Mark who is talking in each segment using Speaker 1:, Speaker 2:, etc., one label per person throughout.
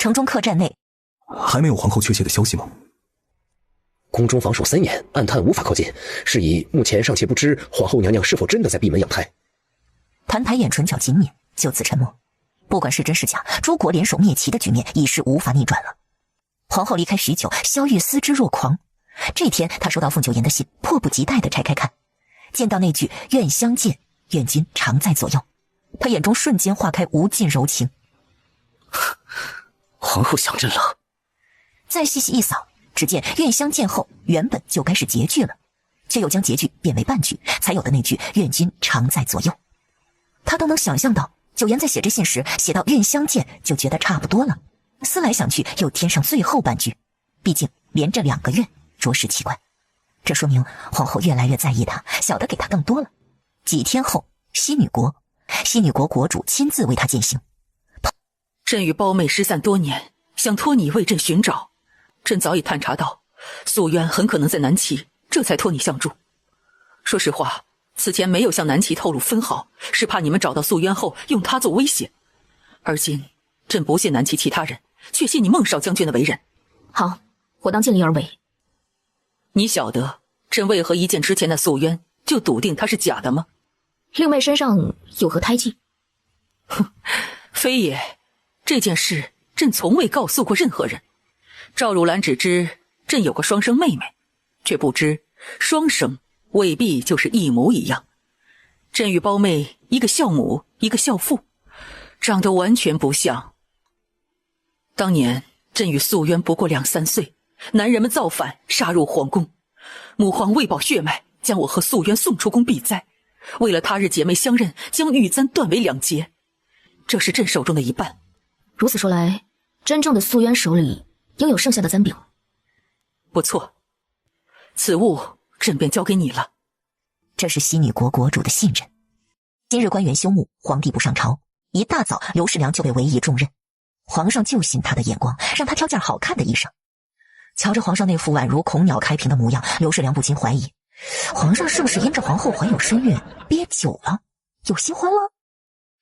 Speaker 1: 城中客栈内，
Speaker 2: 还没有皇后确切的消息吗？
Speaker 3: 宫中防守森严，暗探无法靠近，是以目前尚且不知皇后娘娘是否真的在闭门养胎。
Speaker 1: 澹台眼唇角紧抿，就此沉默。不管是真是假，诸国联手灭齐的局面已是无法逆转了。皇后离开许久，萧玉思之若狂。这天，他收到凤九言的信，迫不及待地拆开看，见到那句“愿相见，愿君常在左右”，他眼中瞬间化开无尽柔情。
Speaker 3: 皇后想认了。
Speaker 1: 再细细一扫，只见“愿相见”后原本就该是结句了，却又将结句变为半句，才有的那句“愿君常在左右”。他都能想象到，九言在写这信时写到“愿相见”就觉得差不多了，思来想去又添上最后半句，毕竟连着2个愿，着实奇怪。这说明皇后越来越在意他，晓得给他更多了。几天后，西女国国主亲自为他饯行。
Speaker 4: 朕与胞妹失散多年，想托你为朕寻找。朕早已探查到，素渊很可能在南齐，这才托你相助。说实话，此前没有向南齐透露分毫，是怕你们找到素渊后用他做威胁。而今，朕不信南齐其他人，却信你孟少将军的为人。
Speaker 5: 好，我当尽力而为。
Speaker 4: 你晓得朕为何一见之前的素渊就笃定他是假的吗？
Speaker 5: 六妹身上有何胎记？
Speaker 4: 哼，非也。这件事朕从未告诉过任何人。赵如兰只知朕有个双生妹妹，却不知双生未必就是一模一样。朕与胞妹一个孝母，一个孝父，长得完全不像。当年朕与素渊不过2、3岁，男人们造反杀入皇宫，母皇为保血脉，将我和素渊送出宫避灾，为了他日姐妹相认，将玉簪断为2截。这是朕手中的一半。
Speaker 5: 如此说来，真正的素渊手里应有剩下的簪柄。
Speaker 4: 不错，此物朕便交给你了。
Speaker 1: 这是西女国国主的信任。今日官员休沐，皇帝不上朝，一大早刘世良就被委以重任。皇上就信他的眼光，让他挑件好看的衣裳。瞧着皇上那副宛如孔鸟开屏的模样，刘世良不禁怀疑，皇上是不是因着皇后怀有身孕憋久了，有新欢了？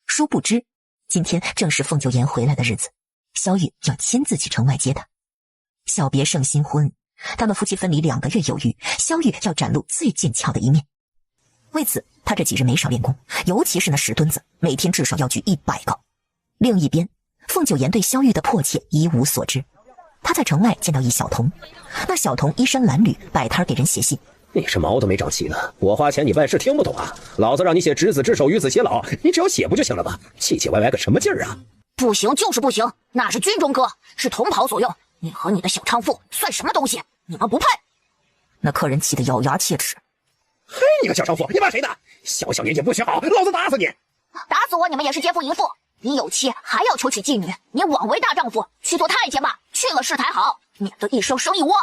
Speaker 1: 殊不知，今天正是凤九言回来的日子，萧玉要亲自去城外接他。小别胜新婚，他们夫妻分离2个月有余，萧玉要展露最俊俏的一面。为此，他这几日没少练功，尤其是那10吨子，每天至少要举100个。另一边，凤九言对萧玉的迫切一无所知。他在城外见到一小童，那小童衣衫褴褛，摆摊给人写信。
Speaker 3: 你是毛都没长齐呢，我花钱你办事听不懂啊？老子让你写执子之手，与子偕老，你只要写不就行了吧？唧唧歪歪个什么劲儿啊？
Speaker 6: 不行就是不行，那是军中歌，是同袍所用，你和你的小娼妇算什么东西？你们不配！
Speaker 1: 那客人气得咬牙切齿。
Speaker 3: 嘿，你个小娼妇，你骂谁呢？小小年纪不学好，老子打死你！
Speaker 6: 打死我，你们也是奸夫淫妇。你有妻还要求娶妓女，你枉为大丈夫，去做太监吧，去了世台好，免得一生生一窝。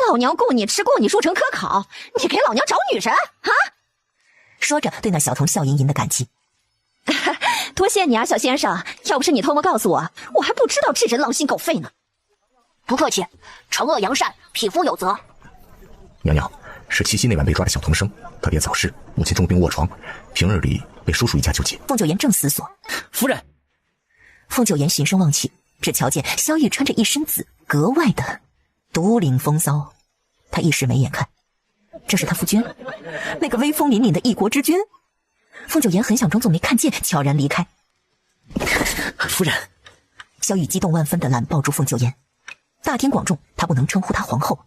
Speaker 7: 老娘雇你吃，雇你出城科考，你给老娘找女神啊！
Speaker 1: 说着对那小童笑吟吟的感激。
Speaker 7: 多谢你啊，小先生，要不是你偷摸告诉我，我还不知道这人狼心狗肺呢。
Speaker 6: 不客气，惩恶扬善，匹夫有责。
Speaker 2: 娘娘，是七夕那晚被抓的小童生，他爹早逝，母亲重病卧床，平日里被叔叔一家救济。
Speaker 1: 凤九言正思索，
Speaker 4: 夫人。
Speaker 1: 凤九言循声望去，只瞧见萧玉穿着一身紫，格外的独领风骚。他一时没眼看，这是他夫君，那个威风凛凛的一国之君。凤九言很想装作没看见，悄然离开。
Speaker 4: 夫人，
Speaker 1: 萧玉激动万分地揽抱住凤九言。大庭广众，他不能称呼她皇后。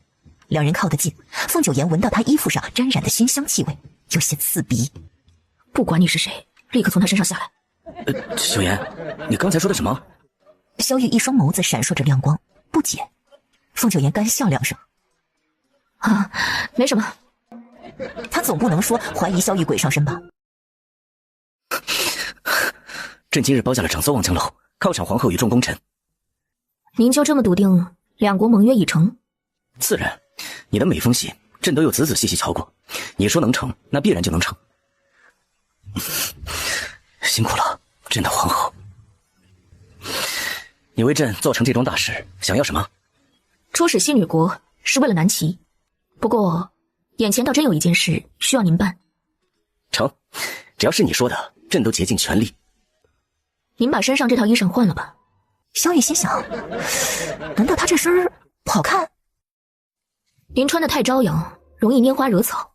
Speaker 1: 两人靠得近，凤九言闻到她衣服上沾染的熏香气味，有些刺鼻。
Speaker 5: 不管你是谁，立刻从他身上下来。
Speaker 8: 小言，你刚才说的什么？
Speaker 1: 萧玉一双眸子闪烁着亮光，不解。凤九言干笑2声。
Speaker 5: 啊，没什么。
Speaker 1: 他总不能说怀疑萧玉鬼上身吧？
Speaker 8: 朕今日包下了长搜望江楼，犒赏皇后与众功臣。
Speaker 5: 您就这么笃定2国盟约已成？
Speaker 8: 自然，你的每封信朕都有仔仔细细瞧过，你说能成，那必然就能成。辛苦了，朕的皇后。你为朕做成这桩大事，想要什么？
Speaker 5: 出使西女国是为了南齐，不过眼前倒真有一件事需要您办。
Speaker 8: 成，只要是你说的，朕都竭尽全力。
Speaker 5: 您把身上这套衣裳换了吧，
Speaker 1: 萧玉心想，难道她这身儿不好看？
Speaker 5: 您穿的太招摇，容易拈花惹草。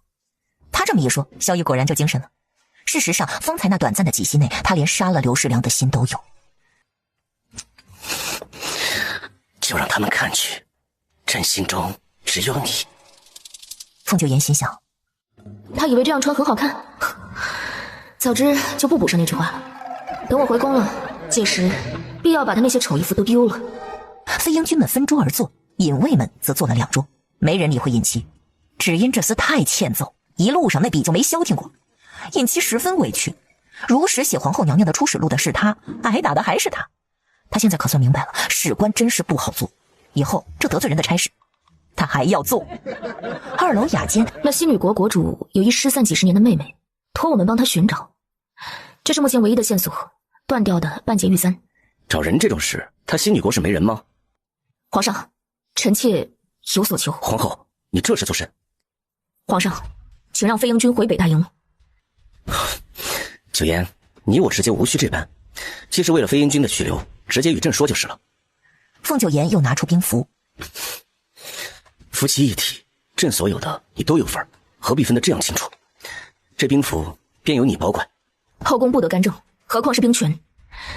Speaker 1: 他这么一说，萧玉果然就精神了。事实上，方才那短暂的几息内，他连杀了刘世良的心都有。
Speaker 8: 就让他们看去，朕心中只有你。
Speaker 1: 凤九言心想，
Speaker 5: 他以为这样穿很好看，早知就不补上那句话了。等我回宫了，届时必要把他那些丑衣服都丢了。
Speaker 1: 飞鹰军们分桌而坐，隐卫们则坐了2桌，没人理会尹七，只因这厮太欠揍，一路上那笔就没消停过。尹七十分委屈，如实写皇后娘娘的出使录的是他，挨打的还是他。他现在可算明白了，史官真是不好做，以后这得罪人的差事他还要做。2楼雅间，
Speaker 5: 那西女国国主有一失散几十年的妹妹，托我们帮她寻找，这是目前唯一的线索，断掉的半截玉簪。
Speaker 8: 找人这种事，他西女国是没人吗？
Speaker 5: 皇上，臣妾有所求。
Speaker 8: 皇后，你这是做甚？
Speaker 5: 皇上，请让飞鹰军回北大营。
Speaker 8: 九言，你我之间无需这般，既是为了飞鹰军的去留，直接与朕说就是了。
Speaker 1: 凤九言又拿出兵符，
Speaker 8: 夫妻一体，朕所有的你都有份，何必分得这样清楚？这兵符便由你保管。
Speaker 5: 后宫不得干政，何况是兵权，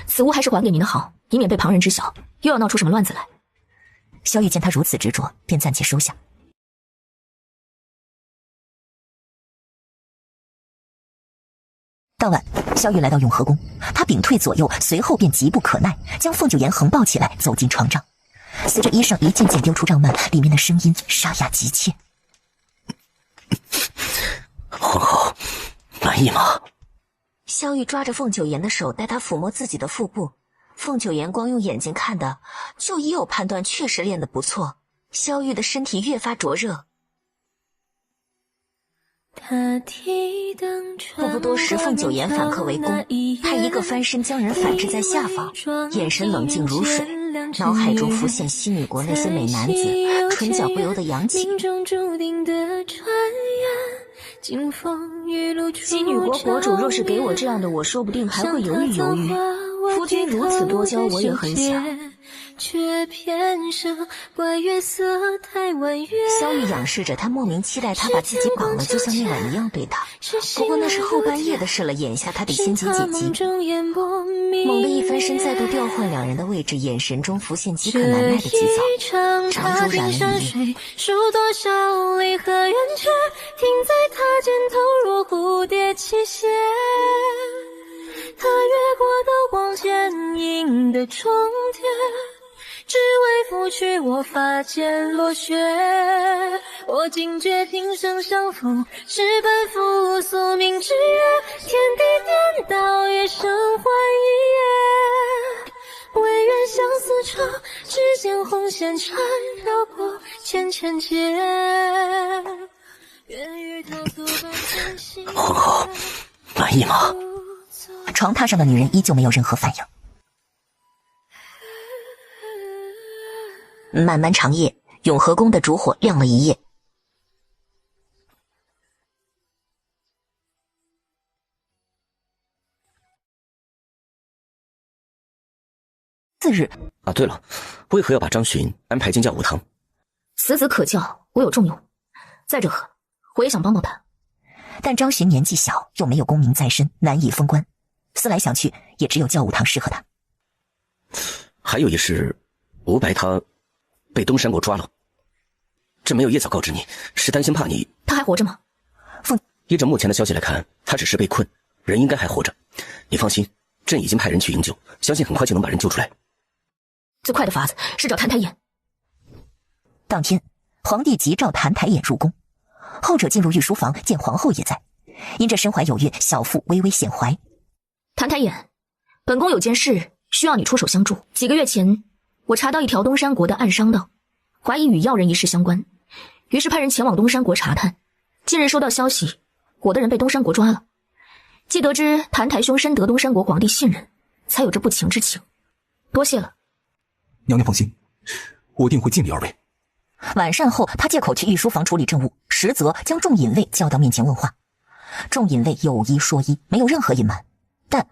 Speaker 5: 此物还是还给您的好，以免被旁人知晓，又要闹出什么乱子来。
Speaker 1: 萧玉见他如此执着，便暂且收下。当晚，萧玉来到永和宫，他屏退左右，随后便急不可耐，将凤九言横抱起来，走进床帐。随着衣裳一件件丢出帐幔，里面的声音沙哑急切。
Speaker 8: 皇后，满意吗？
Speaker 1: 萧玉抓着凤九言的手，带他抚摸自己的腹部。凤九言光用眼睛看的，就已有判断，确实练得不错。萧玉的身体越发灼热。话不多时，凤九言反客为攻，他一个翻身将人反制在下方，眼神冷静如水，脑海中浮现西女国那些美男子，唇角不由得扬起。西女国国主若是给我这样的，我说不定还会犹豫犹豫。夫君如此多娇，我也很想。萧玉仰视着他，莫名期待他把自己绑了，就像那晚一样对他。不过那是后半夜的事了，眼下他得先解解急。猛地一翻身，再度调换两人的位置，眼神中浮现饥渴难耐的急躁。长珠染了一夜，
Speaker 9: 数多少离合圆缺，停在他肩头若蝴蝶起歇。他越过刀光剑影的重叠，只为拂去我发间落雪。我惊觉平生相逢，是奔赴宿命之约，天地颠倒，夜生还一夜。唯愿相思长，指尖红线缠绕过千千劫。
Speaker 8: 皇后，满意吗？
Speaker 1: 床榻上的女人依旧没有任何反应。漫漫长夜，永和宫的烛火亮了一夜。4日
Speaker 8: 啊，对了，为何要把张巡安排进教武堂？
Speaker 5: 此子可教，我有重用。再者，我也想帮帮他。
Speaker 1: 但张巡年纪小，又没有功名在身，难以封官。思来想去，也只有教武堂适合他。
Speaker 8: 还有一事，吴白他被东山国抓了，朕没有夜早告知你，是担心怕你。
Speaker 5: 他还活着吗？
Speaker 8: 依着目前的消息来看，他只是被困，人应该还活着。你放心，朕已经派人去营救，相信很快就能把人救出来。
Speaker 5: 最快的法子是找谭台眼。
Speaker 1: 当天，皇帝急召谭台眼入宫，后者进入御书房，见皇后也在，因这身怀有孕，小腹微微显怀。
Speaker 5: 谭台眼，本宫有件事需要你出手相助。几个月前，我查到一条东山国的暗商道，怀疑与药人一事相关，于是派人前往东山国查探。近日收到消息，我的人被东山国抓了。既得知谭台兄深得东山国皇帝信任，才有这不情之请，多谢了。
Speaker 2: 娘娘放心，我定会尽力而为。
Speaker 1: 晚膳后，他借口去御书房处理政务，实则将众隐卫叫到面前问话。众隐卫有一说一，没有任何隐瞒。但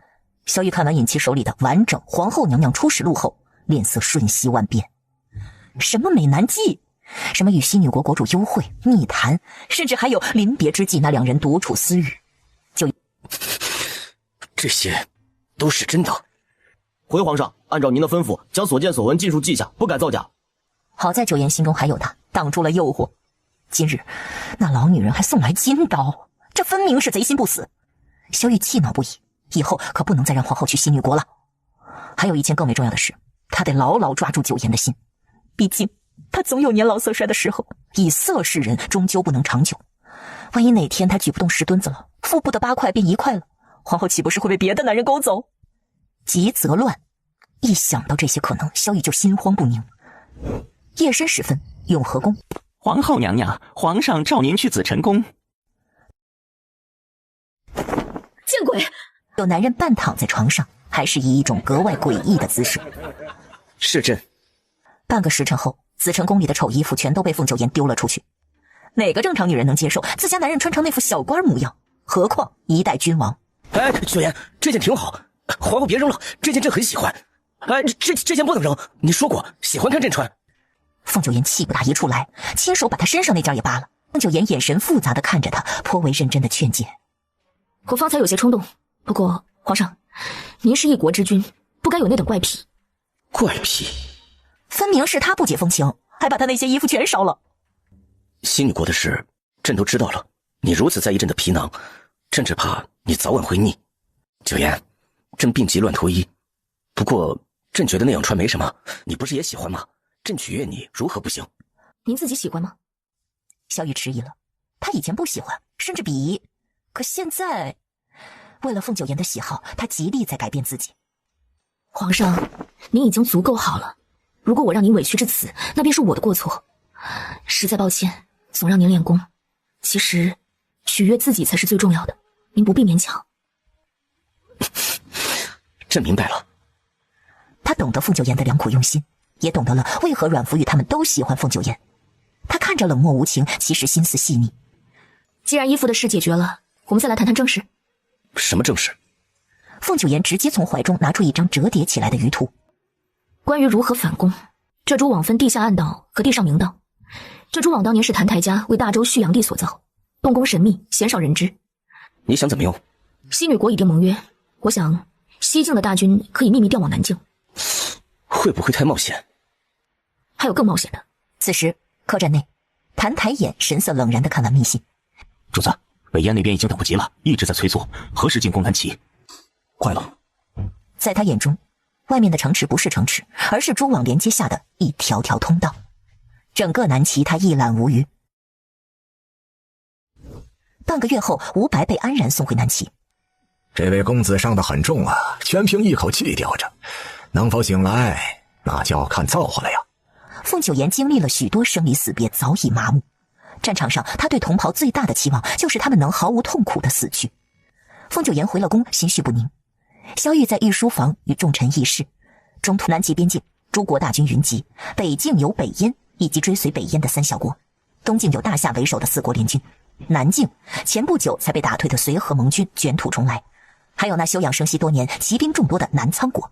Speaker 1: 萧玉看完尹七手里的完整皇后娘娘出使录后，脸色瞬息万变。什么美男计，什么与西女国国主幽会密谈，甚至还有临别之际那两人独处私语，就
Speaker 8: 这些都是真的。
Speaker 10: 回皇上，按照您的吩咐，将所见所闻尽数记下，不敢造假。
Speaker 1: 好在九言心中还有他，挡住了诱惑。今日那老女人还送来金刀，这分明是贼心不死。萧玉气恼不已，以后可不能再让皇后去西女国了。还有一件更为重要的事，他得牢牢抓住九言的心，毕竟他总有年老色衰的时候，以色示人终究不能长久。万一哪天他举不动10吨子了，腹部的8块变1块了，皇后岂不是会被别的男人勾走？急则乱，一想到这些可能，萧玉就心慌不宁。夜深时分，永和宫，
Speaker 11: 皇后娘娘，皇上召您去紫晨宫。
Speaker 5: 见鬼！
Speaker 1: 有男人半躺在床上，还是以一种格外诡异的姿势。
Speaker 8: 是朕。
Speaker 1: 半个时辰后，紫晨宫里的丑衣服全都被凤九言丢了出去。哪个正常女人能接受自家男人穿成那副小官模样？何况一代君王。
Speaker 8: 哎，九言，这件挺好，皇后别扔了，这件朕很喜欢。哎，这件不能扔，你说过喜欢看朕穿。
Speaker 1: 凤九言气不打一处来，亲手把他身上那件也扒了。凤九言眼神复杂的看着他，颇为认真的劝解。
Speaker 5: 我方才有些冲动，不过皇上，您是一国之君，不该有那等怪癖。
Speaker 8: 怪癖？
Speaker 1: 分明是他不解风情，还把他那些衣服全烧了。
Speaker 8: 西女国的事，朕都知道了。你如此在意朕的皮囊，朕只怕你早晚会腻。九言，朕病急乱脱衣，不过朕觉得那样穿没什么，你不是也喜欢吗？朕取悦你，如何不行？
Speaker 5: 您自己喜欢吗？
Speaker 1: 萧玉迟疑了，他以前不喜欢，甚至鄙夷，可现在为了凤九言的喜好，他极力在改变自己。
Speaker 5: 皇上，您已经足够好了，如果我让您委屈至此，那便是我的过错。实在抱歉，总让您练功。其实取悦自己才是最重要的，您不必勉强。
Speaker 8: 朕明白了。
Speaker 1: 他懂得凤九言的良苦用心，也懂得了为何阮福玉他们都喜欢凤九言。他看着冷漠无情，其实心思细腻。
Speaker 5: 既然衣服的事解决了，我们再来谈谈正事。
Speaker 8: 什么正事？
Speaker 1: 凤九言直接从怀中拿出一张折叠起来的舆图。
Speaker 5: 关于如何反攻，这蛛网分地下暗道和地上明道。这蛛网当年是谭台家为大周蓄阳帝所造，动工神秘，鲜少人知。
Speaker 8: 你想怎么用？
Speaker 5: 西女国已定盟约，我想西境的大军可以秘密调往南境。
Speaker 8: 会不会太冒险？
Speaker 5: 还有更冒险的。
Speaker 1: 此时客栈内，谭台眼神色冷然地看完密信。
Speaker 2: 主子，北燕那边已经等不及了，一直在催促，何时进攻南齐？快了。
Speaker 1: 在他眼中，外面的城池不是城池，而是蛛网连接下的一条条通道。整个南齐他一览无余。半个月后，吴白被安然送回南齐。
Speaker 2: 这位公子伤得很重啊，全凭一口气吊着，能否醒来，那就要看造化了呀。
Speaker 1: 凤九言经历了许多生离死别，早已麻木。战场上，他对同袍最大的期望就是他们能毫无痛苦的死去。凤九言回了宫，心绪不宁。萧玉在御书房与众臣议事。中途南齐边境，诸国大军云集，北境有北燕以及追随北燕的3小国，东境有大夏为首的4国联军，南境前不久才被打退的随和盟军卷土重来，还有那休养生息多年、骑兵众多的南仓国。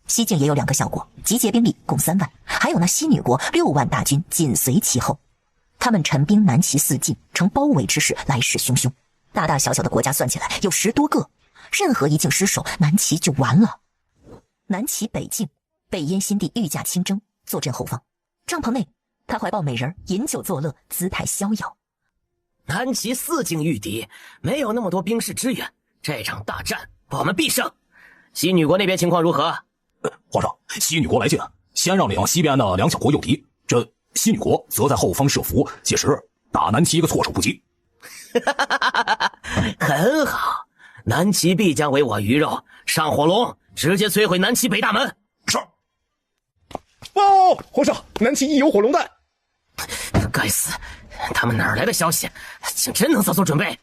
Speaker 1: 西境也有2个小国，集结兵力共3万，还有那西女国6万大军紧随其后。他们陈兵南齐4境，呈包围之势，来势汹汹。大大小小的国家算起来有10多个，任何一境失守，南齐就完了。南齐北境，北燕新帝御驾亲征，坐镇后方。帐篷内，他怀抱美人，饮酒作乐，姿态逍遥。
Speaker 3: 南齐4境御敌，没有那么多兵士支援，这场大战我们必胜。西女国那边情况如何？
Speaker 2: 皇上，西女国来信，先让领西边的2小国诱敌，这西女国则在后方设伏，届时打南齐一个措手不及。
Speaker 3: 很好，南齐必将为我鱼肉，上火龙，直接摧毁南齐北大门。
Speaker 2: 是。哦，皇上，南齐已有火龙弹。
Speaker 3: 该死，他们哪儿来的消息？竟真能早做准备。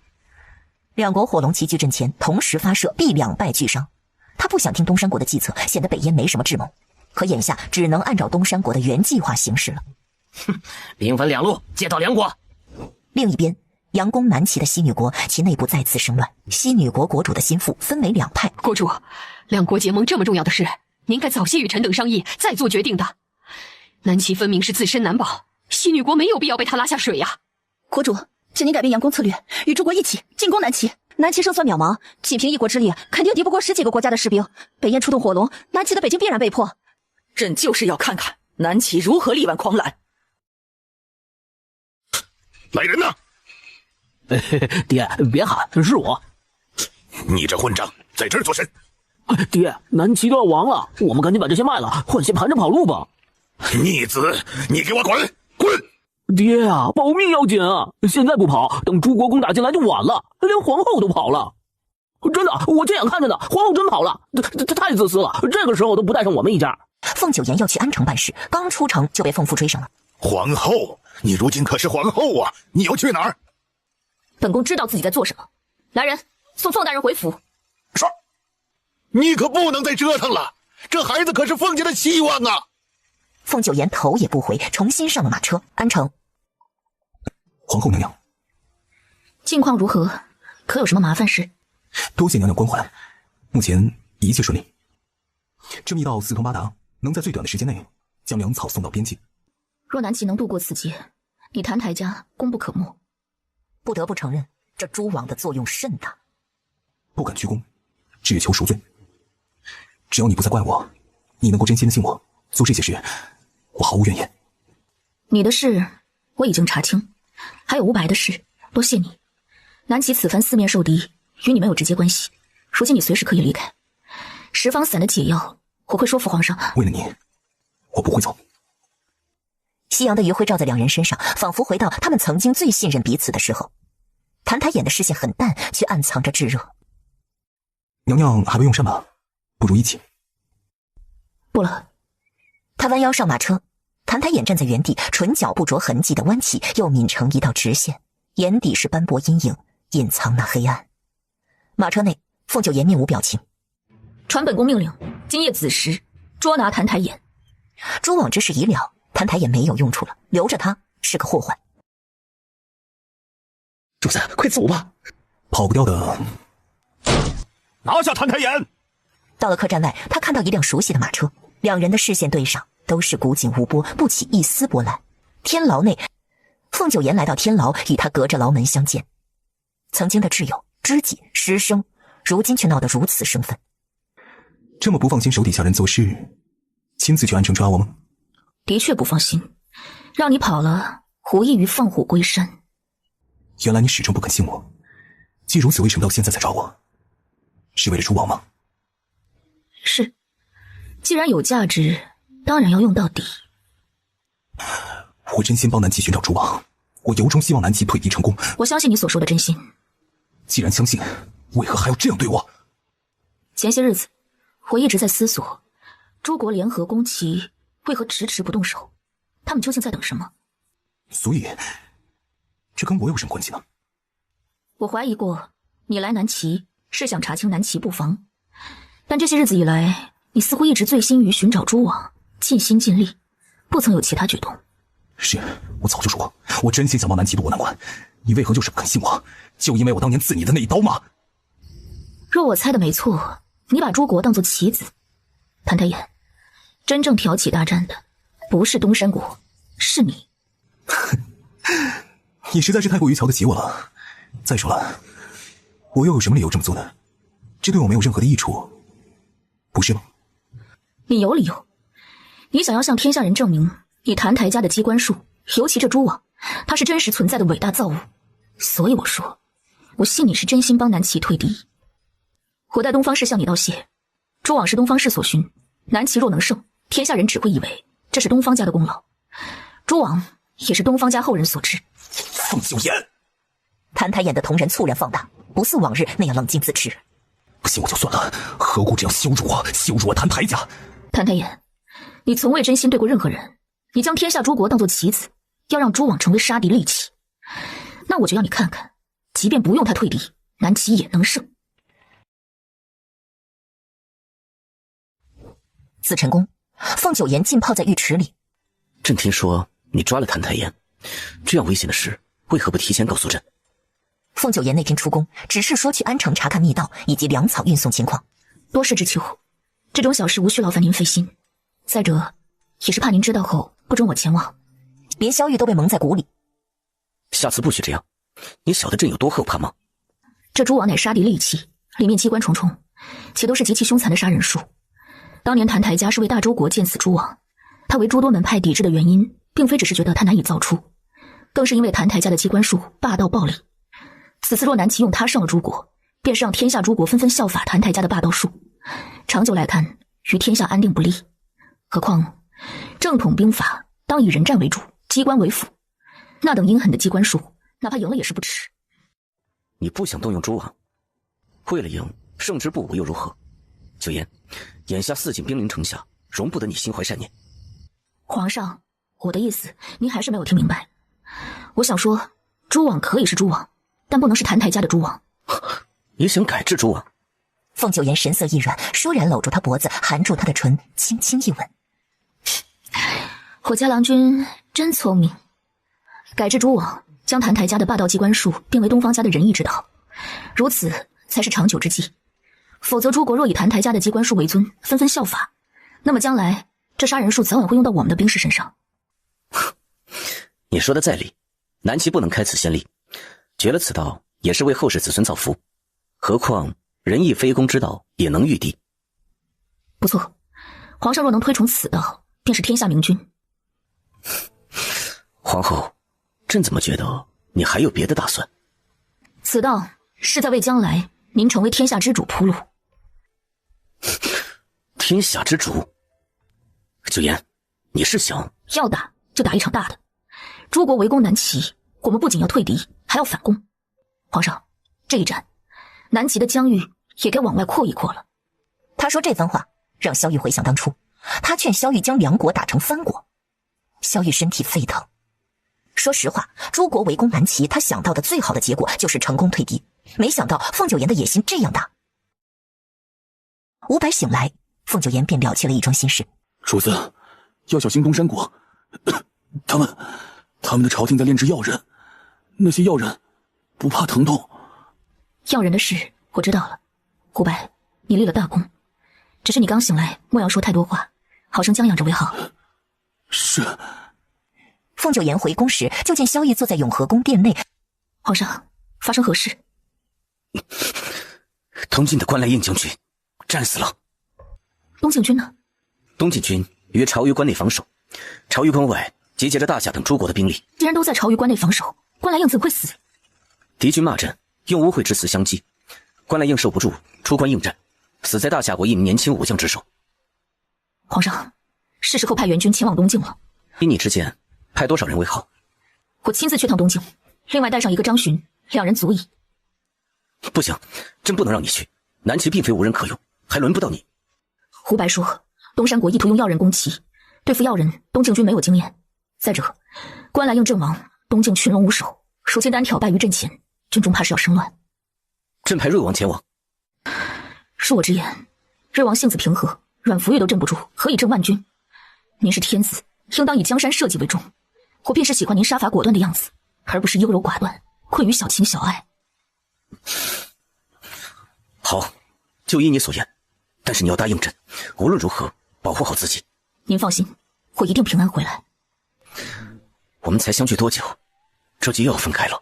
Speaker 1: 2国火龙齐聚阵前，同时发射，必两败俱伤。他不想听东山国的计策，显得北燕没什么智谋，可眼下只能按照东山国的原计划行事了。
Speaker 3: 哼，兵分2路，借道2国。
Speaker 1: 另一边，佯攻南齐的西女国，其内部再次生乱。西女国国主的心腹分为2派。
Speaker 12: 国主，2国结盟这么重要的事，您该早些与臣等商议，再做决定的。南齐分明是自身难保，西女国没有必要被他拉下水呀。
Speaker 7: 国主，请您改变佯攻策略，与诸国一起进攻南齐。南齐胜算渺茫，仅凭一国之力，肯定敌不过10几个国家的士兵。北燕出动火龙，南齐的北境必然被迫。
Speaker 4: 朕就是要看看南齐如何力挽狂澜。
Speaker 13: 来人呐！
Speaker 10: 爹，别喊，是我。
Speaker 13: 你这混账，在这儿做甚？
Speaker 10: 爹，南齐都要亡了，我们赶紧把这些卖了，换些盘缠跑路吧。
Speaker 13: 逆子，你给我滚！滚！
Speaker 10: 爹啊，保命要紧啊！现在不跑，等诸国攻打进来就晚了，连皇后都跑了。真的，我亲眼看着呢，皇后真跑了，他太自私了，这个时候都不带上我们一家。
Speaker 1: 凤九言要去安城办事，刚出城就被凤父追上了。
Speaker 13: 皇后，你如今可是皇后啊！你要去哪儿？
Speaker 5: 本宫知道自己在做什么。来人，送凤大人回府。
Speaker 13: 是。你可不能再折腾了，这孩子可是凤家的希望啊！
Speaker 1: 凤九言头也不回，重新上了马车。安城，
Speaker 2: 皇后娘娘，
Speaker 5: 近况如何？可有什么麻烦事？
Speaker 2: 多谢娘娘关怀，目前一切顺利。这密道四通八达，能在最短的时间内将粮草送到边境。
Speaker 5: 若南齐能渡过此劫，你澹台家功不可没。
Speaker 1: 不得不承认，这蛛网的作用甚大。
Speaker 2: 不敢居功，只求赎罪。只要你不再怪我，你能够真心的信我，做这些事，我毫无怨言。
Speaker 5: 你的事我已经查清，还有吴白的事，多谢你。南齐此番四面受敌，与你没有直接关系，如今你随时可以离开。十方散的解药，我会说服皇上。
Speaker 2: 为了你，我不会走。
Speaker 1: 夕阳的余晖照在两人身上，仿佛回到他们曾经最信任彼此的时候。澹台眼的视线很淡，却暗藏着炙热。
Speaker 2: 娘娘还未用膳吧？不如一起。
Speaker 5: 不了。
Speaker 1: 他弯腰上马车，澹台眼站在原地，唇角不着痕迹的弯起，又抿成一道直线，眼底是斑驳阴影，隐藏那黑暗。马车内，凤九颜面无表情。
Speaker 5: 传本宫命令，今夜子时捉拿澹台眼。
Speaker 1: 蛛网之事已了，澹台眼没有用处了，留着他是个祸患。
Speaker 3: 主子，快走吧！
Speaker 2: 跑不掉的。
Speaker 13: 拿下澹台眼！
Speaker 1: 到了客栈外，他看到一辆熟悉的马车，两人的视线对上，都是古井无波，不起一丝波澜。天牢内，凤九颜来到天牢，与他隔着牢门相见。曾经的挚友、知己、师生，如今却闹得如此生分。
Speaker 2: 这么不放心手底下人做事，亲自去安城抓我吗？
Speaker 5: 的确不放心，让你跑了，无异于放虎归山。
Speaker 2: 原来你始终不肯信我，既如此，为什么到现在才抓我？是为了蛛网吗？
Speaker 5: 是，既然有价值，当然要用到底。
Speaker 2: 我真心帮南齐寻找蛛网，我由衷希望南齐退敌成功。
Speaker 5: 我相信你所说的真心。
Speaker 2: 既然相信，为何还要这样对我？
Speaker 5: 前些日子，我一直在思索，诸国联合攻齐，为何迟迟不动手？他们究竟在等什么？
Speaker 2: 所以，这跟我有什么关系呢？
Speaker 5: 我怀疑过，你来南齐是想查清南齐布防，但这些日子以来，你似乎一直醉心于寻找蛛网，尽心尽力，不曾有其他举动。
Speaker 2: 是，我早就说过，我真心想帮南齐渡过难关，你为何就是不肯信我？就因为我当年刺你的那一刀吗？
Speaker 5: 若我猜的没错，你把诸国当作棋子。澹台眼，真正挑起大战的不是东山国，是你。
Speaker 2: 你实在是太过于瞧得起我了。再说了，我又有什么理由这么做呢？这对我没有任何的益处，不是吗？
Speaker 5: 你有理由，你想要向天下人证明你澹台家的机关术，尤其这蛛网，它是真实存在的伟大造物。所以我说，我信你是真心帮南齐退敌。我代东方氏向你道谢，蛛网是东方氏所寻，南齐若能胜，天下人只会以为这是东方家的功劳，蛛网也是东方家后人所制。
Speaker 2: 凤九颜，
Speaker 1: 澹台眼的瞳仁猝然放大，不似往日那样冷静自持。
Speaker 2: 不信我就算了，何故这样羞辱我，羞辱我澹台家？
Speaker 5: 澹台眼，你从未真心对过任何人，你将天下诸国当作棋子，要让蛛网成为杀敌利器。那我就要你看看，即便不用他退敌，南齐也能胜。
Speaker 1: 紫晨宫，凤九颜浸泡在浴池里。
Speaker 8: 朕听说你抓了澹台眼，这样危险的事，为何不提前告诉朕？
Speaker 1: 凤九颜那天出宫，只是说去安城查看密道以及粮草运送情况。
Speaker 5: 多事之秋，这种小事无需劳烦您费心。再者，也是怕您知道后不准我前往，
Speaker 1: 连萧玉都被蒙在鼓里。
Speaker 8: 下次不许这样，你晓得朕有多后怕吗？
Speaker 5: 这蛛网乃杀敌利器，里面机关重重，且都是极其凶残的杀人术。当年澹台家是为大周国建此蛛网，他为诸多门派抵制的原因，并非只是觉得他难以造出，更是因为澹台家的机关术霸道暴力。此次若南齐用他胜了诸国，便是让天下诸国纷纷效法澹台家的霸道术，长久来看，于天下安定不利。何况正统兵法当以人战为主，机关为辅，那等阴狠的机关术，哪怕赢了也是不耻。
Speaker 8: 你不想动用蛛网，为了赢胜之不武又如何？九言，眼下四境兵临城下，容不得你心怀善念。
Speaker 5: 皇上，我的意思您还是没有听明白。我想说，蛛网可以是蛛网，但不能是澹台家的蛛网。
Speaker 8: 你想改制蛛网？
Speaker 1: 凤九言神色一软，倏然搂住他脖子，含住他的唇，轻轻一吻。
Speaker 5: 我家郎君真聪明，改制蛛网，将澹台家的霸道机关术变为东方家的仁义之道，如此才是长久之计。否则诸国若以澹台家的机关术为尊，纷纷效法，那么将来这杀人术早晚会用到我们的兵士身上。
Speaker 8: 你说的在理，南齐不能开此先例，绝了此道也是为后世子孙造福，何况仁义非攻之道也能御敌。
Speaker 5: 不错，皇上若能推崇此道，便是天下明君。
Speaker 8: 皇后，朕怎么觉得你还有别的打算？
Speaker 5: 此道是在为将来您成为天下之主铺路。
Speaker 8: 天下之主？九言，你是想
Speaker 5: 要打就打一场大的。诸国围攻南齐，我们不仅要退敌，还要反攻。皇上，这一战，南齐的疆域也该往外扩一扩了。
Speaker 1: 他说这番话，让萧玉回想当初，他劝萧玉将两国打成藩国。萧玉身体沸腾。说实话，诸国围攻南齐，他想到的最好的结果就是成功退敌，没想到凤九言的野心这样大。伍佰醒来，凤九言便了却了一桩心事。
Speaker 2: 主子，要小心东山国，他们的朝廷在炼制药人，那些药人不怕疼痛。
Speaker 5: 药人的事我知道了，伍佰，你立了大功，只是你刚醒来，莫要说太多话，好生将养着为好。
Speaker 2: 是。
Speaker 1: 凤九言回宫时，就见萧逸坐在永和宫殿内。
Speaker 5: 皇上，发生何事？
Speaker 8: 东晋的关来应将军战死了。
Speaker 5: 东晋军呢？
Speaker 8: 东晋军约朝于关内防守，朝于关外集结着大夏等诸国的兵力。
Speaker 5: 既然都在朝于关内防守，关来应怎会死？
Speaker 8: 敌军骂阵，用污秽之词相击，关来应受不住，出关应战，死在大夏国一名年轻武将之手。
Speaker 5: 皇上，是时候派援军前往东晋了。
Speaker 8: 依你之见，派多少人为好？
Speaker 5: 我亲自去趟东晋，另外带上一个张巡，2人足矣。
Speaker 8: 不行，朕不能让你去。南齐并非无人可用，还轮不到你。
Speaker 5: 胡白说，东山国意图用药人攻齐，对付药人，东晋军没有经验。再者，关来应阵亡，东晋群龙无首，如今单挑败于阵前，军中怕是要生乱。
Speaker 8: 朕派瑞王前往。
Speaker 5: 恕我直言，瑞王性子平和，阮福玉都镇不住，何以镇万军？您是天子，应当以江山社稷为重。我便是喜欢您杀伐果断的样子，而不是优柔寡断，困于小情小爱。
Speaker 8: 好，就依你所言，但是你要答应朕，无论如何保护好自己。
Speaker 5: 您放心，我一定平安回来。
Speaker 8: 我们才相聚多久，这就又要分开了。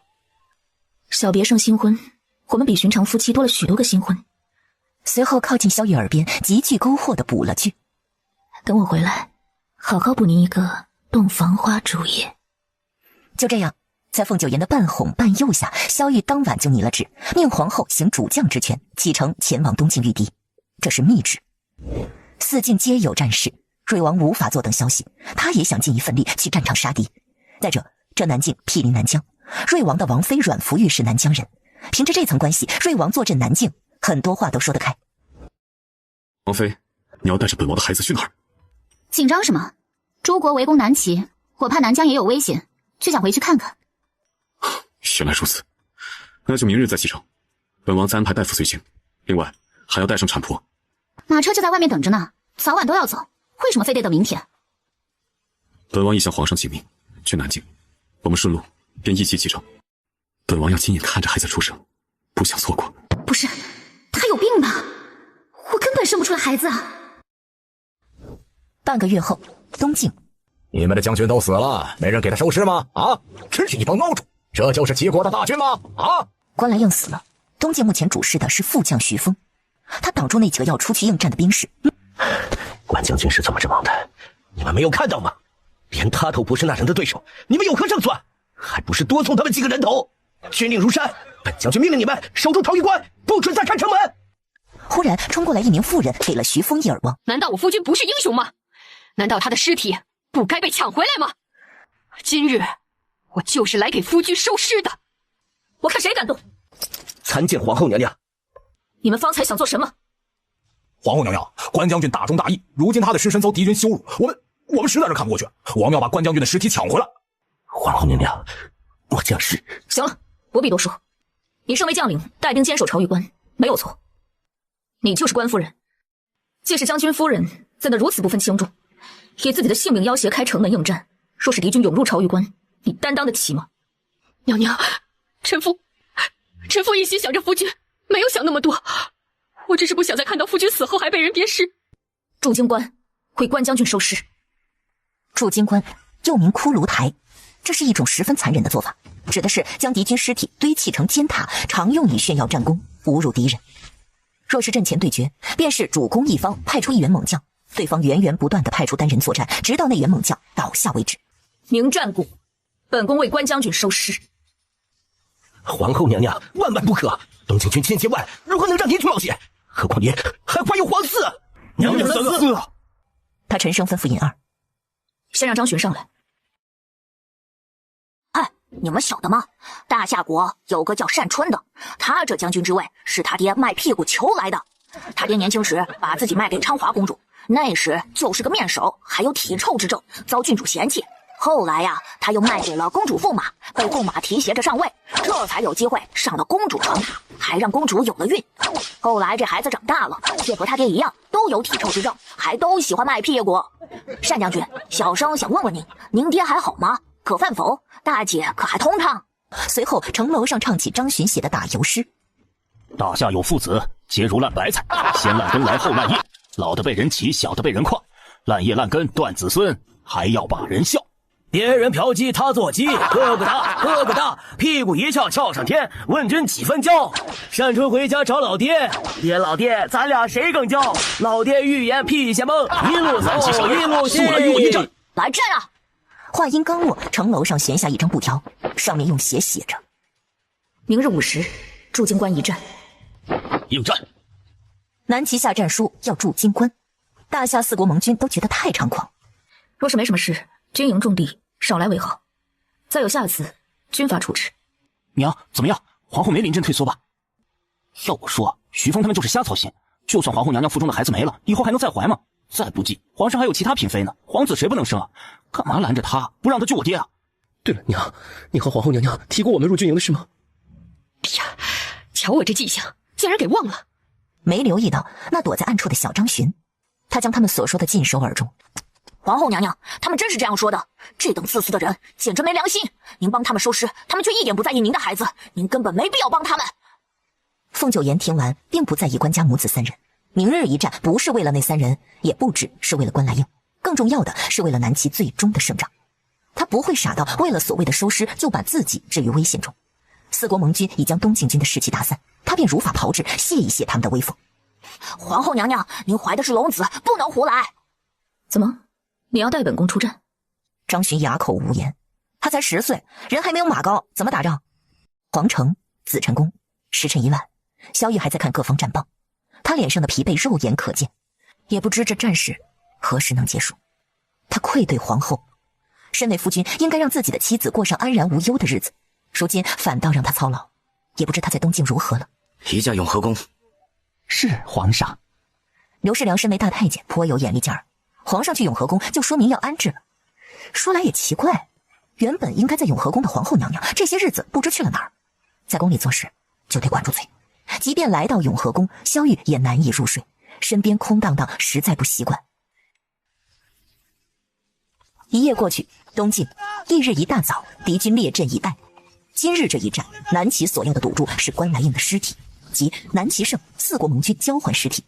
Speaker 5: 小别胜新婚，我们比寻常夫妻多了许多个新婚。
Speaker 1: 随后靠近萧玉耳边，极具勾惑地补了句：
Speaker 5: 等我回来，好好补您一个洞房花烛夜。
Speaker 1: 就这样，在凤九言的半哄半诱下，萧玉当晚就拟了旨，命皇后行主将之权，启程前往东晋御敌。这是密旨。四境皆有战事，瑞王无法坐等消息，他也想尽一份力去战场杀敌。再者，这南境毗邻南疆，瑞王的王妃阮福玉是南疆人，凭着这层关系，瑞王坐镇南境，很多话都说得开。
Speaker 2: 王妃，你要带着本王的孩子去哪儿？
Speaker 6: 紧张什么？诸国围攻南齐，我怕南疆也有危险，就想回去看看。
Speaker 2: 原来如此，那就明日再启程。本王再安排大夫随行，另外还要带上产婆。
Speaker 6: 马车就在外面等着呢，早晚都要走，为什么非得等明天？
Speaker 2: 本王已向皇上请命，去南境，我们顺路便一起启程。本王要亲眼看着孩子出生，不想错过。
Speaker 6: 不是，他有病吧？我根本生不出来孩子啊！
Speaker 1: 半个月后，东境，
Speaker 2: 你们的将军都死了，没人给他收尸吗？啊，真是一帮孬种！这就是齐国的大军吗？啊！
Speaker 1: 关莱应死了，东境目前主事的是副将徐峰，他挡住那几个要出去应战的兵士。
Speaker 3: 关将军是怎么着忙的？你们没有看到吗？连他都不是那人的对手，你们有何胜算？还不是多送他们几个人头？军令如山，本将军命令你们守住朝玉关，不准再看城门。
Speaker 1: 忽然冲过来一名妇人，给了徐峰一耳光。
Speaker 12: 难道我夫君不是英雄吗？难道他的尸体不该被抢回来吗？今日我就是来给夫君收尸的。
Speaker 5: 我看谁敢动！
Speaker 3: 参见皇后娘娘。
Speaker 5: 你们方才想做什么？
Speaker 2: 皇后娘娘，关将军大忠大义，如今他的尸身遭敌军羞辱，我们实在是看不过去，我们要把关将军的尸体抢回来。
Speaker 3: 皇后娘娘，我将士……
Speaker 5: 行了，不必多说。你身为将领，带兵坚守朝玉关，没有错。你就是关夫人。既是将军夫人，怎能如此不分轻重，以自己的性命要挟开城门应战？若是敌军涌入朝玉关，你担当得起吗？
Speaker 12: 娘娘，臣妇一心想着夫君，没有想那么多。我只是不想再看到夫君死后还被人鞭尸。
Speaker 5: 驻京关，回关将军收尸。
Speaker 1: 驻京关又名骷髅台，这是一种十分残忍的做法，指的是将敌军尸体堆砌成尖塔，常用以炫耀战功，侮辱敌人。若是阵前对决，便是主攻一方派出一员猛将，对方源源不断地派出单人作战，直到那员猛将倒下为止。
Speaker 5: 明战鼓，本宫为关将军收尸。
Speaker 3: 皇后娘娘，万万不可！东境军千千万，如何能让您去冒险？何况您还怀有皇嗣。
Speaker 2: 娘娘三思。
Speaker 1: 他沉声吩咐尹二，
Speaker 5: 先让张巡上来。
Speaker 6: 哎，你们晓得吗？大夏国有个叫单春的，他这将军之位是他爹卖屁股求来的。他爹年轻时把自己卖给昌华公主，那时就是个面首，还有体臭之症，遭郡主嫌弃。后来呀，他又卖给了公主驸马，被驸马提携着上位，这才有机会上了公主床，还让公主有了孕。后来这孩子长大了，却和他爹一样，都有体臭之症，还都喜欢卖屁股。单将军，小生想问问您，您爹还好吗？可饭否？大姐可还通畅？
Speaker 1: 随后城楼上唱起张巡写的打油诗：
Speaker 11: 大夏有父子，皆如烂白菜，先烂根来后烂叶，老的被人骑，小的被人胯，烂叶烂根断子孙，还要把人笑。
Speaker 3: 别人嫖妓他做鸡，个个大，屁股一翘翘上天，问君几分娇？单春回家找老爹，老爹，咱俩谁更娇？老爹欲言屁下蒙，一路走一路行。
Speaker 2: 速来与我一战！
Speaker 6: 来战啊！
Speaker 1: 话音刚落，城楼上悬下一张布条，上面用血写着：
Speaker 5: 明日5时，驻京关一战。
Speaker 3: 应战。
Speaker 1: 南齐下战书要驻京关，大夏4国盟军都觉得太猖狂。
Speaker 5: 若是没什么事，军营重地，少来为好。再有下次，军法处置。
Speaker 10: 娘，怎么样？皇后没临阵退缩吧？要我说，徐峰他们就是瞎操心。就算皇后娘娘腹中的孩子没了，以后还能再怀吗？再不济，皇上还有其他嫔妃呢，皇子谁不能生啊？干嘛拦着他，不让他救我爹啊？
Speaker 3: 对了，娘，你和皇后娘娘提过我们入军营的事吗？
Speaker 12: 哎呀，瞧我这记性，竟然给忘了。
Speaker 1: 没留意到那躲在暗处的小张巡，他将他们所说的尽收耳中。
Speaker 6: 皇后娘娘，他们真是这样说的。这等自私的人，简直没良心。您帮他们收尸，他们却一点不在意您的孩子，您根本没必要帮他们。
Speaker 1: 凤九言听完，并不在意关家母子3人。明日一战，不是为了那3人，也不只是为了关来应，更重要的是为了南齐最终的胜仗。他不会傻到为了所谓的收尸，就把自己置于危险中。4国盟军已将东境军的士气打散，他便如法炮制，泄一泄他们的威风。
Speaker 6: 皇后娘娘，您怀的是龙子，不能胡来。
Speaker 5: 怎么？你要带本宫出战？
Speaker 1: 张巡哑口无言。他才10岁，人还没有马高，怎么打仗？皇城、紫晨宫，时辰已晚，萧玉还在看各方战报，他脸上的疲惫肉眼可见，也不知这战事何时能结束。他愧对皇后，身为夫君，应该让自己的妻子过上安然无忧的日子，如今反倒让他操劳，也不知他在东境如何了。
Speaker 8: 移驾永和宫。
Speaker 10: 是皇上。
Speaker 1: 刘世良身为大太监，颇有眼力劲儿。皇上去永和宫，就说明要安置了。说来也奇怪，原本应该在永和宫的皇后娘娘，这些日子不知去了哪儿。在宫里做事就得管住嘴，即便来到永和宫，萧玉也难以入睡，身边空荡荡，实在不习惯。一夜过去，东晋翌日一大早，敌军列阵以待。今日这一战，南齐所要的赌注是关来应的尸体，即南齐胜，4国盟军交换尸体。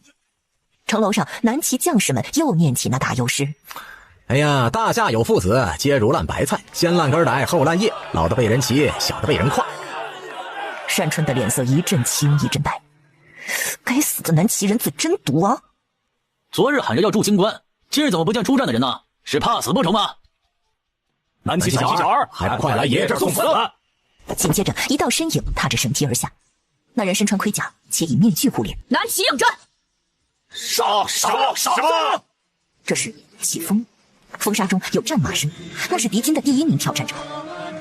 Speaker 1: 城楼上，南齐将士们又念起那大优诗：
Speaker 14: 哎呀，大夏有父子，皆如烂白菜，先烂根来后烂叶，老的被人骑，小的被人跨。
Speaker 1: 单春的脸色一阵青一阵白，该死的南齐人嘴真毒啊！
Speaker 11: 昨日喊着要驻京关，今日怎么不见出战的人呢？是怕死不成吗？南齐小儿，还不快来爷爷这儿送死！
Speaker 1: 紧接着，一道身影踏着绳梯而下，那人身穿盔甲，且以面具护脸。
Speaker 4: 南齐应战！
Speaker 11: 杀！
Speaker 1: 这时起风，风沙中有战马声，那是敌军的第1名挑战者。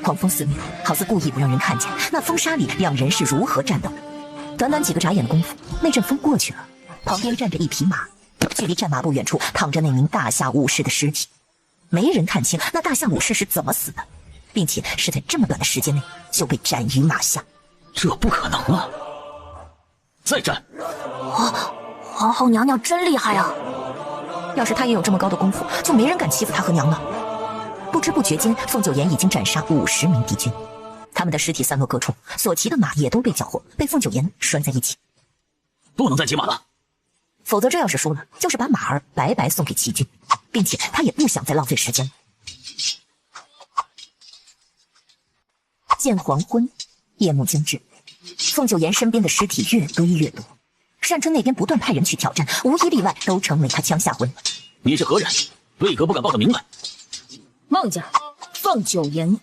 Speaker 1: 狂风肆虐，好似故意不让人看见那风沙里两人是如何战斗。短短几个眨眼的功夫，那阵风过去了，旁边站着一匹马，距离战马不远处躺着那名大夏武士的尸体。没人看清那大夏武士是怎么死的，并且是在这么短的时间内就被斩于马下。
Speaker 11: 这不可能啊！再战！
Speaker 6: 皇后娘娘真厉害啊！
Speaker 1: 要是她也有这么高的功夫，就没人敢欺负她和娘了。不知不觉间，凤九岩已经斩杀50名敌军，他们的尸体散落各处，所骑的马也都被缴获，被凤九岩拴在一起。
Speaker 11: 不能再骑马了，
Speaker 1: 否则这要是输了，就是把马儿白白送给齐军，并且他也不想再浪费时间。见黄昏，夜幕将至，凤九岩身边的尸体越堆越多。单春那边不断派人去挑战，无一例外都成为他枪下魂。
Speaker 11: 你是何人？为何不敢报个明来？
Speaker 5: 孟家，凤九岩。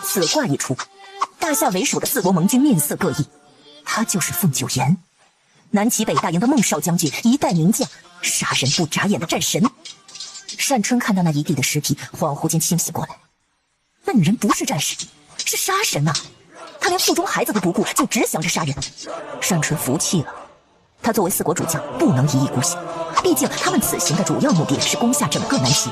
Speaker 1: 此话一出，大夏为首的4国盟军面色各异。他就是凤九岩，南齐北大营的孟少将军，一代名将，杀人不眨眼的战神。单春看到那一地的尸体，恍惚间清醒过来，那女人不是战士，是杀神呐！他连腹中孩子都不顾，就只想着杀人。单春服气了，他作为4国主将，不能一意孤行，毕竟他们此行的主要目的是攻下整个南齐，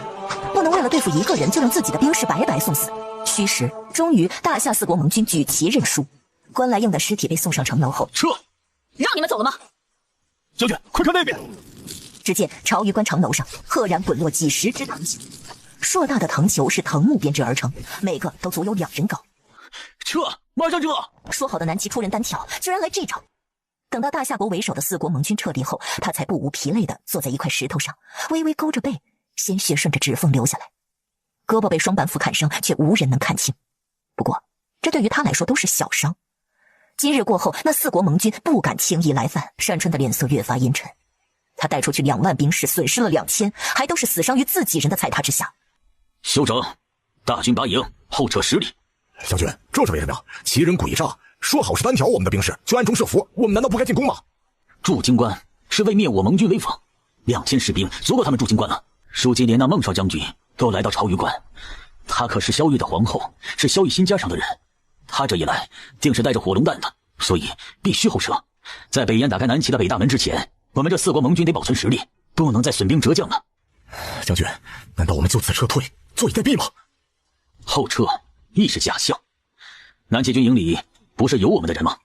Speaker 1: 不能为了对付一个人就让自己的兵士白白送死。虚实，终于大夏4国盟军举旗认输，关来应的尸体被送上城楼后，
Speaker 11: 撤！
Speaker 5: 让你们走了吗？
Speaker 11: 将军，快看那边！
Speaker 1: 只见朝鱼关城楼上赫然滚落几10只藤球，硕大的藤球是藤木编织而成，每个都足有2人高。
Speaker 11: 撤！马上撤！
Speaker 1: 说好的南齐出人单挑，居然来这招。等到大夏国为首的4国盟军撤离后，他才不无疲累地坐在一块石头上，微微勾着背，鲜血顺着指缝流下来。胳膊被双板斧砍伤，却无人能看清。不过这对于他来说都是小伤。今日过后，那4国盟军不敢轻易来犯。单春的脸色越发阴沉，他带出去2万兵士，损失了2000，还都是死伤于自己人的踩踏之下。
Speaker 11: 休整！大军把营，后撤10里。
Speaker 14: 将军，这是为什么呀？齐人诡诈，说好是单挑我们的兵士，就暗中设伏，我们难道不该进攻吗？
Speaker 11: 驻京关是为灭我盟军威风，2000士兵足够他们驻京关了。如今连那孟少将军都来到朝鱼关，他可是萧玉的皇后，是萧玉心尖上的人，他这一来定是带着火龙弹的，所以必须后撤。在北燕打开南齐的北大门之前，我们这4国盟军得保存实力，不能再损兵折将了。
Speaker 14: 将军，难道我们就此撤退，坐以待毙吗？
Speaker 11: 后撤亦是假象，南齐军营里不是有我们的人吗？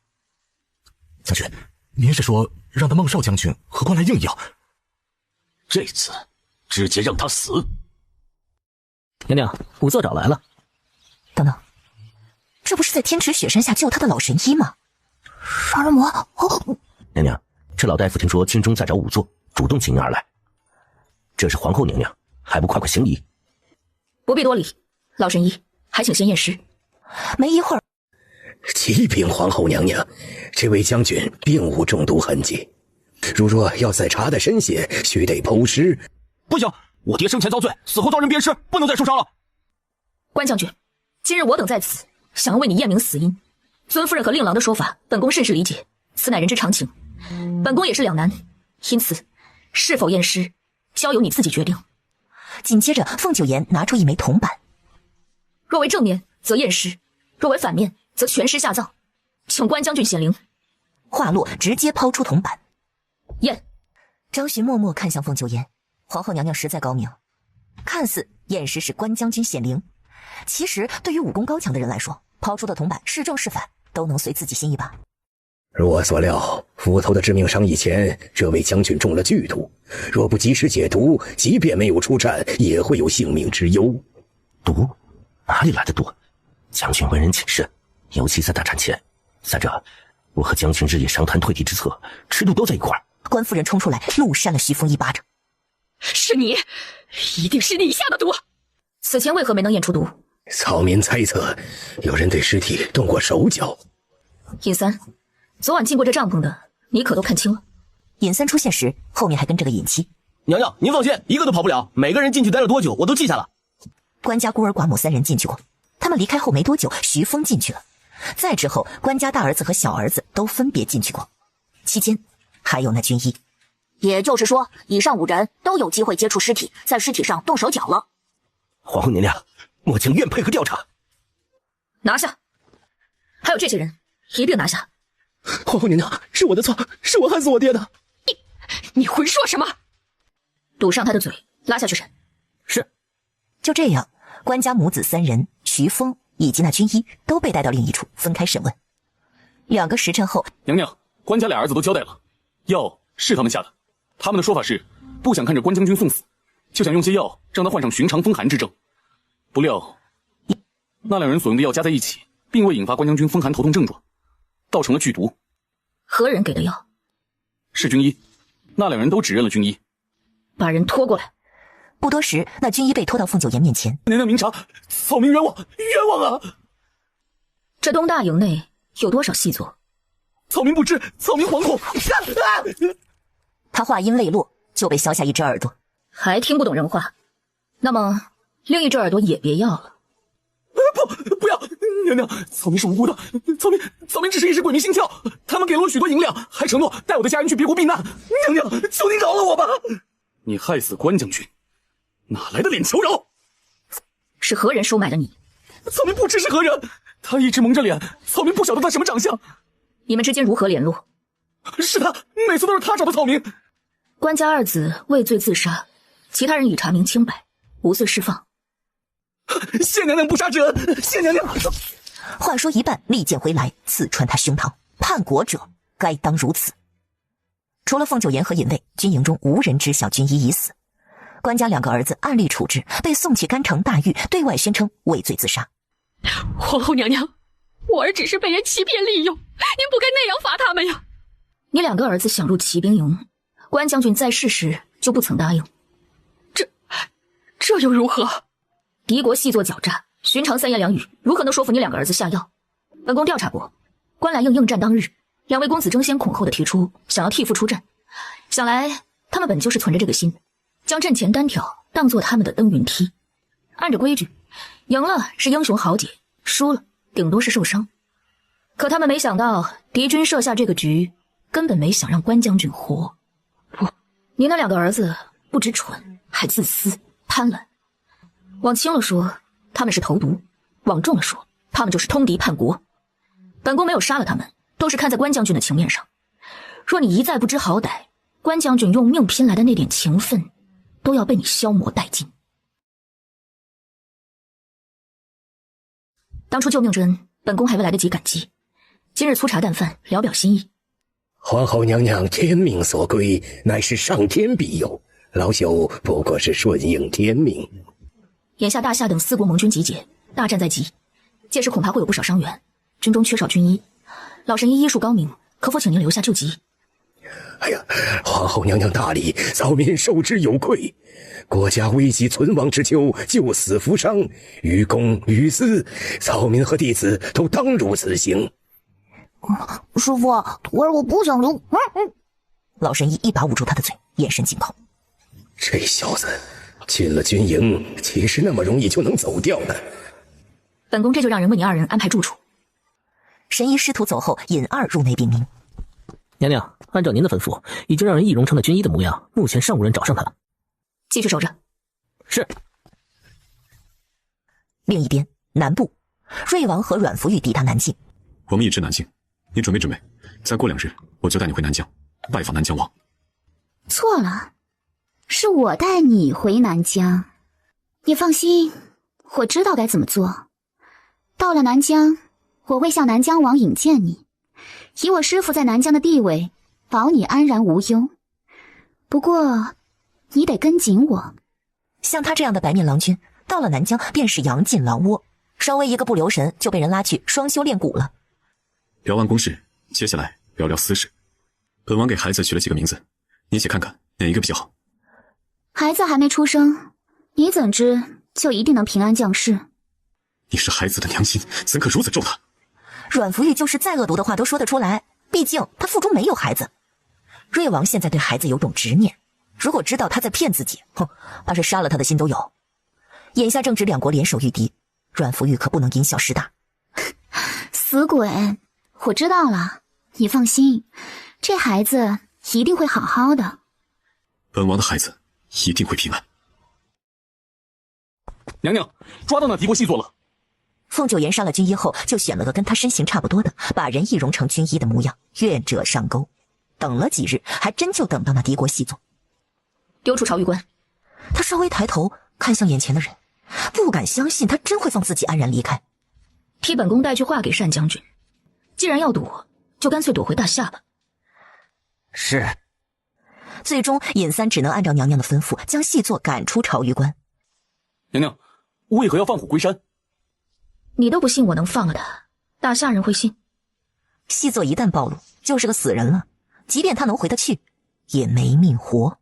Speaker 14: 将军，您是说让那孟少将军和关来应一样？
Speaker 11: 这次直接让他死。
Speaker 10: 娘娘，仵作找来了。
Speaker 1: 等等，这不是在天池雪山下救他的老神医吗？杀人魔！
Speaker 8: 娘娘，这老大夫听说军中在找仵作，主动请您而来。这是皇后娘娘，还不快快行礼？
Speaker 5: 不必多礼，老神医，还请先验尸。
Speaker 1: 没一会儿，
Speaker 8: 启禀皇后娘娘，这位将军并无中毒痕迹。如若要再查的深些，须得剖尸。
Speaker 2: 不行，我爹生前遭罪，死后遭人鞭尸，不能再受伤了。
Speaker 5: 关将军，今日我等在此，想要为你验明死因。尊夫人和令郎的说法，本宫甚是理解，此乃人之常情。本宫也是两难，因此是否验尸，交由你自己决定。
Speaker 1: 紧接着，凤九岩拿出一枚铜板，
Speaker 5: 若为正面，则验尸；若为反面，则全尸下葬。请关将军显灵。
Speaker 1: 话落，直接抛出铜板。
Speaker 5: 验。
Speaker 1: 张巡默默看向凤九岩，皇后娘娘实在高明。看似验尸是关将军显灵，其实对于武功高强的人来说，抛出的铜板是正是反，都能随自己心意吧。
Speaker 8: 如我所料，斧头的致命伤以前，这位将军中了剧毒，若不及时解毒，即便没有出战，也会有性命之忧。
Speaker 15: 毒？哪里来的毒？将军为人谨慎，尤其在大战前。再者，我和将军日夜商谈退敌之策，吃毒都在一块儿，
Speaker 1: 关夫人冲出来，怒扇了徐峰一巴掌。
Speaker 12: 是你，一定是你下的毒。
Speaker 5: 此前为何没能验出毒？
Speaker 15: 草民猜测，有人对尸体动过手脚。
Speaker 5: 尹三，昨晚进过这帐篷的，你可都看清了？
Speaker 1: 尹三出现时，后面还跟着个尹七。
Speaker 3: 娘娘，您放心，一个都跑不了。每个人进去待了多久，我都记下了。
Speaker 1: 关家孤儿寡母3人进去过，他们离开后没多久，徐峰进去了。再之后，关家大儿子和小儿子都分别进去过。期间，还有那军医。
Speaker 6: 也就是说，以上5人都有机会接触尸体，在尸体上动手脚了。
Speaker 15: 皇后娘娘，末将愿配合调查。
Speaker 5: 拿下！还有这些人，一并拿下！
Speaker 10: 皇后娘娘，是我的错，是我害死我爹的。
Speaker 12: 你混说什么？
Speaker 5: 堵上他的嘴，拉下去审。
Speaker 10: 是。
Speaker 1: 就这样，关家母子3人，徐峰以及那军医都被带到另一处分开审问。2个时辰后，
Speaker 16: 娘娘，关家俩儿子都交代了，药是他们下的。他们的说法是，不想看着关将军送死，就想用些药让他患上寻常风寒之症。不料，那2人所用的药加在一起，并未引发关将军风寒头痛症状，倒成了剧毒。
Speaker 5: 何人给的药？
Speaker 16: 是军医，那2人都指认了军医。
Speaker 5: 把人拖过来。
Speaker 1: 不多时，那军医被拖到凤九岩面前。
Speaker 16: 娘娘明察，草民冤枉，冤枉啊！
Speaker 5: 这东大营内有多少细作？
Speaker 16: 草民不知，草民惶恐。
Speaker 1: 他话音未落，就被削下一只耳朵。
Speaker 5: 还听不懂人话？那么另一只耳朵也别要了。
Speaker 16: 不要！娘娘，草民是无辜的，草民只是一时鬼迷心窍。他们给了我许多银两，还承诺带我的家人去别国避难。娘娘，求您饶了我吧！你害死关将军，哪来的脸求饶？
Speaker 5: 是何人收买了你？
Speaker 16: 草民不知是何人，他一直蒙着脸，草民不晓得他什么长相。
Speaker 5: 你们之间如何联络？
Speaker 16: 是他，每次都是他找的草民。
Speaker 5: 关家2子畏罪自杀，其他人已查明清白，无罪释放。
Speaker 16: 谢娘娘不杀之恩，谢娘娘。
Speaker 1: 话说一半，利剑回来，刺穿他胸膛。叛国者该当如此。除了凤九岩和尹卫，军营中无人知晓军医已死。关家2个儿子按律处置，被送去甘城大狱，对外宣称畏罪自杀。
Speaker 12: 皇后娘娘，我儿只是被人欺骗利用，您不该那样罚他们呀。
Speaker 5: 你2个儿子想入骑兵营，关将军在世时就不曾答应。
Speaker 12: 这又如何？
Speaker 5: 敌国细作狡诈，寻常3言2语，如何能说服你2个儿子下药？本宫调查过，关来应应战当日，2位公子争先恐后的提出想要替父出战，想来他们本就是存着这个心，将阵前单挑当作他们的登云梯。按着规矩，赢了是英雄豪杰，输了顶多是受伤。可他们没想到，敌军设下这个局，根本没想让关将军活。不，你那2个儿子不止蠢，还自私贪婪。往轻了说，他们是投毒；往重了说，他们就是通敌叛国。本宫没有杀了他们，都是看在关将军的情面上。若你一再不知好歹，关将军用命拼来的那点情分，都要被你消磨殆尽。当初救命之恩，本宫还未来得及感激，今日粗茶淡饭，聊表心意。
Speaker 15: 皇后娘娘天命所归，乃是上天庇佑，老朽不过是顺应天命。
Speaker 5: 眼下大夏等4国盟军集结，大战在即，届时恐怕会有不少伤员，军中缺少军医，老神医医术高明，可否请您留下救急？
Speaker 15: 哎呀，皇后娘娘大礼，早民受之有愧。国家危急存亡之秋，救死扶伤，于公于私，早民和弟子都当如此行。
Speaker 1: 师父，徒儿我不想留。老神医一把捂住他的嘴，眼神紧绷。
Speaker 15: 这小子进了军营，岂是那么容易就能走掉的？
Speaker 5: 本宫这就让人为你2人安排住处。
Speaker 1: 神医师徒走后，尹2入内禀明。
Speaker 10: 娘娘，按照您的吩咐，已经让人易容成了军医的模样，目前尚无人找上他。
Speaker 5: 继续守着。
Speaker 10: 是。
Speaker 1: 另一边，南部，瑞王和阮福玉抵达南境。
Speaker 17: 我们已至南境，你准备准备，再过2日，我就带你回南疆，拜访南疆王。
Speaker 18: 错了，是我带你回南疆。你放心，我知道该怎么做。到了南疆，我会向南疆王引荐你，以我师父在南疆的地位，保你安然无忧。不过，你得跟紧我。
Speaker 1: 像他这样的白面郎君，到了南疆便是羊进狼窝，稍微一个不留神就被人拉去双修炼蛊了。
Speaker 17: 聊完公事，接下来聊聊私事。本王给孩子取了几个名字，你一起看看哪一个比较好。
Speaker 18: 孩子还没出生，你怎知就一定能平安降世？
Speaker 17: 你是孩子的娘亲，怎可如此咒他？
Speaker 1: 阮福玉就是再恶毒的话都说得出来，毕竟他腹中没有孩子。瑞王现在对孩子有种执念，如果知道他在骗自己，怕是杀了他的心都有。眼下正值两国联手御敌，阮福玉可不能因小失大。
Speaker 18: 死鬼，我知道了，你放心，这孩子一定会好好的。
Speaker 17: 本王的孩子一定会平安。
Speaker 16: 娘娘，抓到那敌国细作了。
Speaker 1: 凤九岩上了军医后，就选了个跟他身形差不多的，把人易容成军医的模样，愿者上钩。等了几日，还真就等到那敌国细作。
Speaker 5: 丢出朝玉关。
Speaker 1: 他稍微抬头看向眼前的人，不敢相信他真会放自己安然离开。
Speaker 5: 替本宫带句话给单将军，既然要躲，就干脆躲回大夏吧。
Speaker 3: 是。
Speaker 1: 最终尹三只能按照娘娘的吩咐，将细作赶出朝玉关。
Speaker 16: 娘娘，为何要放虎归山？
Speaker 5: 你都不信我能放了他，大夏人会信？
Speaker 1: 细作一旦暴露，就是个死人了，即便他能回得去，也没命活。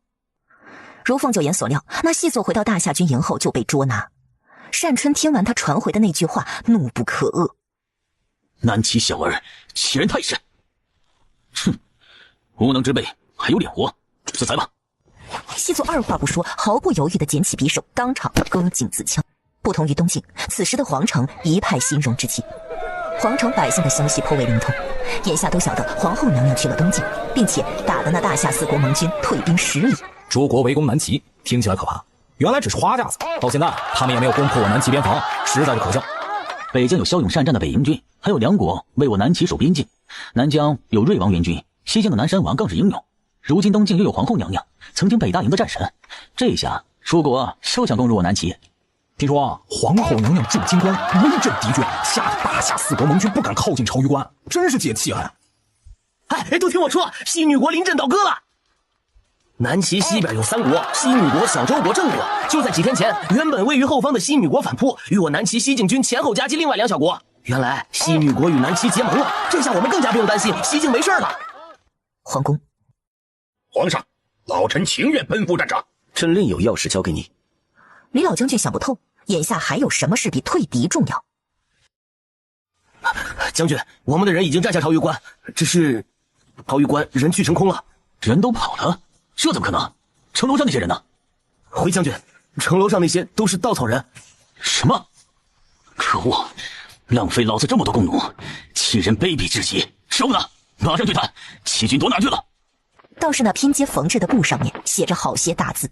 Speaker 1: 如凤九岩所料，那细作回到大夏军营后就被捉拿。单春听完他传回的那句话，怒不可遏：
Speaker 11: 南齐小儿欺人太甚！哼，无能之辈还有脸活？自裁吧！
Speaker 1: 细作二话不说，毫不犹豫地捡起匕首，当场割颈自枪。不同于东晋，此时的皇城一派兴荣之气。皇城百姓的消息颇为灵通，眼下都晓得皇后娘娘去了东晋，并且打得那大夏四国盟军退兵10里。
Speaker 2: 诸国围攻南齐，听起来可怕，原来只是花架子。到现在他们也没有攻破我南齐边防，实在是可笑。
Speaker 11: 北疆有骁勇善战的北营军，还有2国为我南齐守边境。南疆有瑞王援军，西疆的南山王更是英勇。如今东晋又有皇后娘娘，曾经北大营的战神，这下蜀国休想攻入我南齐。
Speaker 2: 听说皇后娘娘驻金关，威震敌军，吓得大夏四国盟军不敢靠近朝玉关，真是解气啊！
Speaker 3: 哎，都听我说，西女国临阵倒戈了。南齐西边有3国，西女国、小周国、郑国。就在几天前，原本位于后方的西女国反扑，与我南齐西境军前后夹击另外2小国。原来西女国与南齐结盟了，这下我们更加不用担心西境没事了。
Speaker 1: 皇宫，
Speaker 15: 皇上，老臣情愿奔赴战场。
Speaker 8: 朕另有要事交给你。
Speaker 1: 李老将军想不透，眼下还有什么事比退敌重要？
Speaker 3: 将军，我们的人已经占下朝玉关，只是朝玉关人去城空了，
Speaker 11: 人都跑了，这怎么可能？城楼上那些人呢？
Speaker 3: 回将军，城楼上那些都是稻草人。
Speaker 11: 什么？可恶！浪费老子这么多弓弩，欺人卑鄙至极！收呢，马上对谈。齐军躲哪去了？
Speaker 1: 倒是那拼接缝制的布上面写着好些大字。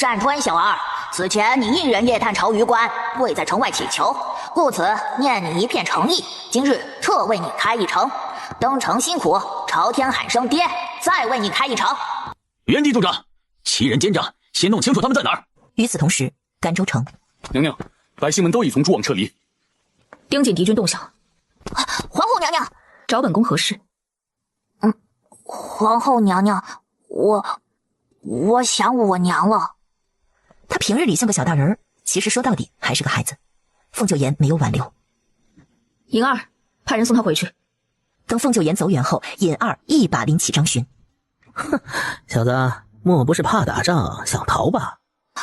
Speaker 6: 单川小儿，此前你一人夜探朝鱼关，未在城外乞求，故此念你一片诚意，今日特为你开一城。登城辛苦，朝天喊声爹，再为你开一城。
Speaker 11: 原地驻扎，欺人奸诈，先弄清楚他们在哪儿。
Speaker 1: 与此同时，甘州城，
Speaker 16: 娘娘，百姓们都已从诸往撤离，
Speaker 5: 盯紧敌军动向。
Speaker 6: 皇后娘娘，
Speaker 5: 找本宫何事？
Speaker 6: 皇后娘娘，我想我娘了。
Speaker 1: 他平日里像个小大人，其实说到底还是个孩子。凤九岩没有挽留。
Speaker 5: 尹二，派人送他回去。
Speaker 1: 等凤九岩走远后，尹二一把拎起张巡。
Speaker 3: 哼，小子，莫不是怕打仗想逃吧？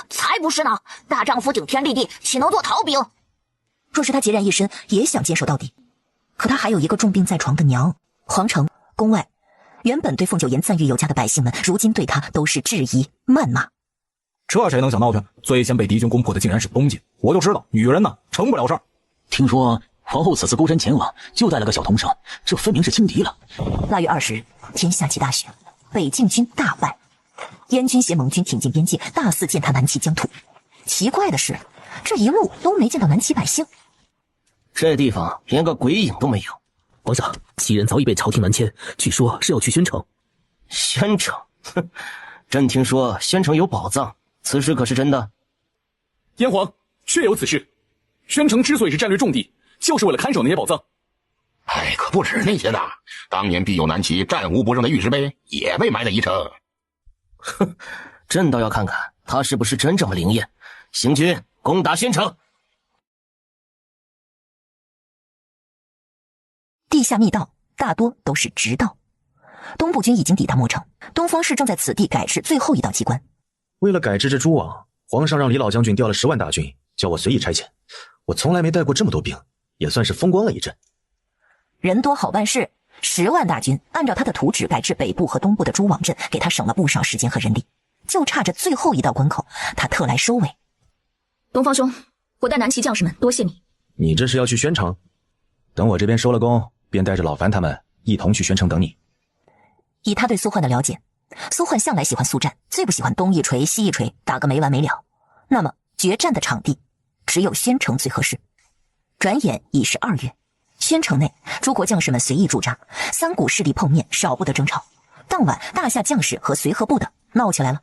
Speaker 6: 才不是呢！大丈夫顶天立地，岂能做逃兵？
Speaker 1: 若是他孑然一身，也想坚守到底。可他还有一个重病在床的娘。皇城、宫外，原本对凤九岩赞誉有加的百姓们，如今对他都是质疑、谩骂。
Speaker 2: 这谁能想到去？最先被敌军攻破的竟然是东晋，我就知道女人呢成不了事儿。
Speaker 11: 听说皇后此次孤身前往，就带了个小童生，这分明是轻敌了。
Speaker 1: 腊月20日，天下起大雪，北境军大败，燕军携盟军挺进边境，大肆践踏南齐疆土。奇怪的是，这一路都没见到南齐百姓，
Speaker 3: 这地方连个鬼影都没有。
Speaker 19: 皇上，齐人早已被朝廷南迁，据说是要去宣城。
Speaker 3: 宣城？哼，朕听说宣城有宝藏，此事可是真的？
Speaker 16: 燕皇，确有此事。宣城之所以是战略重地，就是为了看守那些宝藏。
Speaker 20: 哎，可不止那些呢。当年必有南齐战无不胜的玉石碑也被埋在宜城。
Speaker 3: 哼，朕倒要看看他是不是真这么灵验。行军攻打宣城。
Speaker 1: 地下密道大多都是直道，东部军已经抵达墨城，东方氏正在此地改制最后一道机关。
Speaker 21: 为了改制这诸王，皇上让李老将军调了10万大军，叫我随意差遣。我从来没带过这么多兵，也算是风光了一阵。
Speaker 1: 人多好办事，10万大军按照他的图纸改制北部和东部的诸王镇，给他省了不少时间和人力，就差着最后一道关口，他特来收尾。
Speaker 5: 东方兄，我带南齐将士们多谢你。
Speaker 21: 你这是要去宣城？等我这边收了工，便带着老樊他们一同去宣城等你。
Speaker 1: 以他对苏焕的了解，苏焕向来喜欢速战，最不喜欢东一锤西一锤，打个没完没了。那么决战的场地只有宣城最合适。转眼已是2月，宣城内诸国将士们随意驻扎，3股势力碰面，少不得争吵。当晚，大夏将士和随和部的闹起来了。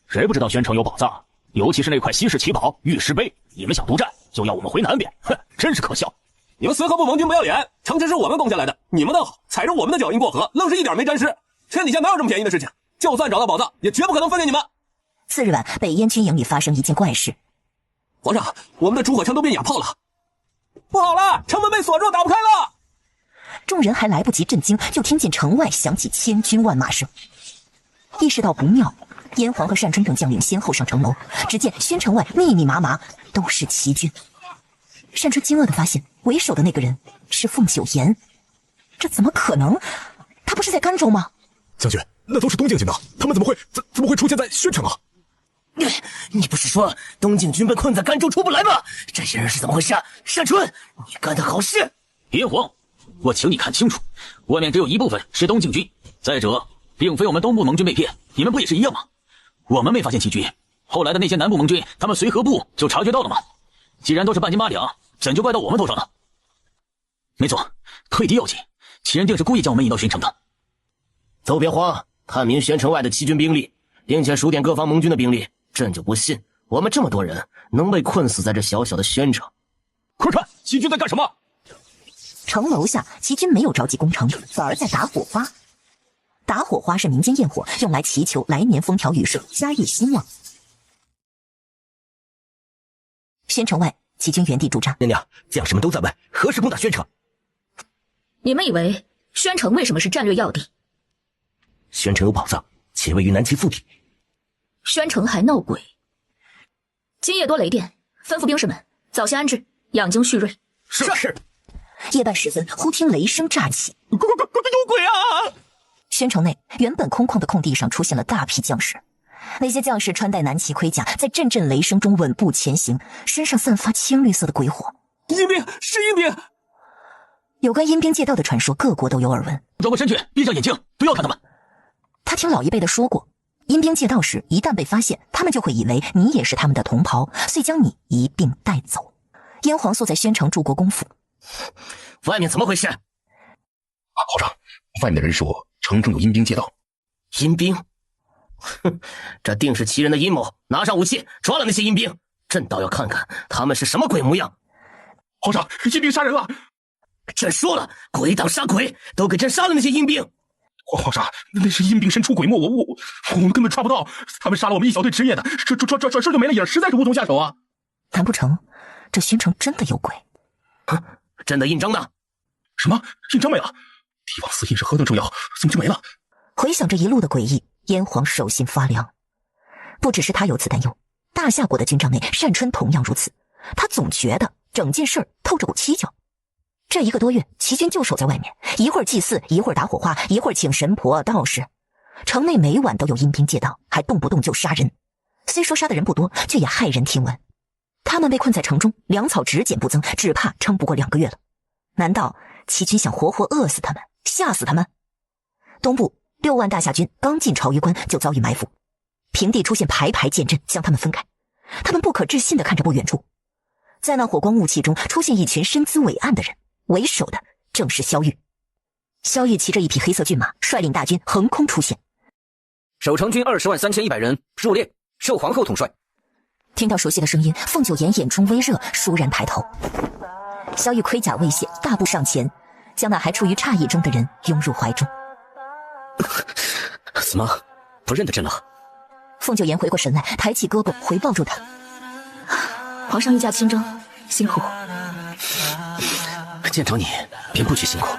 Speaker 11: 谁不知道宣城有宝藏？尤其是那块稀世奇宝玉石碑，你们想独占，就要我们回南边，哼，真是可笑！
Speaker 22: 你们随和部盟军不要脸，城池是我们攻下来的，你们倒好，踩着我们的脚印过河，愣是一点没沾湿。天底下哪有这么便宜的事情？就算找到宝藏，也绝不可能分给你们。
Speaker 1: 次日晚，北燕军营里发生一件怪事。
Speaker 22: 皇上，我们的主火枪都变哑炮了，不好了，城门被锁住，打不开了。
Speaker 1: 众人还来不及震惊，就听见城外响起千军万马声。意识到不妙，燕皇和单春等将领先后上城楼，只见宣城外密密麻麻都是齐军。单春惊愕地发现，为首的那个人是凤九岩。这怎么可能？他不是在甘州吗？
Speaker 14: 将军，那都是东境军的，他们怎么会出现在宣城啊？
Speaker 3: 你不是说东境军被困在甘州出不来吗？这些人是怎么回事啊？单春，你干的好事！
Speaker 11: 燕皇，我请你看清楚，外面只有一部分是东境军，再者，并非我们东部盟军被骗，你们不也是一样吗？我们没发现齐军，后来的那些南部盟军，他们随和部就察觉到了吗？既然都是半斤八两，怎就怪到我们头上呢？没错，退敌要紧，齐人定是故意将我们引到宣城的。
Speaker 3: 都别慌，探明宣城外的齐军兵力，并且数点各方盟军的兵力，朕就不信我们这么多人能被困死在这小小的宣城。
Speaker 22: 快看，齐军在干什么？
Speaker 1: 城楼下，齐军没有着急攻城，反而在打火花。打火花是民间焰火，用来祈求来年风调雨顺，家业兴旺。宣城外，齐军原地驻扎。
Speaker 3: 娘娘，将士们都在外，何时攻打宣城？
Speaker 5: 你们以为宣城为什么是战略要地？
Speaker 3: 宣城有宝藏，且位于南齐腹地。
Speaker 5: 宣城还闹鬼？今夜多雷电，吩咐兵士们早些安置，养精蓄锐。
Speaker 3: 是。
Speaker 1: 夜半时分，忽听雷声乍起，
Speaker 22: 有鬼啊！
Speaker 1: 宣城内原本空旷的空地上出现了大批将士，那些将士穿戴南齐盔甲，在阵阵雷声中稳步前行，身上散发青绿色的鬼火。
Speaker 22: 阴兵，是阴兵！
Speaker 1: 有关阴兵借道的传说，各国都有耳闻。
Speaker 11: 转过身去，闭上眼睛，不要看他们。
Speaker 1: 他听老一辈的说过，阴兵借道时，一旦被发现，他们就会以为你也是他们的同袍，遂将你一并带走。燕皇素在宣城驻国公府，
Speaker 3: 外面怎么回事？
Speaker 20: 皇上，外面的人说城中有阴兵借道。
Speaker 3: 阴兵？哼，这定是齐人的阴谋！拿上武器，抓了那些阴兵！朕倒要看看他们是什么鬼模样！
Speaker 22: 皇上，阴兵杀人了！
Speaker 3: 朕说了，鬼挡杀鬼，都给朕杀了那些阴兵！
Speaker 22: 皇上，那是阴兵神出鬼没，我们根本抓不到，他们杀了我们一小队值夜的，转身就没了影，实在是无从下手啊！
Speaker 1: 难不成这宣城真的有鬼？
Speaker 3: 朕的印章呢？
Speaker 22: 什么？印章没了？帝王私印是何等重要，怎么就没了？
Speaker 1: 回想这一路的诡异，燕皇手心发凉。不只是他有此担忧，大夏国的军帐内，单春同样如此。他总觉得整件事透着股蹊跷。这1个多月，齐军就守在外面，一会儿祭祀，一会儿打火花，一会儿请神婆道士。城内每晚都有阴兵借道，还动不动就杀人。虽说杀的人不多，却也骇人听闻。他们被困在城中，粮草只减不增，只怕撑不过2个月了。难道齐军想活活饿死他们，吓死他们？东部6万大夏军刚进朝于关，就遭遇埋伏，平地出现排排剑阵，将他们分开。他们不可置信地看着不远处，在那火光雾气中出现一群身姿伟岸的人，为首的正是萧玉。萧玉骑着一匹黑色骏马，率领大军横空出现。
Speaker 8: 守城军203100人入列，受皇后统帅。
Speaker 1: 听到熟悉的声音，凤九岩眼中微热，倏然抬头。萧玉盔甲未卸，大步上前，将那还处于诧异中的人拥入怀中。
Speaker 8: 怎么不认得朕了？
Speaker 1: 凤九岩回过神来，抬起胳膊回抱住他。
Speaker 5: 皇上御驾亲征，辛苦。
Speaker 8: 见着你便不许辛苦。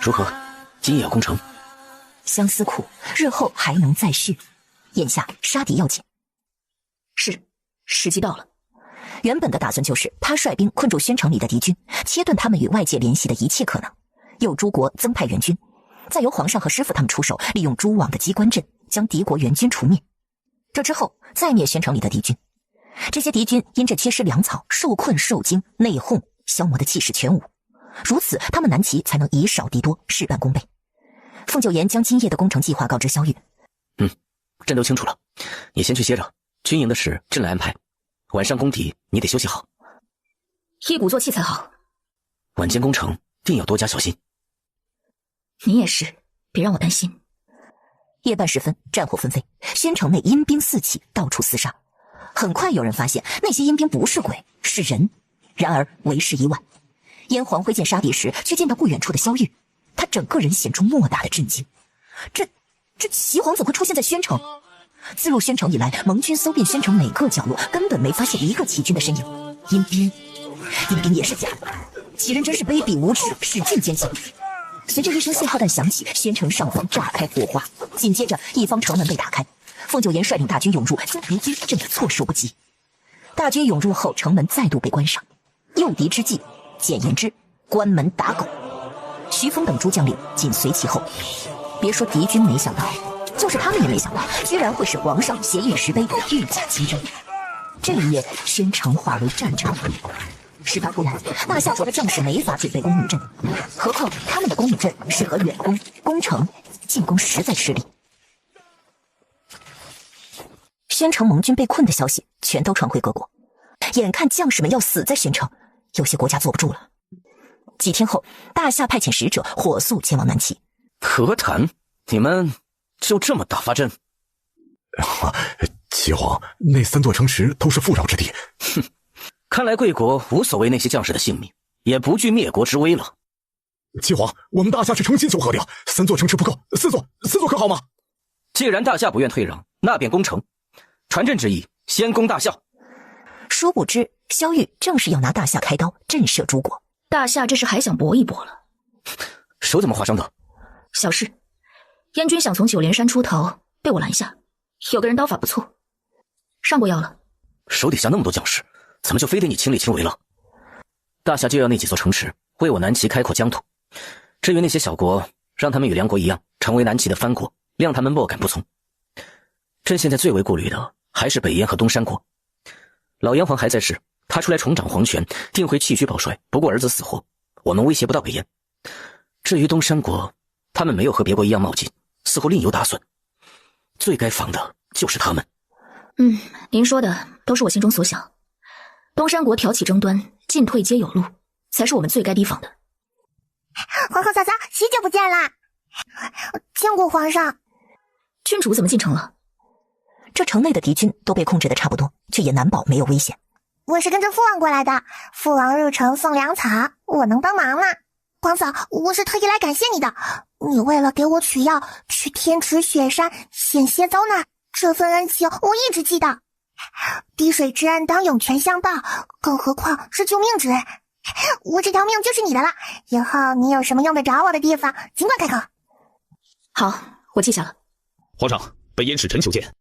Speaker 8: 如何，今夜要攻城？
Speaker 1: 相思苦，日后还能再续。眼下杀敌要紧。
Speaker 5: 是，时机到了。
Speaker 1: 原本的打算就是他率兵困住宣城里的敌军，切断他们与外界联系的一切可能，由诸国增派援军，再由皇上和师傅他们出手，利用蛛网的机关阵将敌国援军除灭。这之后再灭宣城里的敌军。这些敌军因这缺失粮草，受困受惊，内讧，消磨的气势全无。如此，他们南齐才能以少敌多，事半功倍。凤九言将今夜的攻城计划告知萧玉。
Speaker 8: 朕都清楚了，你先去歇着，军营的事朕来安排。晚上攻敌，你得休息好，
Speaker 5: 一鼓作气才好。
Speaker 8: 晚间攻城，定要多加小心。
Speaker 5: 你也是，别让我担心。
Speaker 1: 夜半时分，战火纷飞，宣城内阴兵四起，到处厮杀。很快有人发现，那些阴兵不是鬼，是人。然而为时已晚。燕皇挥剑杀敌时，却见到不远处的萧玉，他整个人显出莫大的震惊。这齐皇怎么会出现在宣城？自入宣城以来，盟军搜遍宣城每个角落，根本没发现一个齐军的身影。阴兵也是假的，齐人真是卑鄙无耻，使尽奸计。随着一声信号弹响起，宣城上方炸开火花，紧接着一方城门被打开，凤九言率领大军涌入，将敌军震得措手不及。大军涌入后，城门再度被关上。诱敌之计，简言之，关门打狗。徐峰等诸将领紧随其后。别说敌军没想到，就是他们也没想到，居然会是皇上携玉石碑御驾亲征。这一夜，宣城化为战场。事发突然，大夏国的将士没法准备攻女阵，何况他们的攻女阵适合远攻，攻城进攻实在吃力。宣城盟军被困的消息全都传回各国，眼看将士们要死在宣城，有些国家坐不住了。几天后，大夏派遣使者火速前往南齐。
Speaker 8: 和谈？你们就这么打发阵？
Speaker 17: 齐皇，那3座城池都是富饶之地。
Speaker 8: 哼，看来贵国无所谓那些将士的性命，也不惧灭国之危了。
Speaker 17: 齐皇，我们大夏是诚心求和的呀，3座城池不够，4座可好吗？
Speaker 8: 既然大夏不愿退让，那便攻城。传朕旨意，先攻大夏。
Speaker 1: 殊不知，萧玉正是要拿大夏开刀，震慑诸国。
Speaker 5: 大夏这是还想搏一搏了。
Speaker 8: 手怎么划伤的？
Speaker 5: 小事。燕军想从九连山出逃，被我拦下。有个人刀法不错，上过药了。
Speaker 8: 手底下那么多将士，怎么就非得你亲力亲为了？大夏就要那几座城池，为我南齐开阔疆土。至于那些小国，让他们与梁国一样，成为南齐的藩国，让他们莫敢不从。朕现在最为顾虑的还是北燕和东山国。老燕皇还在世，他出来重掌皇权，定会弃车保帅，不顾儿子死活，我们威胁不到北燕。至于东山国，他们没有和别国一样冒进，似乎另有打算。最该防的就是他们。
Speaker 5: 您说的都是我心中所想。东山国挑起争端，进退皆有路，才是我们最该提防的。
Speaker 7: 皇后嫂嫂，许久不见啦！见过皇上。
Speaker 5: 郡主怎么进城了？
Speaker 1: 这城内的敌军都被控制的差不多，却也难保没有危险。
Speaker 7: 我是跟着父王过来的，父王入城送粮草，我能帮忙吗？皇嫂，我是特意来感谢你的。你为了给我取药，去天池雪山险些遭难，这份恩情我一直记得。滴水之恩当涌泉相报，更何况是救命之恩。我这条命就是你的了，以后你有什么用得着我的地方，尽管开口。
Speaker 5: 好，我记下了。
Speaker 2: 皇上，北燕使臣求见。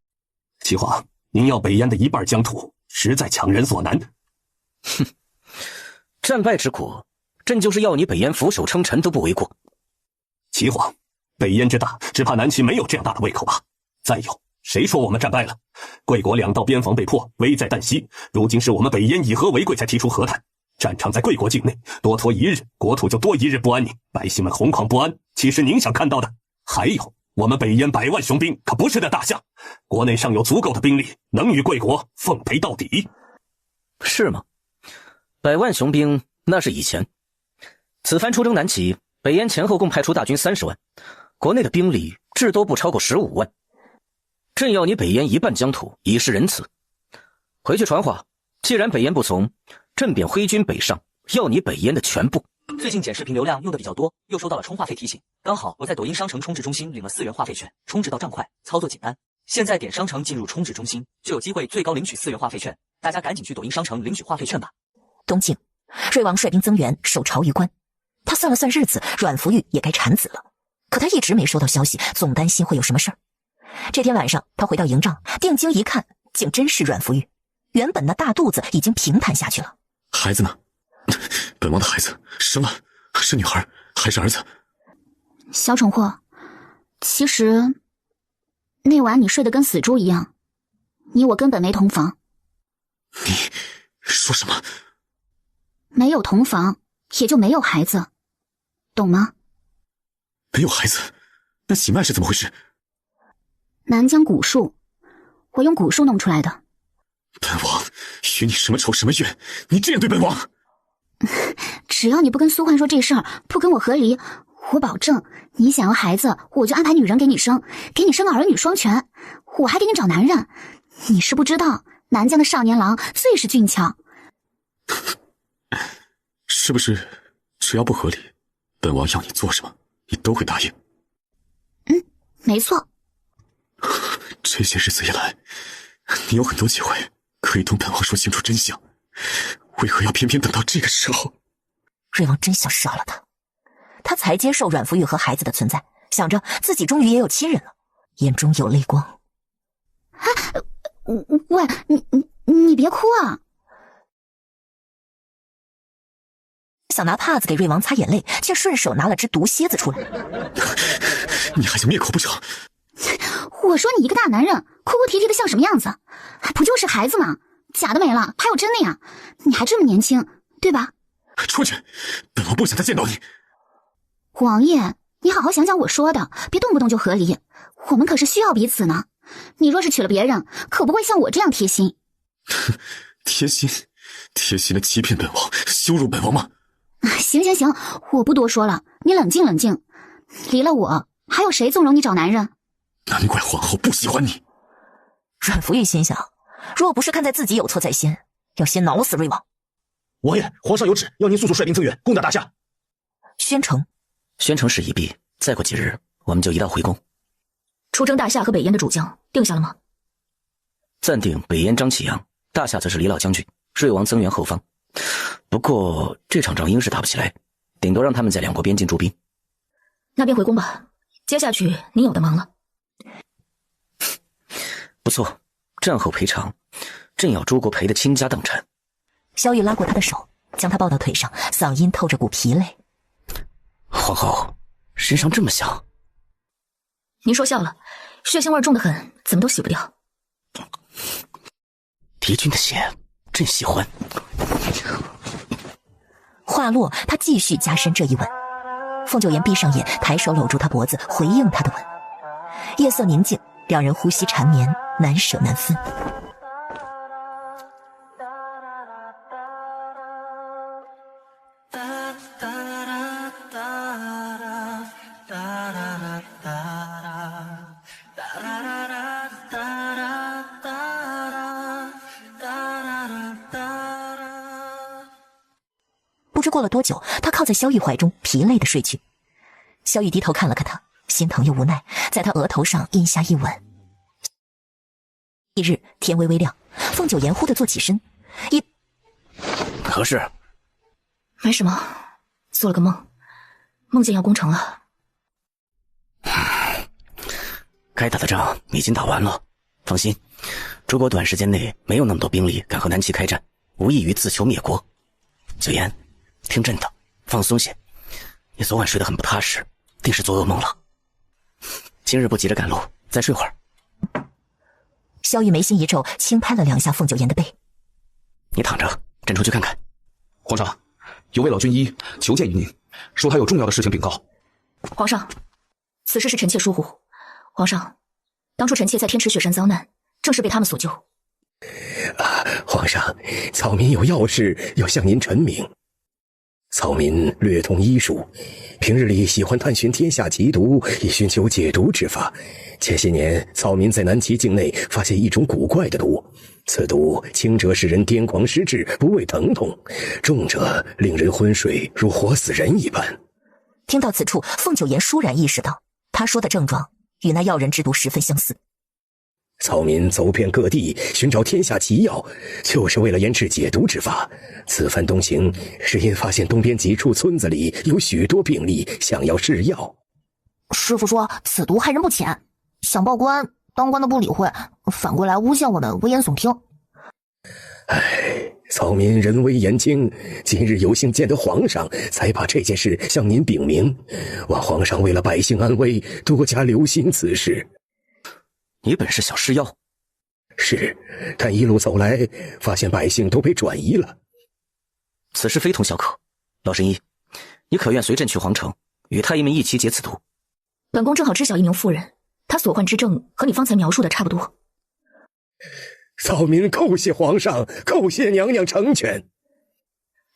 Speaker 2: 齐皇，您要北燕的一半疆土，实在强人所难。
Speaker 8: 哼，战败之果，朕就是要你北燕俯首称臣都不为过。
Speaker 2: 齐皇，北燕之大，只怕南齐没有这样大的胃口吧？再有，谁说我们战败了？贵国2道边防被破，危在旦夕。如今是我们北燕以和为贵，才提出和谈。战场在贵国境内，多拖1日，国土就多1日不安宁，百姓们惶恐不安。岂是您想看到的？还有，我们北燕100万雄兵，可不是那大象。国内尚有足够的兵力，能与贵国奉陪到底。
Speaker 8: 是吗？100万雄兵那是以前。此番出征南齐，北燕前后共派出大军30万，国内的兵力至多不超过15万。朕要你北燕1半疆土，以示仁慈。回去传话，既然北燕不从，朕便挥军北上，要你北燕的全部。
Speaker 9: 最近剪视频流量用的比较多，又收到了充话费提醒，刚好我在抖音商城充值中心领了4元话费券，充值到账快，操作简单。现在点商城进入充值中心，就有机会最高领取4元话费券，大家赶紧去抖音商城领取话费券吧。
Speaker 1: 东境，瑞王率兵增援，守朝于关。他算了算日子，阮福玉也该产子了。可他一直没收到消息，总担心会有什么事儿。这天晚上，他回到营帐，定睛一看，竟真是阮福玉。原本那大肚子已经平坦下去了。
Speaker 17: 孩子呢？本王的孩子生了，是女孩还是儿子？
Speaker 18: 小蠢货，其实那晚你睡得跟死猪一样，你我根本没同房。
Speaker 17: 你说什么？
Speaker 18: 没有同房，也就没有孩子，懂吗？
Speaker 17: 没有孩子，那喜脉是怎么回事？
Speaker 18: 南疆蛊术，我用蛊术弄出来的。
Speaker 17: 本王与你什么仇什么怨？你这样对本王？
Speaker 18: 只要你不跟苏焕说这事儿，不跟我和离，我保证你想要孩子，我就安排女人给你生，给你生个儿女双全，我还给你找男人。你是不知道，南疆的少年郎最是俊俏。
Speaker 17: 是不是只要不合理，本王要你做什么，你都会答应？
Speaker 18: 没错。
Speaker 17: 这些日子以来，你有很多机会可以同本王说清楚真相，为何要偏偏等到这个时候？
Speaker 1: 瑞王真想杀了他。他才接受阮福玉和孩子的存在，想着自己终于也有亲人了，眼中有泪光。
Speaker 18: 喂，你别哭啊！
Speaker 1: 想拿帕子给瑞王擦眼泪，却顺手拿了只毒蝎子出来。
Speaker 17: 你还想灭口不成？
Speaker 18: 我说你一个大男人，哭哭啼啼的像什么样子？不就是孩子吗？假的没了，还有真的呀！你还这么年轻，对吧？
Speaker 17: 出去！本王不想再见到你。
Speaker 18: 王爷，你好好想想我说的，别动不动就和离。我们可是需要彼此呢。你若是娶了别人，可不会像我这样贴心。
Speaker 17: 贴心？贴心的欺骗本王，羞辱本王吗？
Speaker 18: 行，我不多说了，你冷静冷静。离了我，还有谁纵容你找男人？
Speaker 17: 难怪皇后不喜欢你。
Speaker 1: 阮福玉心想，若不是看在自己有错在先，要先挠死瑞王。
Speaker 21: 王爷，皇上有旨，要您速速率兵增援，攻打大夏。
Speaker 1: 宣城
Speaker 8: 事已毕，再过几日我们就一道回宫。
Speaker 5: 出征大夏和北燕的主将定下了吗？
Speaker 8: 暂定北燕张启阳，大夏则是李老将军，瑞王增援后方。不过这场仗应是打不起来，顶多让他们在两国边境驻兵。
Speaker 5: 那便回宫吧，接下去您有的忙了。
Speaker 8: 不错，战后赔偿，朕要诸国赔得倾家荡产。
Speaker 1: 萧玉拉过他的手，将他抱到腿上，嗓音透着股疲累。
Speaker 8: 皇后，身上这么香。
Speaker 5: 您说笑了，血腥味重得很，怎么都洗不掉。
Speaker 8: 敌军的血，朕喜欢。
Speaker 1: 话落，他继续加深这一吻。凤九言闭上眼，抬手搂住他脖子，回应他的吻。夜色宁静，两人呼吸缠绵，难舍难分。不知过了多久，他靠在萧玉怀中，疲累的睡去。萧玉低头看了看他，心疼又无奈，在他额头上印下一吻。翌日天微微亮，凤九言忽地坐起身，
Speaker 8: 何事？
Speaker 5: 没什么，做了个梦，梦见要攻城了。
Speaker 8: 该打的仗已经打完了，放心，诸国短时间内没有那么多兵力敢和南齐开战，无异于自求灭国。九言，听朕的，放松些。你昨晚睡得很不踏实，定是做噩梦了。今日不急着赶路，再睡会儿。
Speaker 1: 萧玉眉心一皱，轻拍了两下凤九言的背。
Speaker 8: 你躺着，朕出去看看。
Speaker 21: 皇上，有位老军医求见于您，说他有重要的事情禀告。
Speaker 5: 皇上，此事是臣妾疏忽。皇上，当初臣妾在天池雪山遭难，正是被他们所救。
Speaker 15: 皇上，草民有要事要向您陈明。草民略通医术，平日里喜欢探寻天下奇毒，以寻求解毒之法。前些年，草民在南齐境内发现一种古怪的毒，此毒轻者使人癫狂失智，不畏疼痛；重者令人昏睡，如活死人一般。
Speaker 1: 听到此处，凤九言倏然意识到，他说的症状与那药人之毒十分相似。
Speaker 15: 草民走遍各地寻找天下奇药，就是为了研制解毒之法。此番东行，是因发现东边几处村子里有许多病例，想要试药。
Speaker 7: 师傅说此毒害人不浅，想报官，当官的不理会，反过来诬陷我们危言耸听。
Speaker 15: 草民人微言轻，今日有幸见得皇上，才把这件事向您禀明。望皇上为了百姓安危，多加留心此事。
Speaker 8: 你本是小尸妖？
Speaker 15: 是，但一路走来，发现百姓都被转移了。
Speaker 8: 此事非同小可。老神医，你可愿随朕去皇城，与太医们一起解此毒？
Speaker 5: 本宫正好知晓一名妇人，她所患之症和你方才描述的差不多。
Speaker 15: 草民叩谢皇上，叩谢娘娘成全。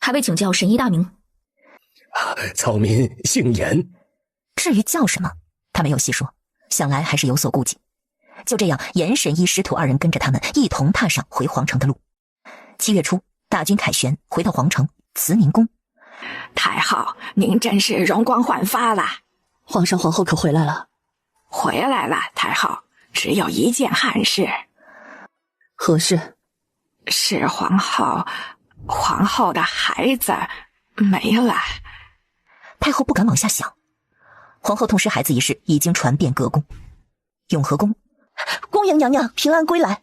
Speaker 5: 还未请教神医大名？
Speaker 15: 草民姓严。
Speaker 1: 至于叫什么，他没有细说，想来还是有所顾忌。就这样，严神医师徒二人跟着他们一同踏上回皇城的路。7月初，大军凯旋回到皇城慈宁宫。
Speaker 4: 太后，您真是容光焕发了。
Speaker 13: 皇上皇后可回来了？
Speaker 4: 回来了，太后，只有一件憾事。
Speaker 13: 何事？
Speaker 4: 是皇后的孩子没了。
Speaker 1: 太后不敢往下想，皇后痛失孩子一事已经传遍各宫。永和宫，
Speaker 13: 恭迎娘娘平安归来。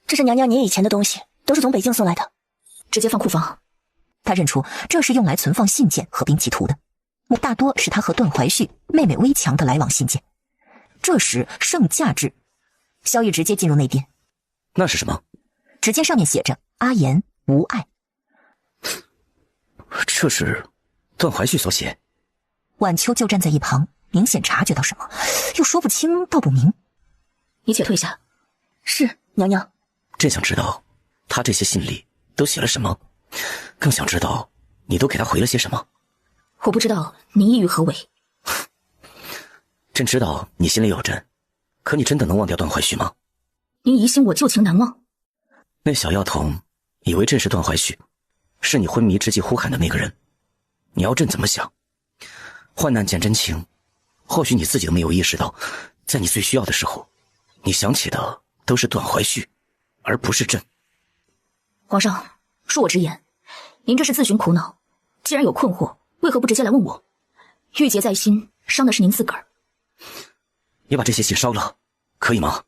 Speaker 13: 这是娘娘您以前的东西，都是从北京送来的，
Speaker 5: 直接放库房。
Speaker 1: 他认出这是用来存放信件和兵器图的，大多是他和段怀旭妹妹微强的来往信件。这时圣驾至，萧玉直接进入内殿。
Speaker 8: 那是什么？
Speaker 1: 只见上面写着阿言无碍。
Speaker 8: 这是段怀旭所写。
Speaker 1: 晚秋就站在一旁，明显察觉到什么，又说不清道不明。
Speaker 5: 你且退下。
Speaker 13: 是娘娘。
Speaker 8: 朕想知道他这些信里都写了什么，更想知道你都给他回了些什么。
Speaker 5: 我不知道您意欲何为。
Speaker 8: 朕知道你心里有朕，可你真的能忘掉段怀旭吗？
Speaker 5: 您疑心我旧情难忘？
Speaker 8: 那小药童以为朕是段怀旭，是你昏迷之际呼喊的那个人。你要朕怎么想？患难见真情，或许你自己都没有意识到，在你最需要的时候，你想起的都是段怀旭，而不是朕。
Speaker 5: 皇上，恕我直言，您这是自寻苦恼。既然有困惑，为何不直接来问我？郁结在心，伤的是您自个儿。
Speaker 8: 你把这些信烧了，可以吗？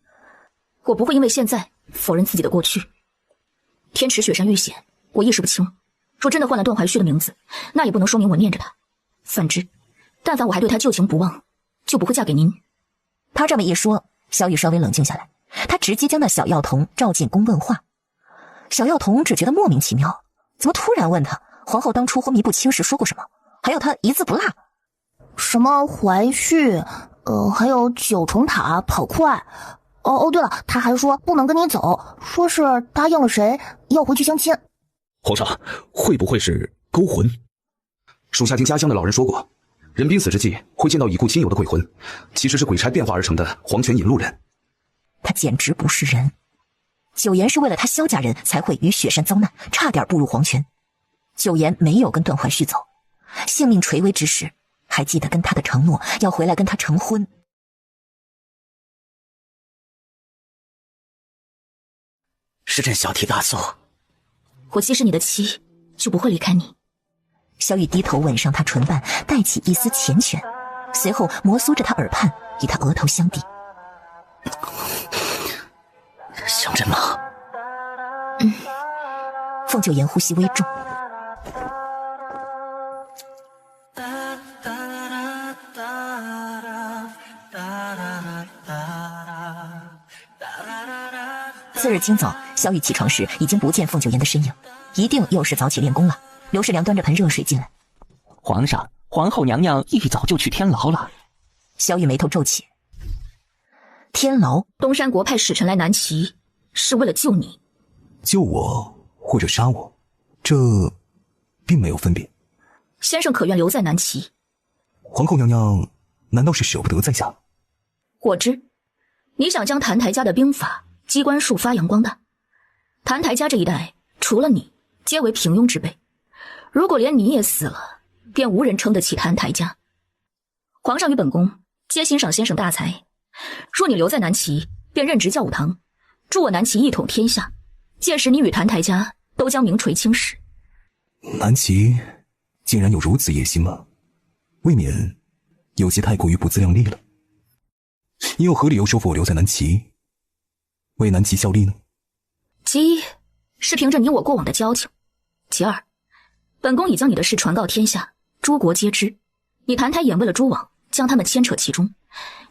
Speaker 5: 我不会因为现在否认自己的过去。天池雪山遇险，我意识不清。若真的换了段怀旭的名字，那也不能说明我念着他。反之，但凡我还对他旧情不忘，就不会嫁给您。
Speaker 1: 他这么一说，萧玉稍微冷静下来，他直接将那小药童召进宫问话。小药童只觉得莫名其妙，怎么突然问他皇后当初昏迷不清时说过什么，还要他一字不落。
Speaker 7: 什么怀旭，还有9重塔跑快。哦，对了，他还说不能跟你走，说是答应了谁要回去相亲。
Speaker 23: 皇上，会不会是勾魂？属下听家乡的老人说过，人濒死之际会见到已故亲友的鬼魂，其实是鬼差变化而成的黄泉引路人。
Speaker 1: 他简直不是人。九言是为了他萧家人才会与雪山遭难，差点步入黄泉。九言没有跟段怀旭走，性命垂危之时，还记得跟他的承诺，要回来跟他成婚。
Speaker 8: 是朕小题大做。
Speaker 5: 我既是你的妻，就不会离开你。
Speaker 1: 萧玉低头吻上他唇瓣，带起一丝缱绻，随后摩挲着他耳畔，与他额头相抵。
Speaker 8: 想朕吗？
Speaker 1: 凤九言呼吸微重。次日清早，萧玉起床时已经不见凤九言的身影，一定又是早起练功了。刘世良端着盆热水进来。
Speaker 24: 皇上，皇后娘娘一早就去天牢了。
Speaker 1: 萧玉眉头皱起。天牢？
Speaker 5: 东山国派使臣来南齐，是为了救你。
Speaker 25: 救我或者杀我，这并没有分别。
Speaker 5: 先生可愿留在南齐？
Speaker 25: 皇后娘娘难道是舍不得在下？
Speaker 5: 我知，你想将澹台家的兵法机关术发扬光大。澹台家这一代，除了你，皆为平庸之辈。如果连你也死了，便无人撑得起澹台家。皇上与本宫皆欣赏先生大才，若你留在南齐，便任职教武堂，助我南齐一统天下。届时你与澹台家都将名垂青史。
Speaker 25: 南齐竟然有如此野心吗？未免有些太过于不自量力了。你有何理由说服我留在南齐，为南齐效力呢？
Speaker 5: 其一是凭着你我过往的交情，其二，本宫已将你的事传告天下，诸国皆知。你澹台眼为了诸王，将他们牵扯其中，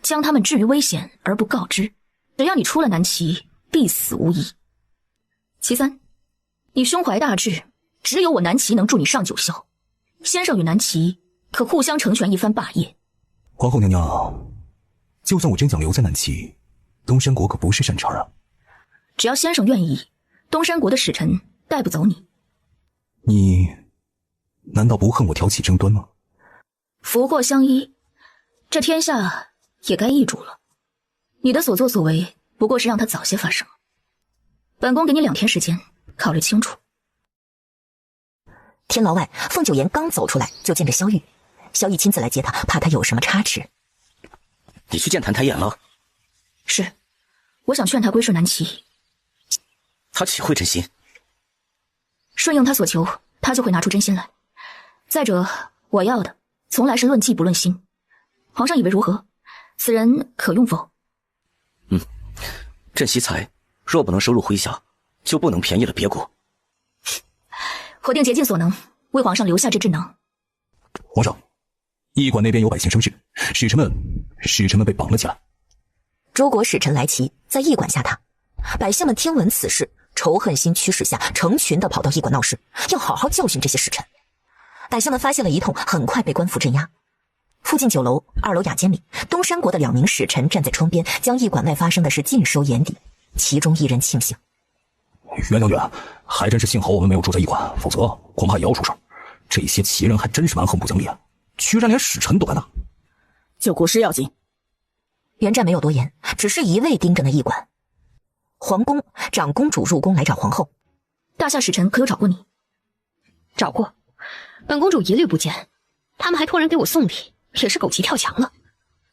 Speaker 5: 将他们置于危险而不告知，只要你出了南齐，必死无疑。其三，你胸怀大志，只有我南齐能助你上九霄，先生与南齐可互相成全一番霸业。
Speaker 25: 皇后娘娘，就算我真想留在南齐，东山国可不是善茬啊。
Speaker 5: 只要先生愿意，东山国的使臣带不走你。
Speaker 25: 你难道不恨我挑起争端吗？
Speaker 5: 福祸相依，这天下也该易主了。你的所作所为不过是让它早些发生。本宫给你2天时间考虑清楚。
Speaker 1: 天牢外，凤九言刚走出来就见着萧玉，萧玉亲自来接他，怕他有什么差池。
Speaker 8: 你去见澹台眼了？
Speaker 5: 是，我想劝他归顺南齐。
Speaker 8: 他岂会真心？
Speaker 5: 顺应他所求，他就会拿出真心来。再者，我要的从来是论迹不论心。皇上以为如何？此人可用否？
Speaker 8: 朕惜才，若不能收入麾下，就不能便宜了别国。
Speaker 5: 我定竭尽所能，为皇上留下这智囊。
Speaker 25: 皇上，驿馆那边有百姓生事，使臣们被绑了起来。
Speaker 1: 诸国使臣来齐，在驿馆下榻。百姓们听闻此事，仇恨心驱使下，成群的跑到驿馆闹事，要好好教训这些使臣。百姓们发泄了一通，很快被官府镇压。附近酒楼2楼雅间里，东山国的2名使臣站在窗边，将驿馆内发生的事尽收眼底。其中一人庆幸：
Speaker 25: 袁将军，还真是幸好我们没有住在驿馆，否则恐怕也要出事。这些齐人还真是蛮横不讲理啊，居然连使臣都敢打。
Speaker 1: 救国师要紧。袁战没有多言，只是一味盯着那驿馆。皇宫，长公主入宫来找皇后。
Speaker 5: 大夏使臣可有找过你？
Speaker 6: 找过，本公主一律不见。他们还托人给我送礼，也是狗急跳墙了。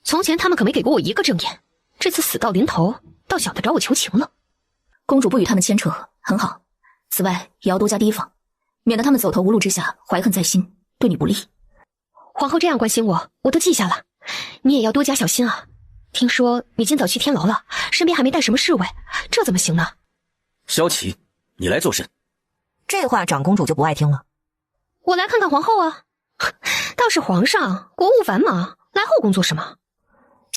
Speaker 6: 从前他们可没给过我一个正眼，这次死到临头，倒想得找我求情了。
Speaker 5: 公主不与他们牵扯，很好。此外也要多加提防，免得他们走投无路之下怀恨在心，对你不利。
Speaker 6: 皇后这样关心我，我都记下了。你也要多加小心啊。听说你今早去天牢了，身边还没带什么侍卫，这怎么行呢？
Speaker 8: 萧琪，你来做甚？
Speaker 1: 这话长公主就不爱听了。
Speaker 6: 我来看看皇后啊。倒是皇上国务繁忙，来后宫做什么？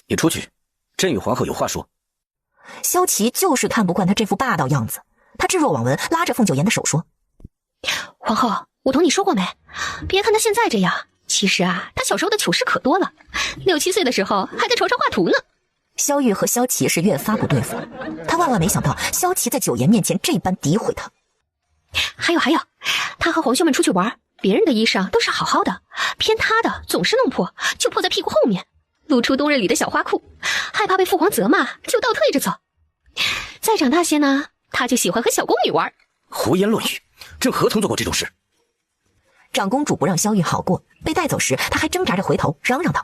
Speaker 8: 你出去，朕与皇后有话说。
Speaker 1: 萧琪就是看不惯他这副霸道样子，他置若罔闻，拉着凤九言的手说：
Speaker 6: 皇后，我同你说过没？别看他现在这样，其实啊，他小时候的糗事可多了，6、7岁的时候还在床上画图呢。
Speaker 1: 萧玉和萧琪是越发不对付，他万万没想到萧琪在九言面前这般诋毁他。
Speaker 6: 还有，他和皇兄们出去玩，别人的衣裳都是好好的，偏他的总是弄破，就破在屁股后面，露出冬日里的小花裤，害怕被父皇责骂，就倒退着走。再长大些呢，他就喜欢和小宫女玩。
Speaker 8: 胡言乱语，朕何曾做过这种事？
Speaker 1: 长公主不让萧玉好过，被带走时，他还挣扎着回头嚷嚷道：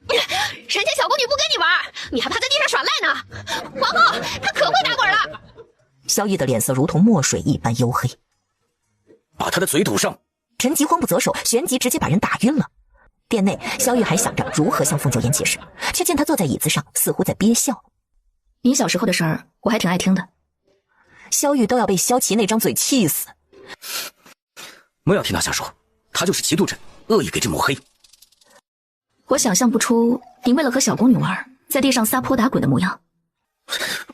Speaker 6: 人家小宫女不跟你玩，你还趴在地上耍赖呢！皇后，她可会打滚了。
Speaker 1: 萧玉的脸色如同墨水一般黝黑。
Speaker 8: 把他的嘴堵上！
Speaker 1: 陈吉慌不择手，旋即直接把人打晕了。殿内，萧玉还想着如何向凤九言解释，却见他坐在椅子上，似乎在憋笑。
Speaker 5: 你小时候的事儿，我还挺爱听的。
Speaker 1: 萧玉都要被萧琪那张嘴气死。
Speaker 8: 莫要听他瞎说，他就是嫉妒朕，恶意给朕抹黑。
Speaker 5: 我想象不出你为了和小宫女玩，在地上撒泼打滚的模样。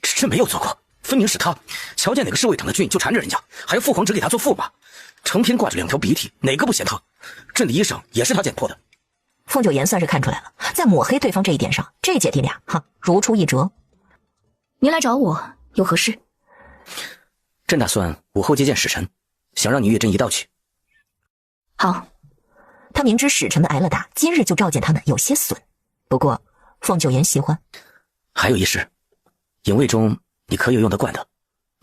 Speaker 8: 朕没有做过，分明是他，瞧见哪个侍卫长得俊就缠着人家，还要父皇只给他做驸马，成天挂着2条鼻涕，哪个不嫌他？朕的衣裳也是他剪破的。
Speaker 1: 凤九言算是看出来了，在抹黑对方这一点上，这姐弟俩如出一辙。
Speaker 5: 你来找我有何事？
Speaker 8: 朕打算午后接见使臣，想让你与朕一道去。
Speaker 5: 好。
Speaker 1: 他明知使臣们挨了打，今日就召见他们有些损，不过凤九言喜欢。
Speaker 8: 还有一事，营卫中你可有用得惯的，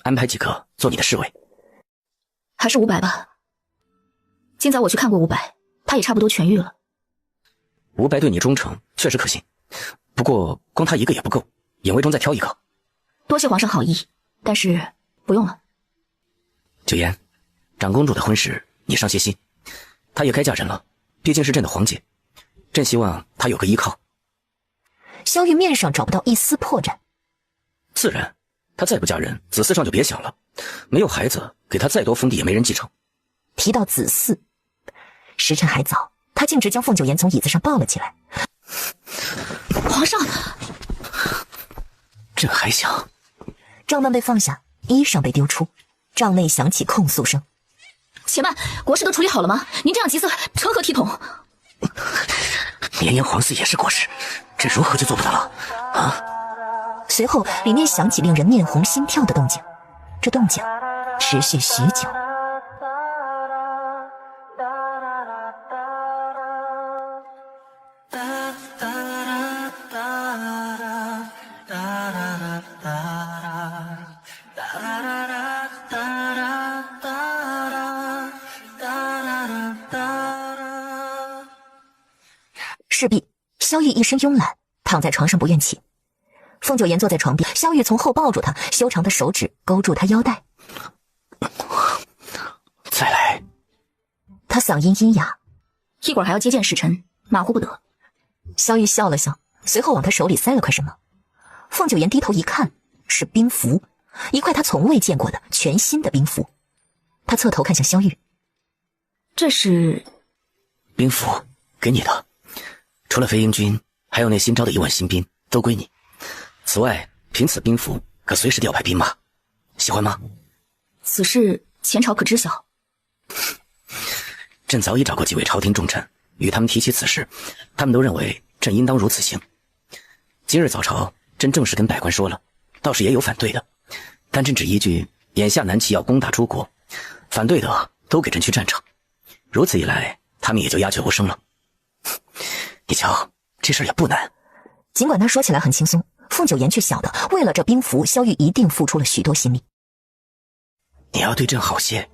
Speaker 8: 安排几个做你的侍卫。
Speaker 5: 还是500吧。今早我去看过500，他也差不多痊愈了。
Speaker 8: 500对你忠诚，确实可信。不过光他一个也不够，营卫中再挑一个。
Speaker 5: 多谢皇上好意，但是不用了。
Speaker 8: 九言，长公主的婚事你上些心，她也该嫁人了，毕竟是朕的皇姐。朕希望他有个依靠。
Speaker 1: 萧玉面上找不到一丝破绽。
Speaker 8: 自然，他再不嫁人，子嗣上就别想了。没有孩子，给他再多封地也没人继承。
Speaker 1: 提到子嗣，时辰还早，他径直将凤九言从椅子上抱了起来。
Speaker 5: 皇上，
Speaker 8: 朕还想。
Speaker 1: 帐幔被放下，衣裳被丢出，帐内响起控诉声。
Speaker 5: 且慢，国事都处理好了吗？您这样急色，成何体统？
Speaker 8: 绵延皇嗣也是国事，这如何就做不到了啊？
Speaker 1: 随后里面响起令人面红心跳的动静，这动静持续许久。势必萧玉一身慵懒，躺在床上不愿起。凤九言坐在床边，萧玉从后抱住他，修长的手指勾住他腰带。
Speaker 8: 再来。
Speaker 1: 他嗓音阴哑，
Speaker 5: 一会儿还要接见使臣，马虎不得。
Speaker 1: 萧玉笑了笑，随后往他手里塞了块什么。凤九言低头一看，是兵符，一块他从未见过的全新的兵符。他侧头看向萧玉，
Speaker 5: 这是
Speaker 8: 兵符，给你的。除了飞鹰军，还有那新招的1万新兵，都归你。此外，凭此兵符，可随时调派兵马，喜欢吗？
Speaker 5: 此事前朝可知晓？
Speaker 8: 朕早已找过几位朝廷重臣，与他们提起此事，他们都认为朕应当如此行。今日早朝，朕正式跟百官说了，倒是也有反对的，但朕只依据眼下南齐要攻打诸国，反对的都给朕去战场，如此一来，他们也就鸦雀无声了。你瞧，这事也不难。
Speaker 1: 尽管他说起来很轻松，凤九言却晓得，为了这兵符，萧玉一定付出了许多心力。
Speaker 8: 你要对朕好些。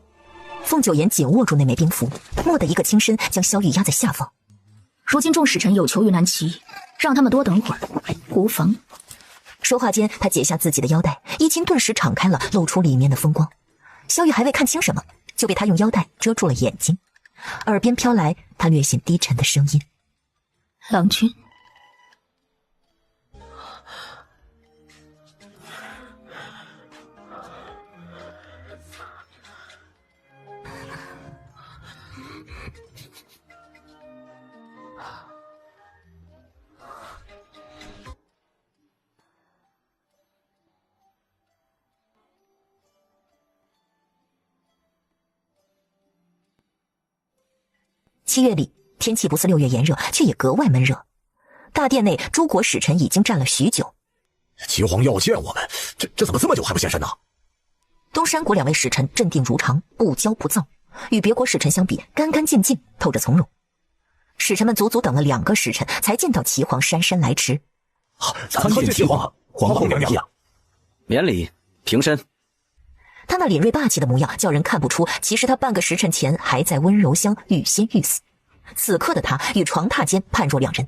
Speaker 1: 凤九言紧握住那枚兵符，蓦地一个轻身将萧玉压在下方。
Speaker 5: 如今众使臣有求于南齐，让他们多等会儿，无妨。
Speaker 1: 说话间，他解下自己的腰带，衣襟顿时敞开了，露出里面的风光。萧玉还未看清什么，就被他用腰带遮住了眼睛，耳边飘来他略显低沉的声音：“
Speaker 5: 郎君。”7
Speaker 1: 月里，天气不似6月炎热，却也格外闷热。大殿内，诸国使臣已经站了许久。
Speaker 25: 齐皇要见我们，这怎么这么久还不现身呢？
Speaker 1: 东山国2位使臣镇定如常，不骄不躁，与别国使臣相比，干干净净，透着从容。使臣们足足等了2个时辰，才见到齐皇姗姗来迟。
Speaker 25: 参见齐皇，皇后娘娘。
Speaker 8: 免礼，平身。
Speaker 1: 他那凛锐霸气的模样，叫人看不出，其实他半个时辰前还在温柔乡欲仙欲死。此刻的他与床榻间判若两人。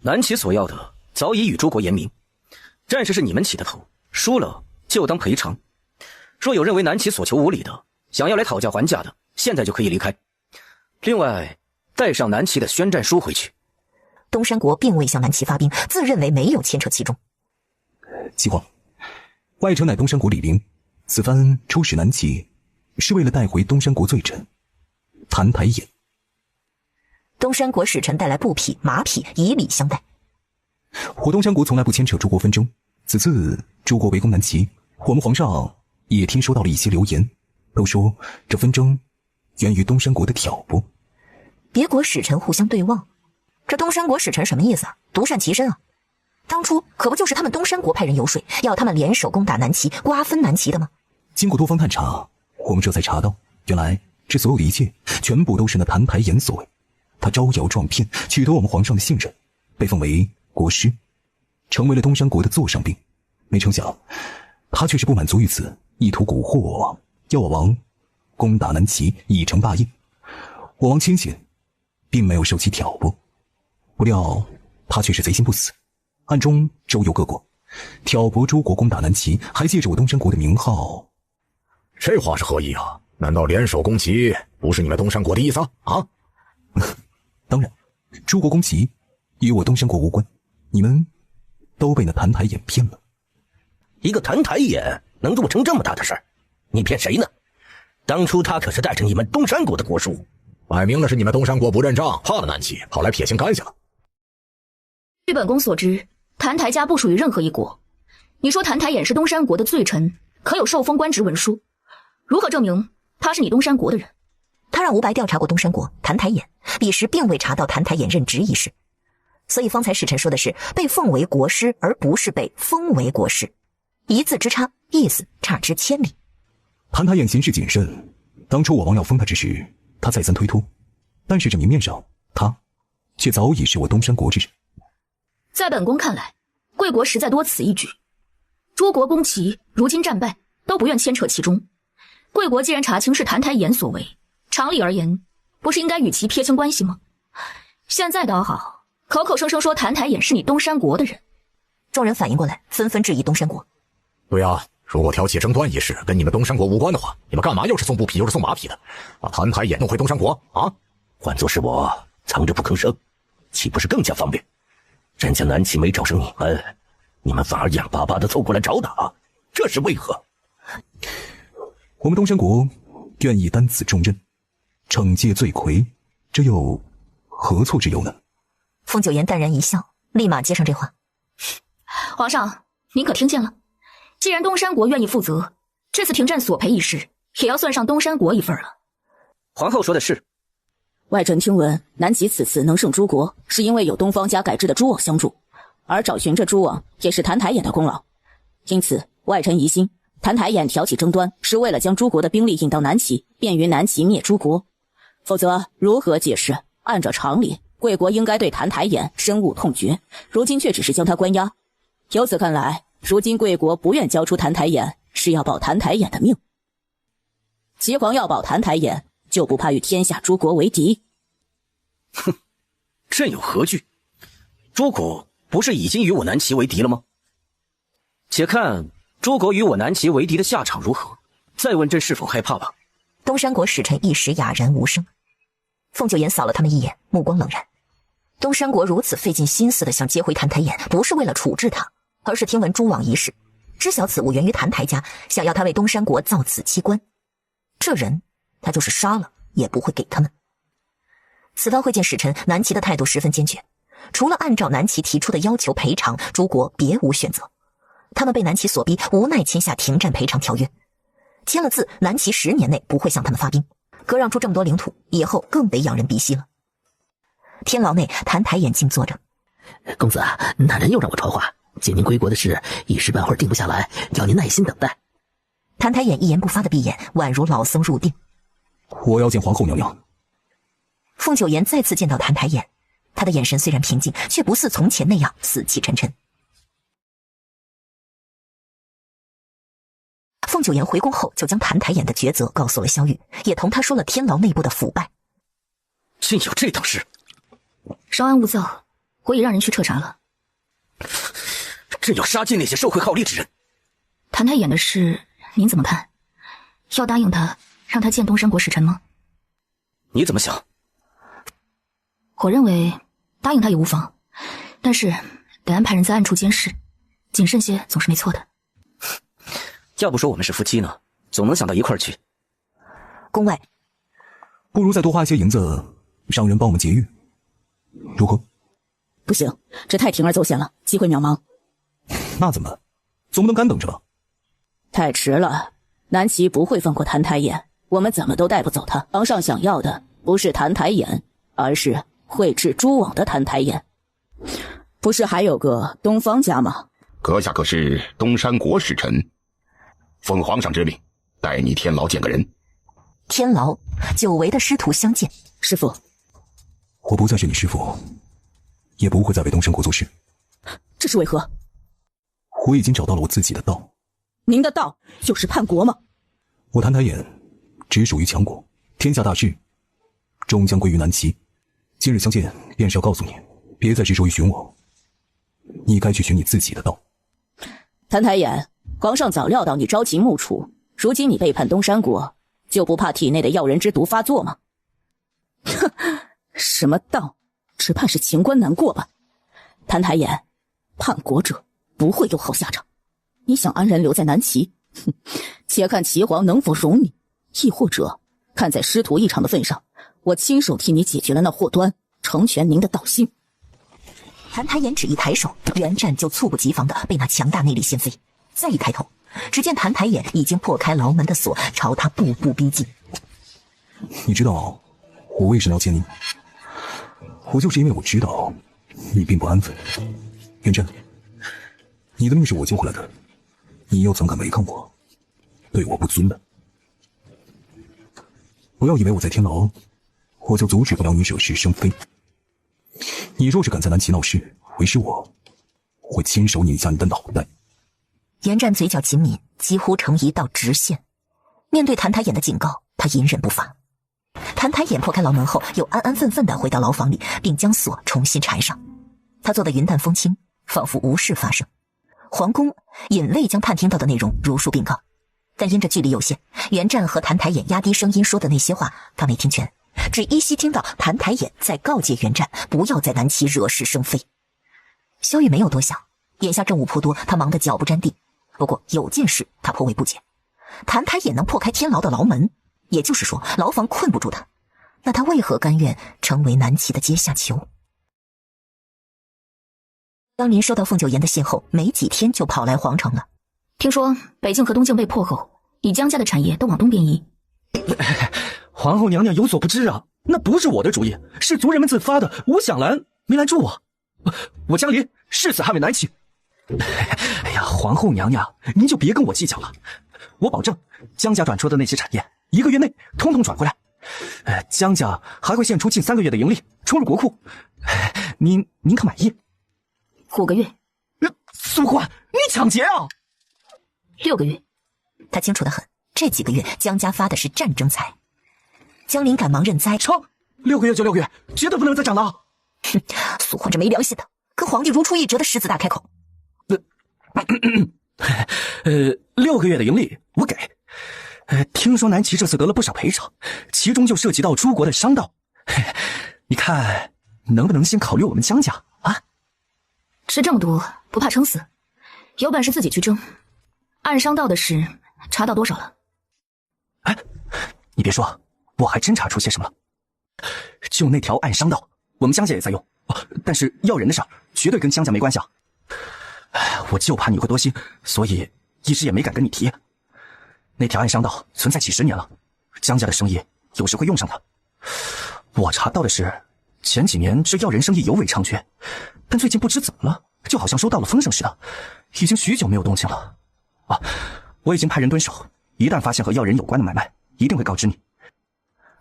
Speaker 8: 南齐所要的早已与诸国言明，战事是你们起的头，输了就当赔偿。若有认为南齐所求无理的，想要来讨价还价的，现在就可以离开。另外，带上南齐的宣战书回去。
Speaker 1: 东山国并未向南齐发兵，自认为没有牵扯其中。
Speaker 23: 齐皇，外臣乃东山国李陵，此番出使南齐，是为了带回东山国罪臣澹台衍。
Speaker 1: 东山国使臣带来布匹、马匹，以礼相待。
Speaker 23: 我东山国从来不牵扯诸国纷争，此次诸国围攻南齐，我们皇上也听说到了一些流言，都说这纷争源于东山国的挑拨。
Speaker 1: 别国使臣互相对望，这东山国使臣什么意思啊？独善其身啊！当初可不就是他们东山国派人游说，要他们联手攻打南齐，瓜分南齐的吗？
Speaker 23: 经过多方探查，我们这才查到，原来这所有的一切全部都是那澹台衍所为。他招摇撞骗，取得我们皇上的信任，被封为国师，成为了东山国的座上宾。没成想他却是不满足于此，意图蛊惑我王，要我王攻打南齐，以成霸业。我王清醒，并没有受其挑拨，不料他却是贼心不死，暗中周游各国，挑拨诸国攻打南齐，还借着我东山国的名号。
Speaker 25: 这话是何意啊？难道联手攻齐不是你们东山国的意思啊？
Speaker 23: 当然，诸国攻齐与我东山国无关，你们都被那谭台眼骗了。
Speaker 8: 一个谭台眼能做成这么大的事儿，你骗谁呢？当初他可是带着你们东山国的国书，
Speaker 10: 摆明了是你们东山国不认账，怕了南齐，跑来撇清干系了。
Speaker 5: 据本宫所知，谭台家不属于任何一国。你说谭台眼是东山国的罪臣，可有受封官职文书？如何证明他是你东山国的人？
Speaker 1: 他让吴白调查过东山国谭台眼，彼时并未查到谭台眼任职一事，所以方才使臣说的是被奉为国师，而不是被封为国师，一字之差，意思差之千里。
Speaker 23: 谭台眼行事谨慎，当初我王要封他之时，他再三推脱，但是这明面上，他却早已是我东山国之人。
Speaker 5: 在本宫看来，贵国实在多此一举。诸国攻齐，如今战败，都不愿牵扯其中。贵国既然查清是谭台眼所为，常理而言，不是应该与其撇清关系吗？现在倒好，口口声声说谭台眼是你东山国的人。
Speaker 1: 众人反应过来，纷纷质疑东山国。
Speaker 10: 对啊，如果挑起争端一事跟你们东山国无关的话，你们干嘛又是送布匹又是送马匹的，把谭台眼弄回东山国啊？
Speaker 8: 换作是我，藏着不吭声，岂不是更加方便？人家南齐没找上你们反而眼巴巴地凑过来找打，这是为何？
Speaker 23: 我们东山国愿意担此重任，惩戒罪魁，这又何错之有呢？
Speaker 1: 凤九言淡然一笑，立马接上这话。
Speaker 5: 皇上，您可听见了？既然东山国愿意负责，这次停战索赔一事也要算上东山国一份了。
Speaker 9: 皇后说的是。
Speaker 12: 外臣听闻，南齐此次能胜诸国，是因为有东方家改制的蛛网相助，而找寻这蛛网也是谭台眼的功劳。因此，外臣疑心谭台眼挑起争端，是为了将诸国的兵力引到南齐，便于南齐灭诸国。否则，如何解释？按照常理，贵国应该对谭台眼深恶痛绝，如今却只是将他关押。由此看来，如今贵国不愿交出谭台眼，是要保谭台眼的命。齐皇要保谭台眼，就不怕与天下诸国为敌？
Speaker 8: 哼，朕有何惧？诸国不是已经与我南齐为敌了吗？且看诸国与我南齐为敌的下场如何，再问朕是否害怕吧。
Speaker 1: 东山国使臣一时哑然无声。凤九言扫了他们一眼，目光冷然。东山国如此费尽心思地想接回谭台眼，不是为了处置他，而是听闻蛛网一事，知晓此物源于谭台家，想要他为东山国造此机关。这人他就是杀了也不会给他们。此番会见使臣，南齐的态度十分坚决，除了按照南齐提出的要求赔偿，诸国别无选择。他们被南齐所逼，无奈签下停战赔偿条约。签了字，南齐10年内不会向他们发兵，割让出这么多领土，以后更得仰人鼻息了。天牢内，谭台眼静坐着。
Speaker 14: 公子，那人又让我传话，接您归国的事一时半会儿定不下来，要您耐心等待。
Speaker 1: 谭台眼一言不发的闭眼，宛如老僧入定。
Speaker 23: 我要见皇后娘娘。
Speaker 1: 凤九言再次见到谭台眼，他的眼神虽然平静，却不似从前那样死气沉沉。凤九言回宫后，就将谭台眼的抉择告诉了萧玉，也同他说了天牢内部的腐败。
Speaker 8: 竟有这等事！
Speaker 5: 稍安勿躁，我已让人去彻查了。
Speaker 8: 朕要杀尽那些受贿好利之人。
Speaker 5: 谭台眼的事，您怎么看？要答应他，让他见东山国使臣吗？
Speaker 8: 你怎么想？
Speaker 5: 我认为答应他也无妨，但是得安排人在暗处监视，谨慎些总是没错的。
Speaker 8: 要不说我们是夫妻呢，总能想到一块儿去。
Speaker 1: 宫外，
Speaker 23: 不如再多花一些银子，让人帮我们劫狱，如何？
Speaker 12: 不行，这太铤而走险了，机会渺茫。
Speaker 23: 那怎么？总不能干等着？
Speaker 12: 太迟了，南齐不会放过谭台眼，我们怎么都带不走他。皇上想要的不是谭台眼，而是会制蛛网的谭台眼。不是还有个东方家吗？
Speaker 20: 阁下可是东山国使臣，奉皇上之令，带你天牢见个人。
Speaker 1: 天牢，久违的师徒相见。
Speaker 12: 师父，
Speaker 23: 我不再是你师父，也不会再为东山国做事。
Speaker 12: 这是为何？
Speaker 23: 我已经找到了我自己的道。
Speaker 12: 您的道就是叛国吗？
Speaker 23: 我谭台眼只属于强国，天下大事终将归于南齐。今日相见，便是要告诉你，别再执着于寻我，你该去寻你自己的道。
Speaker 12: 谭台眼，皇上早料到你朝秦暮楚，如今你背叛东山国，就不怕体内的药人之毒发作吗？哼，什么道？只怕是情关难过吧。谭台眼，叛国者不会有好下场。你想安然留在南齐，哼，且看齐皇能否容你，亦或者看在师徒一场的份上，我亲手替你解决了那祸端，成全您的道心。
Speaker 1: 谭台眼只一抬手，袁战就猝不及防地被那强大内力掀飞。再一抬头，只见谭台眼已经破开牢门的锁，朝他步步逼近。
Speaker 23: 你知道我为什么要见你？我就是因为我知道你并不安分。袁战，你的命是我救回来的，你又怎敢违抗我，对我不尊呢？不要以为我在天牢，我就阻止不了你惹是生非。你若是敢在南齐闹事，为师我会亲手拧下你的脑袋。
Speaker 1: 袁战嘴角紧抿，几乎成一道直线。面对谭台眼的警告，他隐忍不发。谭台眼破开牢门后，又安安分分地回到牢房里，并将锁重新缠上。他做得云淡风轻，仿佛无事发生。皇宫隐未将探听到的内容如数禀告，但因着距离有限，袁战和谭台眼压低声音说的那些话，他没听全，只依稀听到谭台眼在告诫袁战不要在南齐惹是生非。萧玉没有多想，眼下政务颇多，他忙得脚不沾地。不过有件事他颇为不解，谭台眼能破开天牢的牢门，也就是说牢房困不住他，那他为何甘愿成为南齐的阶下囚？当林收到凤九言的信后，没几天就跑来皇城了。
Speaker 5: 听说北境和东境被破后，你江家的产业都往东边移。
Speaker 21: 皇后娘娘有所不知啊，那不是我的主意，是族人们自发的，我想拦没拦住我。我江离誓死捍卫南齐。哎呀，皇后娘娘，您就别跟我计较了，我保证江家转出的那些产业1个月内通通转回来。江家还会献出近3个月的盈利冲入国库，您可满意
Speaker 5: ？5个月。
Speaker 21: 苏欢，你抢劫啊
Speaker 5: ！6个月。
Speaker 1: 他清楚得很，这几个月江家发的是战争财。江林赶忙认栽，
Speaker 21: 成，6个月就6个月，绝对不能再涨了。
Speaker 1: 哼，苏欢这没良心的，跟皇帝如出一辙的狮子大开口。
Speaker 21: 6个月的盈利我给。听说南齐这次得了不少赔偿，其中就涉及到诸国的商道，你看能不能先考虑我们江家啊？
Speaker 5: 吃这么多不怕撑死，有本事自己去争。暗商道的事查到多少了？
Speaker 21: 哎，你别说，我还真查出些什么了。就那条暗商道，我们江家也在用，但是要人的事儿绝对跟江家没关系啊。我就怕你会多心，所以一直也没敢跟你提。那条暗商道存在几10年了，江家的生意有时会用上它。我查到的是，前几年这要人生意尤为猖獗，但最近不知怎么了，就好像收到了风声似的，已经许久没有动静了。我已经派人蹲守，一旦发现和要人有关的买卖，一定会告知你。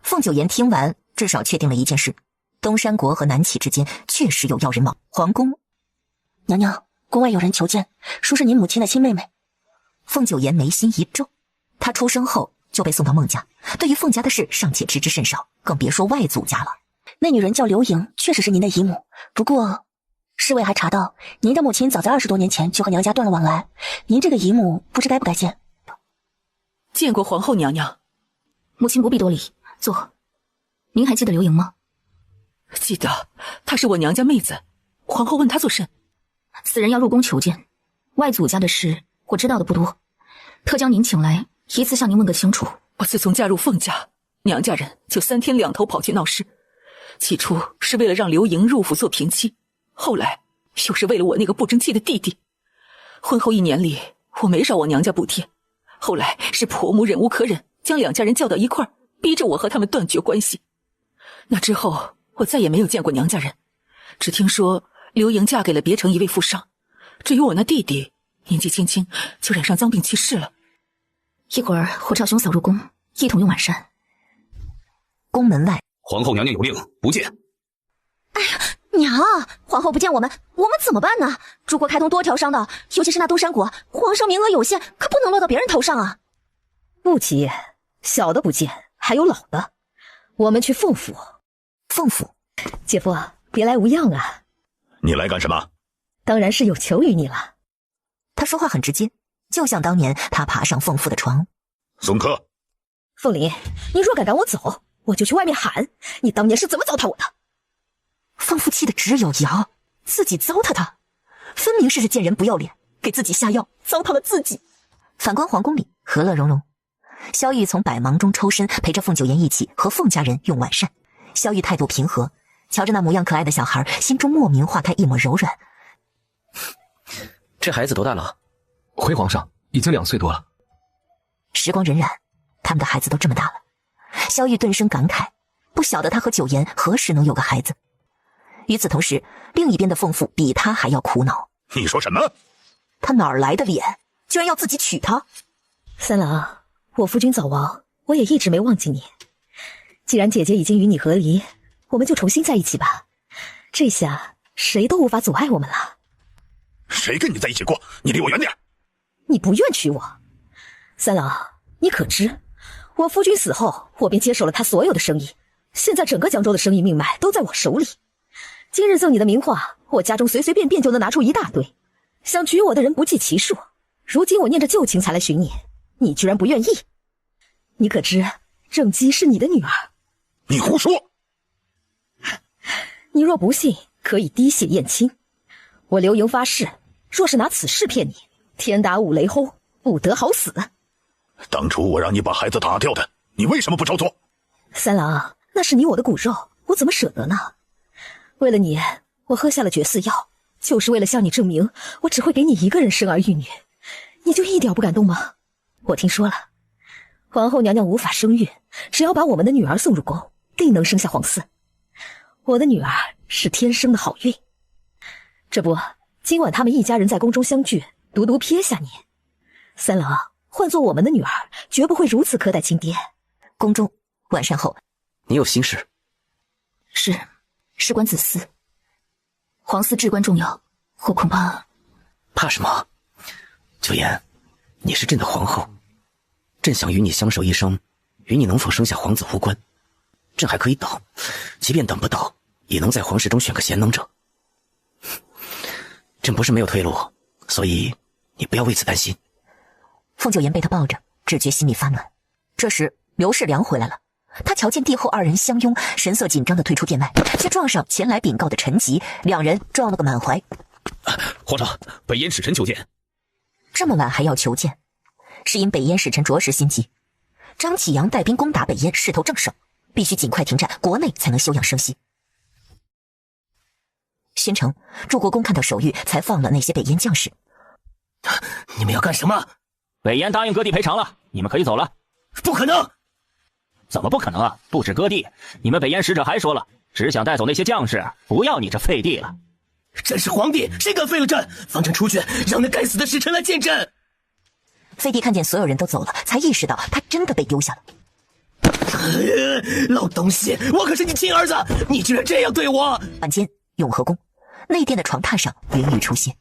Speaker 1: 凤九言听完，至少确定了一件事：东山国和南齐之间确实有要人往皇宫。
Speaker 13: 娘娘，宫外有人求见，说是您母亲的亲妹妹。
Speaker 1: 凤九言眉心一皱，她出生后就被送到孟家，对于凤家的事尚且知之甚少，更别说外祖家了。
Speaker 13: 那女人叫刘莹，确实是您的姨母。不过，侍卫还查到，您的母亲早在20多年前就和娘家断了往来。您这个姨母，不知该不该见？
Speaker 3: 见过皇后娘娘。
Speaker 5: 母亲不必多礼，坐。您还记得刘莹吗？
Speaker 3: 记得，她是我娘家妹子。皇后问她做甚？
Speaker 5: 此人要入宫求见，外祖家的事我知道的不多，特将您请来，一次向您问个清楚。
Speaker 3: 我自从嫁入凤家，娘家人就3天2头跑去闹事。起初是为了让刘莹入府做平妻，后来又是为了我那个不争气的弟弟。婚后1年里，我没少往娘家补贴，后来是婆母忍无可忍，将2家人叫到一块儿，逼着我和他们断绝关系。那之后我再也没有见过娘家人，只听说刘莹嫁给了别城一位富商，至于我那弟弟，年纪轻轻就染上脏病去世了。
Speaker 5: 一会儿我召兄嫂入宫，一同用晚膳。
Speaker 1: 宫门外，
Speaker 2: 皇后娘娘有令，不见。
Speaker 6: 哎呀，娘，皇后不见我们怎么办呢？诸国开通多条商道，尤其是那东山国，皇上名额有限，可不能落到别人头上啊。
Speaker 11: 不急，小的不见，还有老的。我们去凤府。
Speaker 1: 凤府，
Speaker 11: 姐夫，别来无恙啊。
Speaker 17: 你来干什么？
Speaker 11: 当然是有求于你了。
Speaker 1: 他说话很直接，就像当年他爬上凤父的床。
Speaker 17: 送客。
Speaker 11: 凤林，你若敢赶我走，我就去外面喊你当年是怎么糟蹋我的。
Speaker 1: 凤父气的直咬牙，自己糟蹋他，分明是这贱人不要脸，给自己下药，糟蹋了自己。反观皇宫里和乐融融，萧玉从百忙中抽身，陪着凤九妍一起和凤家人用晚膳。萧玉态度平和，瞧着那模样可爱的小孩，心中莫名化开一抹柔软。
Speaker 8: 这孩子多大了？
Speaker 23: 回皇上，已经2岁多了。
Speaker 1: 时光荏苒，他们的孩子都这么大了。萧玉顿生感慨，不晓得他和九妍何时能有个孩子。与此同时，另一边的凤父比他还要苦恼。
Speaker 10: 你说什么？
Speaker 1: 他哪儿来的脸，居然要自己娶她？
Speaker 11: 三郎，我夫君早亡，我也一直没忘记你。既然姐姐已经与你和离，我们就重新在一起吧。这下谁都无法阻碍我们了。
Speaker 10: 谁跟你在一起过？你离我远点。
Speaker 11: 你不愿娶我，三郎，你可知我夫君死后，我便接手了他所有的生意，现在整个江州的生意命脉都在我手里。今日赠你的名画，我家中随随便便就能拿出一大堆，想娶我的人不计其数。如今我念着旧情才来寻你，你居然不愿意。你可知正姬是你的女儿？
Speaker 10: 你胡说！
Speaker 11: 你若不信，可以滴血验亲。我刘盈发誓，若是拿此事骗你，天打五雷轰，不得好死。
Speaker 10: 当初我让你把孩子打掉的，你为什么不照做？
Speaker 11: 三郎，那是你我的骨肉，我怎么舍得呢？为了你，我喝下了绝嗣药，就是为了向你证明，我只会给你一个人生儿育女。你就一点不感动吗？我听说了，皇后娘娘无法生育，只要把我们的女儿送入宫，定能生下皇嗣。我的女儿是天生的好运。这不，今晚他们一家人在宫中相聚，独独瞥下你。三郎，换做我们的女儿，绝不会如此苛待亲爹。
Speaker 1: 宫中晚膳后，
Speaker 8: 你有心事？
Speaker 1: 是，事关子嗣，皇嗣至关重要，我恐怕……
Speaker 8: 怕什么？九妍，你是朕的皇后，朕想与你相守一生，与你能否生下皇子无关，朕还可以等，即便等不到，也能在皇室中选个贤能者。朕不是没有退路，所以你不要为此担心。
Speaker 1: 凤九妍被他抱着，只觉心里发暖。这时刘世良回来了，他瞧见帝后二人相拥，神色紧张地退出殿外，却撞上前来禀告的陈吉，两人撞了个满怀。
Speaker 25: 皇上，北燕使臣求见。
Speaker 1: 这么晚还要求见，是因北燕使臣着实心急。张启阳带兵攻打北燕，势头正盛，必须尽快停战，国内才能休养生息。宣城，祝国公看到手谕，才放了那些北燕将士。
Speaker 14: 你们要干什么？
Speaker 24: 北燕答应割地赔偿了，你们可以走了。
Speaker 14: 不可能！
Speaker 24: 怎么不可能啊？不止割地，你们北燕使者还说了，只想带走那些将士，不要你这废地了。
Speaker 14: 朕是皇帝，谁敢废了朕？放朕出去，让那该死的使臣来见朕。
Speaker 1: 废帝看见所有人都走了，才意识到他真的被丢下了。
Speaker 14: 老东西，我可是你亲儿子，你居然这样对我！
Speaker 1: 晚间，永和宫内殿的床榻上，云雨出现。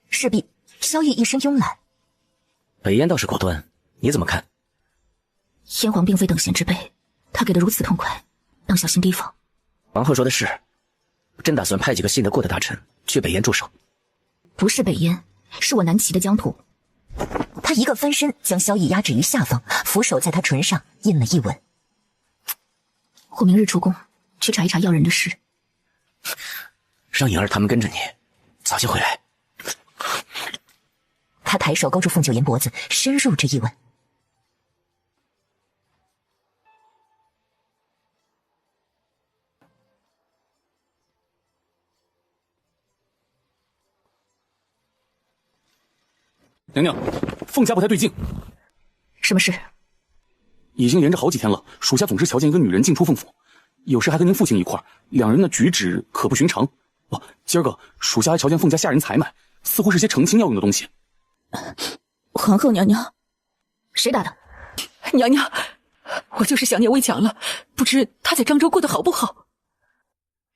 Speaker 1: 势必萧逸一身慵懒。
Speaker 8: 北燕倒是果断，你怎么看？
Speaker 1: 燕皇并非等闲之辈，他给的如此痛快，当小心提防。
Speaker 8: 皇后说的是，朕打算派几个信得过的大臣去北燕驻守。
Speaker 1: 不是北燕，是我南齐的疆土。他一个翻身将萧逸压制于下方，俯首在他唇上印了一吻。我明日出宫去查一查要人的事。
Speaker 8: 让颖儿他们跟着你，早些回来。
Speaker 1: 他抬手勾住凤九妍脖子，深入这一吻。
Speaker 25: 娘娘，凤家不太对劲。
Speaker 1: 什么事？
Speaker 25: 已经连着好几天了，属下总是瞧见一个女人进出凤府，有时还跟您父亲一块儿，两人的举止可不寻常。哦，今儿个属下还瞧见凤家下人采买，
Speaker 17: 似乎是些成亲要用的东西。
Speaker 12: 皇后娘娘，
Speaker 5: 谁打的？
Speaker 3: 娘娘，我就是想念魏强了，不知他在漳州过得好不好。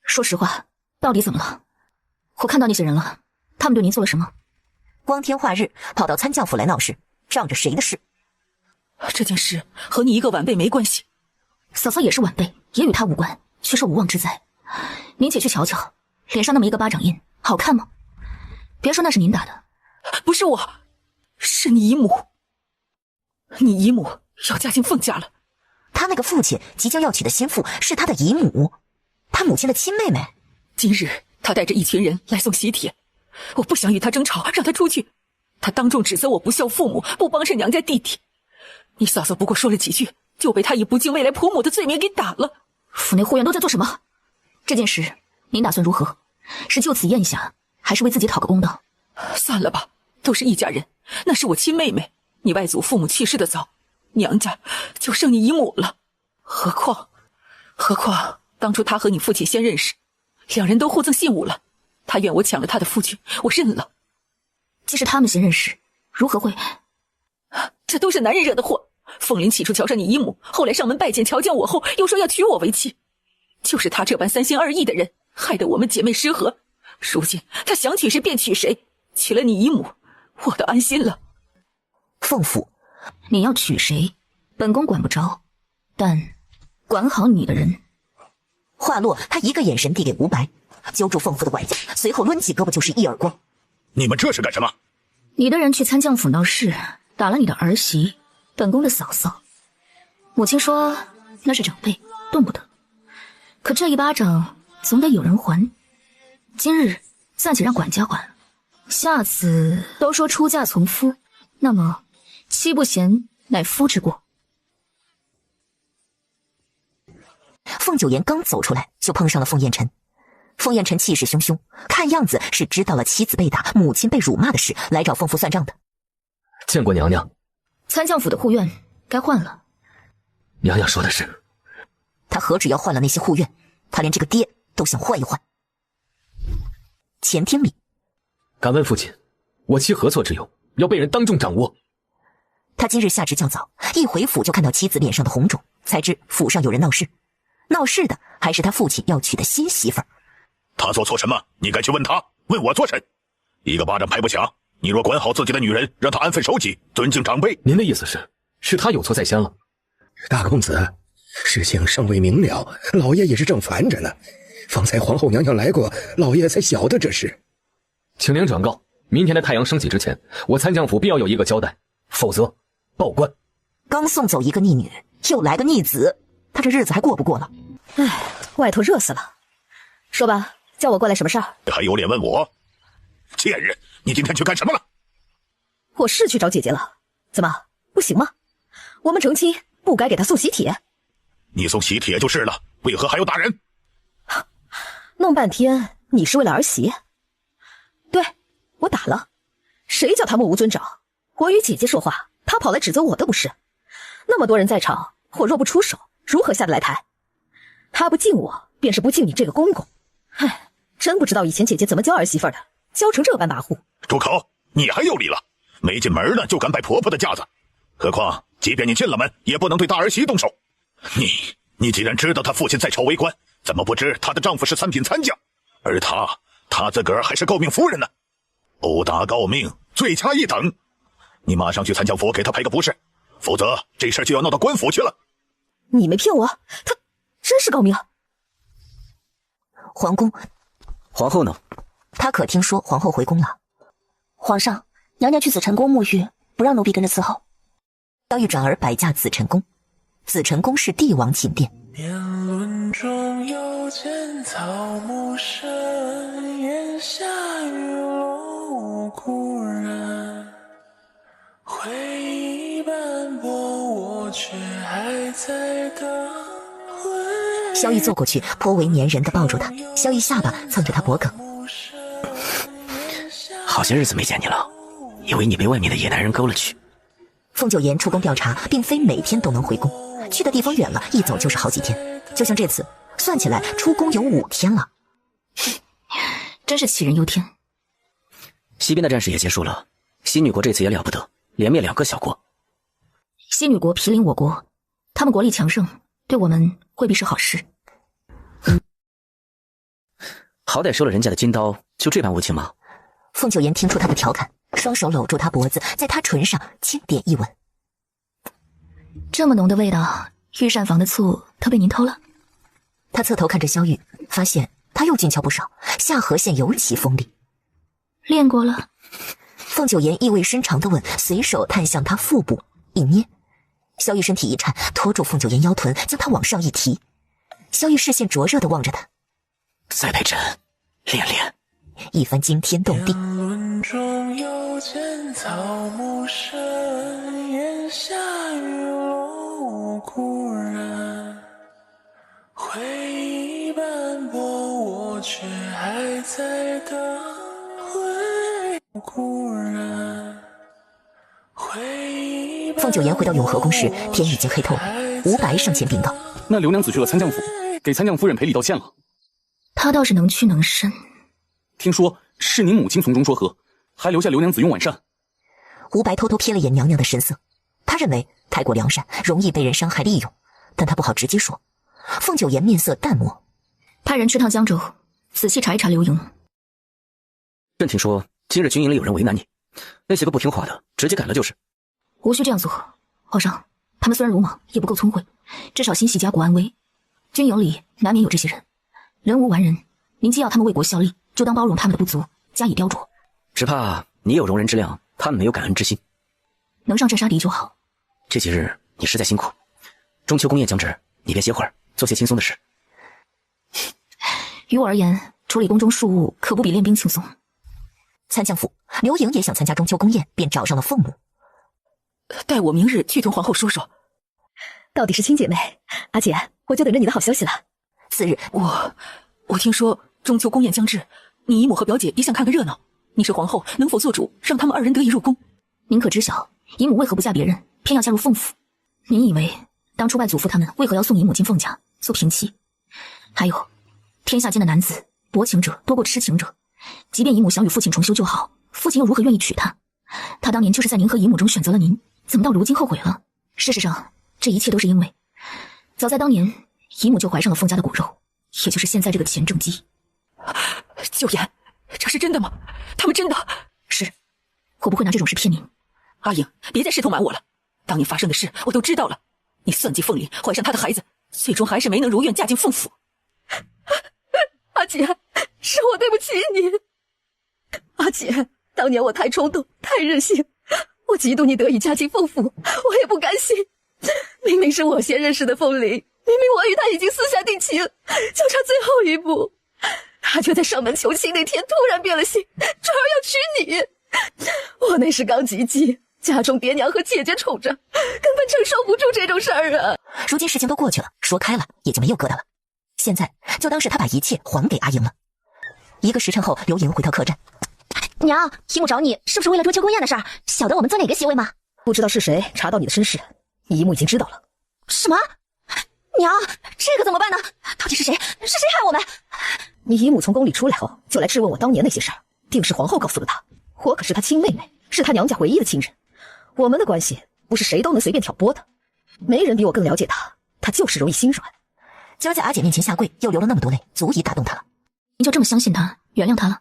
Speaker 5: 说实话，到底怎么了？我看到那些人了，他们对您做了什么？
Speaker 1: 光天化日跑到参将府来闹事，仗着谁的事？
Speaker 3: 这件事和你一个晚辈没关系。
Speaker 5: 嫂嫂也是晚辈，也与他无关，却受无妄之灾。您且去瞧瞧，脸上那么一个巴掌印，好看吗？别说那是您打的。
Speaker 3: 不是我，是你姨母。你姨母要嫁进凤家了。
Speaker 1: 他那个父亲即将要娶的心腹是他的姨母，他母亲的亲妹妹。
Speaker 3: 今日他带着一群人来送喜帖，我不想与他争吵，让他出去。他当众指责我不孝父母，不帮衬娘家弟弟。你嫂嫂不过说了几句，就被他以不敬未来婆母的罪名给打了。
Speaker 5: 府内护院都在做什么？这件事您打算如何？是就此咽下，还是为自己讨个公道？
Speaker 3: 算了吧，都是一家人，那是我亲妹妹。你外祖父母去世的早，娘家就剩你姨母了。何况当初他和你父亲先认识，两人都互赠信物了。他怨我抢了他的夫君，我认了。
Speaker 5: 既是他们先认识，如何会？
Speaker 3: 这都是男人惹的祸。凤林起初瞧上你姨母，后来上门拜见乔将我后，又说要娶我为妻。就是他这般三心二意的人，害得我们姐妹失和。如今他想娶谁便娶谁，娶了你姨母，我都安心了。
Speaker 1: 凤府，
Speaker 5: 你要娶谁，本宫管不着，但管好你的人。
Speaker 1: 话落，他一个眼神递给吴白，揪住凤府的拐角，随后抡起胳膊就是一耳光。
Speaker 10: 你们这是干什么？
Speaker 5: 你的人去参将府闹事，打了你的儿媳，本宫的嫂嫂。母亲说那是长辈，动不得。可这一巴掌总得有人还。今日暂且让管家还，下次都说出嫁从夫，那么妻不贤乃夫之过。
Speaker 1: 凤九言刚走出来，就碰上了凤燕尘。凤燕尘气势汹汹，看样子是知道了妻子被打、母亲被辱骂的事，来找凤夫算账的。
Speaker 15: 见过娘娘。
Speaker 5: 参将府的护院该换了。
Speaker 15: 娘娘说的是。
Speaker 1: 他何止要换了那些护院，他连这个爹都想换一换。前厅里，
Speaker 15: 敢问父亲，我妻何错之有，要被人当众掌握？
Speaker 1: 他今日下职较早，一回府就看到妻子脸上的红肿，才知府上有人闹事。闹事的还是他父亲要娶的新媳妇儿。
Speaker 10: 他做错什么？你该去问他，问我做甚？一个巴掌拍不响，你若管好自己的女人，让她安分守己，尊敬长辈。
Speaker 15: 您的意思是他有错在先了？
Speaker 16: 大公子，事情尚未明了，老爷也是正烦着呢。方才皇后娘娘来过，老爷才晓得这事。
Speaker 15: 请您转告，明天的太阳升起之前，我参将府必要有一个交代，否则报官。
Speaker 1: 刚送走一个逆女，又来个逆子，他这日子还过不过了？
Speaker 11: 唉，外头热死了。说吧，叫我过来什么事儿？
Speaker 10: 还有脸问我？贱人，你今天去干什么了？
Speaker 11: 我是去找姐姐了，怎么不行吗？我们成亲不该给她送喜帖？
Speaker 10: 你送喜帖就是了，为何还要打人？
Speaker 11: 弄半天你是为了儿媳？对，我打了。谁叫他目无尊长？我与姐姐说话，他跑来指责我的不是。那么多人在场，我若不出手，如何下得来台？他不敬我，便是不敬你这个公公。唉，真不知道以前姐姐怎么教儿媳妇的，教成这般跋扈。
Speaker 10: 住口！你还有理了？没进门呢就敢摆婆婆的架子，何况即便你进了门，也不能对大儿媳动手。你既然知道她父亲在朝为官，怎么不知她的丈夫是3品参将，而她自个儿还是诰命夫人呢？殴打诰命，罪加一等。你马上去参将府给她赔个不是，否则这事就要闹到官府去了。
Speaker 11: 你没骗我，他真是诰命。
Speaker 1: 皇宫，
Speaker 8: 皇后呢？
Speaker 1: 他可听说皇后回宫了？
Speaker 13: 皇上，娘娘去紫宸宫沐浴，不让奴婢跟着伺候。
Speaker 1: 萧玉转而摆驾紫宸宫。紫宸宫是帝王寝殿。
Speaker 18: 辩论中有间草木深，檐下雨落无故人。回忆斑驳，我却还在等。
Speaker 1: 萧逸坐过去，颇为粘人的抱住他。萧逸下巴蹭着他脖梗。
Speaker 8: 好些日子没见你了，以为你被外面的野男人勾了去。
Speaker 1: 凤九言出宫调查，并非每天都能回宫，去的地方远了，一走就是好几天。就像这次，算起来出宫有5天了。
Speaker 5: 真是杞人忧天。
Speaker 8: 西边的战事也结束了，西女国这次也了不得，连灭2个小国。
Speaker 5: 西女国毗邻我国，他们国力强盛，对我们未必是好事。
Speaker 8: 好歹收了人家的金刀，就这般无情吗？
Speaker 1: 凤九言听出他的调侃，双手搂住他脖子，在他唇上轻点一吻。
Speaker 5: 这么浓的味道，御膳房的醋都被您偷了。
Speaker 1: 他侧头看着萧玉，发现他又俊俏不少，下颌线尤其锋利。
Speaker 5: 练过了？
Speaker 1: 凤九言意味深长地问，随手探向他腹部，一捏。萧玉身体一颤，拖住凤九言腰臀，将他往上一提。萧玉视线灼热地望着他，
Speaker 8: 再陪朕练练。
Speaker 1: 一番惊天动地。
Speaker 18: 轮中有见草木深，檐下雨落无故人。回忆斑驳，我却还在等回故人。
Speaker 1: 凤九言回到永和宫时，天已经黑透了。吴白上前禀告：
Speaker 15: 那刘娘子去了参将府，给参将夫人赔礼道歉了。
Speaker 5: 她倒是能屈能伸。
Speaker 15: 听说是您母亲从中说和，还留下刘娘子用晚膳。
Speaker 1: 吴白偷偷瞥了眼娘娘的神色，他认为太过良善，容易被人伤害利用，但他不好直接说。凤九言面色淡漠，
Speaker 5: 派人去趟江州，仔细查一查刘盈。
Speaker 8: 朕听说今日军营里有人为难你，那些个不听话的直接赶了就是。
Speaker 5: 无需这样做，皇上，他们虽然鲁莽，也不够聪慧，至少心系家国安危。军营里难免有这些人，人无完人，您既要他们为国效力，就当包容他们的不足，加以雕琢。
Speaker 8: 只怕你有容人之量，他们没有感恩之心。
Speaker 5: 能上阵杀敌就好。
Speaker 8: 这几日你实在辛苦，中秋宫宴将至，你便歇会儿，做些轻松的事。
Speaker 5: 于我而言，处理宫中事务可不比练兵轻松。
Speaker 1: 参将府，刘盈也想参加中秋宫宴，便找上了凤母。
Speaker 3: 待我明日去同皇后说说。
Speaker 11: 到底是亲姐妹，阿姐，我就等着你的好消息了。
Speaker 1: 次日，
Speaker 3: 我听说中秋宫宴将至，你姨母和表姐也想看个热闹。你是皇后，能否做主，让他们2人得以入宫？
Speaker 5: 您可知晓，姨母为何不嫁别人，偏要嫁入凤府？您以为当初外祖父他们为何要送姨母进凤家做平妻？还有，天下间的男子，薄情者多过痴情者。即便姨母想与父亲重修旧好，父亲又如何愿意娶她？他当年就是在您和姨母中选择了您，怎么到如今后悔了？事实上，这一切都是因为，早在当年，姨母就怀上了凤家的骨肉，也就是现在这个钱正基。
Speaker 3: 九言，这是真的吗？他们真的
Speaker 5: 是，我不会拿这种事骗您。
Speaker 3: 阿颖，别再试图瞒我了，当年发生的事我都知道了。你算计凤玲，怀上她的孩子，最终还是没能如愿嫁进凤府。
Speaker 11: 阿姐，是我对不起你。阿姐，当年我太冲动，太任性，我嫉妒你得以嫁进凤府，我也不甘心。明明是我先认识的凤玲，明明我与她已经私下定情，就差最后一步，她却在上门求亲那天突然变了心，转而要娶你。我那时刚及笄，家中爹娘和姐姐宠着，根本承受不住这种事儿啊。
Speaker 1: 如今事情都过去了，说开了也就没有疙瘩了。现在就当是他把一切还给阿英了。1个时辰后，刘盈回到客栈。
Speaker 13: 娘，姨母找你是不是为了中秋宫宴的事儿？晓得我们坐哪个席位吗？
Speaker 11: 不知道是谁查到你的身世，姨母已经知道了。
Speaker 13: 什么？娘，这可怎么办呢？到底是谁？是谁害我们？
Speaker 11: 你姨母从宫里出来后，就来质问我当年那些事儿，定是皇后告诉了她。我可是她亲妹妹，是她娘家唯一的亲人，我们的关系不是谁都能随便挑拨的。没人比我更了解她，她就是容易心软。
Speaker 1: 今儿在阿姐面前下跪，又流了那么多泪，足以打动她了。
Speaker 5: 你就这么相信她，原谅她了？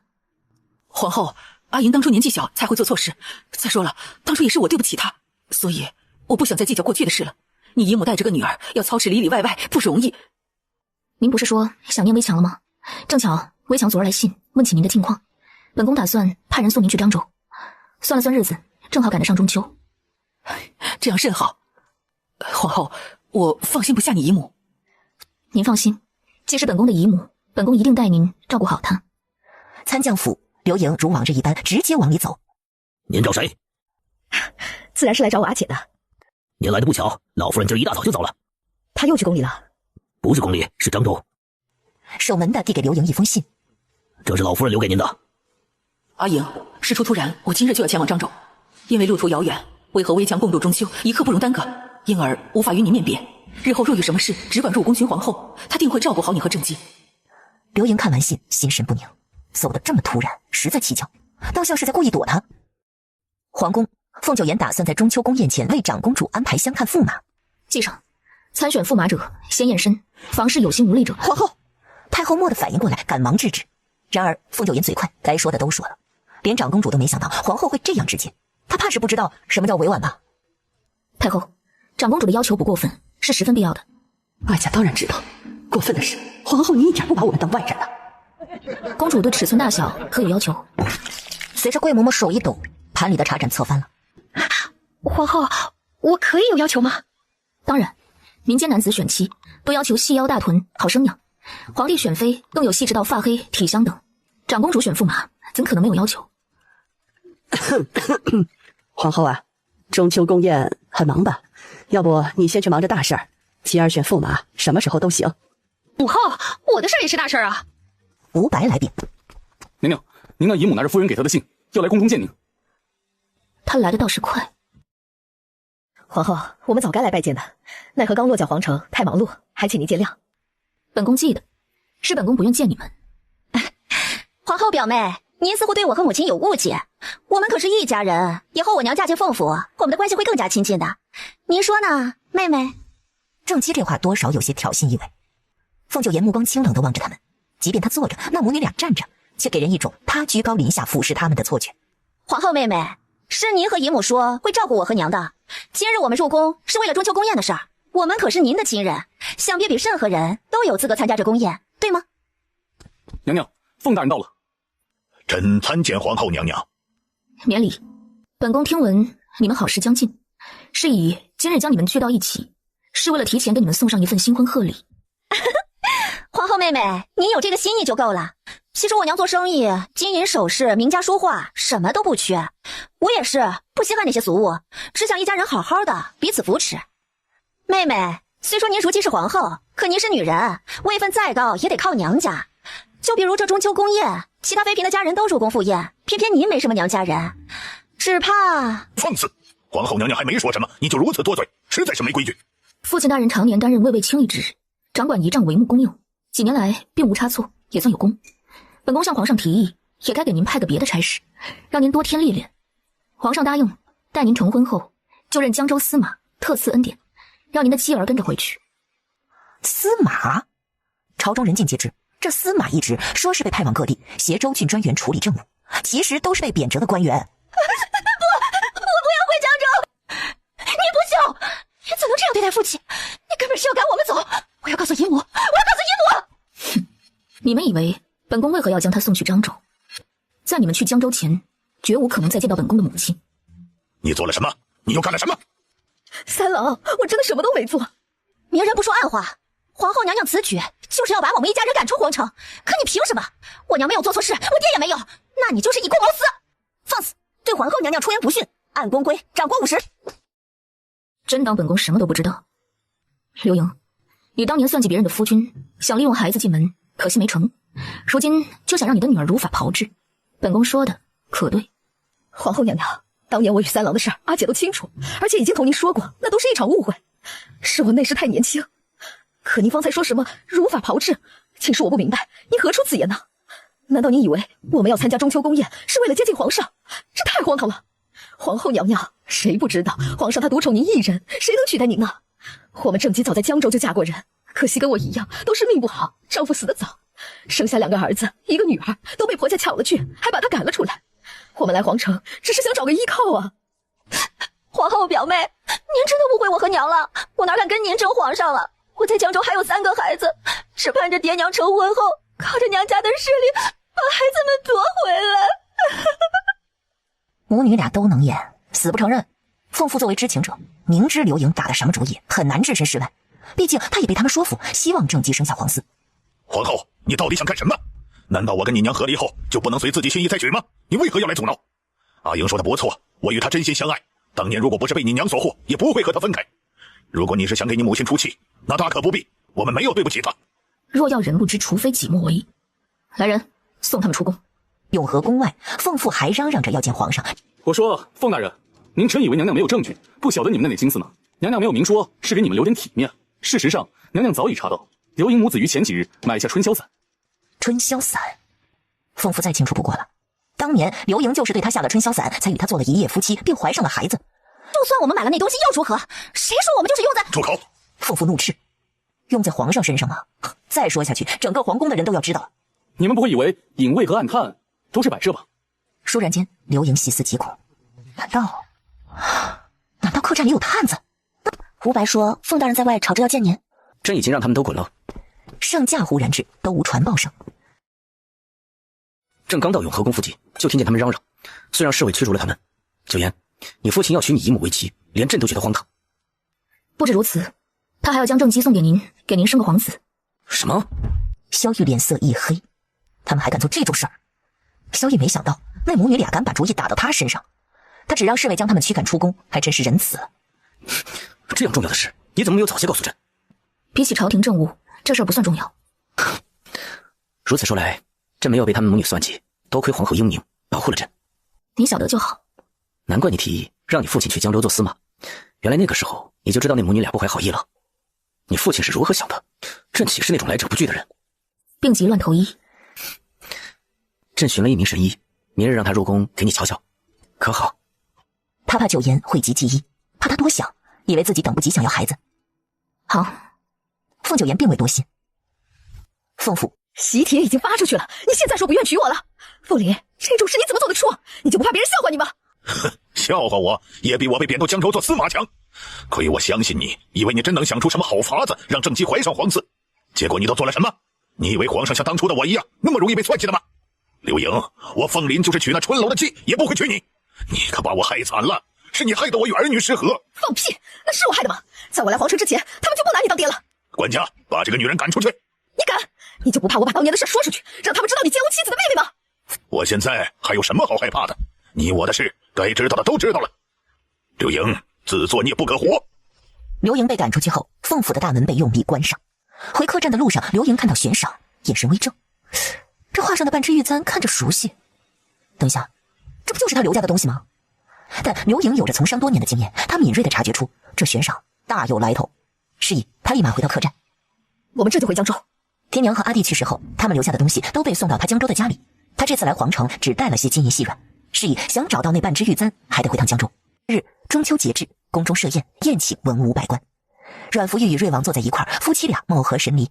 Speaker 3: 皇后，阿莹当初年纪小才会做错事，再说了，当初也是我对不起她，所以我不想再计较过去的事了。你姨母带着个女儿，要操持里里外外不容易。
Speaker 5: 您不是说想念微强了吗？正巧微强昨儿来信问起您的近况，本宫打算派人送您去漳州。算了算日子，正好赶得上中秋。
Speaker 3: 这样甚好。皇后，我放心不下你姨母。
Speaker 5: 您放心，既是本宫的姨母，本宫一定带您照顾好她。
Speaker 1: 参将府，刘盈如往日一般直接往里走。
Speaker 14: 您找谁？
Speaker 11: 自然是来找我阿姐的。
Speaker 14: 您来的不巧，老夫人今儿一大早就走了。
Speaker 11: 她又去宫里了？
Speaker 14: 不是宫里，是漳州。
Speaker 1: 守门的递给刘盈一封信，
Speaker 14: 这是老夫人留给您的。
Speaker 3: 阿莹，事出突然，我今日就要前往漳州，因为路途遥远，为和微强共度中秋，一刻不容耽搁，因而无法与你面别。日后若有什么事，只管入宫寻皇后，她定会照顾好你和正姬。
Speaker 1: 刘盈看完信，心神不宁，走得这么突然，实在蹊跷。倒像是在故意躲他。皇宫，凤九言打算在中秋宫宴前为长公主安排相看驸马。
Speaker 5: 记上，参选驸马者先验身，防是有心无力者。
Speaker 1: 皇后，太后蓦地反应过来，赶忙制止。然而凤九言嘴快，该说的都说了，连长公主都没想到皇后会这样直接，她怕是不知道什么叫委婉吧。
Speaker 5: 太后，长公主的要求不过分，是十分必要的。
Speaker 4: 哀家当然知道，过分的是皇后你一点不把我们当外人了。
Speaker 5: 公主对尺寸大小可有要求？
Speaker 1: 随着桂嬷嬷手一抖，盘里的茶盏侧翻了。
Speaker 6: 皇后，我可以有要求吗？
Speaker 5: 当然，民间男子选妻都要求细腰大臀，好生养。皇帝选妃更有细致到发黑、体香等。长公主选驸马，怎可能没有要求？
Speaker 4: 皇后啊，中秋宫宴很忙吧？要不你先去忙着大事儿，妻儿选驸马什么时候都行。
Speaker 6: 母后，我的事也是大事啊。
Speaker 1: 500来遍。
Speaker 25: 娘娘，您那姨母拿着夫人给她的信，要来宫中见您。
Speaker 5: 她来的倒是快。
Speaker 11: 皇后，我们早该来拜见的，奈何刚落脚皇城，太忙碌，还请您见谅。
Speaker 5: 本宫记得，是本宫不愿见你们。
Speaker 7: 皇后表妹，您似乎对我和母亲有误解，我们可是一家人，以后我娘嫁进凤府，我们的关系会更加亲近的。您说呢，妹妹？
Speaker 1: 正姬这话多少有些挑衅意味。凤九言目光清冷地望着他们，即便他坐着，那母女俩站着，却给人一种他居高临下俯视他们的错觉。
Speaker 7: 皇后妹妹，是您和姨母说会照顾我和娘的。今日我们入宫是为了中秋宫宴的事儿，我们可是您的亲人，想必比任何人都有资格参加这宫宴，对吗？
Speaker 25: 娘娘，凤大人到了。
Speaker 10: 臣参见皇后娘娘。
Speaker 5: 免礼。本宫听闻你们好事将近，是以今日将你们聚到一起，是为了提前给你们送上一份新婚贺礼。
Speaker 7: 皇后妹妹，您有这个心意就够了。其实我娘做生意，金银首饰、名家书画，什么都不缺。我也是不稀罕那些俗物，只想一家人好好的，彼此扶持。妹妹，虽说您如今是皇后，可您是女人，位分再高也得靠娘家。就比如这中秋宫宴，其他妃嫔的家人都入宫赴宴，偏偏您没什么娘家人，只怕……
Speaker 10: 放肆！皇后娘娘还没说什么，你就如此多嘴，实在是没规矩。
Speaker 5: 父亲大人常年担任卫尉卿一职，掌管仪仗帷幕公用，几年来并无差错，也算有功。本宫向皇上提议，也该给您派个别的差事，让您多添历练。皇上答应待您成婚后，就任江州司马，特赐恩典，让您的妻儿跟着回去。
Speaker 1: 司马，朝中人尽皆知，这司马一职说是被派往各地协州郡专员处理政务，其实都是被贬谪的官员。
Speaker 7: 不，我不要回江州！你不孝，你怎能这样对待父亲？你根本是要赶我们走！我要告诉姨母，我要告诉姨母！
Speaker 5: 你们以为本宫为何要将他送去漳州？在你们去江州前，绝无可能再见到本宫的母亲。
Speaker 10: 你做了什么？你又干了什么？
Speaker 11: 三郎，我真的什么都没做。
Speaker 7: 明人不说暗话，皇后娘娘此举就是要把我们一家人赶出皇城。可你凭什么？我娘没有做错事，我爹也没有，那你就是以公谋私。
Speaker 1: 放肆！对皇后娘娘出言不逊，按宫规斩过50。
Speaker 5: 真当本宫什么都不知道？刘盈，你当年算计别人的夫君，想利用孩子进门，可惜没成。如今就想让你的女儿如法炮制，本宫说的可对？
Speaker 11: 皇后娘娘，当年我与三郎的事儿，阿姐都清楚，而且已经同您说过，那都是一场误会，是我那时太年轻。可您方才说什么如法炮制，请恕我不明白，您何出此言呢？难道您以为我们要参加中秋宫宴是为了接近皇上？这太荒唐了！皇后娘娘，谁不知道皇上他独宠您一人，谁能取代您呢？我们正姬早在江州就嫁过人，可惜跟我一样，都是命不好，丈夫死得早，生下2个儿子1个女儿，都被婆家抢了去，还把她赶了出来。我们来皇城只是想找个依靠啊。
Speaker 7: 皇后表妹，您真的误会我和娘了，我哪敢跟您争皇上了？我在江州还有3个孩子，只盼着爹娘成婚后，靠着娘家的势力把孩子们夺回来。
Speaker 1: 母女俩都能演，死不承认。凤父作为知情者，明知刘盈打的什么主意，很难置身事外。毕竟他也被他们说服，希望正姬生下皇嗣。
Speaker 10: 皇后，你到底想干什么？难道我跟你娘和离后就不能随自己心意再娶吗？你为何要来阻挠？阿莹说的不错，我与她真心相爱，当年如果不是被你娘所护，也不会和她分开。如果你是想给你母亲出气，那大可不必，我们没有对不起她。
Speaker 5: 若要人不知，除非己莫为。来人，送他们出宫。
Speaker 1: 永和宫外，凤父还嚷嚷着要见皇上。
Speaker 25: 我说，凤大人，您真以为娘娘没有证据，不晓得你们那点心思呢？娘娘没有明说，是给你们留点体面。事实上，娘娘早已查到，刘盈母子于前几日买下春宵伞。
Speaker 1: 春宵伞，凤父再清楚不过了。当年刘盈就是对他下了春宵伞，才与他做了一夜夫妻，并怀上了孩子。
Speaker 7: 就算我们买了那东西又如何？谁说我们就是用在……
Speaker 10: 住口！
Speaker 1: 凤父怒斥：用在皇上身上吗？再说下去，整个皇宫的人都要知道。
Speaker 15: 你们不会以为隐卫和暗探都是摆设吧？
Speaker 1: 倏然间，刘盈细思极恐，难道客栈里有探子？
Speaker 13: 胡白说凤大人在外吵着要见您，
Speaker 8: 朕已经让他们都滚了。
Speaker 1: 圣驾忽然至，都无传报声。
Speaker 8: 朕刚到永和宫附近，就听见他们嚷嚷，遂让侍卫驱逐了他们。九言，你父亲要娶你姨母为妻，连朕都觉得荒唐。
Speaker 5: 不止如此，他还要将正姬送给您，给您生个皇子。
Speaker 8: 什么？
Speaker 1: 萧玉脸色一黑，他们还敢做这种事儿？萧玉没想到那母女俩敢把主意打到他身上，他只让侍卫将他们驱赶出宫，还真是仁慈了。
Speaker 8: 这样重要的事，你怎么没有早些告诉朕？
Speaker 5: 比起朝廷政务，这事儿不算重要。
Speaker 8: 如此说来，朕没有被他们母女算计，多亏皇后英明保护了朕。
Speaker 5: 你晓得就好。
Speaker 8: 难怪你提议让你父亲去江州做司马，原来那个时候你就知道那母女俩不怀好意了。你父亲是如何想的？朕岂是那种来者不拒的人？
Speaker 5: 病急乱投医。
Speaker 8: 朕寻了一名神医，明日让他入宫给你瞧瞧，可好？
Speaker 1: 他怕九言讳疾忌医，怕他多想，以为自己等不及想要孩子。
Speaker 5: 好。
Speaker 1: 凤九言并未多心。凤父，
Speaker 11: 喜帖已经发出去了，你现在说不愿娶我了？凤林，这种事你怎么做得出？你就不怕别人笑话你吗？
Speaker 10: 哼，笑话我也比我被贬到江州做司马强。亏我相信你，以为你真能想出什么好法子让正姬怀上皇子，结果你都做了什么？你以为皇上像当初的我一样那么容易被算计的吗？刘盈，我凤林就是娶那春楼的妻也不会娶你，你可把我害惨了，是你害得我与儿女失和。
Speaker 11: 放屁，那是我害的吗？在我来皇城之前，他们就不拿你当爹了。
Speaker 10: 管家，把这个女人赶出去。
Speaker 11: 你敢？你就不怕我把当年的事说出去，让他们知道你奸污妻子的妹妹吗？
Speaker 10: 我现在还有什么好害怕的？你我的事该知道的都知道了。刘盈，自作孽不可活。
Speaker 1: 刘盈被赶出去后，凤府的大门被用力关上。回客栈的路上，刘盈看到悬赏，眼神微怔。这画上的半只玉簪看着熟悉。等一下，这不就是他刘家的东西吗？但刘盈有着从商多年的经验，他敏锐地察觉出这悬赏大有来头。示意他立马回到客栈。
Speaker 11: 我们这就回江州。
Speaker 1: 天娘和阿弟去世后，他们留下的东西都被送到他江州的家里。他这次来皇城，只带了些金银细软，示意想找到那半只玉簪，还得回趟江州。日中秋节至，宫中设宴，宴请文武百官。阮福玉与瑞王坐在一块儿，夫妻俩貌合神离。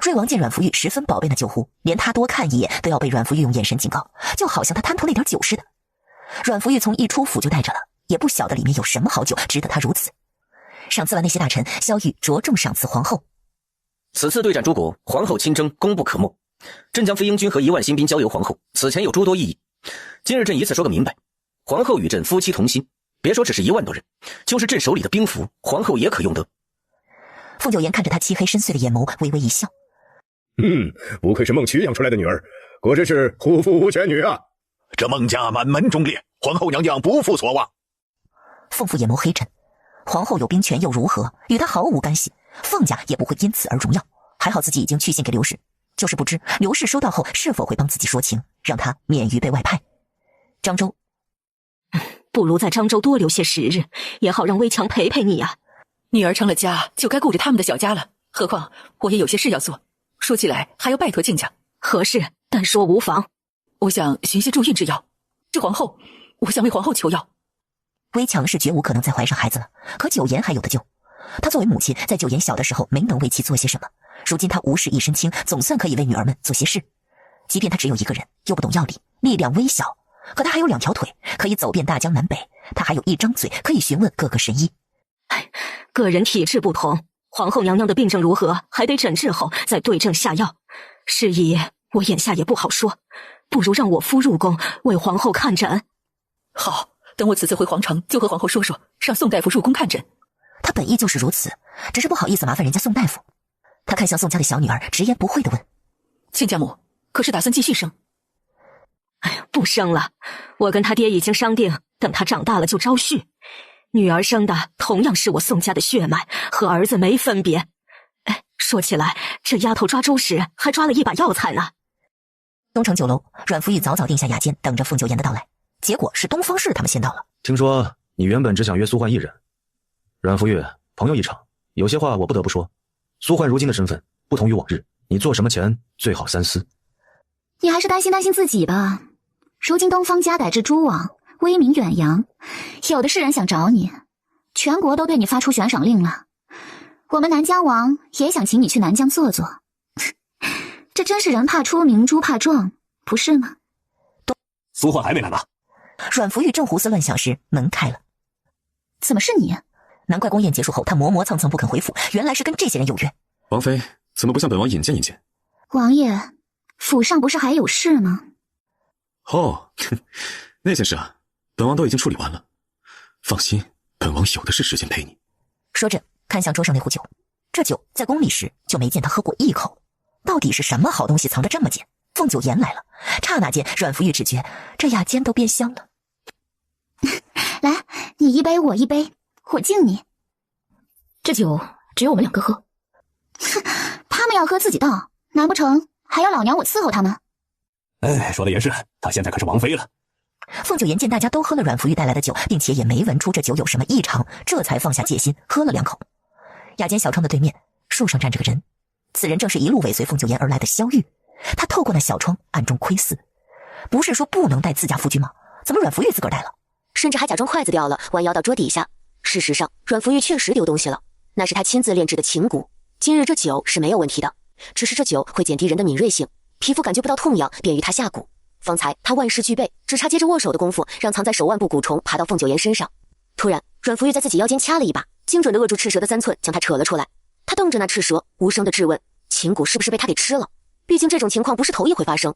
Speaker 1: 瑞王见阮福玉十分宝贝那酒壶，连他多看一眼都要被阮福玉用眼神警告，就好像他贪图那点酒似的。阮福玉从一出府就带着了，也不晓得里面有什么好酒，值得他如此。赏赐完那些大臣，萧玉着重赏赐皇后。
Speaker 8: 此次对战诸国，皇后亲征，功不可没。朕将飞鹰军和1万新兵交由皇后，此前有诸多异议。今日朕一次说个明白，皇后与朕夫妻同心，别说只是1万多人，就是朕手里的兵符，皇后也可用得。
Speaker 1: 凤九言看着他漆黑深邃的眼眸，微微一笑。
Speaker 16: 不愧是孟渠养出来的女儿，果真是虎父无犬女啊！
Speaker 10: 这孟家满门忠烈，皇后娘娘不负所望。
Speaker 1: 凤父眼眸黑沉。皇后有兵权又如何？与他毫无干系，凤家也不会因此而荣耀。还好自己已经去信给刘氏，就是不知刘氏收到后是否会帮自己说情，让他免于被外派。漳州，
Speaker 4: 不如在漳州多留些时日，也好让微强陪陪你呀。
Speaker 3: 女儿成了家，就该顾着他们的小家了。何况我也有些事要做，说起来还要拜托亲家。
Speaker 4: 何事？但说无妨。
Speaker 3: 我想寻些助孕之药。这皇后，我想为皇后求药。
Speaker 1: 微强是绝无可能再怀上孩子了，可九言还有的救。他作为母亲，在九言小的时候没能为其做些什么，如今他无事一身轻，总算可以为女儿们做些事。即便他只有一个人，又不懂药理，力量微小，可他还有2条腿，可以走遍大江南北，他还有1张嘴，可以询问各个神医。
Speaker 4: 个人体质不同，皇后娘娘的病症如何，还得诊治后再对症下药。是以我眼下也不好说，不如让我夫入宫为皇后看诊。
Speaker 3: 好，等我此次回皇城，就和皇后说说，让宋大夫入宫看诊。
Speaker 1: 他本意就是如此，只是不好意思麻烦人家宋大夫。他看向宋家的小女儿，直言不讳地问：
Speaker 3: 亲家母，可是打算继续生？
Speaker 4: 不生了，我跟他爹已经商定，等他长大了就招婿。女儿生的同样是我宋家的血脉，和儿子没分别。说起来，这丫头抓周时还抓了一把药材呢。
Speaker 1: 东城酒楼，阮福玉早早定下雅间，等着凤九言的到来。结果是东方氏他们先到了。
Speaker 15: 听说你原本只想约苏焕一人，阮福玉，朋友一场，有些话我不得不说。苏焕如今的身份不同于往日，你做什么前最好三思。
Speaker 5: 你还是担心自己吧。如今东方家改制诸王，威名远扬，有的是人想找你，全国都对你发出悬赏令了。我们南疆王也想请你去南疆坐坐。这真是人怕出名，猪怕壮，不是吗？
Speaker 2: 苏焕还没来呢。
Speaker 1: 阮福玉正胡思乱想时，门开了。
Speaker 5: 怎么是你？
Speaker 1: 难怪宫宴结束后他磨磨蹭蹭不肯回府，原来是跟这些人有约。
Speaker 17: 王妃怎么不向本王引荐引荐？
Speaker 5: 王爷，府上不是还有事吗？
Speaker 17: 哦，那件事啊，本王都已经处理完了。放心，本王有的是时间陪你。
Speaker 1: 说着看向桌上那壶酒，这酒在宫里时就没见他喝过一口。到底是什么好东西藏得这么紧？凤九言来了，刹那间阮福玉只觉这雅间都变香了。
Speaker 5: 来，你一杯我一杯，我敬你。这酒只有我们2个喝。哼，他们要喝自己倒，难不成还要老娘我伺候他们？
Speaker 2: 哎，说的也是，她现在可是王妃了。
Speaker 1: 凤九言见大家都喝了阮福玉带来的酒，并且也没闻出这酒有什么异常，这才放下戒心，喝了2口。雅间小窗的对面，树上站着个人，此人正是一路尾随凤九言而来的萧玉。他透过那小窗暗中窥视，不是说不能戴自家夫君吗？怎么阮福玉自个儿戴了？
Speaker 13: 甚至还假装筷子掉了，弯腰到桌底下。事实上，阮福玉确实丢东西了，那是他亲自炼制的琴骨。今日这酒是没有问题的，只是这酒会减低人的敏锐性，皮肤感觉不到痛痒，便于他下蛊。方才他万事俱备，只差接着握手的功夫，让藏在手腕部蛊虫爬到凤九言身上。突然，阮福玉在自己腰间掐了一把，精准地扼住赤蛇的3寸，将他扯了出来。他瞪着那赤蛇，无声地质问：琴骨是不是被他给吃了？毕竟这种情况不是头一回发生。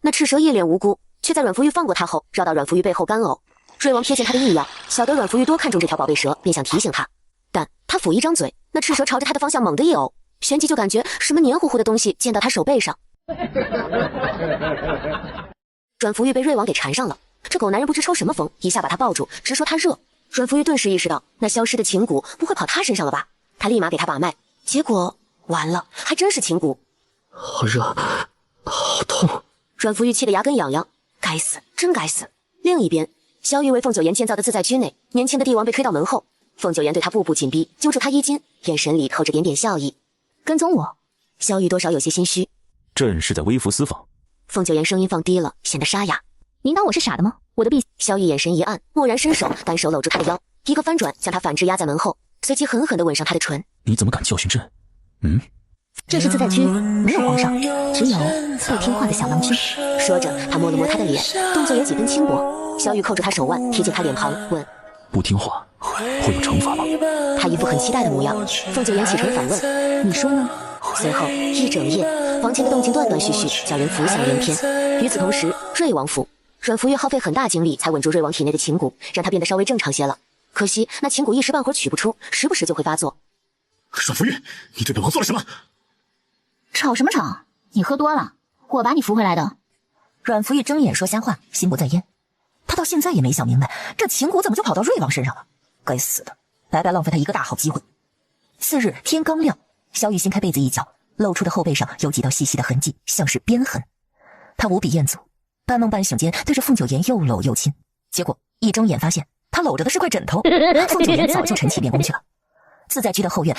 Speaker 13: 那赤蛇一脸无辜，却在阮福玉放过他后，绕到阮福玉背后干呕。瑞王瞥见他的异样，晓得阮福玉多看重这条宝贝蛇，便想提醒他，但他甫一张嘴，那赤蛇朝着他的方向猛地一呕，旋即就感觉什么黏糊糊的东西溅到他手背上。阮福玉被瑞王给缠上了，这狗男人不知抽什么风，一下把他抱住，直说他热。阮福玉顿时意识到，那消失的琴骨不会跑他身上了吧？他立马给他把脉，结果完了，还真是琴骨。
Speaker 14: 好热，好痛！
Speaker 13: 阮福玉气得牙根痒痒，该死，真该死！另一边，萧玉为凤九言建造的自在居内，年轻的帝王被推到门后，凤九言对他步步紧逼，揪住他衣襟，眼神里透着点点笑意。跟踪我？萧玉多少有些心虚。
Speaker 25: 朕是在微服私访。
Speaker 13: 凤九言声音放低了，显得沙哑。
Speaker 5: 您当我是傻的吗？我的婢……
Speaker 13: 萧玉眼神一暗，蓦然伸手，单手搂住他的腰，一个翻转，将他反制压在门后，随即狠狠地吻上他的唇。
Speaker 25: 你怎么敢教训朕？
Speaker 5: 这是自在区，没有皇上，只有不听话的小郎君。
Speaker 13: 说着，他摸了摸他的脸，动作有几分轻薄。萧玉扣住他手腕，贴近他脸庞，问：
Speaker 25: 不听话会有惩罚吗？
Speaker 13: 他一副很期待的模样。凤九言启程反问：你说呢？随后一整夜，房前的动静断断续续，叫人浮想联翩。与此同时，瑞王府，阮福玉耗费很大精力才稳住瑞王体内的琴骨，让他变得稍微正常些了。可惜那琴骨一时半会儿取不出，时不时就会发作。
Speaker 17: 阮福玉，你对本王做了什么？
Speaker 5: 吵什么吵？你喝多了，我把你扶回来的。
Speaker 1: 阮福玉睁眼说瞎话，心不在焉。他到现在也没想明白，这琴骨怎么就跑到瑞王身上了？该死的，白白浪费他一个大好机会。次日天刚亮，萧玉掀开被子一角，露出的后背上有几道细细的痕迹，像是鞭痕。他无比厌足，半梦半醒间对着凤九言又搂又亲，结果一睁眼发现他搂着的是块枕头。凤九言早就晨起练功去了。自在居的后院，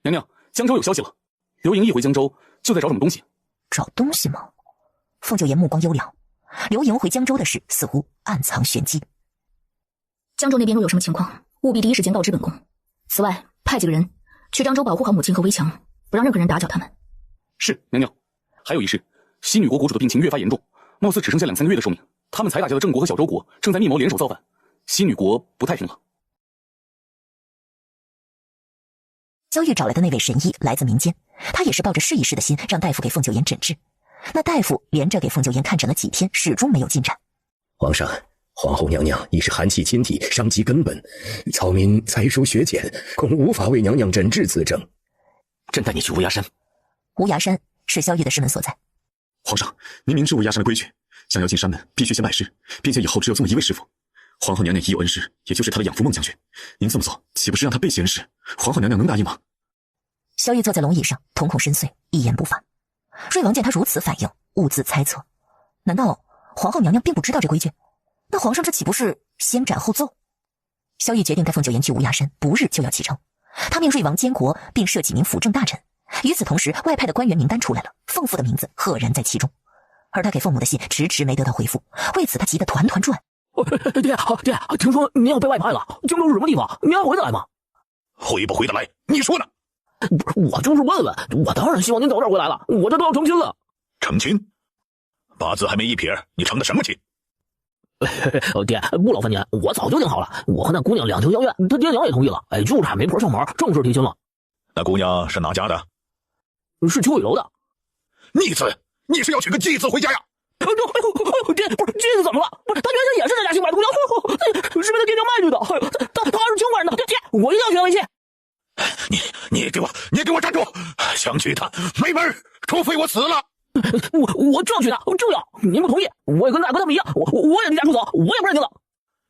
Speaker 9: 娘娘，江州有消息了，刘盈一回江州就在找什么东西。
Speaker 1: 找东西吗？凤九言目光幽凉，刘盈回江州的事似乎暗藏玄机。
Speaker 5: 江州那边若有什么情况，务必第一时间告知本宫。此外，派几个人去漳州保护好母亲和微强，不让任何人打搅他们。
Speaker 9: 是，娘娘。还有一事，西女国国主的病情越发严重，貌似只剩下2-3个月的寿命。他们才打下的郑国和小周国正在密谋联手造反，西女国不太平了。
Speaker 1: 萧玉找来的那位神医来自民间，他也是抱着试一试的心，让大夫给凤九言诊治。那大夫连着给凤九言看诊了几天，始终没有进展。
Speaker 16: 皇上，皇后娘娘已是寒气侵体，伤及根本，草民才疏学浅，恐无法为娘娘诊治此症。
Speaker 8: 朕带你去乌鸦山。
Speaker 1: 乌鸦山是萧玉的师门所在。
Speaker 17: 皇上，您明知乌鸦山的规矩，想要进山门必须先拜师，并且以后只有这么一位师傅。皇后娘娘已有恩师，也就是她的养父孟将军。您这么做，岂不是让他背弃恩师？皇后娘娘能答应吗？
Speaker 1: 萧玉坐在龙椅上，瞳孔深邃，一言不发。瑞王见他如此反应，兀自猜测：难道皇后娘娘并不知道这规矩？那皇上这岂不是先斩后奏？萧玉决定带凤九言去乌鸦山，不日就要启程。他命瑞王监国，并设几名辅政大臣。与此同时，外派的官员名单出来了，凤父的名字赫然在其中。而他给父母的信迟迟没得到回复，为此他急得团团转。
Speaker 14: 爹，听说您要被外派了，荆州是什么地方？您还回得来吗？
Speaker 10: 回不回得来？你说呢？
Speaker 14: 不是，我就是问问，我当然希望您早点回来了，我这都要成亲了。
Speaker 10: 成亲？八字还没一撇，你成的什么亲？
Speaker 14: 爹，不劳烦您，我早就定好了，我和那姑娘两情相悦，他爹娘也同意了，就差媒婆上门正式提亲了。
Speaker 10: 那姑娘是哪家的？
Speaker 14: 是秋雨楼的。
Speaker 10: 逆子，你是要娶个继子回家呀？
Speaker 14: 爹，不是继子怎么了？不是，他原先也是这家姓白的姑娘，是被他爹娘卖去的。他是清官人的，爹，我一定要娶她为妻。
Speaker 10: 你给我站住！想娶她没门，除非我死了。
Speaker 14: 我就要娶她，就要！您不同意，我也跟大哥他们一样，我也离家出走，我也不认定了。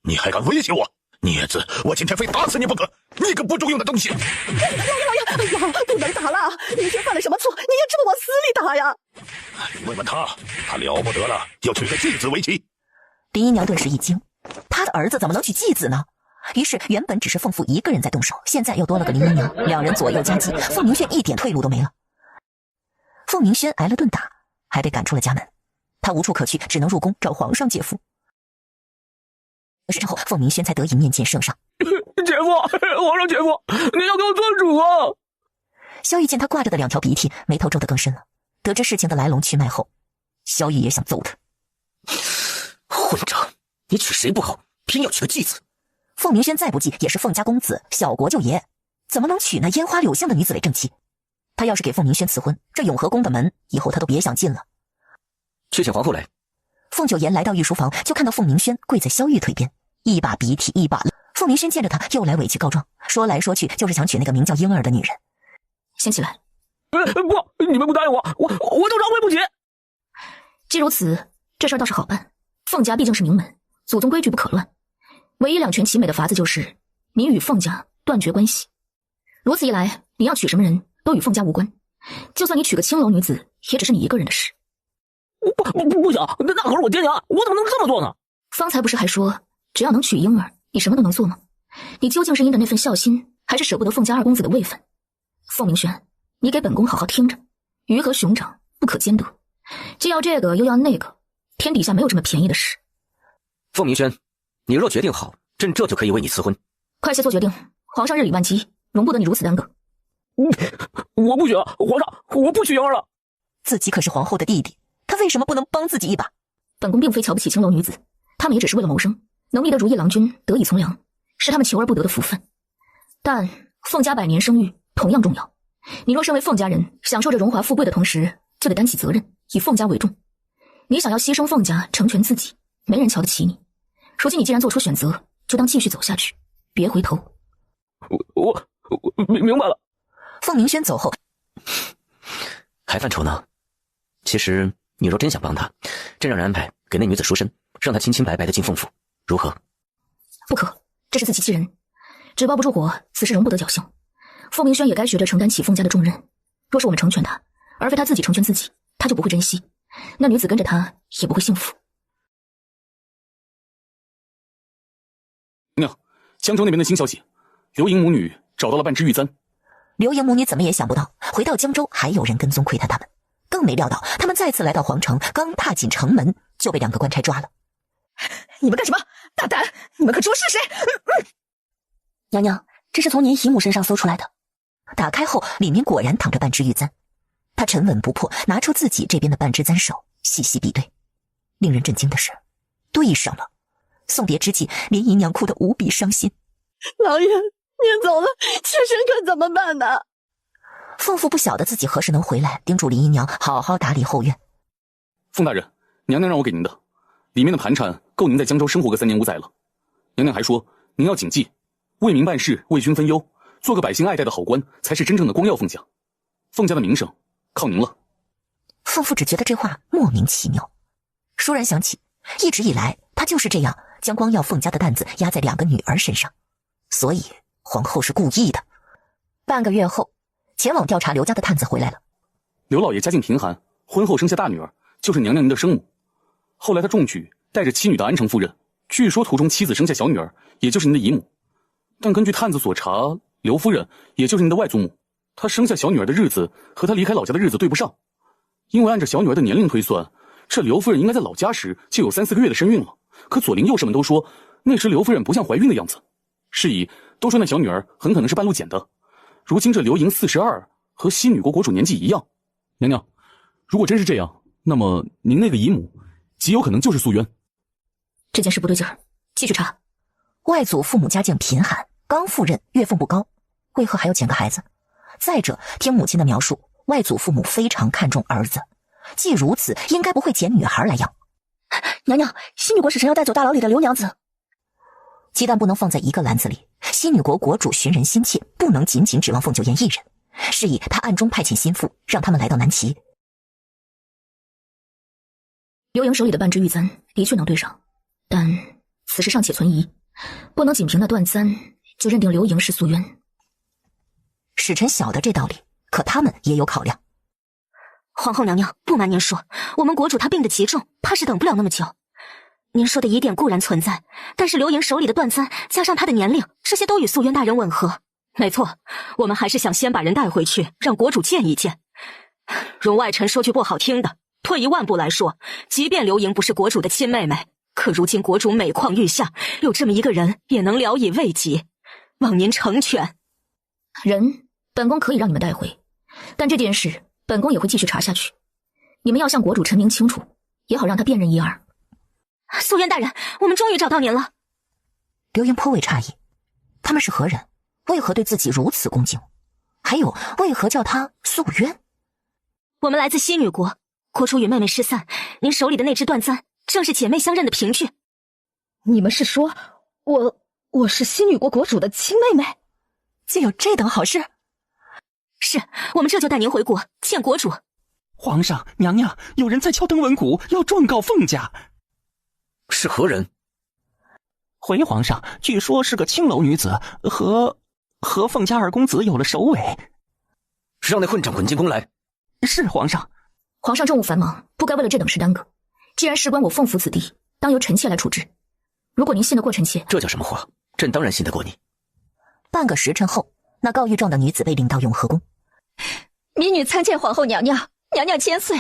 Speaker 10: 你还敢威胁我？孽子，我今天非打死你不可！你个不中用的东西！
Speaker 11: 老爷，哎呀，不能打了！明轩犯了什么错？你也知道往死里打呀！
Speaker 10: 你问问他了不得了，要娶个继子为妻。
Speaker 1: 林姨娘顿时一惊，她的儿子怎么能娶继子呢？于是原本只是凤父一个人在动手，现在又多了个林姨娘，两人左右夹击，凤明轩一点退路都没了。凤明轩挨了顿打，还被赶出了家门，他无处可去，只能入宫找皇上借腹。之后，凤明轩才得以面见圣上。
Speaker 14: 姐夫，皇上姐夫，你要给我做主啊！
Speaker 1: 萧玉见他挂着的两条鼻涕，眉头皱得更深了。得知事情的来龙去脉后，萧玉也想揍他。
Speaker 8: 混账！你娶谁不好，偏要娶个继子。
Speaker 1: 凤明轩再不济也是凤家公子，小国舅爷，怎么能娶那烟花柳巷的女子为正妻？他要是给凤明轩赐婚，这永和宫的门以后他都别想进了。
Speaker 8: 去请皇后来。
Speaker 1: 凤九言来到御书房，就看到凤明轩跪在萧玉腿边，一把鼻涕一把泪。凤明轩见着他，又来委屈告状，说来说去就是想娶那个名叫婴儿的女人。
Speaker 5: 先起来。
Speaker 14: 不，你们不答应我就饶回不起。
Speaker 5: 既如此，这事儿倒是好办。凤家毕竟是名门，祖宗规矩不可乱。唯一两全其美的法子就是你与凤家断绝关系。如此一来，你要娶什么人都与凤家无关，就算你娶个青楼女子，也只是你一个人的事。
Speaker 14: 不行，那可是我爹娘，我怎么能这么做呢？
Speaker 5: 方才不是还说只要能娶婴儿，你什么都能做吗？你究竟是因着那份孝心，还是舍不得凤家二公子的位分？凤明轩，你给本宫好好听着，鱼和熊掌不可兼得，既要这个又要那个，天底下没有这么便宜的事。
Speaker 8: 凤明轩，你若决定好，朕这就可以为你赐婚。
Speaker 5: 快些做决定，皇上日理万机，容不得你如此耽搁。
Speaker 14: 我不许，皇上，我不娶婴儿了。
Speaker 1: 自己可是皇后的弟弟，他为什么不能帮自己一把？
Speaker 5: 本宫并非瞧不起青楼女子，她们也只是为了谋生，能觅得如意郎君，得以从良，是他们求而不得的福分。但凤家百年声誉同样重要，你若身为凤家人，享受着荣华富贵的同时，就得担起责任，以凤家为重。你想要牺牲凤家，成全自己，没人瞧得起你。如今你既然做出选择，就当继续走下去，别回头。
Speaker 14: 我明白了。
Speaker 1: 凤明轩走后，
Speaker 8: 还犯愁呢？其实你若真想帮他，朕让人安排给那女子赎身，让她清清白白的进凤府，如何？
Speaker 5: 不可，这是自欺欺人。纸包不住火，此事容不得侥幸。凤明轩也该学着承担起凤家的重任。若是我们成全他，而非他自己成全自己，他就不会珍惜，那女子跟着他也不会幸福。
Speaker 9: 娘，江州那边的新消息，刘盈母女找到了半只玉簪。
Speaker 1: 刘盈母女怎么也想不到，回到江州还有人跟踪窥探他们，更没料到他们再次来到皇城，刚踏进城门就被两个官差抓了。
Speaker 11: 你们干什么？大胆！你们可知我是谁？
Speaker 1: 娘娘，这是从您姨母身上搜出来的。打开后，里面果然躺着半只玉簪。他沉稳不迫，拿出自己这边的半只簪首，细细比对。令人震惊的是，对上了。送别之际，林姨娘哭得无比伤心。
Speaker 11: 老爷，您走了，妾身可怎么办呢？
Speaker 1: 凤父不晓得自己何时能回来，叮嘱林姨娘好好打理后院。
Speaker 9: 凤大人，娘娘让我给您的，里面的盘缠够您在江州生活个3年5载了。娘娘还说，您要谨记，为民办事，为君分忧，做个百姓爱戴的好官，才是真正的光耀凤家。凤家的名声靠您了。
Speaker 1: 凤父只觉得这话莫名其妙，倏然想起，一直以来他就是这样将光耀凤家的担子压在2个女儿身上，所以皇后是故意的。半个月后，前往调查刘家的探子回来了。
Speaker 9: 刘老爷家境贫寒，婚后生下大女儿，就是娘娘您的生母。后来他中举，带着妻女的安城夫人，据说途中妻子生下小女儿，也就是您的姨母。但根据探子所查，刘夫人也就是您的外祖母，她生下小女儿的日子和她离开老家的日子对不上。因为按照小女儿的年龄推算，这刘夫人应该在老家时就有3、4个月的身孕了，可左邻右舍们都说那时刘夫人不像怀孕的样子，是以都说那小女儿很可能是半路捡的。如今这刘盈42，和西女国国主年纪一样。娘娘，如果真是这样，那么您那个姨母极有可能就是素渊。
Speaker 5: 这件事不对劲儿，继续查。
Speaker 1: 外祖父母家境贫寒，刚赴任，月俸不高，为何还要捡个孩子？再者，听母亲的描述，外祖父母非常看重儿子，既如此，应该不会捡女孩来养。
Speaker 7: 娘娘，西女国使臣要带走大牢里的刘娘子。
Speaker 1: 鸡蛋不能放在一个篮子里，西女国国主寻人心切，不能仅仅指望凤九妍一人，是以他暗中派遣心腹，让他们来到南齐。
Speaker 5: 刘盈手里的半只玉簪的确能对上，但此事尚且存疑，不能仅凭那断簪就认定刘盈是素渊。
Speaker 1: 使臣晓得这道理，可他们也有考量。
Speaker 4: 皇后娘娘，不瞒您说，我们国主她病得极重，怕是等不了那么久。您说的疑点固然存在，但是刘盈手里的断簪加上她的年龄，这些都与素渊大人吻合。没错，我们还是想先把人带回去，让国主见一见。容外臣说句不好听的，退一万步来说，即便刘盈不是国主的亲妹妹，可如今国主每况愈下，有这么一个人也能聊以慰藉，望您成全。
Speaker 5: 人，本宫可以让你们带回，但这件事本宫也会继续查下去。你们要向国主陈明清楚，也好让他辨认一二。
Speaker 4: 素渊大人，我们终于找到您了。
Speaker 1: 刘盈颇为诧异，他们是何人？为何对自己如此恭敬？还有，为何叫他素渊？
Speaker 4: 我们来自西女国，国主与妹妹失散，您手里的那只断簪正是姐妹相认的凭据。
Speaker 11: 你们是说，我是西女国国主的亲妹妹？
Speaker 1: 竟有这等好事？
Speaker 4: 是，我们这就带您回国见国主。
Speaker 14: 皇上，娘娘，有人在敲登文谷，要状告凤家。
Speaker 8: 是何人？
Speaker 14: 回皇上，据说是个青楼女子，和凤家二公子有了首尾。
Speaker 8: 让那混账滚进宫来。
Speaker 14: 是皇上。
Speaker 5: 皇上政务繁忙，不该为了这等事耽搁。既然事关我凤府子弟，当由臣妾来处置。如果您信得过臣妾，
Speaker 8: 这叫什么话？朕当然信得过你。
Speaker 1: 半个时辰后，那告御状的女子被领到永和宫。
Speaker 7: 民女参见皇后娘娘，娘娘千岁。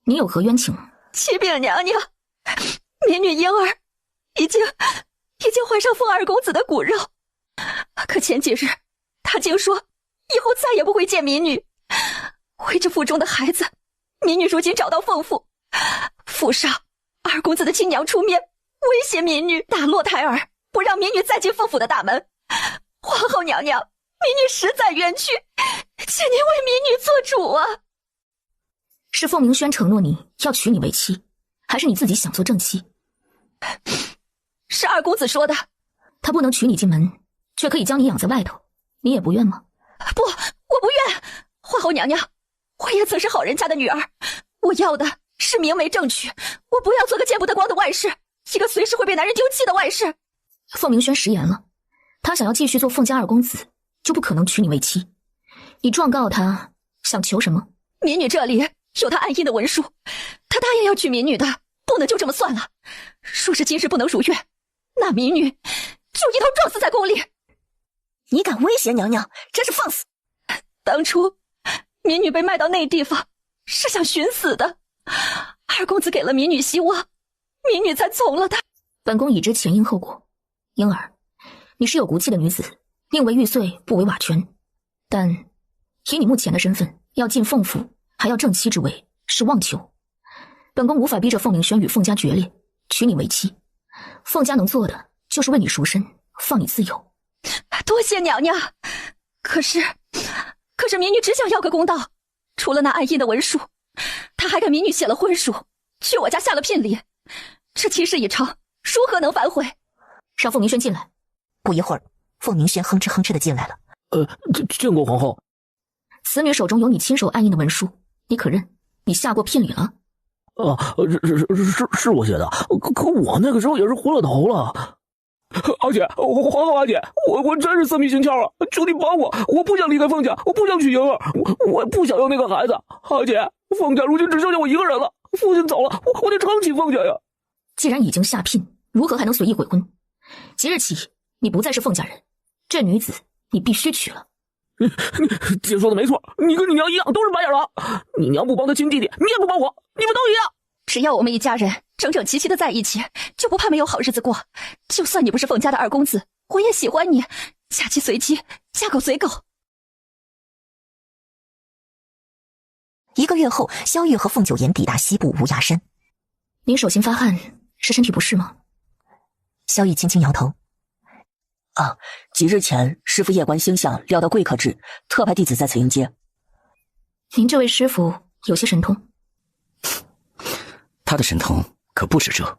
Speaker 5: 你有何冤情？
Speaker 7: 启禀娘娘，民女婴儿已经怀上凤二公子的骨肉，可前几日他竟说以后再也不会见民女。为这腹中的孩子，民女如今找到凤府，府上二公子的亲娘出面威胁民女打落胎儿，不让民女再进凤府的大门。皇后娘娘，民女实在冤屈，请您为民女做主啊！
Speaker 5: 是凤鸣轩承诺你要娶你为妻，还是你自己想做正妻？
Speaker 7: 是二公子说的。
Speaker 5: 他不能娶你进门，却可以将你养在外头，你也不愿吗？
Speaker 7: 不，我不愿。皇后娘娘，我也曾是好人家的女儿，我要的是明媒正娶，我不要做个见不得光的外室，一个随时会被男人丢弃的外室。
Speaker 5: 凤鸣轩食言了，他想要继续做凤家二公子，就不可能娶你为妻。你状告他，想求什么？
Speaker 7: 民女这里有他暗印的文书，他答应要娶民女的，不能就这么算了。若是今日不能如愿，那民女就一头撞死在宫里。你敢威胁娘娘，真是放肆！当初民女被卖到那地方，是想寻死的。二公子给了民女希望，民女才从了他。
Speaker 5: 本宫已知前因后果。婴儿，你是有骨气的女子，宁为玉碎不为瓦全，但以你目前的身份，要进凤府还要正妻之位，是妄求。本宫无法逼着凤鸣轩与凤家决裂，娶你为妻。凤家能做的就是为你赎身，放你自由。
Speaker 7: 多谢娘娘。可是民女只想要个公道，除了那暗印的文书，他还给民女写了婚书，去我家下了聘礼。这期事已成，如何能反悔？
Speaker 5: 让凤鸣轩进来。
Speaker 1: 不一会儿，凤鸣轩哼哧哼哧的进来了。
Speaker 14: 见过皇后。
Speaker 5: 此女手中有你亲手暗印的文书，你可认？你下过聘礼了？
Speaker 14: 是我写的，可我那个时候也是昏了头了。阿姐，皇后阿姐，我真是色迷心窍了，求你帮我不想离开凤家，我不想娶婴儿，我也不想要那个孩子。阿姐，凤家如今只剩下我一个人了，父亲走了，我得撑起凤家呀。
Speaker 5: 既然已经下聘，如何还能随意悔婚？即日起，你不再是凤家人，这女子你必须娶了。
Speaker 14: 姐说的没错，你跟你娘一样，都是白眼狼。你娘不帮她亲弟弟，你也不帮我，你们都一样。
Speaker 19: 只要我们一家人整整齐齐的在一起，就不怕没有好日子过。就算你不是凤家的二公子，我也喜欢你，嫁鸡随鸡，嫁狗随狗。
Speaker 1: 1个月后，萧玉和凤九言抵达西部无崖山。
Speaker 5: 您手心发汗，是身体不适吗？
Speaker 1: 萧玉轻轻摇头。
Speaker 12: 几日前，师傅夜观星象，料到贵可至，特派弟子在此迎接。
Speaker 5: 您这位师傅有些神通。
Speaker 8: 他的神通可不止这。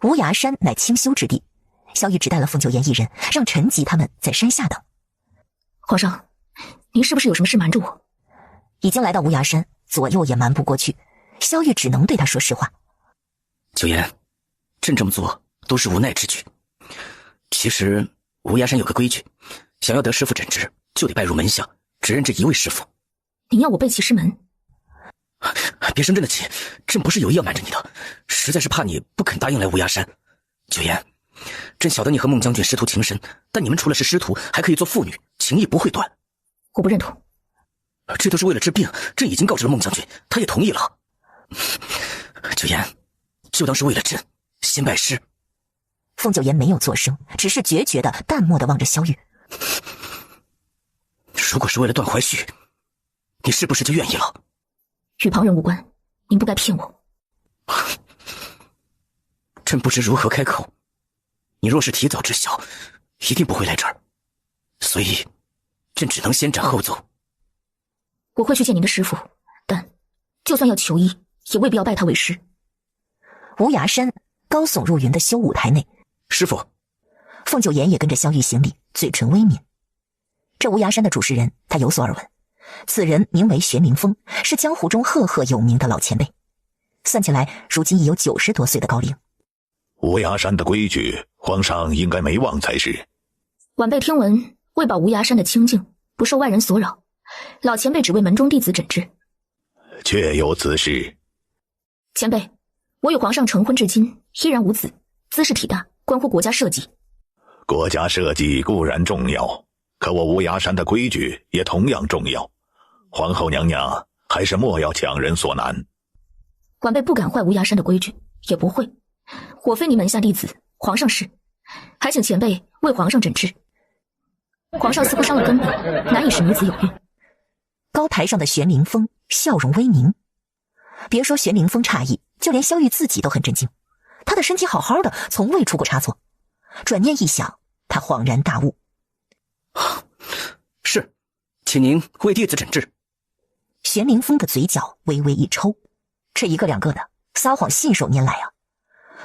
Speaker 1: 无崖山乃清修之地，萧玉只带了凤九言一人，让陈吉他们在山下等。
Speaker 5: 皇上，您是不是有什么事瞒着我？
Speaker 1: 已经来到无崖山，左右也瞒不过去，萧玉只能对他说实话。
Speaker 8: 九言，朕这么做都是无奈之举。其实无崖山有个规矩，想要得师傅诊治，就得拜入门下，只认这一位师傅。
Speaker 5: 您要我背弃师门？
Speaker 8: 别生朕的气，朕不是有意要瞒着你的，实在是怕你不肯答应来无崖山。九言，朕晓得你和孟将军师徒情深，但你们除了是师徒，还可以做父女，情谊不会断。
Speaker 5: 我不认同。
Speaker 8: 这都是为了治病，朕已经告知了孟将军，他也同意了。九言，就当是为了朕，先拜师。
Speaker 1: 凤九言没有作声，只是决绝的淡漠的望着萧玉。
Speaker 8: 如果是为了段怀旭，你是不是就愿意了？
Speaker 5: 与旁人无关，您不该骗我。
Speaker 8: 朕不知如何开口，你若是提早知晓，一定不会来这儿，所以朕只能先斩后奏。
Speaker 5: 我会去见您的师傅，但就算要求医，也未必要拜他为师。
Speaker 1: 无崖山高耸入云的修舞台内，
Speaker 8: 师傅。
Speaker 1: 凤九言也跟着萧玉行礼，嘴唇微抿。这无崖山的主持人，他有所耳闻。此人名为玄冥峰，是江湖中赫赫有名的老前辈，算起来如今已有90多岁的高龄。
Speaker 10: 无崖山的规矩，皇上应该没忘才是。
Speaker 5: 晚辈听闻，为保无崖山的清净，不受外人所扰，老前辈只为门中弟子诊治。
Speaker 10: 确有此事。
Speaker 5: 前辈，我与皇上成婚至今，依然无子，兹事体大，关乎国家社稷。
Speaker 10: 国家社稷固然重要，可我无崖山的规矩也同样重要。皇后娘娘还是莫要强人所难。
Speaker 5: 晚辈不敢坏无崖山的规矩，也不会。我非你门下弟子，皇上是，还请前辈为皇上诊治。皇上似乎伤了根本，难以使女子有孕。
Speaker 1: 高台上的玄灵峰笑容微凝，别说玄灵峰诧异，就连萧玉自己都很震惊。他的身体好好的，从未出过差错。转念一想，他恍然大悟。
Speaker 8: 是，请您为弟子诊治。
Speaker 1: 玄灵峰的嘴角微微一抽，这一个两个的撒谎信手拈来啊！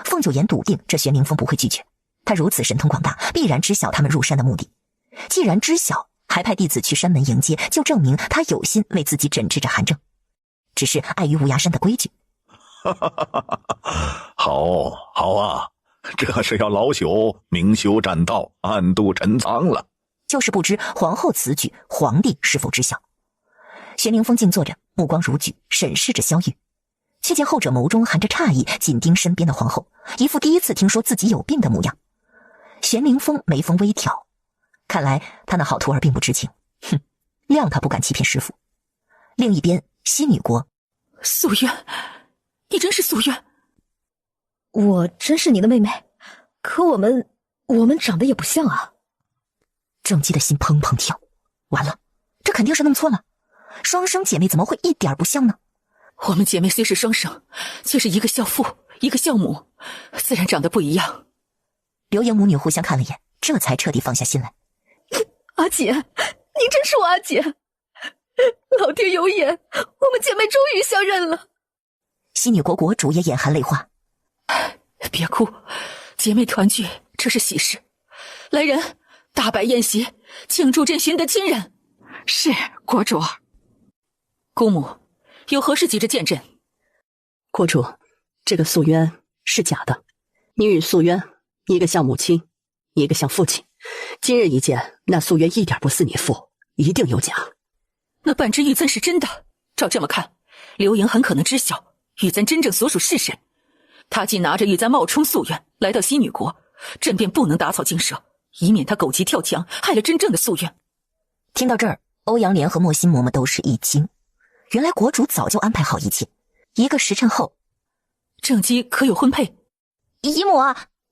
Speaker 1: 凤九言笃定这玄灵峰不会拒绝，他如此神通广大，必然知晓他们入山的目的。既然知晓，还派弟子去山门迎接，就证明他有心为自己诊治这寒症，只是碍于无崖山的规矩。
Speaker 10: 好啊，这是要老朽明修栈道，暗度陈仓了。
Speaker 1: 就是不知皇后此举，皇帝是否知晓？玄灵峰静坐着，目光如炬，审视着萧玉，却见后者眸中含着诧异，紧盯身边的皇后，一副第一次听说自己有病的模样。玄灵峰眉峰微挑，看来他那好徒儿并不知情，哼，谅他不敢欺骗师傅。另一边，西女国，
Speaker 3: 素渊，你真是素渊？
Speaker 11: 我真是你的妹妹，可我们长得也不像啊。
Speaker 1: 郑姬的心砰砰跳，完了，这肯定是弄错了。双生姐妹怎么会一点不像呢？
Speaker 3: 我们姐妹虽是双生，却是一个孝父，一个孝母，自然长得不一样。
Speaker 1: 刘莹母女互相看了眼，这才彻底放下心来。
Speaker 6: 阿姐，你真是我阿姐，老天有眼，我们姐妹终于相认了。
Speaker 1: 西女国国主也眼含泪花。
Speaker 3: 别哭，姐妹团聚，这是喜事。来人，大摆宴席，庆祝朕寻得亲人。
Speaker 20: 是，国主。
Speaker 3: 姑母，有何事急着见朕？
Speaker 20: 国主，这个素渊是假的。你与素渊，一个像母亲，一个像父亲。今日一见，那素渊一点不似你父，一定有假。
Speaker 3: 那半只玉簪是真的。照这么看，刘盈很可能知晓玉簪真正所属是谁。他既拿着玉簪冒充素渊来到西女国，朕便不能打草惊蛇，以免他狗急跳墙，害了真正的素渊。
Speaker 1: 听到这儿，欧阳莲和莫心嬷嬷都是一惊。原来国主早就安排好一切。1个时辰后，
Speaker 3: 正姬可有婚配？
Speaker 7: 姨母，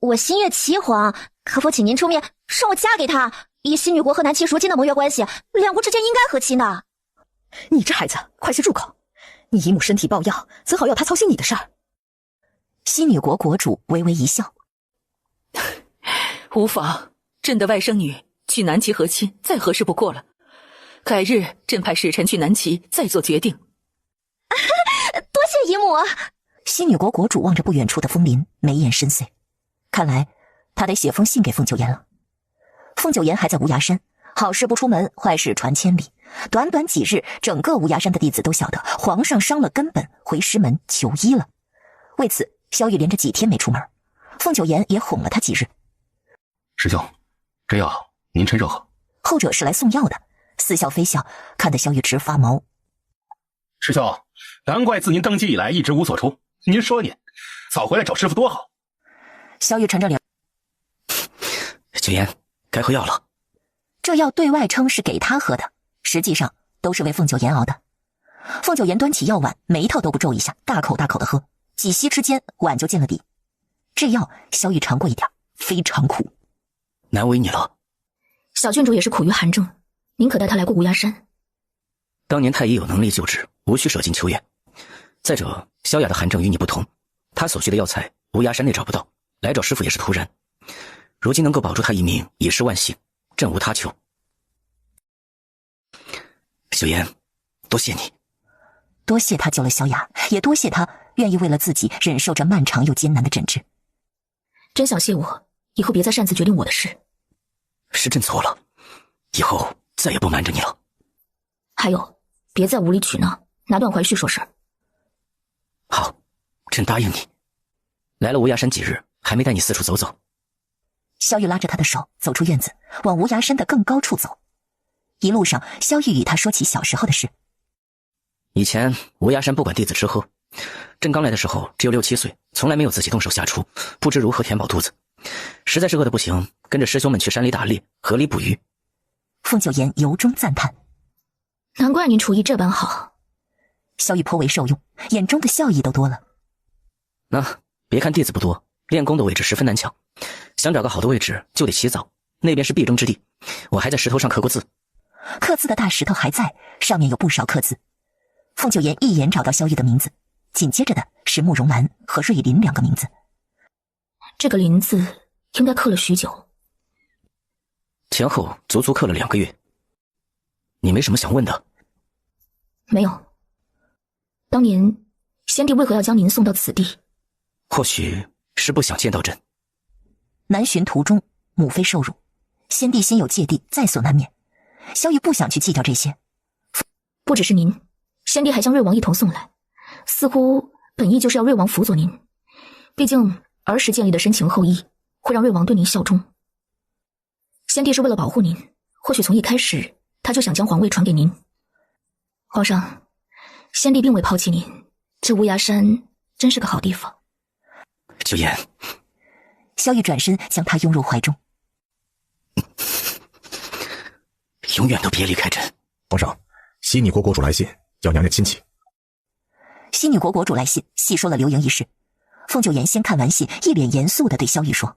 Speaker 7: 我心悦齐皇，可否请您出面让我嫁给他？以西女国和南齐如今的盟约关系，两国之间应该和亲的。
Speaker 11: 你这孩子，快些住口！你姨母身体抱恙，怎好要她操心你的事儿？
Speaker 1: 西女国国主微微一笑，
Speaker 3: 无妨，朕的外甥女去南齐和亲，再合适不过了。改日朕派使臣去南齐，再做决定。
Speaker 7: 多谢姨母。
Speaker 1: 西女国国主望着不远处的枫林，眉眼深邃，看来他得写封信给凤九言了。凤九言还在无涯山，好事不出门，坏事传千里。短短几日，整个无涯山的弟子都晓得皇上伤了根本，回师门求医了。为此，萧玉连着几天没出门，凤九言也哄了他几日。
Speaker 17: 师兄，这药您趁热喝。
Speaker 1: 后者是来送药的，似笑非笑，看得萧玉直发毛。
Speaker 18: 师兄，难怪自您登基以来一直无所出。您说您早回来找师傅多好。
Speaker 1: 萧玉沉着脸，
Speaker 8: 九言，该喝药了。
Speaker 1: 这药对外称是给他喝的，实际上都是为凤九言熬的。凤九言端起药碗，眉头都不皱一下，大口大口的喝，几息之间碗就见了底。这药萧玉尝过一点，非常苦。
Speaker 8: 难为你了。
Speaker 5: 小郡主也是苦于寒症，您可带她来过无涯山。
Speaker 8: 当年太医有能力救治，无需舍近求远。再者，萧雅的寒症与你不同，她所需的药材无涯山内找不到，来找师傅也是突然。如今能够保住她一命，已是万幸，朕无他求。九言，多谢你。
Speaker 1: 多谢他救了萧雅，也多谢他愿意为了自己忍受着漫长又艰难的诊治。
Speaker 5: 真想谢我，以后别再擅自决定我的事。
Speaker 8: 是朕错了，以后再也不瞒着你了。
Speaker 5: 还有，别再无理取闹，拿段怀旭说事。
Speaker 8: 好，朕答应你。来了无涯山几日，还没带你四处走走。
Speaker 1: 萧玉拉着他的手走出院子，往无涯山的更高处走。一路上，萧玉与他说起小时候的事。
Speaker 8: 以前无涯山不管弟子吃喝，朕刚来的时候只有6、7岁，从来没有自己动手下厨，不知如何填饱肚子。实在是饿得不行，跟着师兄们去山里打猎，河里捕鱼。
Speaker 1: 凤九言由衷赞叹，
Speaker 5: 难怪您厨艺这般好。
Speaker 1: 萧玉颇为受用，眼中的笑意都多了。
Speaker 8: 那别看弟子不多，练功的位置十分难抢，想找个好的位置就得起早，那边是必争之地。我还在石头上刻过字，
Speaker 1: 刻字的大石头还在，上面有不少刻字。凤九言一眼找到萧玉的名字，紧接着的是慕容兰和瑞林2个名字。
Speaker 5: 这个林字应该刻了许久，
Speaker 8: 前后足足刻了2个月。你没什么想问的？
Speaker 5: 没有。当年先帝为何要将您送到此地？
Speaker 8: 或许是不想见到朕。
Speaker 1: 南巡途中母妃受辱，先帝心有芥蒂，在所难免。萧玉不想去计较这些。
Speaker 5: 不只是您，先帝还将瑞王一同送来，似乎本意就是要瑞王辅佐您。毕竟儿时建立的深情厚谊，会让瑞王对您效忠。先帝是为了保护您，或许从一开始他就想将皇位传给您。皇上，先帝并未抛弃您，这无涯山真是个好地方。
Speaker 8: 九言，
Speaker 1: 萧玉转身将他拥入怀中，
Speaker 8: 永远都别离开朕。
Speaker 21: 皇上，西女国国主来信，要娘娘亲启。
Speaker 1: 西女国国主来信细说了刘盈一事。凤九言先看完信，一脸严肃地对萧玉说：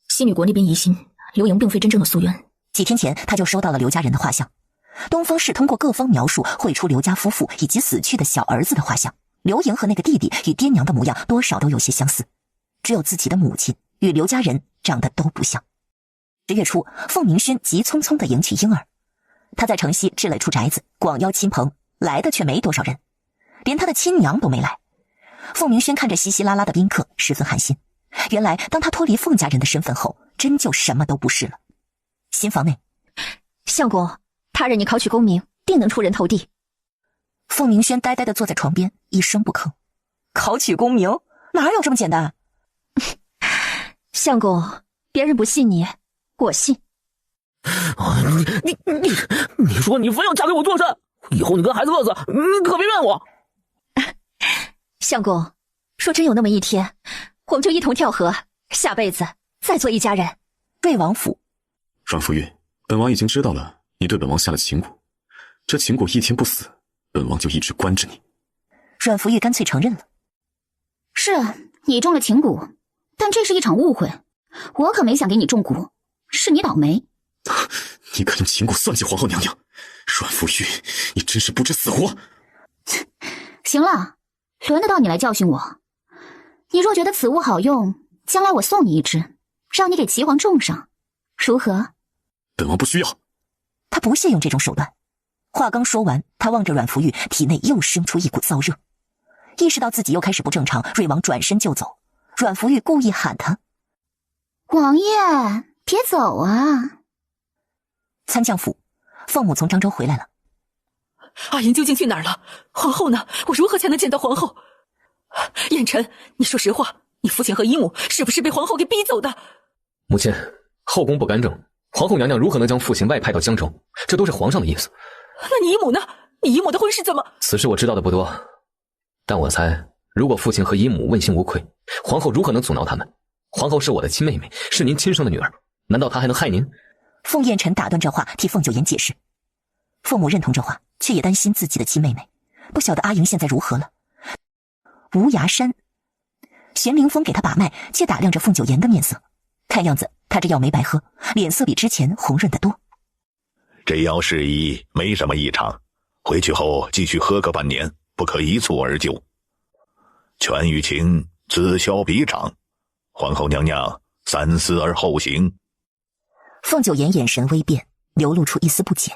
Speaker 5: 西女国那边疑心刘盈并非真正的素渊。
Speaker 1: 几天前他就收到了刘家人的画像，东方氏通过各方描述绘出刘家夫妇以及死去的小儿子的画像。刘盈和那个弟弟与爹娘的模样多少都有些相似，只有自己的母亲与刘家人长得都不像。10月初，凤鸣轩急匆匆地迎娶婴儿，他在城西置了处宅子，广邀亲朋，来的却没多少人，连他的亲娘都没来。凤鸣轩看着稀稀拉拉的宾客，十分寒心。原来当他脱离凤家人的身份后，真就什么都不是了。新房内，
Speaker 7: 相公，他日你考取功名，定能出人头地。
Speaker 1: 凤鸣轩呆呆地坐在床边，一声不吭。考取功名哪有这么简单？
Speaker 7: 相公，别人不信你，我信。
Speaker 14: 你说你非要嫁给我做甚？以后你跟孩子饿死，你可别怨我。
Speaker 7: 相公，若真有那么一天，我们就一同跳河，下辈子再做一家人。
Speaker 1: 瑞王府，
Speaker 17: 阮福玉，本王已经知道了你对本王下了情蛊，这情蛊一天不死，本王就一直关着你。
Speaker 1: 阮福玉干脆承认了。
Speaker 5: 是你中了情蛊，但这是一场误会，我可没想给你中蛊，是你倒霉。
Speaker 17: 你敢用情蛊算计皇后娘娘，阮福玉，你真是不知死活！
Speaker 5: 行了，轮得到你来教训我。你若觉得此物好用，将来我送你一只，让你给齐皇种上，如何？
Speaker 17: 本王不需要。
Speaker 1: 他不屑用这种手段。话刚说完，他望着阮福玉，体内又生出一股燥热。意识到自己又开始不正常，瑞王转身就走。阮福玉故意喊他：“
Speaker 5: 王爷，别走啊！”
Speaker 1: 参将府，凤母从漳州回来了。
Speaker 3: 阿银究竟去哪儿了？皇后呢？我如何才能见到皇后？燕晨，你说实话，你父亲和姨母是不是被皇后给逼走的？
Speaker 2: 母亲，后宫不干政，皇后娘娘如何能将父亲外派到江州？这都是皇上的意思。
Speaker 3: 那你姨母呢？你姨母的婚事怎么？
Speaker 2: 此事我知道的不多，但我猜，如果父亲和姨母问心无愧，皇后如何能阻挠他们？皇后是我的亲妹妹，是您亲生的女儿，难道她还能害您？
Speaker 1: 凤燕晨打断这话，替凤九妍解释。凤母认同这话，却也担心自己的亲妹妹，不晓得阿莹现在如何了。无崖山，玄灵峰给他把脉，却打量着凤九妍的面色，看样子他这药没白喝，脸色比之前红润得多。
Speaker 10: 这药适宜，没什么异常，回去后继续喝个半年，不可一蹴而就。权与情，自消彼长，皇后娘娘三思而后行。
Speaker 1: 凤九妍眼神微变，流露出一丝不解。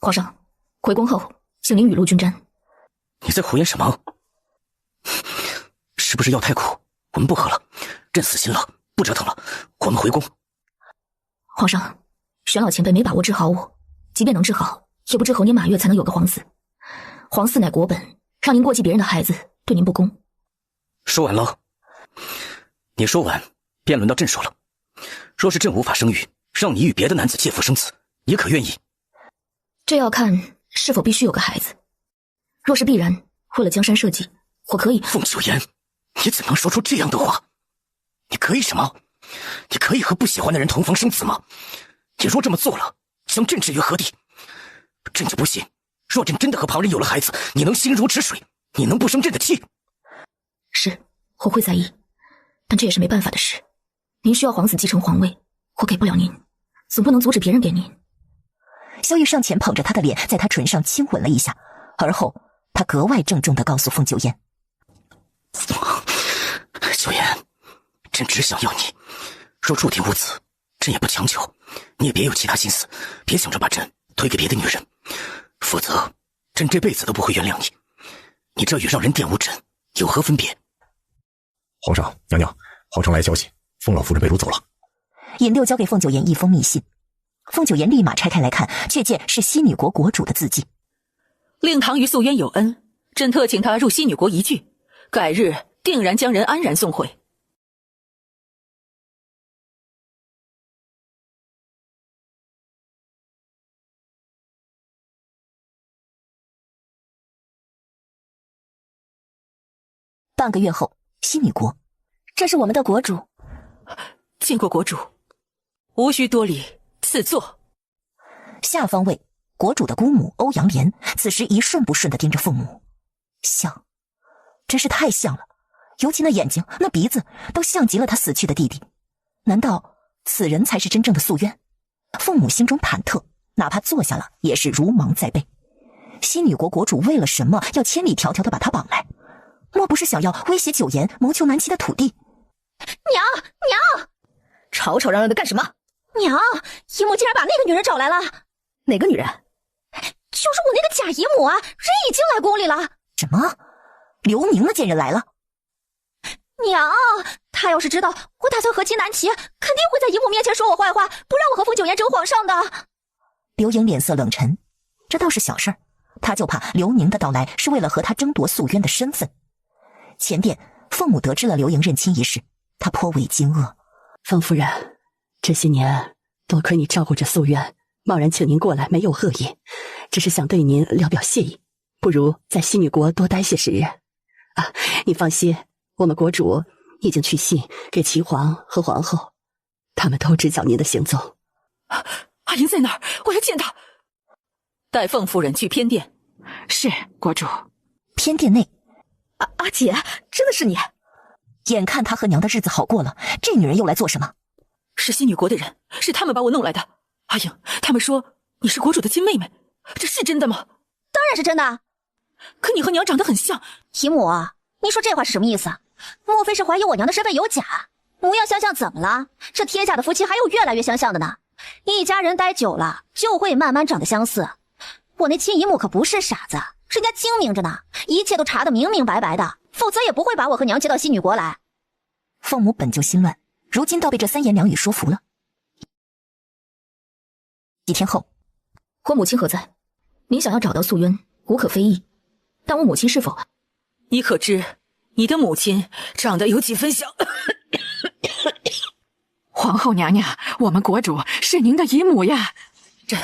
Speaker 5: 皇上，回宫后，请您雨露均沾。
Speaker 8: 你在胡言什么？是不是药太苦？我们不喝了，朕死心了，不折腾了，我们回宫。
Speaker 5: 皇上，玄老前辈没把握治好我，即便能治好，也不知猴年马月才能有个皇嗣。皇嗣乃国本，让您过继别人的孩子，对您不公。
Speaker 8: 说完了。你说完，便轮到朕说了。若是朕无法生育，让你与别的男子借腹生子，你可愿意？
Speaker 5: 这要看是否必须有个孩子。若是必然，为了江山社稷，我可以。
Speaker 8: 凤九妍，你怎能说出这样的话？你可以什么？你可以和不喜欢的人同房生子吗？你若这么做了，将朕置于何地？朕就不信，若朕真的和旁人有了孩子，你能心如止水？你能不生朕的气？
Speaker 5: 是，我会在意，但这也是没办法的事。您需要皇子继承皇位，我给不了您，总不能阻止别人给您。
Speaker 1: 萧玉上前捧着他的脸，在他唇上亲吻了一下，而后他格外郑重地告诉凤九妍：“
Speaker 8: 九妍，朕只想要你，若注定无子，朕也不强求，你也别有其他心思，别想着把朕推给别的女人，否则朕这辈子都不会原谅你。你这与让人玷污朕有何分别？”
Speaker 21: 皇上，娘娘，皇上来消息，凤老夫人被掳走了。
Speaker 1: 尹六交给凤九妍一封密信，凤九妍立马拆开来看，却见是西女国国主的字迹。
Speaker 3: 令堂与素渊有恩，朕特请他入西女国一聚，改日定然将人安然送回。
Speaker 1: 半个月后，西女国，
Speaker 7: 这是我们的国主。
Speaker 3: 见过国主，无需多礼，赐座。
Speaker 1: 下方位，国主的姑母欧阳莲，此时一瞬不瞬地盯着凤母，像，真是太像了，尤其那眼睛、那鼻子，都像极了他死去的弟弟。难道此人才是真正的素渊？凤母心中忐忑，哪怕坐下了，也是如芒在背。西女国国主为了什么要千里迢迢地把他绑来？莫不是想要威胁九妍，谋求南齐的土地？
Speaker 7: 娘，
Speaker 11: 吵吵嚷嚷的干什么？
Speaker 7: 娘，姨母竟然把那个女人找来了。
Speaker 11: 哪个女人？
Speaker 7: 就是我那个假姨母啊，人已经来宫里了。
Speaker 1: 什么？刘宁的贱人来了？
Speaker 7: 娘，她要是知道我打算和亲南齐，肯定会在姨母面前说我坏话，不让我和凤九妍争皇上的。
Speaker 1: 刘盈脸色冷沉，这倒是小事儿，他就怕刘宁的到来是为了和他争夺素渊的身份。前殿，凤母得知了刘盈认亲一事，她颇为惊愕。
Speaker 20: 凤夫人，这些年多亏你照顾着素渊，贸然请您过来没有恶意，只是想对您聊表谢意，不如在西女国多待些时日。啊，你放心，我们国主已经去信给齐皇和皇后，他们都知晓您的行踪。
Speaker 3: 阿莹在哪儿？我要见她。带凤夫人去偏殿。
Speaker 1: 是，国主。偏殿内，
Speaker 11: 阿姐，真的是你！
Speaker 1: 眼看他和娘的日子好过了，这女人又来做什么？
Speaker 3: 是西女国的人，是他们把我弄来的。阿英，他们说你是国主的亲妹妹，这是真的吗？
Speaker 7: 当然是真的。
Speaker 3: 可你和娘长得很像。
Speaker 7: 姨母，你说这话是什么意思？莫非是怀疑我娘的身份有假？模样相像怎么了？这天下的夫妻还有越来越相像的呢。一家人待久了就会慢慢长得相似。我那亲姨母可不是傻子，人家精明着呢，一切都查得明明白白的，否则也不会把我和娘接到西女国来。
Speaker 1: 凤母本就心乱，如今倒被这三言两语说服了。几天后，
Speaker 5: 我母亲何在？您想要找到素渊，无可非议。但我母亲是否……
Speaker 3: 你可知你的母亲长得有几分像？
Speaker 15: 皇后娘娘，我们国主是您的姨母呀。
Speaker 3: 朕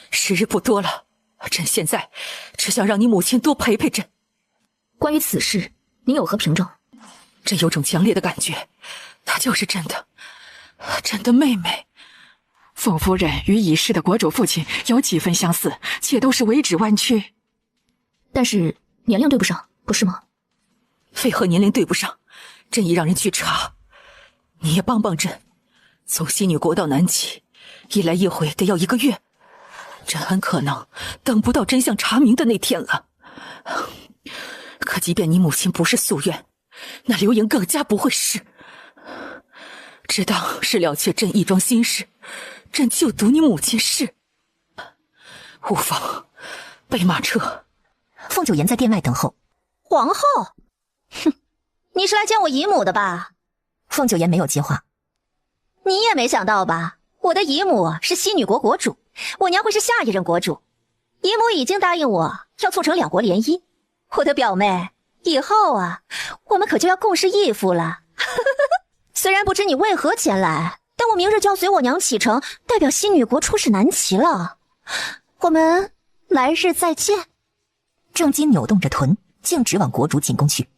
Speaker 3: 时日不多了，朕现在只想让你母亲多陪陪朕。
Speaker 5: 关于此事，您有何凭证？
Speaker 3: 朕有种强烈的感觉，她就是朕的妹妹。
Speaker 15: 凤夫人与已逝的国主父亲有几分相似，且都是微指弯曲，
Speaker 5: 但是年龄对不上，不是吗？
Speaker 3: 非和年龄对不上，朕已让人去查。你也帮帮朕，从西女国到南齐，一来一回得要1个月，朕很可能等不到真相查明的那天了。可即便你母亲不是素媛，那刘盈更加不会是。只当是了却朕一桩心事，朕就赌你母亲是。无妨，备马车。
Speaker 1: 凤九妍在殿外等候。
Speaker 7: 皇后，哼，你是来见我姨母的吧？
Speaker 1: 凤九妍没有接话。
Speaker 7: 你也没想到吧？我的姨母是西女国国主，我娘会是下一任国主。姨母已经答应我要促成2国联姻。我的表妹，以后啊，我们可就要共侍一夫了。虽然不知你为何前来，但我明日就要随我娘启程，代表西女国出使南齐了。我们来日再见。
Speaker 1: 郑姬扭动着臀，径直往国主寝宫去。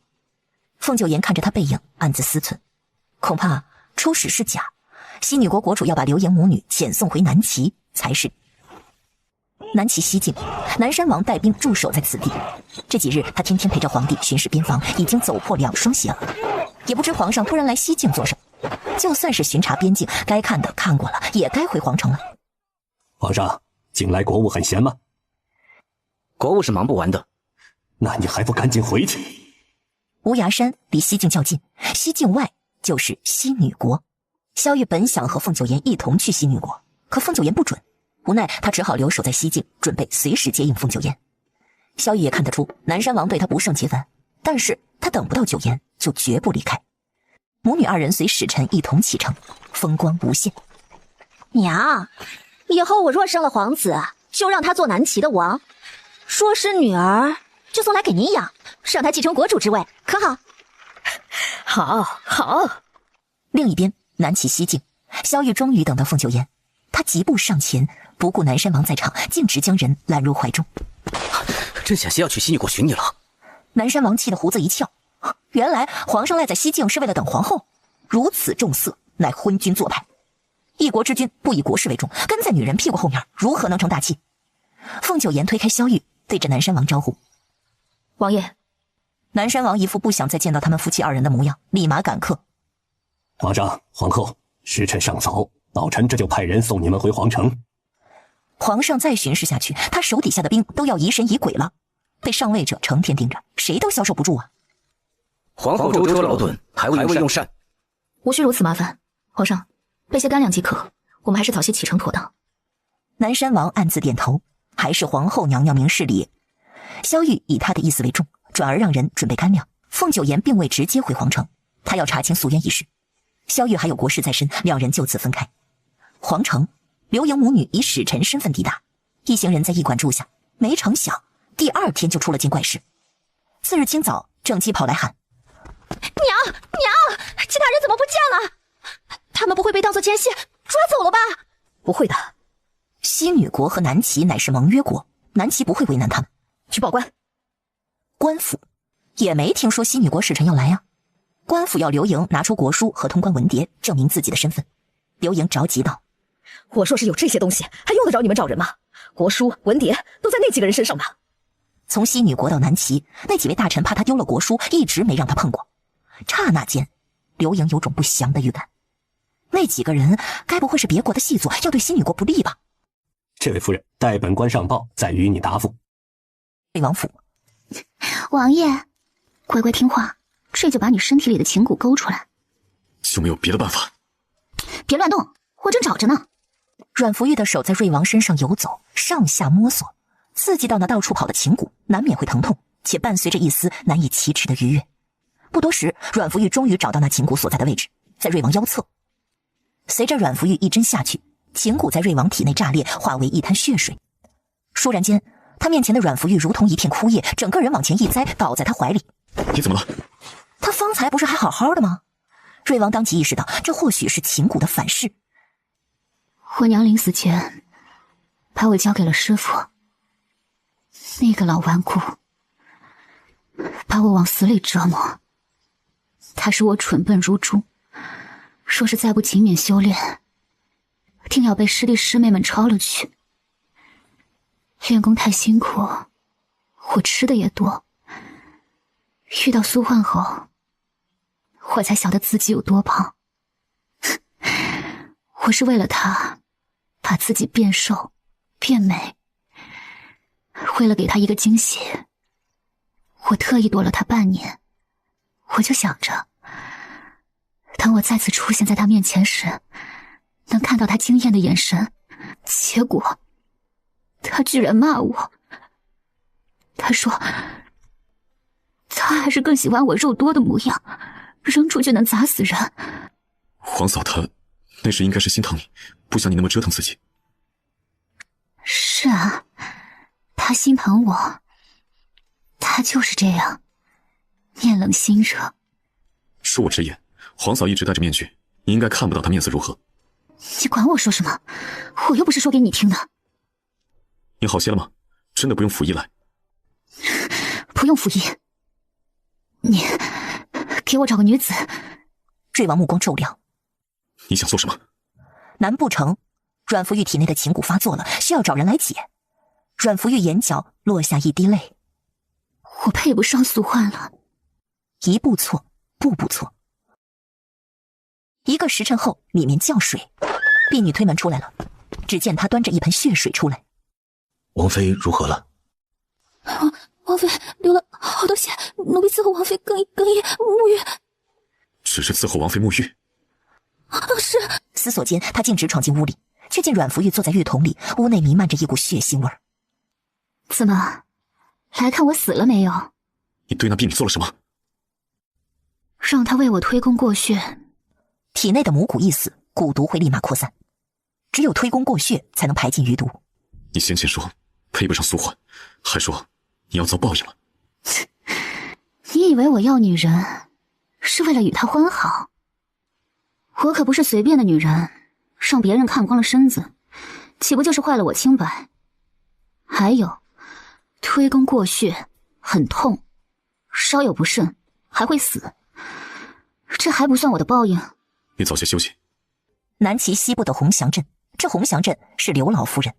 Speaker 1: 凤九妍看着他背影，暗自思忖，恐怕出使是假，西女国国主要把刘盈母女遣送回南齐才是。南齐西境，南山王带兵驻守在此地。这几日，他天天陪着皇帝巡视边防，已经走破2双鞋了。也不知皇上突然来西境做什么，就算是巡查边境，该看的看过了，也该回皇城了。
Speaker 22: 皇上，近来国务很闲吗？
Speaker 8: 国务是忙不完的。
Speaker 22: 那你还不赶紧回去？
Speaker 1: 无崖山离西境较近，西境外就是西女国。萧玉本想和凤九妍一同去西女国，可凤九妍不准，无奈他只好留守在西境，准备随时接应凤九妍。萧玉也看得出南山王对他不胜其烦，但是他等不到九妍，就绝不离开。母女2人随使臣一同启程，风光无限。
Speaker 7: 娘，以后我若生了皇子，就让他做南齐的王；若是女儿，就送来给您养，让他继承国主之位，可好？
Speaker 1: 好。另一边，南齐西境，萧玉终于等到凤九妍，他疾步上前，不顾南山王在场，径直将人揽入怀中。
Speaker 8: 朕险些要去西女国寻你了。
Speaker 1: 南山王气得胡子一翘，原来皇上赖在西境是为了等皇后，如此重色，乃昏君做派。一国之君不以国事为重，跟在女人屁股后面，如何能成大器？凤九妍推开萧玉，对着南山王招呼：“
Speaker 5: 王爷。”
Speaker 1: 南山王一副不想再见到他们夫妻2人的模样，立马赶客：“
Speaker 22: 皇上、皇后，时辰尚早，老臣这就派人送你们回皇城。”
Speaker 1: 皇上再巡视下去，他手底下的兵都要疑神疑鬼了，被上位者成天盯着，谁都消受不住啊。
Speaker 8: 皇后舟车劳顿，还未用膳。
Speaker 5: 无需如此麻烦，皇上，备些干粮即可。我们还是早些启程妥当。
Speaker 1: 南山王暗自点头，还是皇后娘娘明事理。萧玉以他的意思为重，转而让人准备干粮。凤九妍并未直接回皇城，他要查清素渊一事。萧玉还有国事在身，2人就此分开。皇城，刘盈母女以使臣身份抵达，一行人在驿馆住下。没成想，第2天就出了件怪事。次日清早，郑姬跑来喊：“
Speaker 7: 娘，其他人怎么不见了？他们不会被当作奸细抓走了吧？”“
Speaker 1: 不会的，西女国和南齐乃是盟约国，南齐不会为难他们。去报官。”官府也没听说西女国使臣要来呀。官府要刘盈拿出国书和通关文牒，证明自己的身份。刘盈着急道：“
Speaker 11: 我说是有这些东西，还用得着你们找人吗？国书、文牒都在那几个人身上呢。”
Speaker 1: 从西女国到南齐，那几位大臣怕他丢了国书，一直没让他碰过。刹那间，刘盈有种不祥的预感。那几个人该不会是别国的细作，要对西女国不利吧？
Speaker 22: 这位夫人，待本官上报，再予你答复。
Speaker 1: 魏王府，
Speaker 5: 王爷，乖乖听话，这就把你身体里的情蛊勾出来。
Speaker 17: 就没有别的办法？
Speaker 5: 别乱动，我正找着呢。
Speaker 1: 阮福玉的手在瑞王身上游走，上下摸索，刺激到那到处跑的情蛊，难免会疼痛，且伴随着一丝难以启齿的愉悦。不多时，阮福玉终于找到那情蛊所在的位置，在瑞王腰侧。随着阮福玉一针下去，情蛊在瑞王体内炸裂，化为一滩血水。倏然间，他面前的阮福玉如同一片枯叶，整个人往前一栽，倒在他怀里。
Speaker 17: 你怎么了？
Speaker 1: 他方才不是还好好的吗？瑞王当即意识到，这或许是情蛊的反噬。
Speaker 5: 我娘临死前把我交给了师傅，那个老顽固把我往死里折磨。他使我蠢笨如猪，说是再不勤勉修炼，定要被师弟师妹们抄了去。练功太辛苦，我吃的也多。遇到苏焕后，我才晓得自己有多胖。我是为了他，把自己变瘦、变美。为了给他一个惊喜，我特意躲了他半年。我就想着，当我再次出现在他面前时，能看到他惊艳的眼神。结果，他居然骂我。他说，他还是更喜欢我肉多的模样，扔出去能砸死人。
Speaker 17: 皇嫂她那时应该是心疼你，不想你那么折腾自己。
Speaker 5: 是啊，他心疼我，他就是这样，面冷心热。
Speaker 17: 恕我直言，皇嫂一直戴着面具，你应该看不到她面色如何。
Speaker 5: 你管我说什么？我又不是说给你听的。
Speaker 17: 你好些了吗？真的不用溥仪来？
Speaker 5: 不用溥仪，你给我找个女子。
Speaker 1: 瑞王目光骤亮，
Speaker 17: 你想做什么？
Speaker 1: 难不成阮福玉体内的情蛊发作了，需要找人来解？阮福玉眼角落下一滴泪。
Speaker 5: 我配不上苏焕了。
Speaker 1: 一步错，步步错。1个时辰后，里面叫水，婢女推门出来了，只见她端着一盆血水出来。
Speaker 8: 王妃如何了？
Speaker 5: 王妃流了好多血，奴婢伺候王妃更衣沐浴。
Speaker 17: 只是伺候王妃沐浴？
Speaker 5: 是。
Speaker 1: 思索间，他径直闯进屋里，却见阮福玉坐在浴桶里，屋内弥漫着一股血腥味儿。
Speaker 5: 怎么，来看我死了没有？
Speaker 17: 你对那婢女做了什么？
Speaker 5: 让她为我推功过血。
Speaker 1: 体内的母蛊一死，蛊毒会立马扩散，只有推功过血才能排尽余毒。
Speaker 17: 你先前说配不上苏焕，还说你要遭报应了。
Speaker 5: 你以为我要女人是为了与她欢好？我可不是随便的女人，让别人看光了身子，岂不就是坏了我清白？还有，推功过血很痛，稍有不慎还会死，这还不算我的报应。
Speaker 17: 你早些休息。
Speaker 1: 南齐西部的洪祥镇，这洪祥镇是刘老夫人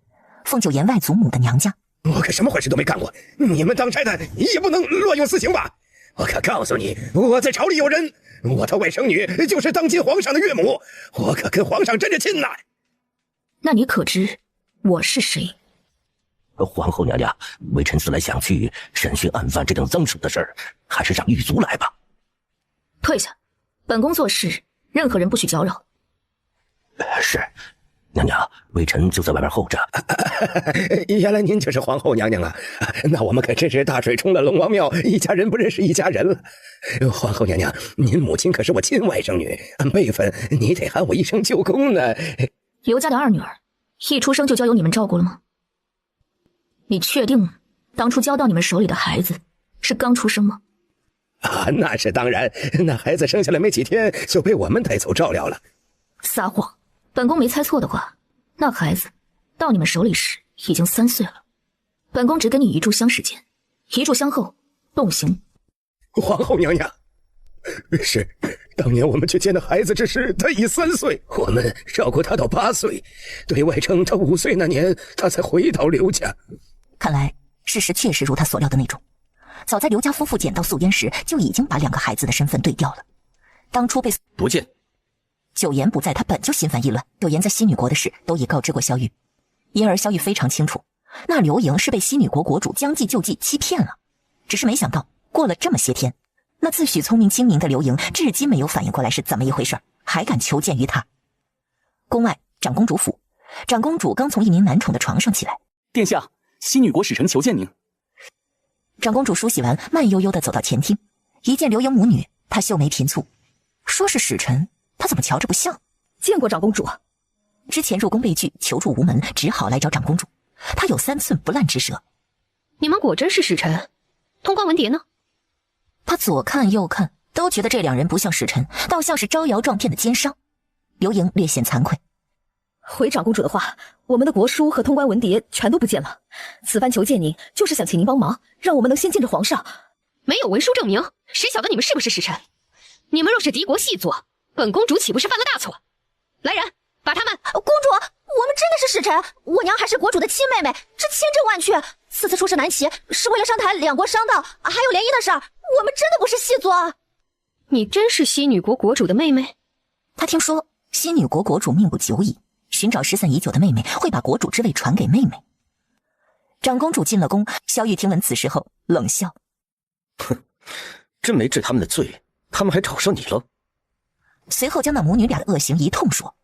Speaker 1: 凤九岩外祖母的娘家。
Speaker 13: 我可什么坏事都没干过，你们当差的也不能乱用私刑吧？我可告诉你，我在朝里有人，我的外甥女就是当今皇上的岳母，我可跟皇上真着亲呐。
Speaker 5: 那你可知我是谁？
Speaker 8: 皇后娘娘，微臣思来想去，审讯案犯这等脏手的事儿，还是让狱卒来吧。
Speaker 5: 退下，本宫做事，任何人不许搅扰。
Speaker 8: 是，娘娘，微臣就在外边候着。
Speaker 13: 原来您就是皇后娘娘啊！那我们可真是大水冲了龙王庙，一家人不认识一家人了。皇后娘娘，您母亲可是我亲外甥女，按辈分你得喊我一声舅公呢。
Speaker 5: 刘家的二女儿，一出生就交由你们照顾了吗？你确定当初交到你们手里的孩子是刚出生吗？
Speaker 13: 啊，那是当然，那孩子生下来没几天就被我们带走照料了。
Speaker 5: 撒谎！本宫没猜错的话，那孩子到你们手里时已经3岁了。本宫只给你1炷香时间，1炷香后动刑。
Speaker 13: 皇后娘娘，是当年我们去见那孩子之时，他已3岁，我们照顾他到8岁，对外称他5岁那年，他才回到刘家。
Speaker 1: 看来事实确实如他所料的那种。早在刘家夫妇捡到素渊时，就已经把2个孩子的身份对调了。当初被
Speaker 8: 不见
Speaker 1: 九言不在，他本就心烦意乱。九言在西女国的事都已告知过萧玉，因而萧玉非常清楚，那刘盈是被西女国国主将计就计欺骗了。只是没想到，过了这么些天，那自诩聪明精明的刘盈至今没有反应过来是怎么一回事，还敢求见于他。宫外，长公主府，长公主刚从一名男宠的床上起来。
Speaker 9: 殿下，西女国使臣求见您。
Speaker 1: 长公主梳洗完，慢悠悠地走到前厅，一见刘盈母女，她秀眉频蹙，说是使臣，她怎么瞧着不像？
Speaker 11: 见过长公主。
Speaker 1: 之前入宫被拒，求助无门，只好来找长公主。她有3寸不烂之舌。
Speaker 6: 你们果真是使臣？通关文牒呢？
Speaker 1: 她左看右看，都觉得这2人不像使臣，倒像是招摇撞骗的奸商。刘盈略显惭愧。
Speaker 11: 回长公主的话，我们的国书和通关文牒全都不见了。此番求见您，就是想请您帮忙，让我们能先见着皇上。
Speaker 6: 没有文书证明，谁晓得你们是不是使臣？你们若是敌国细作，本公主岂不是犯了大错？来人，把他们……
Speaker 7: 公主，我们真的是使臣，我娘还是国主的亲妹妹，这千真万确。此次出使南齐，是为了商谈2国商道，还有联姻的事儿，我们真的不是细作。
Speaker 6: 你真是西女国国主的妹妹？
Speaker 1: 她听说西女国国主命不久矣，寻找失散已久的妹妹，会把国主之位传给妹妹。长公主进了宫，萧玉听闻此事后冷笑：“
Speaker 8: 哼，真没治他们的罪，他们还找上你了。”
Speaker 1: 随后将那母女俩的恶行一通说，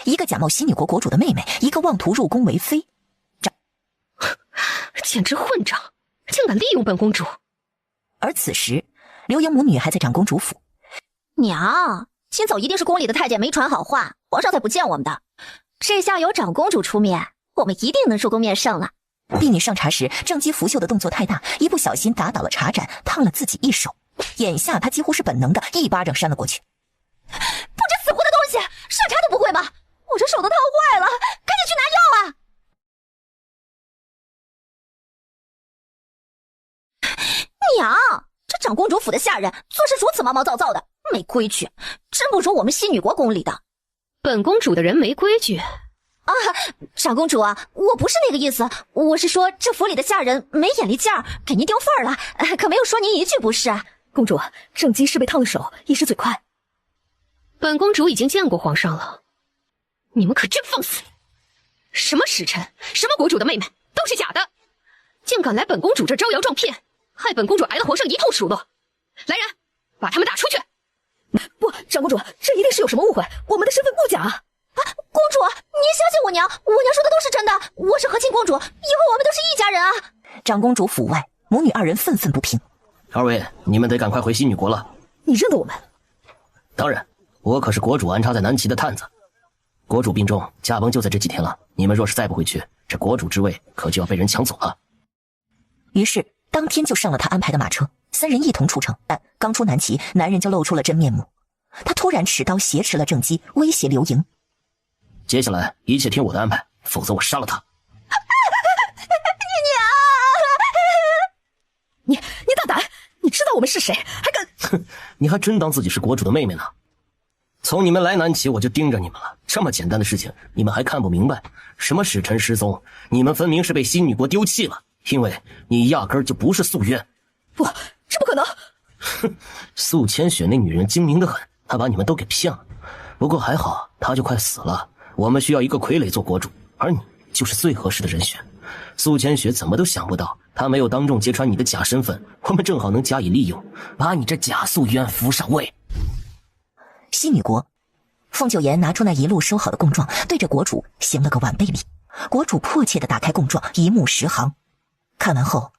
Speaker 1: 一个假冒西女国国主的妹妹，一个妄图入宫为妃，
Speaker 6: 简直混账，竟敢利用本公主。
Speaker 1: 而此时，刘盈母女还在长公主府。
Speaker 7: 娘，今早一定是宫里的太监没传好话，皇上才不见我们的。这下有长公主出面，我们一定能收功面圣了。
Speaker 1: 婢女上茶时，正姬拂袖的动作太大，一不小心打倒了茶盏，烫了自己一手。眼下她几乎是本能的一巴掌扇了过去。
Speaker 7: 不知死活的东西，上茶都不会吗？我这手都烫坏了，赶紧去拿药啊！娘，这长公主府的下人做事如此毛毛躁躁的，没规矩，真不如我们西女国宫里的。
Speaker 6: 本公主的人没规矩
Speaker 7: 啊，长公主啊，我不是那个意思，我是说这府里的下人没眼力劲儿，给您丢份儿了，可没有说您一句不是。
Speaker 11: 公主，正姬是被烫了手，一时嘴快。
Speaker 6: 本公主已经见过皇上了，你们可真放肆！什么使臣，什么国主的妹妹，都是假的，竟敢来本公主这招摇撞骗，害本公主挨了皇上一通数落。来人，把他们打出去！
Speaker 11: 不，长公主，这一定是有什么误会，我们的身份不假啊！
Speaker 7: 公主，您相信我娘，我娘说的都是真的，我是和亲公主，以后我们都是一家人啊！
Speaker 1: 长公主府外，母女2人愤愤不平。
Speaker 8: 2位，你们得赶快回西女国了。
Speaker 11: 你认得我们？
Speaker 8: 当然，我可是国主安插在南齐的探子。国主病重，驾崩就在这几天了。你们若是再不回去，这国主之位可就要被人抢走了。
Speaker 1: 于是当天就上了他安排的马车，3人一同出城。但刚出南齐，男人就露出了真面目。他突然持刀挟持了正姬，威胁刘盈：
Speaker 8: 接下来一切听我的安排，否则我杀了他。
Speaker 11: 你大胆！你知道我们是谁，还敢……
Speaker 8: 哼，你还真当自己是国主的妹妹呢？从你们来南齐，我就盯着你们了。这么简单的事情，你们还看不明白？什么使臣失踪？你们分明是被西女国丢弃了，因为你压根儿就不是素渊。
Speaker 11: 不，这不可能！
Speaker 8: 哼，素千雪那女人精明得很，她把你们都给骗了。不过还好，她就快死了。我们需要一个傀儡做国主，而你就是最合适的人选。素千雪怎么都想不到，她没有当众揭穿你的假身份，我们正好能加以利用，把你这假素渊扶上位。
Speaker 1: 西女国，凤九言拿出那一路收好的供状，对着国主行了个晚辈礼。国主迫切地打开供状，一目10行，看完后：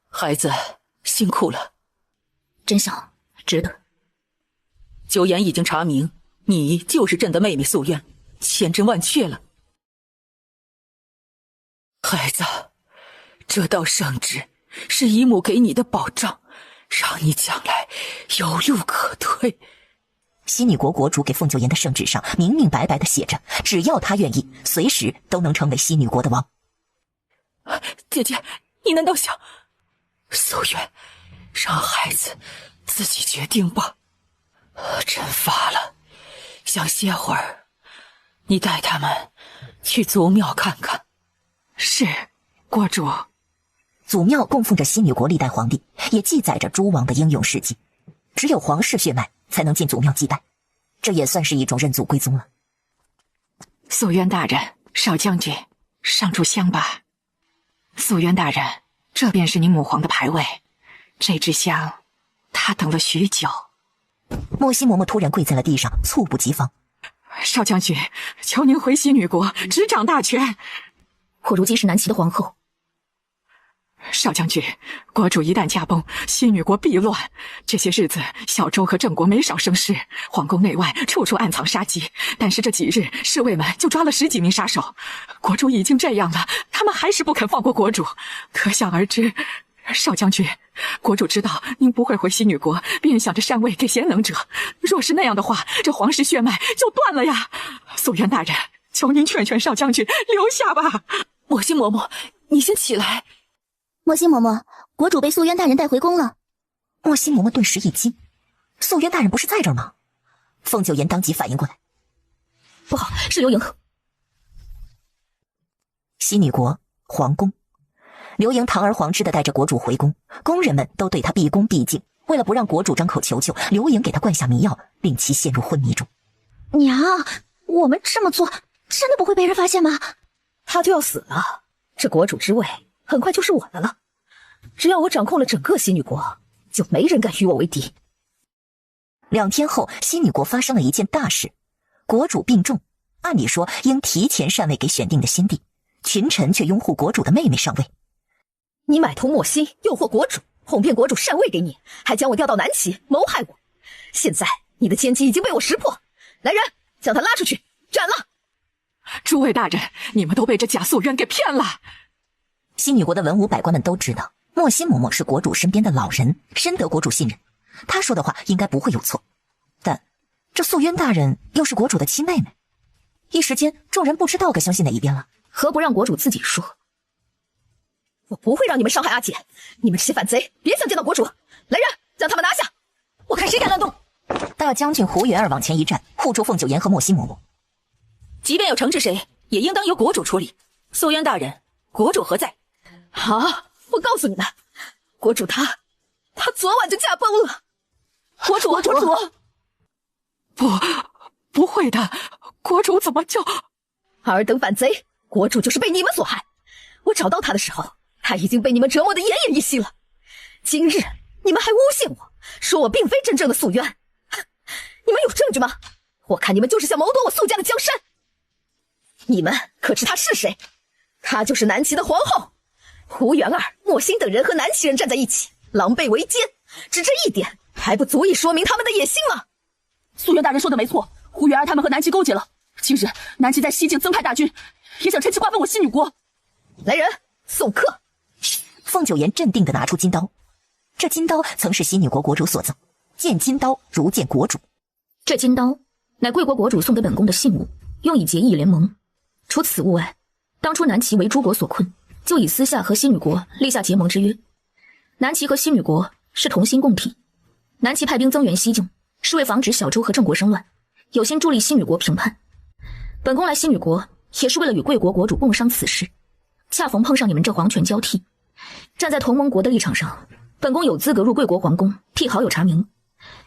Speaker 3: 孩子辛苦了，
Speaker 5: 真相值得。
Speaker 3: 九言已经查明，你就是朕的妹妹素渊，千真万确了。孩子，这道圣旨是姨母给你的保障，让你将来有路可退。
Speaker 1: 西女国国主给凤九言的圣旨上明明白白的写着，只要他愿意，随时都能成为西女国的王。
Speaker 3: 姐姐，你难道想……素渊，让孩子自己决定吧。朕发了，想歇会儿，你带他们去祖庙看看。
Speaker 15: 是，国主。
Speaker 1: 祖庙供奉着西女国历代皇帝，也记载着诸王的英勇事迹。只有皇室血脉才能进祖庙祭拜，这也算是一种认祖归宗了。
Speaker 15: 素渊大人，少将军，上炷香吧。素渊大人，这便是你母皇的牌位，这支香，他等了许久。
Speaker 1: 莫西嬷嬷突然跪在了地上，猝不及防。
Speaker 15: 少将军，求您回西女国执掌大权。
Speaker 5: 我如今是南齐的皇后。
Speaker 15: 少将军，国主一旦驾崩，西女国必乱。这些日子，小周和郑国没少生事，皇宫内外处处暗藏杀机。但是这几日，侍卫们就抓了10几名杀手。国主已经这样了，他们还是不肯放过国主，可想而知。少将军，国主知道您不会回西女国，便想着禅位给贤能者。若是那样的话，这皇室血脉就断了呀。素渊大人，求您劝劝少将军留下吧。
Speaker 3: 莫西嬷嬷，你先起来。
Speaker 7: 莫西嬷嬷，国主被素渊大人带回宫了。
Speaker 1: 莫西嬷嬷顿时一惊，素渊大人不是在这儿吗？凤九言当即反应过来，
Speaker 5: 不好，是刘盈。
Speaker 1: 西女国皇宫，刘盈堂而皇之的带着国主回宫，宫人们都对他毕恭毕敬。为了不让国主张口求救，刘盈给他灌下迷药，令其陷入昏迷中。
Speaker 7: 娘，我们这么做真的不会被人发现吗？
Speaker 11: 他就要死了，这国主之位很快就是我的了。只要我掌控了整个西女国，就没人敢与我为敌。
Speaker 1: 2天后，西女国发生了一件大事，国主病重，按理说应提前禅位给选定的新帝，群臣却拥护国主的妹妹上位。
Speaker 11: 你买通莫心，诱惑国主，哄骗国主禅位给你，还将我调到南齐，谋害我。现在你的奸计已经被我识破，来人，将他拉出去斩了。
Speaker 15: 诸位大人，你们都被这假素渊给骗了。
Speaker 1: 西女国的文武百官们都知道，莫西嬷嬷是国主身边的老人，深得国主信任，他说的话应该不会有错。但这素渊大人又是国主的亲妹妹，一时间众人不知道该相信哪一边了。
Speaker 5: 何不让国主自己说？
Speaker 11: 我不会让你们伤害阿姐，你们这些反贼，别想见到国主！来人，将他们拿下！我看谁敢乱动！
Speaker 1: 大将军胡元儿往前一站，护住凤九言和莫西嬷嬷。
Speaker 3: 即便要惩治谁，也应当由国主处理。素渊大人，国主何在？
Speaker 11: 啊！我告诉你们，国主他昨晚就驾崩了。
Speaker 3: 国主，
Speaker 15: 不会的，国主怎么就……
Speaker 11: 尔等反贼，国主就是被你们所害。我找到他的时候，他已经被你们折磨得奄奄一息了。今日你们还诬陷我，说我并非真正的素渊，你们有证据吗？我看你们就是想谋夺我素家的江山。你们可知他是谁？他就是南齐的皇后。胡元儿、莫心等人和南齐人站在一起，狼狈为奸，只这一点还不足以说明他们的野心吗？
Speaker 19: 素渊大人说的没错，胡元儿他们和南齐勾结了。今日南齐在西境增派大军，也想趁机瓜分我西女国。
Speaker 11: 来人，送客！
Speaker 1: 凤九言镇定地拿出金刀，这金刀曾是西女国国主所赠，见金刀如见国主。
Speaker 5: 这金刀乃贵国国主送给本宫的信物，用以结义联盟。除此物外，当初南齐为诸国所困，就以私下和西女国立下结盟之约。南齐和西女国是同心共体，南齐派兵增援西境，是为防止小周和郑国生乱，有心助力西女国平叛。本宫来西女国也是为了与贵国国主共商此事，恰逢碰上你们这皇权交替，站在同盟国的立场上，本宫有资格入贵国皇宫替好友查明，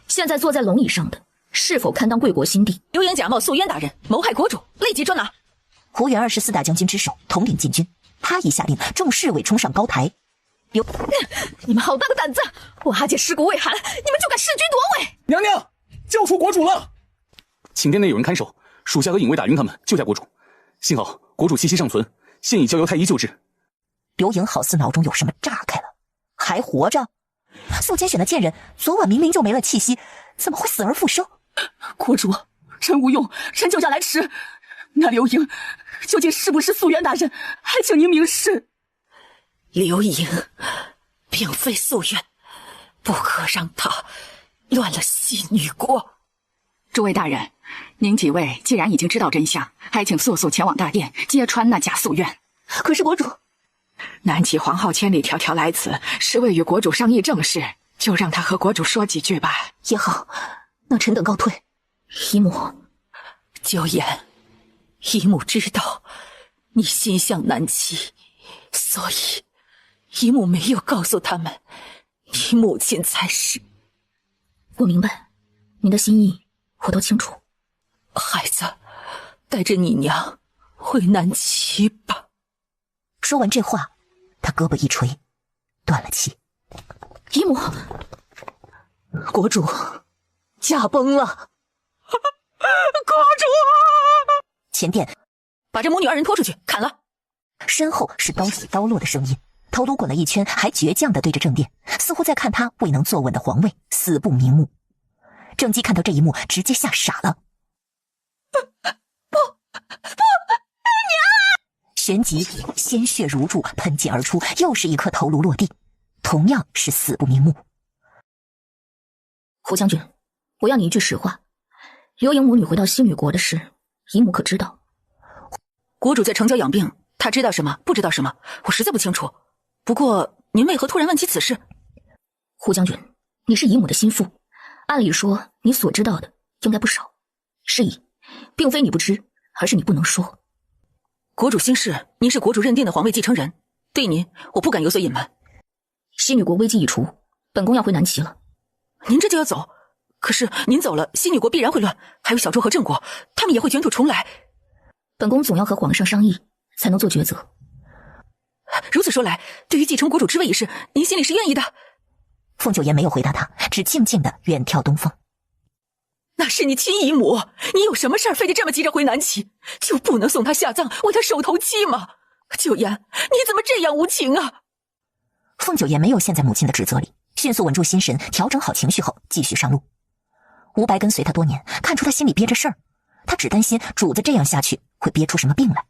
Speaker 5: 现在坐在龙椅上的是否堪当贵国新帝？
Speaker 3: 刘盈假冒素渊大人，谋害国主，立即捉拿。
Speaker 1: 胡元儿是4大将军之首，统领禁军，他一下令，众侍卫冲上高台。
Speaker 11: 你们好大的胆子！我阿姐尸骨未寒，你们就敢弑君夺位！
Speaker 9: 娘娘，救出国主了！寝殿内有人看守，属下和影卫打晕他们，救下国主。幸好国主气息尚存，现已交由太医救治。
Speaker 1: 刘盈好似脑中有什么炸开了，还活着？素间选的贱人，昨晚明明就没了气息，怎么会死而复生？
Speaker 19: 国主，臣无用，臣救驾来迟。那刘盈究竟是不是素渊大人？还请您明示。
Speaker 3: 刘盈并非素渊，不可让他乱了西女国。
Speaker 15: 诸位大人，您几位既然已经知道真相，还请速速前往大殿揭穿那假素渊。
Speaker 11: 可是国主，
Speaker 15: 南齐皇后千里迢迢来此，是为与国主商议政事，就让他和国主说几句吧。
Speaker 11: 也好，那臣等告退。
Speaker 5: 姨母，
Speaker 3: 九言，姨母知道你心向南齐，所以姨母没有告诉他们，你母亲才是。
Speaker 5: 我明白，您的心意我都清楚。
Speaker 3: 孩子，带着你娘回南齐吧。
Speaker 1: 说完这话，他胳膊一垂，断了气。
Speaker 5: 姨母，
Speaker 3: 国主驾崩了。
Speaker 1: 国主！前殿，
Speaker 3: 把这母女二人拖出去，砍了。
Speaker 1: 身后是刀起刀落的声音，头颅滚了一圈，还倔强地对着正殿，似乎在看他未能坐稳的皇位死不瞑目。郑姬看到这一幕，直接吓傻了。不，娘！旋即鲜血如注，喷溅而出，又是一颗头颅落地，同样是死不瞑目。
Speaker 5: 胡将军，我要你一句实话，刘盈母女回到西女国的事，姨母可知道？
Speaker 3: 国主在城郊养病，他知道什么，不知道什么，我实在不清楚。不过您为何突然问起此事？
Speaker 5: 胡将军，你是姨母的心腹，按理说你所知道的应该不少。是以，并非你不知，而是你不能说。
Speaker 3: 国主心事，您是国主认定的皇位继承人，对您我不敢有所隐瞒。
Speaker 5: 西女国危机已除，本宫要回南齐了。
Speaker 3: 您这就要走？可是您走了，西女国必然会乱，还有小周和郑国，他们也会卷土重来。
Speaker 5: 本宫总要和皇上商议，才能做抉择。
Speaker 3: 如此说来，对于继承国主之位一事，您心里是愿意的？
Speaker 1: 凤九言没有回答他，只静静的远眺东方。
Speaker 3: 那是你亲姨母，你有什么事儿非得这么急着回南齐？就不能送她下葬，为她守头七吗？九言，你怎么这样无情啊？
Speaker 1: 凤九言没有陷在母亲的指责里，迅速稳住心神，调整好情绪后继续上路。吴白跟随他多年，看出他心里憋着事儿，他只担心主子这样下去会憋出什么病来。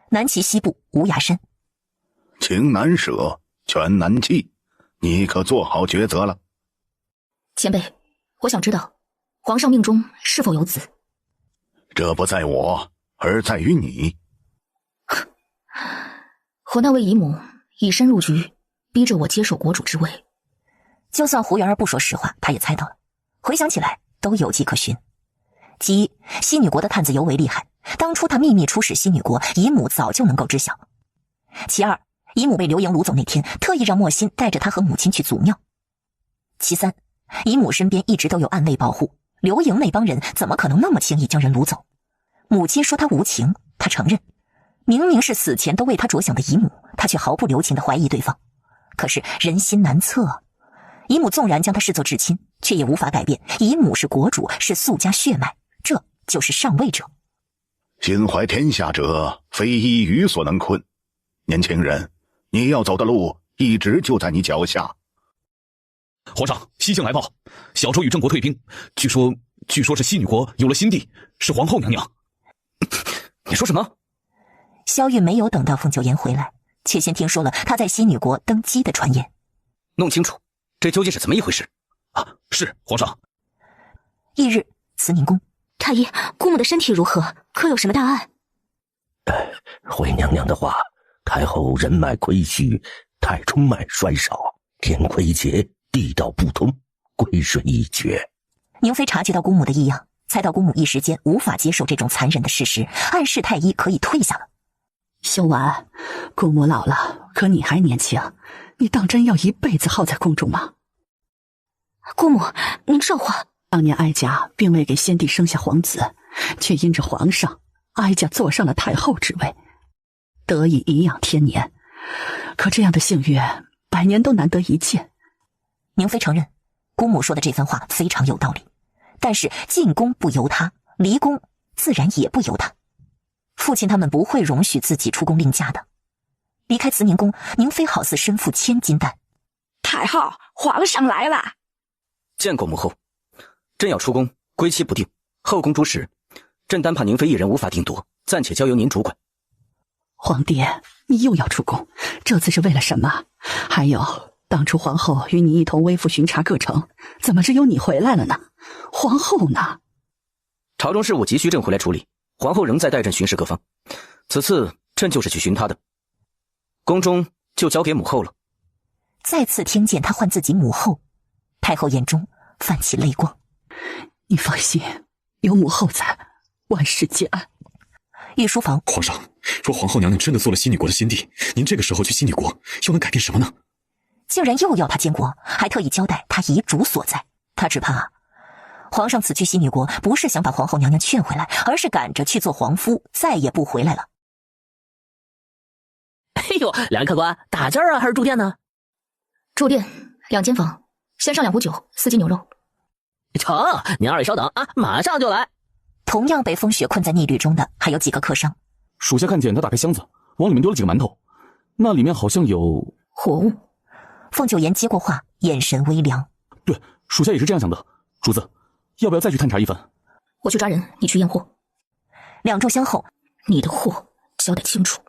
Speaker 1: 南齐西部无崖山，
Speaker 10: 情难舍，权难弃，你可做好抉择了？
Speaker 5: 前辈，我想知道皇上命中是否有子？
Speaker 10: 这不在我，而在于你。
Speaker 5: 我那位姨母以身入局，逼着我接受国主之位。
Speaker 1: 就算胡元儿不说实话，他也猜到了。回想起来，都有迹可循。其一，西女国的探子尤为厉害，当初他秘密出使西女国，姨母早就能够知晓。其二，姨母被刘盈掳走那天，特意让莫心带着他和母亲去祖庙。其三，姨母身边一直都有暗卫保护，刘盈那帮人怎么可能那么轻易将人掳走？母亲说他无情，他承认，明明是死前都为他着想的姨母，他却毫不留情地怀疑对方。可是人心难测，姨母纵然将他视作至亲，却也无法改变姨母是国主，是素家血脉，这就是上位者。
Speaker 10: 心怀天下者，非一语所能困。年轻人，你要走的路一直就在你脚下。
Speaker 17: 皇上，西境来报，小周与郑国退兵，据说是西女国有了新帝，是皇后娘娘。
Speaker 2: 你说什么？
Speaker 1: 萧玉没有等到凤九言回来，却先听说了他在西女国登基的传言。
Speaker 2: 弄清楚，这究竟是怎么一回事？
Speaker 17: 啊，是皇上。
Speaker 1: 翌日，慈宁宫，
Speaker 5: 太医，姑母的身体如何？可有什么大碍？
Speaker 4: 回娘娘的话，太后人脉亏虚，太冲脉衰少，天亏竭，地道不通，归水已绝。
Speaker 1: 宁妃察觉到姑母的异样，猜到姑母一时间无法接受这种残忍的事实，暗示太医可以退下了。
Speaker 20: 修婉，姑母老了，可你还年轻，你当真要一辈子耗在宫中吗？
Speaker 5: 姑母，您这话……
Speaker 20: 当年哀家并未给先帝生下皇子，却因着皇上，哀家坐上了太后之位，得以颐养天年。可这样的幸运，100年都难得一见。
Speaker 1: 宁妃承认，姑母说的这番话非常有道理，但是进宫不由他，离宫自然也不由他。父亲他们不会容许自己出宫另嫁的。离开慈宁宫，宁妃好似身负千斤担。
Speaker 16: 太后，皇上来了。
Speaker 2: 见过母后，朕要出宫，归期不定，后宫诸事，朕单怕宁妃一人无法定夺，暂且交由您主管。
Speaker 20: 皇帝，你又要出宫，这次是为了什么？还有，当初皇后与你一同微服巡查各城，怎么只有你回来了呢？皇后呢？
Speaker 2: 朝中事务急需朕回来处理，皇后仍在带朕巡视各方。此次朕就是去寻她的，宫中就交给母后了。
Speaker 1: 再次听见他唤自己母后，太后眼中泛起泪光。
Speaker 20: 你放心，有母后在，万事皆安。
Speaker 1: 御书房，
Speaker 17: 皇上，若皇后娘娘真的做了西女国的新帝，您这个时候去西女国又能改变什么呢？
Speaker 1: 竟然又要他监国，还特意交代他遗嘱所在。他只怕皇上此去西女国，不是想把皇后娘娘劝回来，而是赶着去做皇夫，再也不回来了。
Speaker 12: 哎呦，两位客官，打尖啊还是住店呢？
Speaker 5: 住店2间房，先上2壶酒，4斤牛肉。
Speaker 12: 成，您二位稍等啊，马上就来。
Speaker 1: 同样被风雪困在逆旅中的还有几个客商。
Speaker 9: 属下看见他打开箱子，往里面丢了几个馒头，那里面好像有
Speaker 5: 活物。
Speaker 1: 凤九言接过话，眼神微凉。
Speaker 9: 对，属下也是这样想的。主子，要不要再去探查一番？
Speaker 5: 我去抓人，你去验货。
Speaker 1: 2炷香后，
Speaker 5: 你的货交代清楚。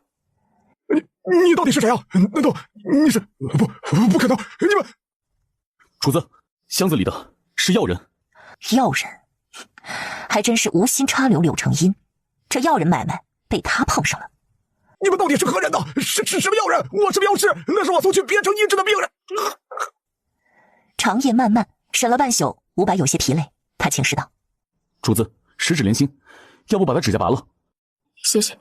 Speaker 21: 你到底是谁啊？难道你是？不可能！你们，
Speaker 9: 主子，箱子里的是药人。
Speaker 1: 药人，还真是无心插柳柳成荫。这药人买卖被他碰上了。
Speaker 21: 你们到底是何人呢？是什么药人？我是镖师，那是我送去边城医治的病人。
Speaker 1: 长夜漫漫，审了半宿，伍佰有些疲累，他请示道：“
Speaker 9: 主子，十指连心，要不把他指甲拔了？”
Speaker 5: 谢谢。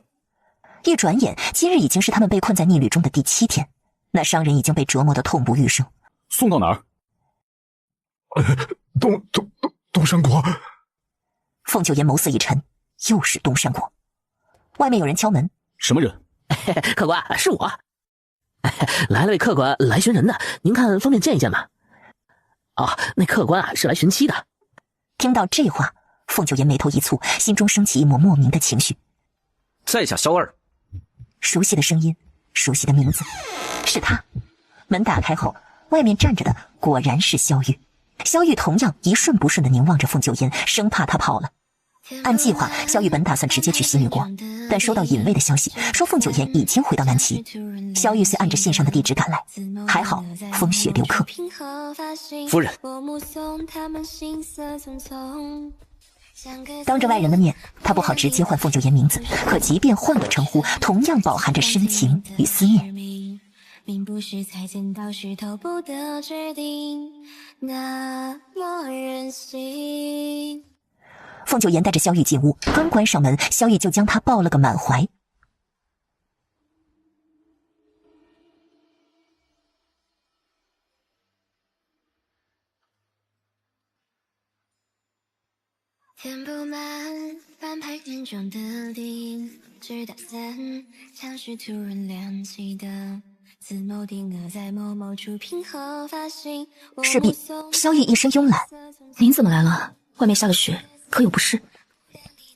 Speaker 1: 一转眼，今日已经是他们被困在逆旅中的第7天，那商人已经被折磨得痛不欲生。
Speaker 9: 送到哪儿？
Speaker 21: 东山国。
Speaker 1: 凤九言眸色一沉，又是东山国。外面有人敲门。
Speaker 9: 什么人？
Speaker 12: 客官，是我。来了位客官来寻人的，您看方便见一见吗？哦，那客官啊是来寻妻的。
Speaker 1: 听到这话，凤九言眉头一蹙，心中升起一抹莫名的情绪。
Speaker 8: 在下萧二。
Speaker 1: 熟悉的声音，熟悉的名字，是他。门打开后，外面站着的果然是萧玉。萧玉同样一瞬不瞬地凝望着凤九言，生怕他跑了。按计划，萧玉本打算直接去西女国，但收到隐卫的消息，说凤九言已经回到南齐。萧玉遂按着信上的地址赶来，还好风雪留客。
Speaker 8: 夫人，
Speaker 1: 当着外人的面，他不好直接唤凤九言名字，可即便换个称呼，同样饱含着深情与思念。
Speaker 18: 并不是才见到石头不得决定，那么任性。
Speaker 1: 凤九言带着萧玉进屋，刚关上门，萧玉就将他抱了个满怀。
Speaker 18: 填不满翻拍天中的顶，只打散墙是突然亮起的。自某定格在某某处平和发行。
Speaker 1: 势必，萧玉一身慵懒。
Speaker 5: 您怎么来了？外面下了雪，可有不适？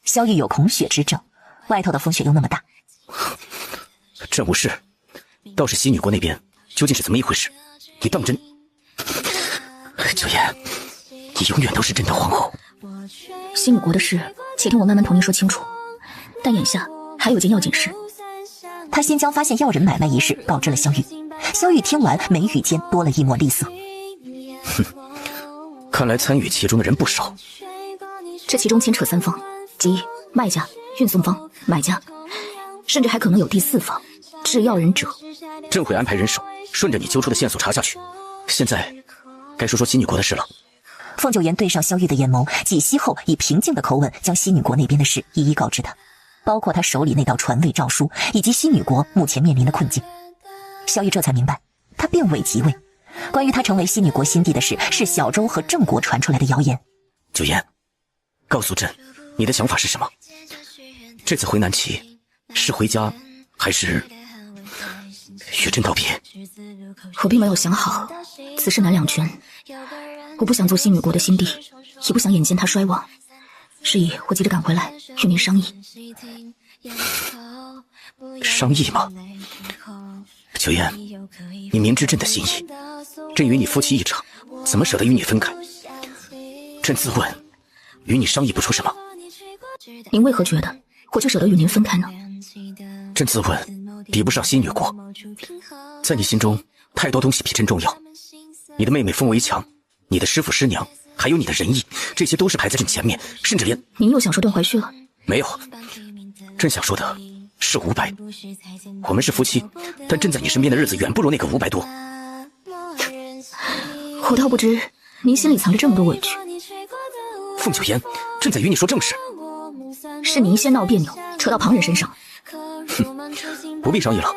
Speaker 1: 萧玉有恐雪之症，外头的风雪又那么大。
Speaker 8: 朕无事，倒是西女国那边究竟是怎么一回事？你当真？九言，你永远都是朕的皇后。
Speaker 5: 西女国的事，且听我慢慢同您说清楚。但眼下还有件要紧事。
Speaker 1: 他先将发现药人买卖一事告知了萧玉。萧玉听完，眉宇间多了一抹厉色。
Speaker 8: 哼，看来参与其中的人不少。
Speaker 5: 这其中牵扯3方，即卖家、运送方、买家，甚至还可能有第4方，制药人者。
Speaker 8: 朕会安排人手，顺着你揪出的线索查下去。现在，该说说西女国的事了。
Speaker 1: 凤九言对上萧玉的眼眸，几息后以平静的口吻将西女国那边的事一一告知他。包括他手里那道传位诏书，以及西女国目前面临的困境。萧玉这才明白，他变伪即位。关于他成为西女国新帝的事，是小周和郑国传出来的谣言。
Speaker 8: 九言，告诉朕，你的想法是什么？这次回南齐，是回家，还是与朕道别？
Speaker 5: 我并没有想好，此事难两全。我不想做西女国的新帝，也不想眼见他衰亡。是以我急着赶回来与您商议。
Speaker 8: 商议吗？九言，你明知朕的心意，朕与你夫妻一场，怎么舍得与你分开？朕自问，与你商议不出什么。
Speaker 5: 您为何觉得我就舍得与您分开呢？
Speaker 8: 朕自问，比不上西女国，在你心中，太多东西比朕重要。你的妹妹封为强，你的师父师娘。还有你的仁义，这些都是排在朕前面，甚至连……
Speaker 5: 您又想说段怀旭了？
Speaker 8: 没有，朕想说的是500。我们是夫妻，但朕在你身边的日子远不如那个500多。
Speaker 5: 我倒不知您心里藏着这么多委屈。
Speaker 8: 凤九言，朕在与你说正事。
Speaker 5: 是您先闹别扭，扯到旁人身上。
Speaker 8: 不必商议了。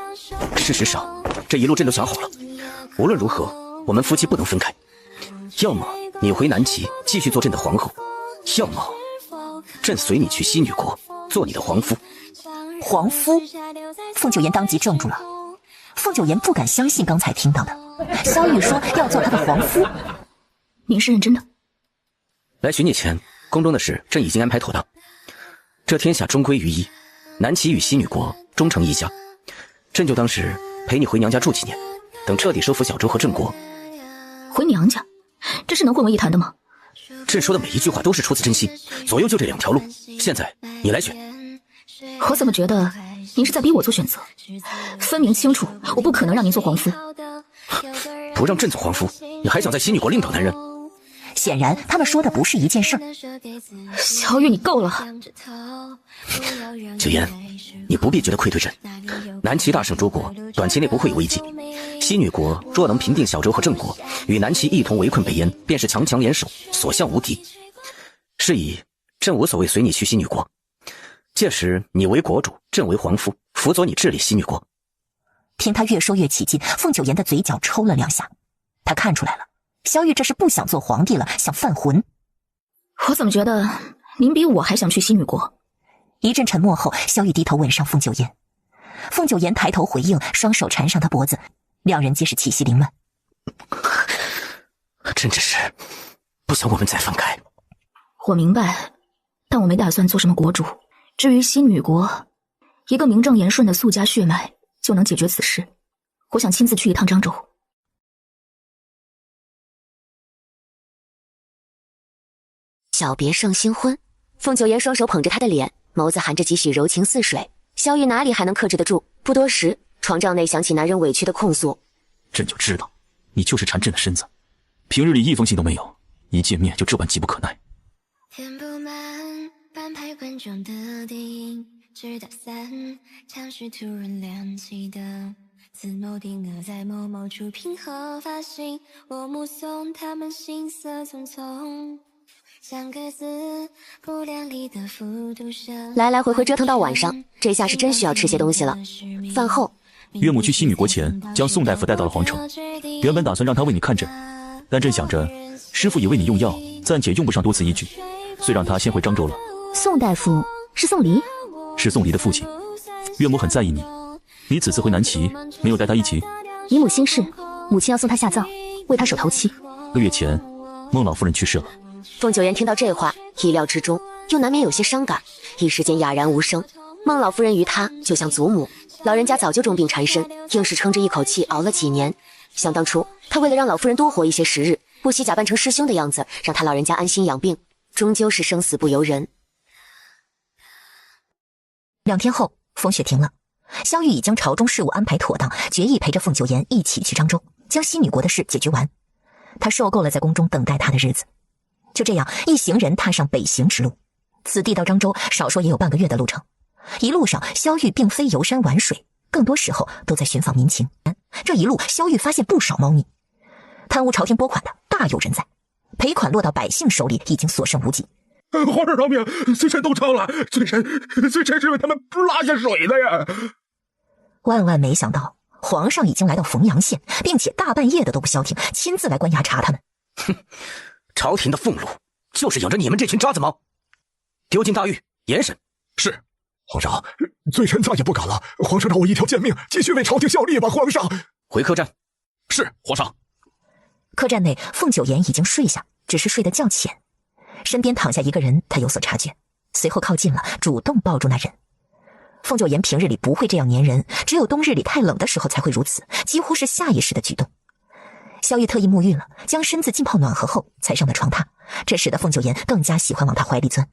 Speaker 8: 事实上，这一路朕都想好了，无论如何，我们夫妻不能分开。要么你回南齐继续做朕的皇后，要么朕随你去西女国做你的皇夫。
Speaker 1: 皇夫？凤九言当即怔住了。凤九言不敢相信刚才听到的，萧玉说要做他的皇夫。
Speaker 5: 您是认真的？
Speaker 8: 来寻你前，宫中的事朕已经安排妥当。这天下终归于一，南齐与西女国终成一家。朕就当是陪你回娘家住几年，等彻底收复小州和郑国。
Speaker 5: 回娘家，这是能混为一谈的吗？
Speaker 8: 朕说的每一句话都是出自真心，左右就这2条路，现在你来选。
Speaker 5: 我怎么觉得您是在逼我做选择？分明清楚，我不可能让您做皇夫。
Speaker 8: 不让朕做皇夫，你还想在西女国另找男人？
Speaker 1: 显然他们说的不是一件事。
Speaker 5: 小玉，你够了。
Speaker 8: 九言，你不必觉得愧对朕。南齐大胜诸国，短期内不会有危机。西女国若能平定小州和郑国，与南齐一同围困北燕，便是强强联手，所向无敌。是以，朕无所谓随你去西女国。届时你为国主，朕为皇夫，辅佐你治理西女国。
Speaker 1: 听他越说越起劲，凤九言的嘴角抽了2下。他看出来了，萧玉这是不想做皇帝了，想犯浑。
Speaker 5: 我怎么觉得您比我还想去西女国？
Speaker 1: 一阵沉默后，萧玉低头吻上凤九言。凤九言抬头回应，双手缠上他脖子，两人皆是气息凌乱。
Speaker 8: 朕只是不想我们再分开。
Speaker 5: 我明白，但我没打算做什么国主。至于西女国，一个名正言顺的苏家血脉就能解决此事。我想亲自去一趟漳州。
Speaker 14: 小别胜新婚，凤九言双手捧着他的脸，眸子含着几许柔情似水。萧玉哪里还能克制得住？不多时，床帐内响起男人委屈的控诉：“
Speaker 17: 朕就知道，你就是馋朕的身子，平日里一封信都没有，一见面就这般急不可耐。”
Speaker 18: 填不满半排观众的电影，直到3场时突然亮起灯，字某定格在某某处平和发行，我目送他们行色匆匆。像个字不量力的复读生，
Speaker 14: 来来回回折腾到晚上，这下是真需要吃些东西了。饭后，
Speaker 17: 岳母去西女国前，将宋大夫带到了皇城，原本打算让他为你看诊，但朕想着师傅已为你用药，暂且用不上多此一举，遂让他先回漳州了。
Speaker 5: 宋大夫是宋离？
Speaker 17: 是宋离的父亲。岳母很在意你，你此次回南齐，没有带他一起？
Speaker 5: 姨母心事，母亲要送他下葬，为他守头七。
Speaker 17: 2月前，孟老夫人去世了。
Speaker 14: 凤九言听到这话，意料之中，又难免有些伤感，一时间哑然无声。孟老夫人于他就像祖母，老人家早就重病缠身，硬是撑着一口气熬了几年。想当初，他为了让老夫人多活一些时日，不惜假扮成师兄的样子，让他老人家安心养病，终究是生死不由人。
Speaker 1: 2天后，风雪停了，萧玉已将朝中事务安排妥当，决意陪着凤九言一起去漳州，将西女国的事解决完。他受够了在宫中等待他的日子。就这样，一行人踏上北行之路。此地到漳州少说也有半个月的路程。一路上，萧玉并非游山玩水，更多时候都在寻访民情。这一路，萧玉发现不少猫腻。贪污朝廷拨款的大有人在，赔款落到百姓手里已经所剩无几。
Speaker 21: 皇上饶命，罪臣都抄了，罪臣是为他们拉下水的呀！
Speaker 1: 万万没想到，皇上已经来到凤阳县，并且大半夜的都不消停，亲自来关押查他们。
Speaker 8: 哼！朝廷的俸禄就是养着你们这群渣子猫，丢进大狱严审。
Speaker 21: 是，皇上，罪臣再也不敢了。皇上让我一条贱命，继续为朝廷效力吧。皇上，
Speaker 8: 回客栈。
Speaker 21: 是，皇上。
Speaker 1: 客栈内，凤九言已经睡下，只是睡得较浅。身边躺下一个人，他有所察觉，随后靠近了，主动抱住那人。凤九言平日里不会这样粘人，只有冬日里太冷的时候才会如此，几乎是下意识的举动。萧玉特意沐浴了，将身子浸泡暖和后才上的床榻，这使得凤九言更加喜欢往他怀里钻。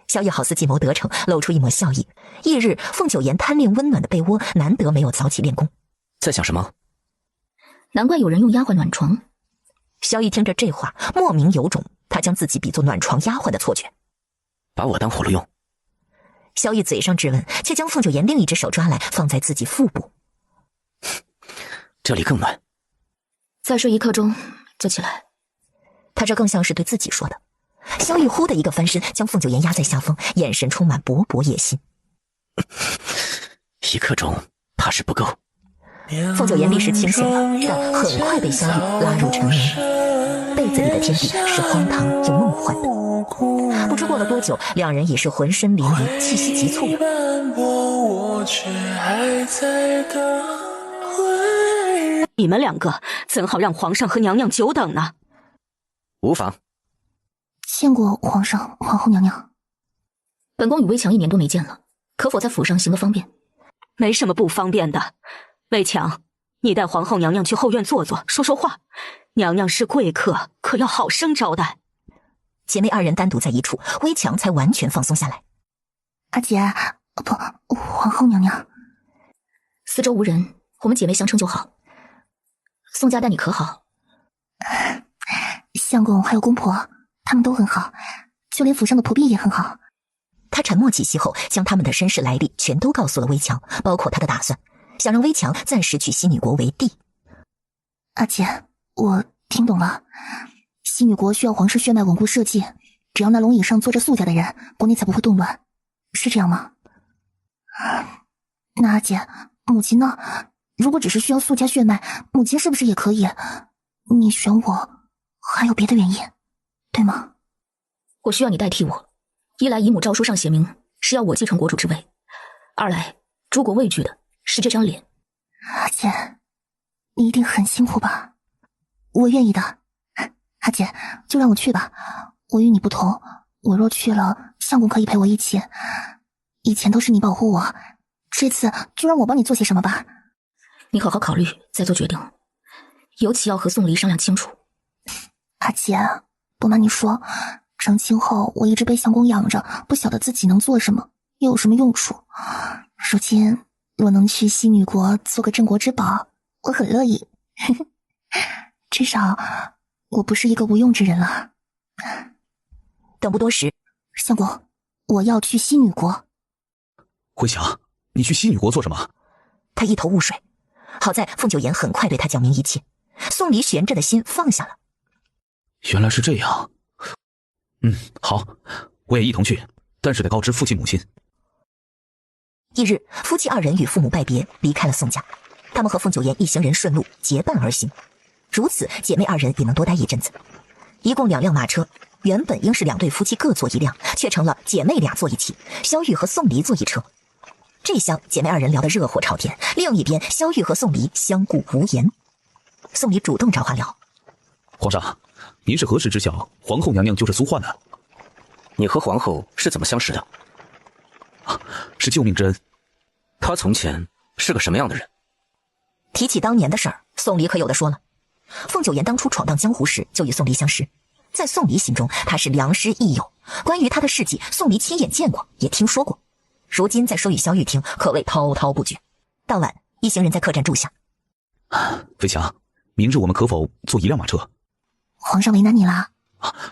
Speaker 1: 萧玉好似计谋得逞，露出一抹笑意。翌日，凤九言贪恋温暖的被窝，难得没有早起练功。
Speaker 8: 在想什么？
Speaker 5: 难怪有人用丫鬟暖床。
Speaker 1: 萧玉听着这话，莫名有种他将自己比作暖床丫鬟的错觉。
Speaker 8: 把我当火炉用？
Speaker 1: 萧玉嘴上质问，却将凤九言另一只手抓来，放在自己腹部。
Speaker 8: 这里更暖。
Speaker 5: 再睡1刻钟就起来。
Speaker 1: 他这更像是对自己说的。萧玉忽的一个翻身，将凤九言压在下风，眼神充满勃勃野心。
Speaker 8: 一刻钟怕是不够。
Speaker 1: 凤九言立时清醒了，但很快被萧玉拉入沉沦。被子里的天地是荒唐又梦幻的。不知过了多久，两人已是浑身淋漓，气息急促。
Speaker 6: 你们两个怎好让皇上和娘娘久等呢？
Speaker 8: 无妨。
Speaker 5: 见过皇上、皇后娘娘。本宫与微强1年多没见了，可否在府上行个方便？
Speaker 6: 没什么不方便的。微强，你带皇后娘娘去后院坐坐，说说话。娘娘是贵客，可要好生招待。
Speaker 1: 姐妹二人单独在一处，微强才完全放松下来。
Speaker 5: 阿姐，不，皇后娘娘。四周无人，我们姐妹相称就好。宋家待你可好？相公还有公婆，他们都很好，就连府上的仆婢也很好。他沉默几息后，将他们的身世来历全都告诉了微强，包括他的打算，想让微强暂时娶西女国为帝。阿姐，我听懂了，西女国需要皇室血脉稳固社稷，只要那龙椅上坐着素家的人，国内才不会动乱，是这样吗？那阿姐，母亲呢？如果只是需要素家血脉，母亲是不是也可以？你选我，还有别的原因，对吗？我需要你代替我，一来姨母诏书上写明是要我继承国主之位，二来诸国畏惧的是这张脸。阿姐，你一定很辛苦吧？我愿意的。阿姐，就让我去吧。我与你不同，我若去了，相公可以陪我一起。以前都是你保护我，这次就让我帮你做些什么吧。你好好考虑，再做决定。尤其要和宋离商量清楚。阿姐，不瞒你说，成亲后我一直被相公养着，不晓得自己能做什么，又有什么用处。如今若能去西女国做个镇国之宝，我很乐意。至少我不是一个无用之人了。等不多时，相公，我要去西女国。
Speaker 17: 回强，你去西女国做什么？
Speaker 1: 他一头雾水。好在凤九言很快对他讲明一切，宋离悬着的心放下了。
Speaker 17: 原来是这样。好，我也一同去，但是得告知父亲母亲。
Speaker 1: 翌日，夫妻二人与父母拜别，离开了宋家。他们和凤九言一行人顺路结伴而行，如此姐妹二人也能多待一阵子。一共2辆马车，原本应是2对夫妻各坐1辆，却成了姐妹俩坐一起，萧玉和宋离坐一车。这厢姐妹二人聊得热火朝天，另一边萧玉和宋离相顾无言。宋离主动找话聊：
Speaker 17: 皇上，您是何时知晓皇后娘娘就是苏焕的？
Speaker 8: 你和皇后是怎么相识的？
Speaker 17: 是救命之恩。
Speaker 8: 她从前是个什么样的人？
Speaker 1: 提起当年的事儿，宋离可有的说了。凤九言当初闯荡江湖时就与宋离相识，在宋离心中他是良师益友，关于他的事迹，宋离亲眼见过，也听说过。如今再说与萧玉听，可谓滔滔不绝。当晚，一行人在客栈住下。
Speaker 17: 飞强，明日我们可否坐1辆马车？
Speaker 5: 皇上为难你了？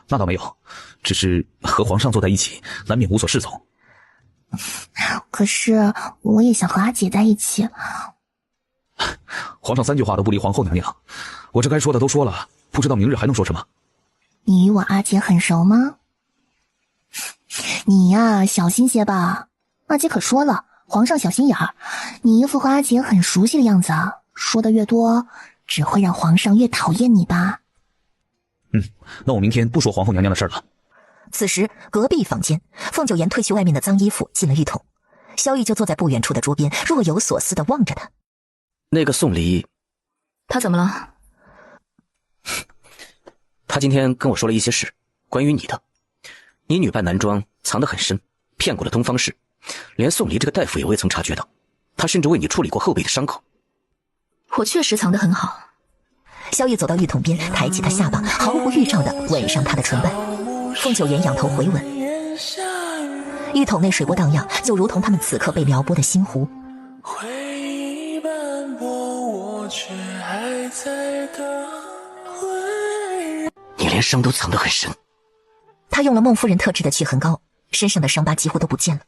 Speaker 17: 那倒没有，只是和皇上坐在一起，难免无所适从。
Speaker 5: 可是我也想和阿姐在一起。
Speaker 17: 皇上3句话都不离皇后娘娘，我这该说的都说了，不知道明日还能说什么。
Speaker 5: 你与我阿姐很熟吗？你呀，小心些吧。阿姐可说了，皇上小心眼儿。你一副和阿姐很熟悉的样子，说的越多，只会让皇上越讨厌你吧。
Speaker 17: 那我明天不说皇后娘娘的事了。
Speaker 1: 此时隔壁房间，凤九言褪去外面的脏衣服，进了浴桶。萧玉就坐在不远处的桌边，若有所思地望着他。
Speaker 8: 那个宋离，
Speaker 5: 他怎么了？
Speaker 8: 他今天跟我说了一些事，关于你的。你女扮男装藏得很深，骗过了东方氏，连宋离这个大夫也未曾察觉到。他甚至为你处理过后背的伤口。
Speaker 5: 我确实藏得很好。
Speaker 1: 萧玉走到浴桶边，抬起他下巴，毫无预兆地吻上他的唇瓣。凤九言仰头回吻。浴桶内水波荡漾，就如同他们此刻被撩拨的心湖。
Speaker 8: 你连伤都藏得很深。
Speaker 1: 他用了孟夫人特制的去痕膏，身上的伤疤几乎都不见了。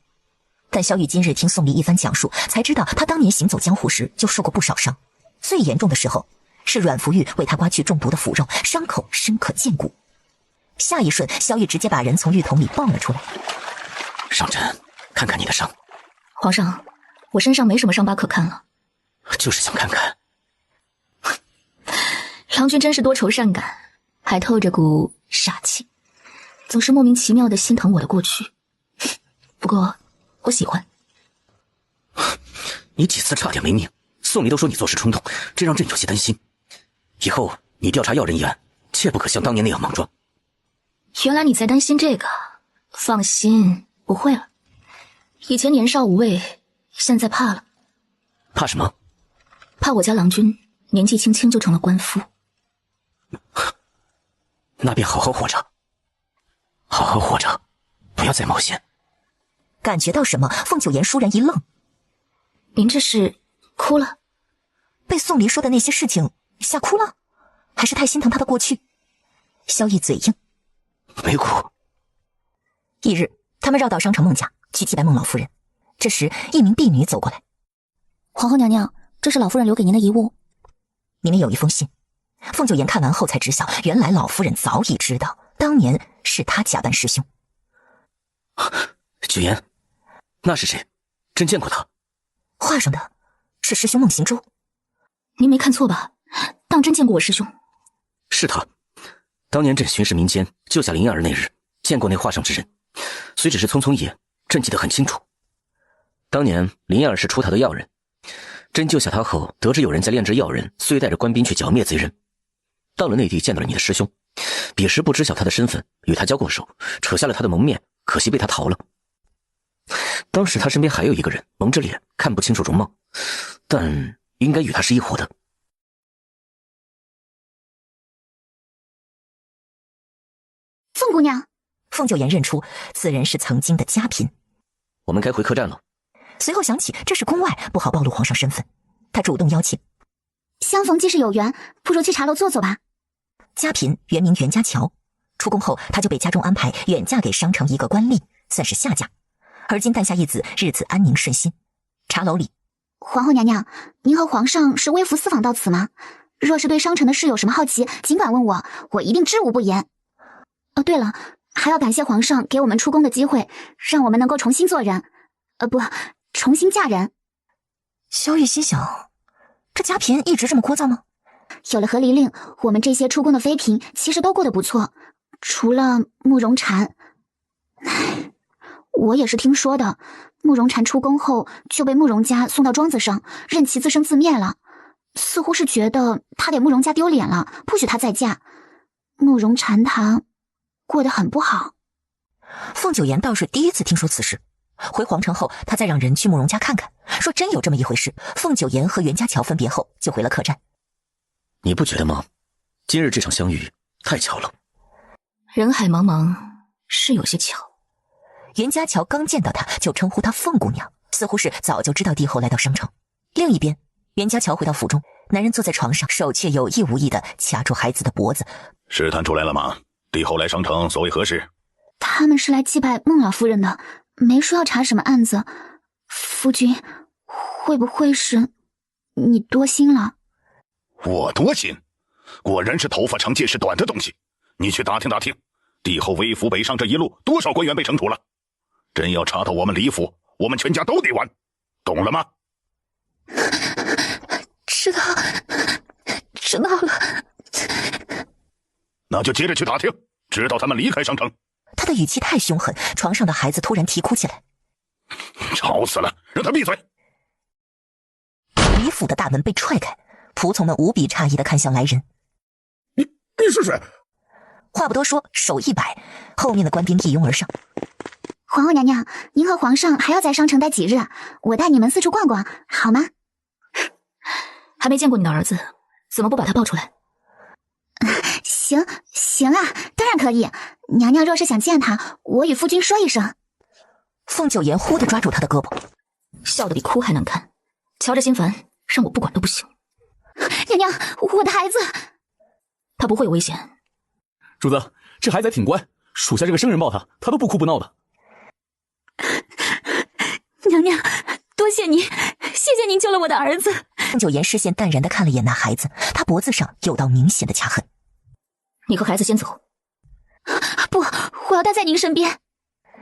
Speaker 1: 但萧玉今日听宋离一番讲述，才知道他当年行走江湖时就受过不少伤，最严重的时候是阮福玉为他刮去中毒的腐肉，伤口深可见骨。下一瞬，萧玉直接把人从浴桶里抱了出来。
Speaker 8: 上针，看看你的伤。
Speaker 5: 皇上，我身上没什么伤疤可看了。
Speaker 8: 就是想看看。
Speaker 5: 郎君真是多愁善感，还透着股傻气，总是莫名其妙的心疼我的过去。不过我喜欢。
Speaker 8: 你几次差点没命，宋离都说你做事冲动，这让朕有些担心。以后你调查要人一案，切不可像当年那样莽撞。
Speaker 5: 原来你在担心这个，放心，不会了。以前年少无畏，现在怕了。
Speaker 8: 怕什么？
Speaker 5: 怕我家郎君年纪轻轻就成了官夫。
Speaker 8: 那便好好活着，好好活着，不要再冒险。
Speaker 1: 感觉到什么？凤九言倏然一愣。
Speaker 5: 您这是哭了？
Speaker 1: 被宋离说的那些事情吓哭了？还是太心疼他的过去？萧逸嘴硬。
Speaker 8: 没哭。
Speaker 1: 翌日，他们绕到商城孟家去祭拜孟老夫人。这时，一名婢女走过来。
Speaker 7: 皇后娘娘，这是老夫人留给您的遗物。
Speaker 1: 里面有一封信。凤九言看完后才知晓，原来老夫人早已知道，当年是他假扮师兄。
Speaker 8: 九言，那是谁？朕见过他。
Speaker 1: 画上的是师兄孟行舟。
Speaker 5: 您没看错吧？当真见过我师兄？
Speaker 8: 是他。当年朕巡视民间，救下林燕儿那日，见过那画上之人。虽只是匆匆一眼，朕记得很清楚。当年林燕儿是出逃的药人，朕救下他后，得知有人在炼制药人，遂带着官兵去剿灭贼人。到了内地，见到了你的师兄，彼时不知晓他的身份，与他交过手，扯下了他的蒙面，可惜被他逃了。当时他身边还有一个人，蒙着脸，看不清楚容貌，但应该与他是一伙的。
Speaker 7: 凤姑娘。
Speaker 1: 凤九言认出此人是曾经的家嫔。
Speaker 8: 我们该回客栈了。
Speaker 1: 随后想起这是宫外，不好暴露皇上身份，他主动邀请。
Speaker 7: 相逢既是有缘，不如去茶楼坐坐吧。
Speaker 1: 家嫔原名袁家乔，出宫后她就被家中安排远嫁给商城一个官吏，算是下嫁。而今诞下一子，日子安宁顺心。茶楼里，
Speaker 7: 皇后娘娘，您和皇上是微服私访到此吗？若是对商城的事有什么好奇，尽管问我，我一定知无不言。哦，对了，还要感谢皇上给我们出宫的机会，让我们能够重新做人，重新嫁人。
Speaker 1: 萧玉心想，这家嫔一直这么聒噪吗？
Speaker 7: 有了和离令，我们这些出宫的妃嫔其实都过得不错，除了慕容婵。我也是听说的，慕容婵出宫后就被慕容家送到庄子上，任其自生自灭了。似乎是觉得她给慕容家丢脸了，不许她再嫁。慕容婵她过得很不好。
Speaker 1: 凤九言倒是第一次听说此事。回皇城后，他再让人去慕容家看看，说真有这么一回事。凤九言和袁家乔分别后，就回了客栈。
Speaker 8: 你不觉得吗？今日这场相遇太巧了。
Speaker 5: 人海茫茫，是有些巧。
Speaker 1: 袁家乔刚见到他就称呼她凤姑娘，似乎是早就知道帝后来到商城。另一边，袁家乔回到府中，男人坐在床上，手却有意无意地掐住孩子的脖子。
Speaker 10: 试探出来了吗？帝后来商城所为何事？
Speaker 7: 他们是来祭拜孟老夫人的，没说要查什么案子。夫君，会不会是你多心了？
Speaker 10: 我多心？果然是头发长见识短的东西。你去打听打听，帝后微服北上这一路，多少官员被惩处了？真要查到我们李府，我们全家都得完，懂了吗？
Speaker 7: 知道了。
Speaker 10: 那就接着去打听，直到他们离开商城。
Speaker 1: 他的语气太凶狠，床上的孩子突然啼哭起来。
Speaker 10: 吵死了，让他闭嘴！
Speaker 1: 李府的大门被踹开，仆从们无比诧异地看向来人。
Speaker 21: 你是谁？
Speaker 1: 话不多说，手一摆，后面的官兵一拥而上。
Speaker 7: 皇后娘娘，您和皇上还要在商城待几日？我带你们四处逛逛，好吗？
Speaker 5: 还没见过你的儿子，怎么不把他抱出来？
Speaker 7: 行啊，当然可以。娘娘若是想见他，我与夫君说一声。
Speaker 1: 凤九言忽地抓住他的胳膊，
Speaker 5: 笑得比哭还难看。瞧着心烦，让我不管都不行。
Speaker 7: 娘娘，我的孩子，
Speaker 5: 他不会有危险。
Speaker 9: 主子，这孩子还挺乖，属下这个生人抱他，他都不哭不闹的。
Speaker 7: 娘娘，多谢您，谢谢您救了我的儿子。
Speaker 1: 凤九言视线淡然地看了眼那孩子，他脖子上有道明显的掐痕。
Speaker 5: 你和孩子先走。
Speaker 7: 不，我要待在您身边。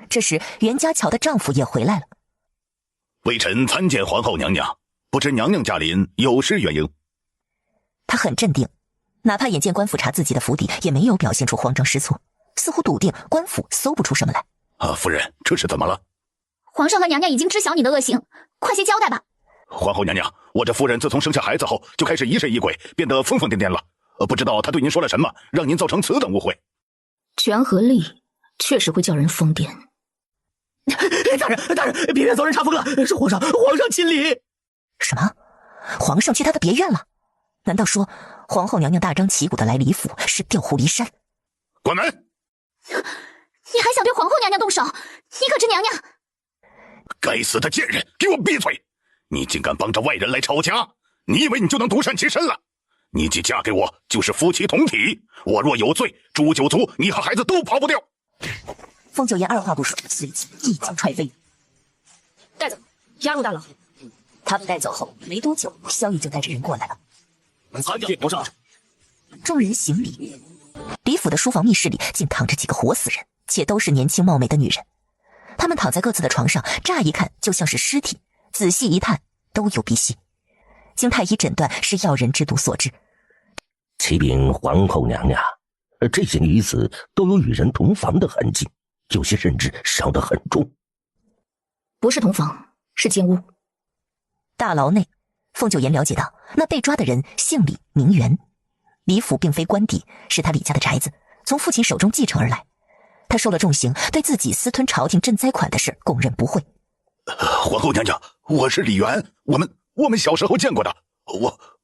Speaker 1: 这时袁家乔的丈夫也回来了。
Speaker 10: 微臣参见皇后娘娘，不知娘娘驾临有失远迎。
Speaker 1: 他很镇定，哪怕眼见官府查自己的府邸，也没有表现出慌张失措，似乎笃定官府搜不出什么来。
Speaker 10: 夫人，这是怎么了？
Speaker 5: 皇上和娘娘已经知晓你的恶行，快些交代吧。
Speaker 10: 皇后娘娘，我这夫人自从生下孩子后，就开始疑神疑鬼，变得疯疯癫癫了。不知道她对您说了什么，让您造成此等误会。
Speaker 5: 权和利确实会叫人疯癫。
Speaker 12: 大人，别院遭人查封了，是皇上亲临。
Speaker 1: 什么？皇上去他的别院了？难道说皇后娘娘大张旗鼓的来李府是调虎离山？
Speaker 10: 关门！
Speaker 5: 你还想对皇后娘娘动手？你可知娘娘？
Speaker 10: 该死的贱人，给我闭嘴！你竟敢帮着外人来抄家，你以为你就能独善其身了？你既嫁给我，就是夫妻同体，我若有罪，诛九族，你和孩子都跑不掉。
Speaker 1: 凤九言二话不说，随即一脚踹飞，
Speaker 5: 带走，押入大牢。
Speaker 1: 他们带走后没多久，萧逸就带着人过来了。
Speaker 17: 参见皇上。
Speaker 1: 众人行礼。李府的书房密室里竟躺着几个活死人，且都是年轻貌美的女人。她们躺在各自的床上，乍一看就像是尸体，仔细一探都有鼻息。经太医诊断是药人之毒所致。
Speaker 4: 启禀皇后娘娘，这些女子都有与人同房的痕迹，有些甚至伤得很重。
Speaker 5: 不是同房，是奸污。
Speaker 1: 大牢内，凤九言了解到那被抓的人姓李，名媛。李府并非官邸，是他李家的宅子，从父亲手中继承而来。他受了重刑，对自己私吞朝廷赈灾款的事供认不讳。
Speaker 10: 皇后娘娘，我是李元，我们小时候见过的，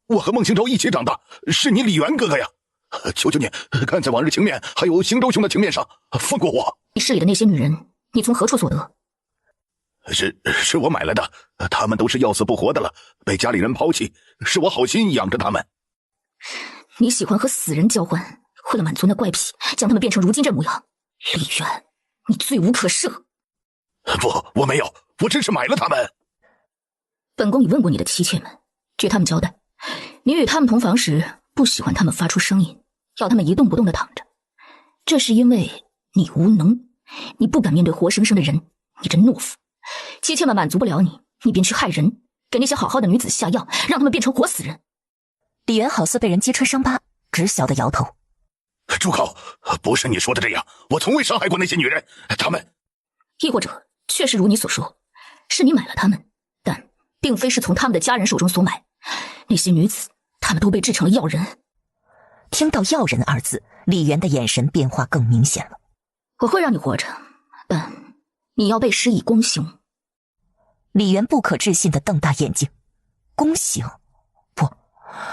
Speaker 10: 我和孟清舟一起长大，是你李元哥哥呀！求求你，看在往日情面还有邢州兄的情面上，放过我。
Speaker 5: 你市里的那些女人，你从何处所得？
Speaker 10: 是我买来的，他们都是要死不活的了，被家里人抛弃，是我好心养着他们。
Speaker 5: 你喜欢和死人交换，为了满足那怪癖，将他们变成如今这模样。李元，你罪无可赦。
Speaker 10: 不，我没有，我只是买了他们。
Speaker 5: 本宫已问过你的妻妾们，据他们交代，你与他们同房时，不喜欢他们发出声音，要他们一动不动地躺着。这是因为你无能，你不敢面对活生生的人，你这懦夫。妻妾们满足不了你，你便去害人，给那些好好的女子下药，让他们变成活死人。
Speaker 1: 李元好似被人揭穿伤疤，只晓得摇头。
Speaker 10: 住口！不是你说的这样，我从未伤害过那些女人，她们……
Speaker 5: 亦或者，确实如你所说，是你买了她们，但并非是从他们的家人手中所买。那些女子，她们都被制成了药人。
Speaker 1: 听到药人二字，李元的眼神变化更明显了。
Speaker 5: 我会让你活着，但你要被施以宫刑。
Speaker 1: 李元不可置信地瞪大眼睛。宫刑？不，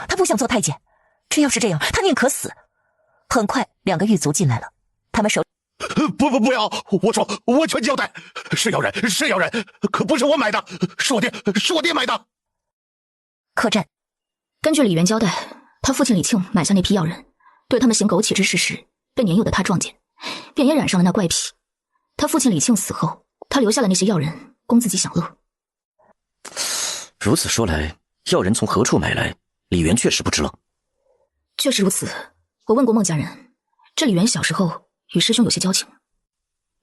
Speaker 1: 他不想做太监。这要是这样，他宁可死。很快2个狱卒进来了，他们手……
Speaker 10: 不要！我全交代，是药人，可不是我买的，是我爹买的。
Speaker 1: 客栈，
Speaker 5: 根据李元交代，他父亲李庆买下那批药人，对他们行苟且之事时，被年幼的他撞见，便也染上了那怪癖。他父亲李庆死后，他留下了那些药人，供自己享乐。
Speaker 8: 如此说来，药人从何处买来，李元确实不知了。
Speaker 5: 确实如此，我问过孟家人，这李元小时候与师兄有些交情。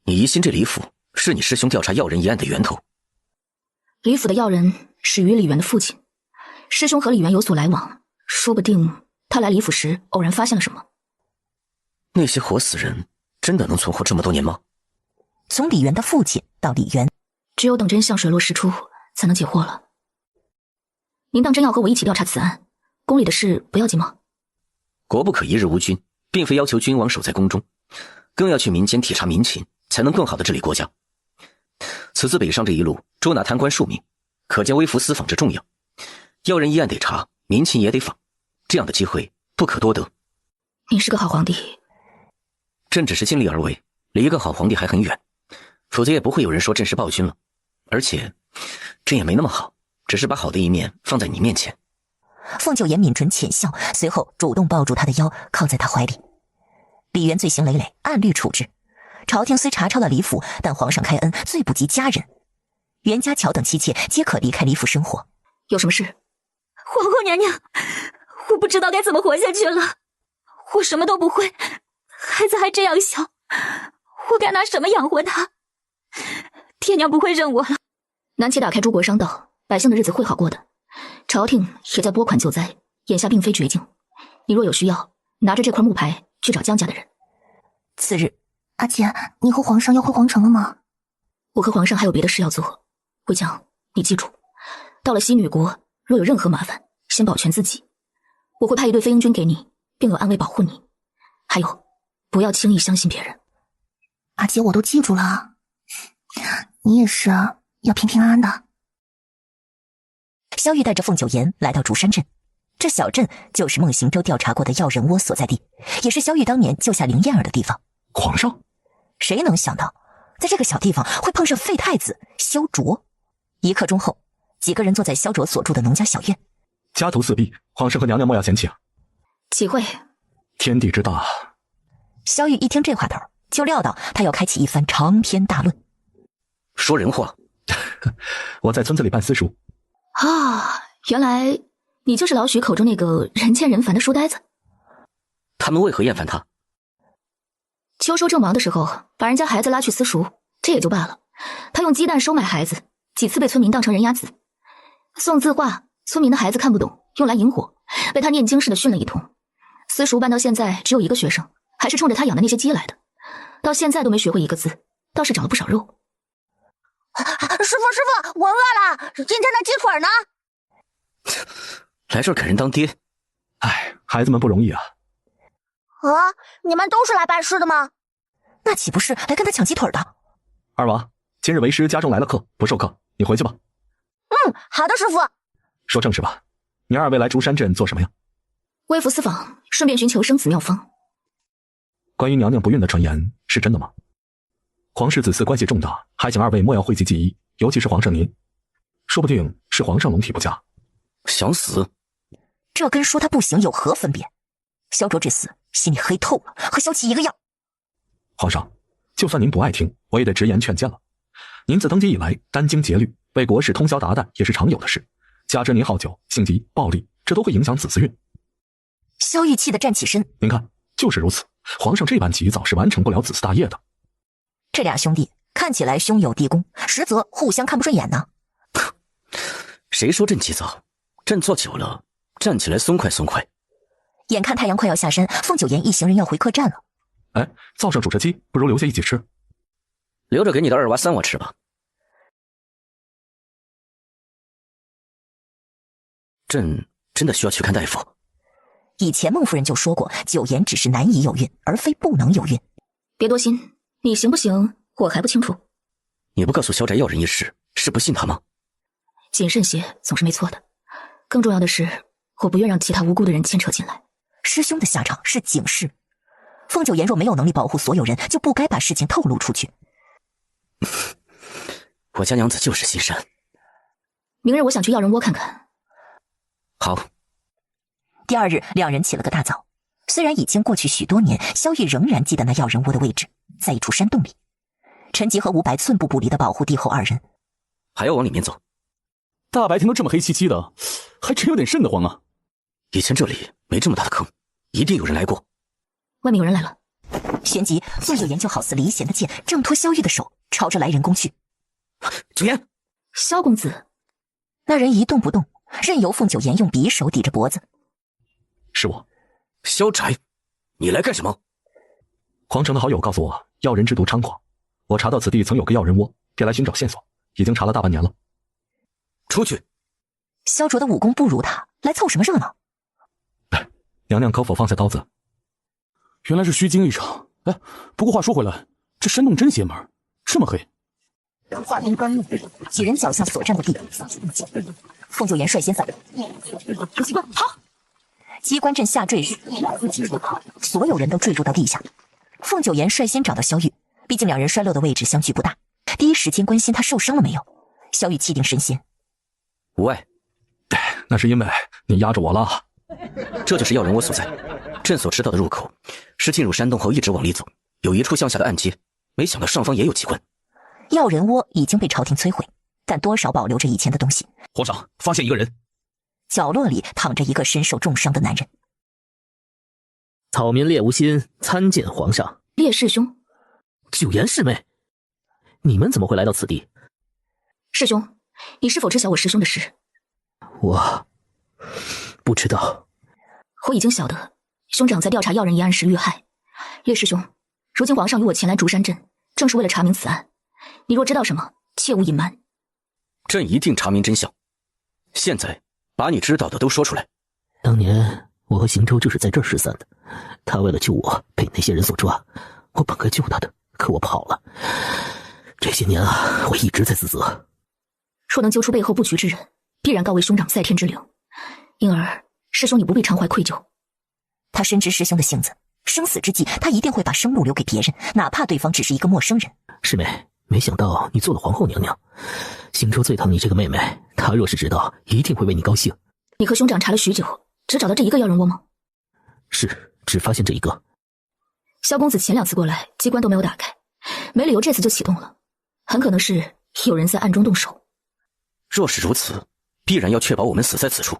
Speaker 8: 你疑心这李府是你师兄调查药人一案的源头？
Speaker 5: 李府的药人始于李元的父亲，师兄和李元有所来往，说不定他来李府时偶然发现了什么。
Speaker 8: 那些活死人真的能存活这么多年吗？
Speaker 1: 从李元的父亲到李元，
Speaker 5: 只有等真相水落石出，才能解惑了。您当真要和我一起调查此案？宫里的事不要紧吗？
Speaker 8: 国不可一日无君，并非要求君王守在宫中，更要去民间体察民情，才能更好的治理国家。此次北上这一路捉拿贪官数名，可见微服私访之重要。要人一案得查，民情也得访，这样的机会不可多得。
Speaker 5: 您是个好皇帝。
Speaker 8: 朕只是尽力而为，离一个好皇帝还很远，否则也不会有人说朕是暴君了。而且朕也没那么好，只是把好的一面放在你面前。
Speaker 1: 凤九言抿唇浅笑，随后主动抱住他的腰，靠在他怀里。李元罪行累累，按律处置。朝廷虽查抄了李府，但皇上开恩，罪不及家人。袁家乔等妻妾皆可离开李府生活。
Speaker 5: 有什么事？
Speaker 19: 皇后娘娘，我不知道该怎么活下去了。我什么都不会，孩子还这样小，我该拿什么养活他？爹娘不会认我了，
Speaker 5: 南齐打开诸国商道，百姓的日子会好过的。朝廷也在拨款救灾，眼下并非绝境。你若有需要，拿着这块木牌去找江家的人。
Speaker 1: 次日，阿姐，你和皇上要回皇城了吗？
Speaker 5: 我和皇上还有别的事要做。魏江，你记住，到了西女国，若有任何麻烦，先保全自己。我会派一队飞鹰军给你，并有暗卫保护你。还有，不要轻易相信别人。
Speaker 1: 阿姐，我都记住了。你也是要平平安安的。萧玉带着凤九言来到竹山镇，这小镇就是孟行舟调查过的药人窝所在地，也是萧玉当年救下林燕儿的地方。
Speaker 17: 皇上，
Speaker 1: 谁能想到，在这个小地方会碰上废太子萧卓？一刻钟后，几个人坐在萧卓所住的农家小院。
Speaker 17: 家徒四壁，皇上和娘娘莫要嫌弃啊。
Speaker 5: 岂会？
Speaker 17: 天地之大。
Speaker 1: 萧玉一听这话头，就料到他要开启一番长篇大论。
Speaker 8: 说人话。
Speaker 17: 我在村子里办私塾。
Speaker 5: 啊，原来你就是老许口中那个人见人烦的书呆子。
Speaker 8: 他们为何厌烦他？
Speaker 5: 秋收正忙的时候，把人家孩子拉去私塾，这也就罢了。他用鸡蛋收买孩子，几次被村民当成人牙子。送字画，村民的孩子看不懂，用来引火，被他念经似的训了一通。私塾办到现在只有一个学生，还是冲着他养的那些鸡来的，到现在都没学会一个字，倒是长了不少肉。
Speaker 7: 师傅，我饿了，今天的鸡腿呢？
Speaker 8: 来这儿给人当爹，
Speaker 17: 哎，孩子们不容易啊。
Speaker 7: 啊，你们都是来拜师的吗？
Speaker 1: 那岂不是来跟他抢鸡腿的？
Speaker 17: 二娃，今日为师家中来了客，不授课，你回去吧。
Speaker 7: 好的，师傅。
Speaker 17: 说正事吧，你二位来竹山镇做什么呀？
Speaker 5: 微服私访，顺便寻求生子妙方。
Speaker 17: 关于娘娘不孕的传言是真的吗？皇室子嗣关系重大，还请二位莫要讳疾忌医，尤其是皇上您，说不定是皇上龙体不佳，
Speaker 8: 想死。
Speaker 1: 这跟说他不行有何分别？萧卓至死心里黑透了，和萧琪一个样。
Speaker 17: 皇上，就算您不爱听，我也得直言劝谏了。您自登基以来殚精竭虑，为国事通宵达旦也是常有的事，加之您好酒、性急、暴力，这都会影响子嗣运。
Speaker 1: 萧玉气得站起身，
Speaker 17: 您看，就是如此，皇上这般急躁是完成不了子嗣大业的。
Speaker 1: 这俩兄弟看起来兄友弟恭，实则互相看不顺眼呢。
Speaker 8: 谁说朕急躁？朕坐久了，站起来松快松快。
Speaker 1: 眼看太阳快要下山，凤九言一行人要回客栈了。
Speaker 17: 哎，灶上煮着鸡，不如留下一起吃。
Speaker 8: 留着给你的二娃三娃吃吧。朕真的需要去看大夫。
Speaker 1: 以前孟夫人就说过，九言只是难以有孕，而非不能有孕。
Speaker 5: 别多心，你行不行我还不清楚。
Speaker 8: 你不告诉萧宅要人一事，是不信他吗？
Speaker 5: 谨慎些总是没错的，更重要的是，我不愿让其他无辜的人牵扯进来。
Speaker 1: 师兄的下场是警示，凤九言若没有能力保护所有人，就不该把事情透露出去。
Speaker 8: 我家娘子就是心善。
Speaker 5: 明日我想去药人窝看看。
Speaker 8: 好。
Speaker 1: 第二日，两人起了个大早。虽然已经过去许多年，萧玉仍然记得那药人窝的位置，在一处山洞里。陈吉和吴白寸步不离地保护帝后二人。
Speaker 8: 还要往里面走。
Speaker 9: 大白天都这么黑漆漆的，还真有点瘆得慌啊。
Speaker 8: 以前这里没这么大的坑，一定有人来过。
Speaker 5: 外面有人来了。
Speaker 1: 旋即，凤九言就好似离弦的箭，挣脱萧玉的手，朝着来人攻去。
Speaker 8: 九言，
Speaker 5: 萧公子。
Speaker 1: 那人一动不动，任由凤九言用匕首抵着脖子。
Speaker 17: 是我。
Speaker 8: 萧宅，你来干什么？
Speaker 17: 皇城的好友告诉我，药人之毒猖狂，我查到此地曾有个药人窝，便来寻找线索，已经查了大半年了。
Speaker 8: 出去。
Speaker 1: 萧卓的武功不如他，来凑什么热闹？
Speaker 17: 娘娘可否放下刀子？
Speaker 9: 原来是虚惊一场。哎，不过话说回来，这山洞真邪门，这么黑。
Speaker 1: 几人脚下所站的地，凤九言率先反应。好！机关阵下坠日，所有人都坠入到地下。凤九言率先找到萧玉，毕竟两人摔落的位置相距不大，第一时间关心他受伤了没有。萧玉气定神闲。
Speaker 8: 无碍。
Speaker 17: 那是因为你压着我了。
Speaker 8: 这就是药人窝所在。朕所知道的入口是进入山洞后一直往里走，有一处向下的暗阶，没想到上方也有机关。
Speaker 1: 药人窝已经被朝廷摧毁，但多少保留着以前的东西。
Speaker 2: 皇上，发现一个人。
Speaker 1: 角落里躺着一个身受重伤的男人。
Speaker 12: 草民烈无心参见皇上。
Speaker 5: 烈师兄，
Speaker 12: 九言师妹，你们怎么会来到此地？
Speaker 5: 师兄，你是否知晓我师兄的事？
Speaker 12: 我不知道。
Speaker 5: 我已经晓得，兄长在调查药人一案时遇害。叶师兄，如今皇上与我前来竹山镇，正是为了查明此案。你若知道什么，切勿隐瞒。
Speaker 8: 朕一定查明真相。现在把你知道的都说出来。
Speaker 12: 当年我和邢州就是在这儿失散的，他为了救我被那些人所抓，我本该救他的，可我跑了。这些年啊，我一直在自责。
Speaker 5: 若能揪出背后布局之人，必然告慰兄长在天之灵，因而师兄你不必常怀愧疚。
Speaker 1: 他深知师兄的性子，生死之际他一定会把生路留给别人，哪怕对方只是一个陌生人。
Speaker 12: 师妹，没想到你做了皇后娘娘。邢州最疼你这个妹妹，她若是知道，一定会为你高兴。
Speaker 5: 你和兄长查了许久，只找到这一个药人窝吗？
Speaker 12: 是，只发现这一个。
Speaker 5: 萧公子前2次过来，机关都没有打开，没理由这次就启动了，很可能是有人在暗中动手。
Speaker 8: 若是如此，必然要确保我们死在此处。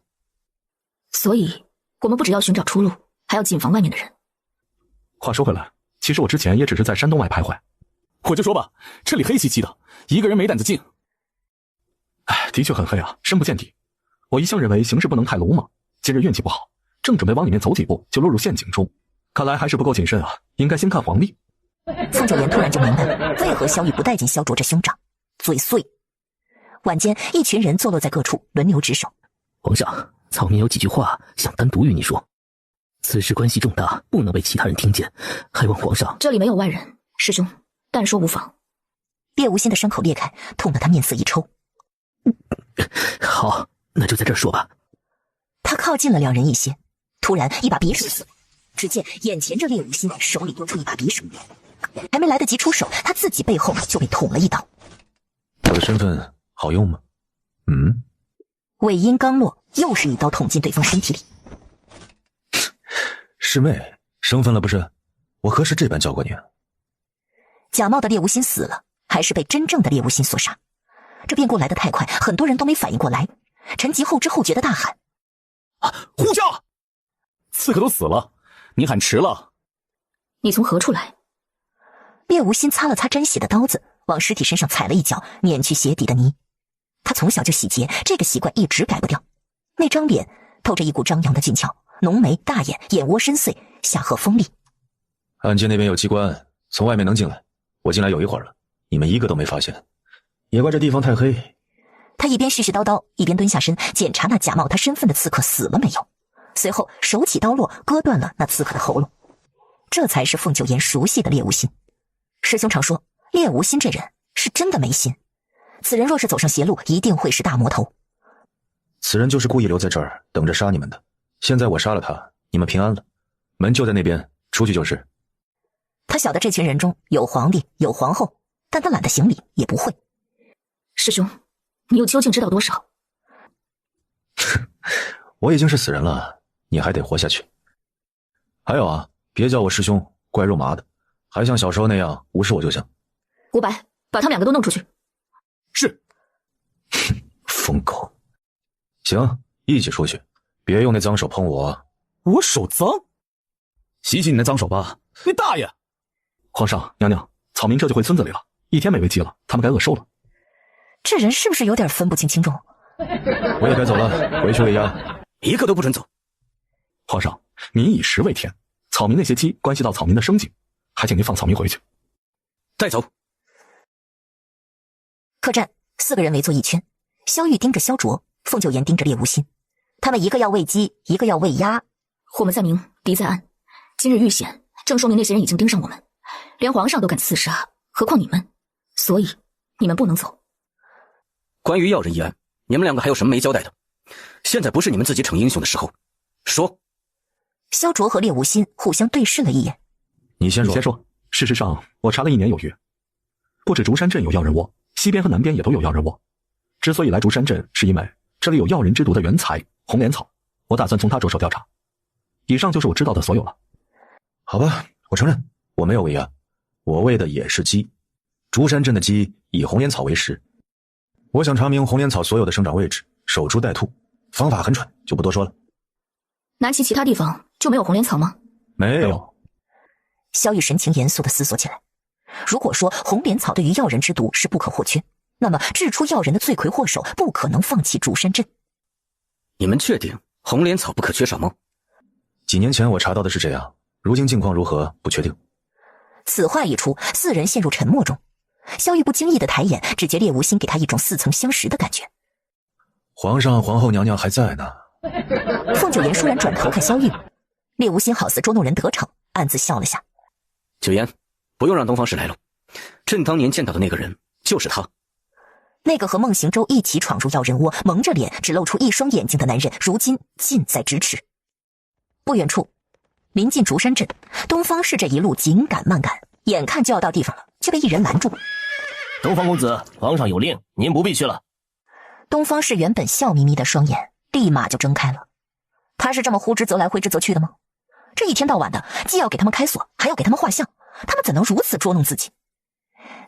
Speaker 5: 所以，我们不只要寻找出路，还要谨防外面的人。
Speaker 9: 话说回来，其实我之前也只是在山洞外徘徊。我就说吧，这里黑漆漆的，一个人没胆子进。哎，的确很黑啊，深不见底。我一向认为行事不能太鲁莽，今日运气不好，正准备往里面走几步，就落入陷阱中。看来还是不够谨慎啊，应该先看皇帝。
Speaker 1: 凤九言突然就明白为何萧玉不带进萧卓这兄长，嘴碎。晚间，一群人坐落在各处，轮流值守。
Speaker 12: 皇上，草民有几句话想单独与你说，此事关系重大，不能被其他人听见，还望皇上。
Speaker 5: 这里没有外人，师兄，但说无妨。
Speaker 1: 烈无心的伤口裂开，痛得他面色一抽。
Speaker 12: 好，那就在这儿说吧。
Speaker 1: 他靠近了两人一些，突然一把匕首刺，只见眼前这烈无心手里多出一把匕首，还没来得及出手，他自己背后就被捅了一刀。
Speaker 17: 我的身份好用吗？
Speaker 1: 尾音刚落，又是一刀捅进对方身体里。
Speaker 17: 师妹，生分了不是？我何时这般教过你？
Speaker 1: 假冒的烈无心死了，还是被真正的烈无心所杀？这变故来得太快，很多人都没反应过来。陈吉后知后觉的大喊：“
Speaker 9: 呼叫！刺客都死了，你喊迟了。”
Speaker 5: 你从何处来？
Speaker 1: 烈无心擦了擦沾血的刀子，往尸体身上踩了一脚，碾去鞋底的泥。他从小就洗劫，这个习惯一直改不掉。那张脸透着一股张扬的俊俏，浓眉大眼，眼窝深邃，下颌锋利。
Speaker 17: 暗街那边有机关，从外面能进来。我进来有一会儿了，你们一个都没发现，也怪这地方太黑。
Speaker 1: 他一边絮絮叨叨，一边蹲下身检查那假冒他身份的刺客死了没有，随后手起刀落，割断了那刺客的喉咙。这才是凤九言熟悉的烈无心。师兄常说，烈无心这人是真的没心，此人若是走上邪路，一定会是大魔头。
Speaker 17: 此人就是故意留在这儿等着杀你们的。现在我杀了他，你们平安了，门就在那边，出去就是。
Speaker 1: 他晓得这群人中有皇帝，有皇后，但他懒得行礼，也不会。
Speaker 5: 师兄，你又究竟知道多少？
Speaker 17: 我已经是死人了，你还得活下去。还有啊，别叫我师兄，怪肉麻的，还像小时候那样无视我就行。
Speaker 5: 伍佰，把他们2个都弄出去。
Speaker 9: 是。
Speaker 17: 疯狗。行，一起出去，别用那脏手碰我。
Speaker 9: 我手脏？
Speaker 17: 洗洗你那脏手吧。
Speaker 9: 你大爷！皇上娘娘，草民这就回村子里了，1天没喂鸡了，他们该饿瘦了。
Speaker 1: 这人是不是有点分不清轻重？
Speaker 17: 我也该走了，回去喂鸭，
Speaker 8: 一个都不准走。
Speaker 9: 皇上，民以食为天，草民那些鸡关系到草民的生计，还请您放草民回去。
Speaker 8: 带走。
Speaker 1: 客栈4个人围坐一圈，萧玉盯着萧卓，凤九言盯着烈无心，他们一个要喂鸡，一个要喂鸭。
Speaker 5: 火门在明，敌在暗，今日遇险，正说明那些人已经盯上我们，连皇上都敢刺杀，何况你们？所以你们不能走。
Speaker 8: 关于药人一案，你们2个还有什么没交代的？现在不是你们自己逞英雄的时候，说。
Speaker 1: 萧卓和烈无心互相对视了一眼。
Speaker 17: 你先
Speaker 9: 说。事实上，我查了1年有余，不止竹山镇有药人窝，西边和南边也都有药人窝。之所以来竹山镇，是因为这里有药人之毒的原材红莲草，我打算从它着手调查。以上就是我知道的所有了。
Speaker 17: 好吧，我承认我没有喂鸭，我喂的也是鸡。竹山镇的鸡以红莲草为食。我想查明红莲草所有的生长位置，守株待兔，方法很蠢，就不多说了。
Speaker 5: 南齐其他地方就没有红莲草吗？
Speaker 17: 没有。
Speaker 1: 萧玉神情严肃地思索起来。如果说红莲草对于药人之毒是不可或缺，那么掷出药人的罪魁祸首不可能放弃竹山镇。
Speaker 8: 你们确定红莲草不可缺少吗？
Speaker 17: 几年前我查到的是这样，如今境况如何不确定。
Speaker 1: 此话一出，四人陷入沉默中。萧玉不经意的抬眼，只觉烈无心给他一种似曾相识的感觉。
Speaker 17: 皇上皇后娘娘还在呢。
Speaker 1: 凤九言倏然转头看萧玉，烈无心好似捉弄人得逞，暗自笑了下。
Speaker 8: 九言，不用让东方氏来了，朕当年见到的那个人就是他。
Speaker 1: 那个和孟行舟一起闯入药人窝，蒙着脸只露出一双眼睛的男人，如今近在咫尺。不远处，临近竹山镇，东方氏这一路紧赶慢赶，眼看就要到地方了，却被一人拦住。
Speaker 12: 东方公子，皇上有令，您不必去了。
Speaker 1: 东方氏原本笑眯眯的双眼立马就睁开了。他是这么呼之则来挥之则去的吗？这一天到晚的，既要给他们开锁，还要给他们画像，他们怎能如此捉弄自己？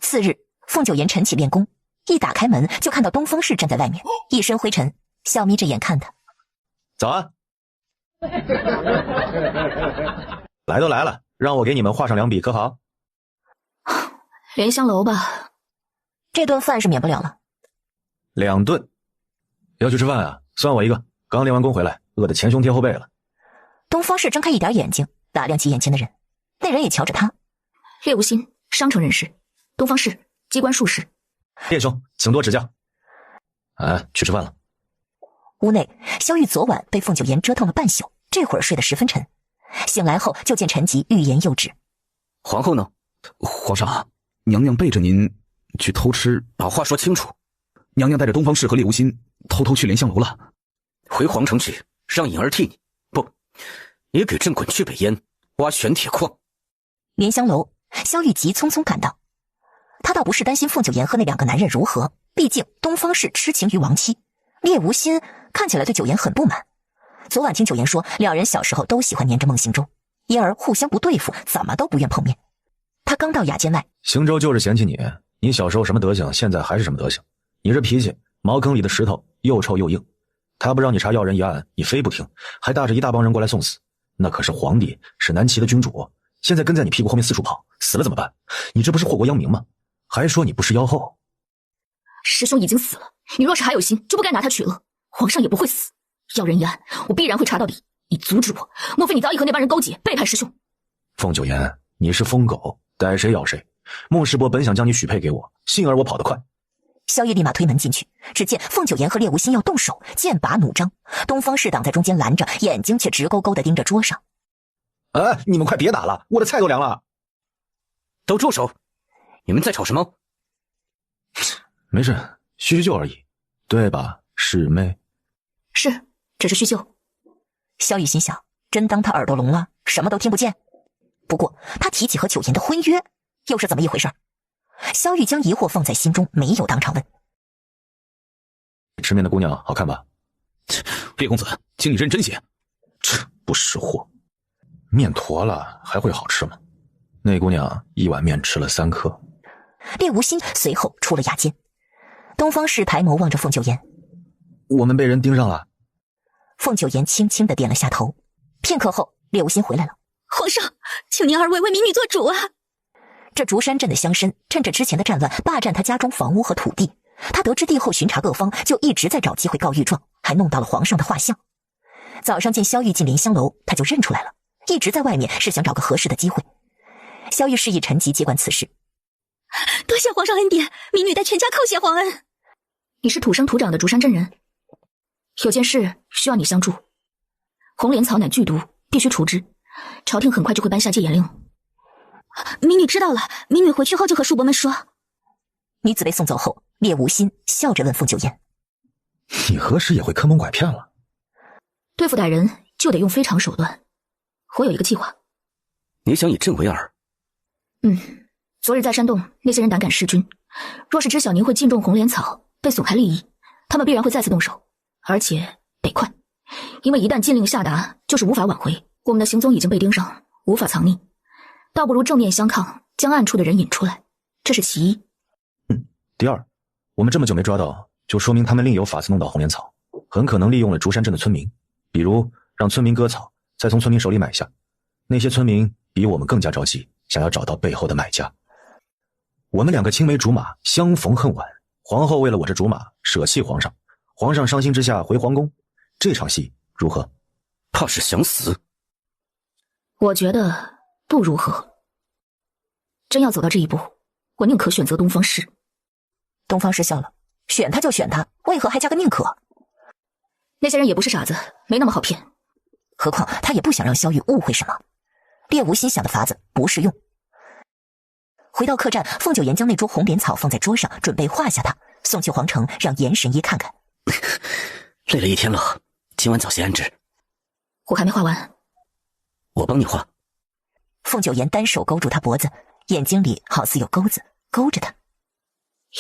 Speaker 1: 次日，凤九言晨起练功，一打开门就看到东方氏站在外面，一身灰尘，笑眯着眼看他。
Speaker 17: 早安。来都来了，让我给你们画上2笔可好？
Speaker 5: 莲香楼吧。
Speaker 1: 这顿饭是免不了了。
Speaker 17: 2顿。要去吃饭啊？算我一个，刚练完功回来，饿得前胸贴后背了。
Speaker 1: 东方氏睁开一点眼睛，打量起眼前的人，那人也瞧着他。
Speaker 5: 烈无心，商城人士，东方氏，机关术士。
Speaker 17: 烈兄，请多指教。去吃饭了。
Speaker 1: 屋内，萧玉昨晚被凤九言折腾了半宿，这会儿睡得十分沉。醒来后就见陈吉欲言又止。
Speaker 8: 皇后呢？
Speaker 9: 皇上，娘娘背着您去偷吃。
Speaker 8: 把话说清楚。
Speaker 9: 娘娘带着东方氏和烈无心偷偷去莲香楼了。
Speaker 8: 回皇城去，让颖儿替你。不，也给朕滚去北燕，挖玄铁矿。
Speaker 1: 莲香楼，萧玉急匆匆赶到。他倒不是担心凤九言和那2个男人如何，毕竟东方氏痴情于亡妻，烈无心看起来对九言很不满。昨晚听九言说，2人小时候都喜欢黏着孟行舟，因而互相不对付，怎么都不愿碰面。他刚到雅间外，
Speaker 17: 行舟就是嫌弃你，你小时候什么德行，现在还是什么德行。你这脾气，茅坑里的石头，又臭又硬。他不让你查药人一案，你非不听，还带着一大帮人过来送死。那可是皇帝，是南齐的君主，现在跟在你屁股后面四处跑，死了怎么办？你这不是祸国殃民吗？还说你不是妖后。
Speaker 5: 师兄已经死了，你若是还有心，就不该拿他取乐。皇上也不会死，药人一案，我必然会查到底。你阻止我，莫非你早已和那帮人勾结，背叛师兄？
Speaker 17: 凤九言，你是疯狗，逮谁咬谁。孟师伯本想将你许配给我，幸而我跑得快。
Speaker 1: 萧玉立马推门进去，只见凤九言和烈无心要动手，剑拔弩张，东方氏挡在中间拦着，眼睛却直勾勾地盯着桌上。
Speaker 17: 你们快别打了，我的菜都凉了。
Speaker 8: 都住手！你们在吵什么？
Speaker 17: 没事，叙旧而已，对吧，师妹？
Speaker 5: 是，只是叙旧。
Speaker 1: 萧玉心想，真当他耳朵聋了，什么都听不见？不过他提起和九言的婚约，又是怎么一回事？萧玉将疑惑放在心中，没有当场问。
Speaker 17: 吃面的姑娘好看吧？
Speaker 9: 烈公子，请你认真些。
Speaker 17: 不识货，面坨了还会好吃吗？那姑娘1碗面吃了3颗。
Speaker 1: 烈无心随后出了雅间。东方氏抬眸望着凤九言，
Speaker 17: 我们被人盯上了。
Speaker 1: 凤九言轻轻地点了下头。片刻后，烈无心回来了。
Speaker 19: 皇上，请您2位为民女做主啊！
Speaker 1: 这竹山镇的乡绅趁着之前的战乱霸占他家中房屋和土地，他得知帝后巡查各方，就一直在找机会告御状，还弄到了皇上的画像。早上见萧玉进莲香楼，他就认出来了，一直在外面是想找个合适的机会。萧玉示意陈吉接管此事。
Speaker 19: 多谢皇上恩典，民女代全家叩谢皇恩。
Speaker 5: 你是土生土长的竹山镇人，有件事需要你相助。红莲草乃剧毒，必须除之，朝廷很快就会颁下戒严令。
Speaker 19: 民女知道了，民女回去后就和叔伯们说。
Speaker 1: 女子被送走后，烈无心笑着问凤九言：“
Speaker 17: 你何时也会坑蒙拐骗了？”
Speaker 5: 对付歹人就得用非常手段。我有一个计划。
Speaker 8: 你想以朕为饵？
Speaker 5: 昨日在山洞，那些人胆敢弑君，若是知晓您会敬重红莲草，被损害利益，他们必然会再次动手，而且得快，因为一旦禁令下达，就是无法挽回。我们的行踪已经被盯上，无法藏匿。倒不如正面相抗，将暗处的人引出来，这是其一。
Speaker 17: 第二，我们这么久没抓到，就说明他们另有法子弄到红莲草，很可能利用了竹山镇的村民，比如让村民割草，再从村民手里买下。那些村民比我们更加着急，想要找到背后的买家。我们2个青梅竹马，相逢恨晚，皇后为了我这竹马舍弃皇上，皇上伤心之下回皇宫，这场戏如何？
Speaker 8: 怕是想死。
Speaker 5: 我觉得不如何。真要走到这一步，我宁可选择东方氏。
Speaker 1: 东方氏笑了，选他就选他，为何还加个宁可？
Speaker 5: 那些人也不是傻子，没那么好骗。
Speaker 1: 何况他也不想让萧玉误会什么。猎无心想的法子不适用。回到客栈，凤九言将那株红莲草放在桌上，准备画下它，送去皇城，让严神医看看。
Speaker 8: 累了一天了，今晚早些安置。
Speaker 5: 我还没画完，
Speaker 8: 我帮你画。
Speaker 1: 凤九言单手勾住他脖子，眼睛里好似有钩子勾着他。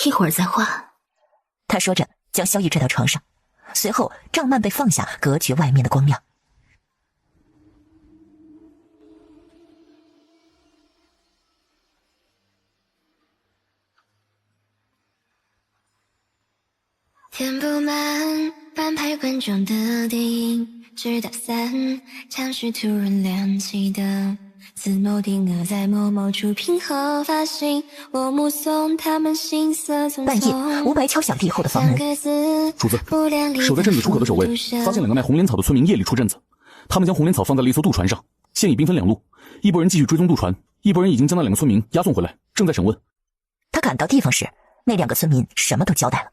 Speaker 5: 一会儿再画。
Speaker 1: 他说着，将萧玉拽到床上，随后帐幔被放下，隔绝外面的光亮。
Speaker 18: 填不满半排观众的电影，直到散场时突然亮起灯，自某定额在某某处拼合发行，我目送他们行色匆匆。
Speaker 1: 半夜，吴白敲响帝后的房门。
Speaker 9: 主子，守在镇子出口的守卫发现2个卖红莲草的村民夜里出镇子，他们将红莲草放在了一艘渡船上，现已兵分2路，一拨人继续追踪渡船，一拨人已经将那2个村民押送回来，正在审问。
Speaker 1: 他赶到地方时，那2个村民什么都交代了。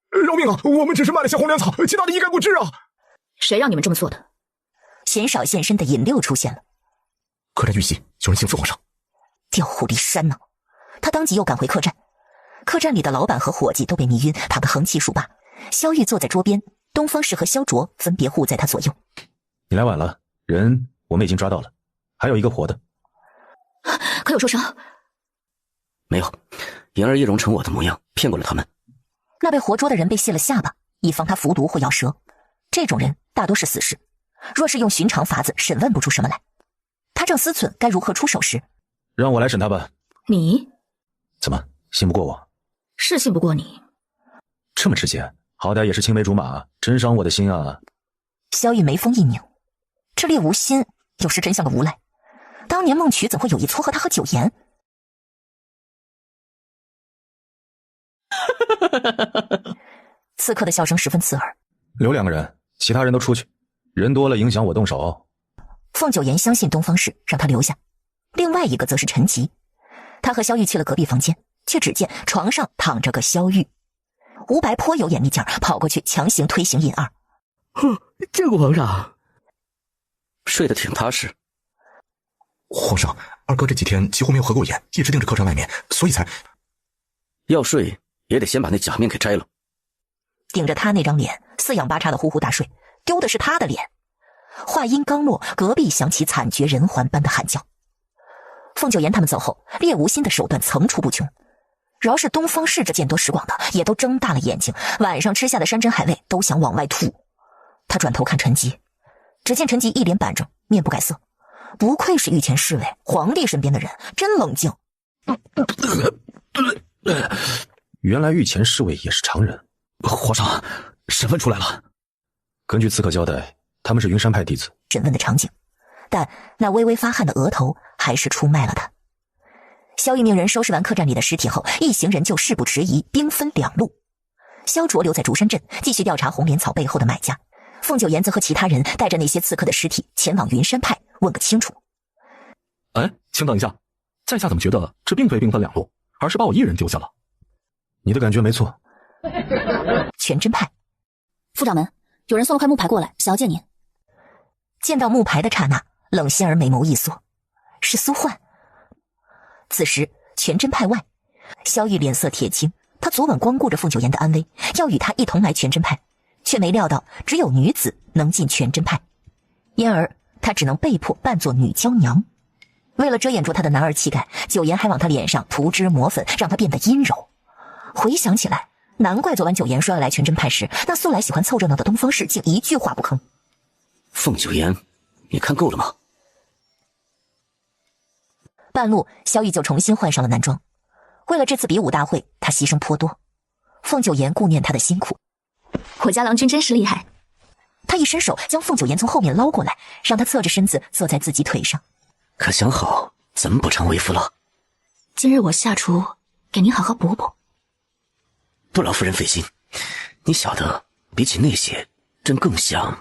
Speaker 21: 饶命啊！我们只是卖了些红莲草，其他的一概不知啊！
Speaker 5: 谁让你们这么做的？
Speaker 1: 鲜少现身的尹六出现了。
Speaker 21: 客栈遇袭，有人请赐皇上。
Speaker 1: 调虎离山呢！他当即又赶回客栈，客栈里的老板和伙计都被迷晕，躺得横七竖八。萧玉坐在桌边，东方氏和萧卓分别护在他左右。
Speaker 17: 你来晚了，人我们已经抓到了，还有一个活的。
Speaker 5: 可有受伤？
Speaker 8: 没有，言儿易容成我的模样，骗过了他们。
Speaker 1: 那被活捉的人被卸了下巴，以防他服毒或咬舌。这种人大多是死士，若是用寻常法子审问不出什么来。他正思忖该如何出手时，
Speaker 17: 让我来审他吧。
Speaker 5: 你
Speaker 17: 怎么信不过我？
Speaker 5: 是信不过你。
Speaker 17: 这么直接，好歹也是青梅竹马，真伤我的心啊！
Speaker 1: 萧玉眉峰一拧，这猎无心有时真像个无赖。当年孟曲怎会有意撮合他和九言？刺客的笑声十分刺耳。
Speaker 17: 留2个人，其他人都出去，人多了影响我动手。
Speaker 1: 凤九言相信东方氏，让他留下。另外一个则是陈吉，他和萧玉去了隔壁房间，却只见床上躺着个萧玉。吴白颇有眼力劲儿，跑过去强行推醒尹二。
Speaker 12: 哼，这个皇上
Speaker 8: 睡得挺踏实。
Speaker 21: 皇上，二哥这几天几乎没有合过眼，一直盯着客栈外面，所以才……
Speaker 8: 要睡也得先把那假面给摘了。
Speaker 1: 顶着他那张脸，四仰八叉的呼呼大睡，丢的是他的脸。话音刚落，隔壁响起惨绝人寰般的喊叫。凤九言他们走后，猎无心的手段层出不穷。饶是东方氏这见多识广的，也都睁大了眼睛，晚上吃下的山珍海味都想往外吐。他转头看陈吉，只见陈吉一脸板正，面不改色。不愧是御前侍卫，皇帝身边的人，真冷静。
Speaker 17: 原来御前侍卫也是常人。
Speaker 9: 皇上，审问出来了。
Speaker 17: 根据刺客交代，他们是云山派弟子。
Speaker 1: 审问的场景，但那微微发汗的额头还是出卖了他。萧玉命人收拾完客栈里的尸体后，一行人就事不迟疑，兵分2路。萧卓留在竹山镇，继续调查红莲草背后的买家。凤九言则和其他人带着那些刺客的尸体前往云山派，问个清楚。
Speaker 9: 哎，请等一下，在下怎么觉得这并非兵分2路，而是把我一人丢下了？
Speaker 17: 你的感觉没错。
Speaker 1: 全真派
Speaker 5: 副掌门，有人送了块木牌过来，想要见您。
Speaker 1: 见到木牌的刹那，冷心儿眉眸一缩，是苏焕。此时全真派外，萧玉脸色铁青，他昨晚光顾着凤九言的安危，要与他一同来全真派，却没料到只有女子能进全真派，因而他只能被迫扮作女娇娘。为了遮掩住他的男儿气概，九言还往他脸上涂脂抹粉，让他变得阴柔。回想起来，难怪昨晚九言说要来全真派时，那素来喜欢凑热闹的东方氏竟一句话不吭。
Speaker 8: 凤九言，你看够了吗？
Speaker 1: 半路，萧玉就重新换上了男装。为了这次比武大会，他牺牲颇多。凤九言顾念他的辛苦。
Speaker 5: 我家郎君真是厉害。
Speaker 1: 他一伸手将凤九言从后面捞过来，让他侧着身子坐在自己腿上。
Speaker 8: 可想好怎么补偿为夫了？
Speaker 5: 今日我下厨给您好好补补。
Speaker 8: 不劳夫人费心。你晓得，比起那些，朕更像……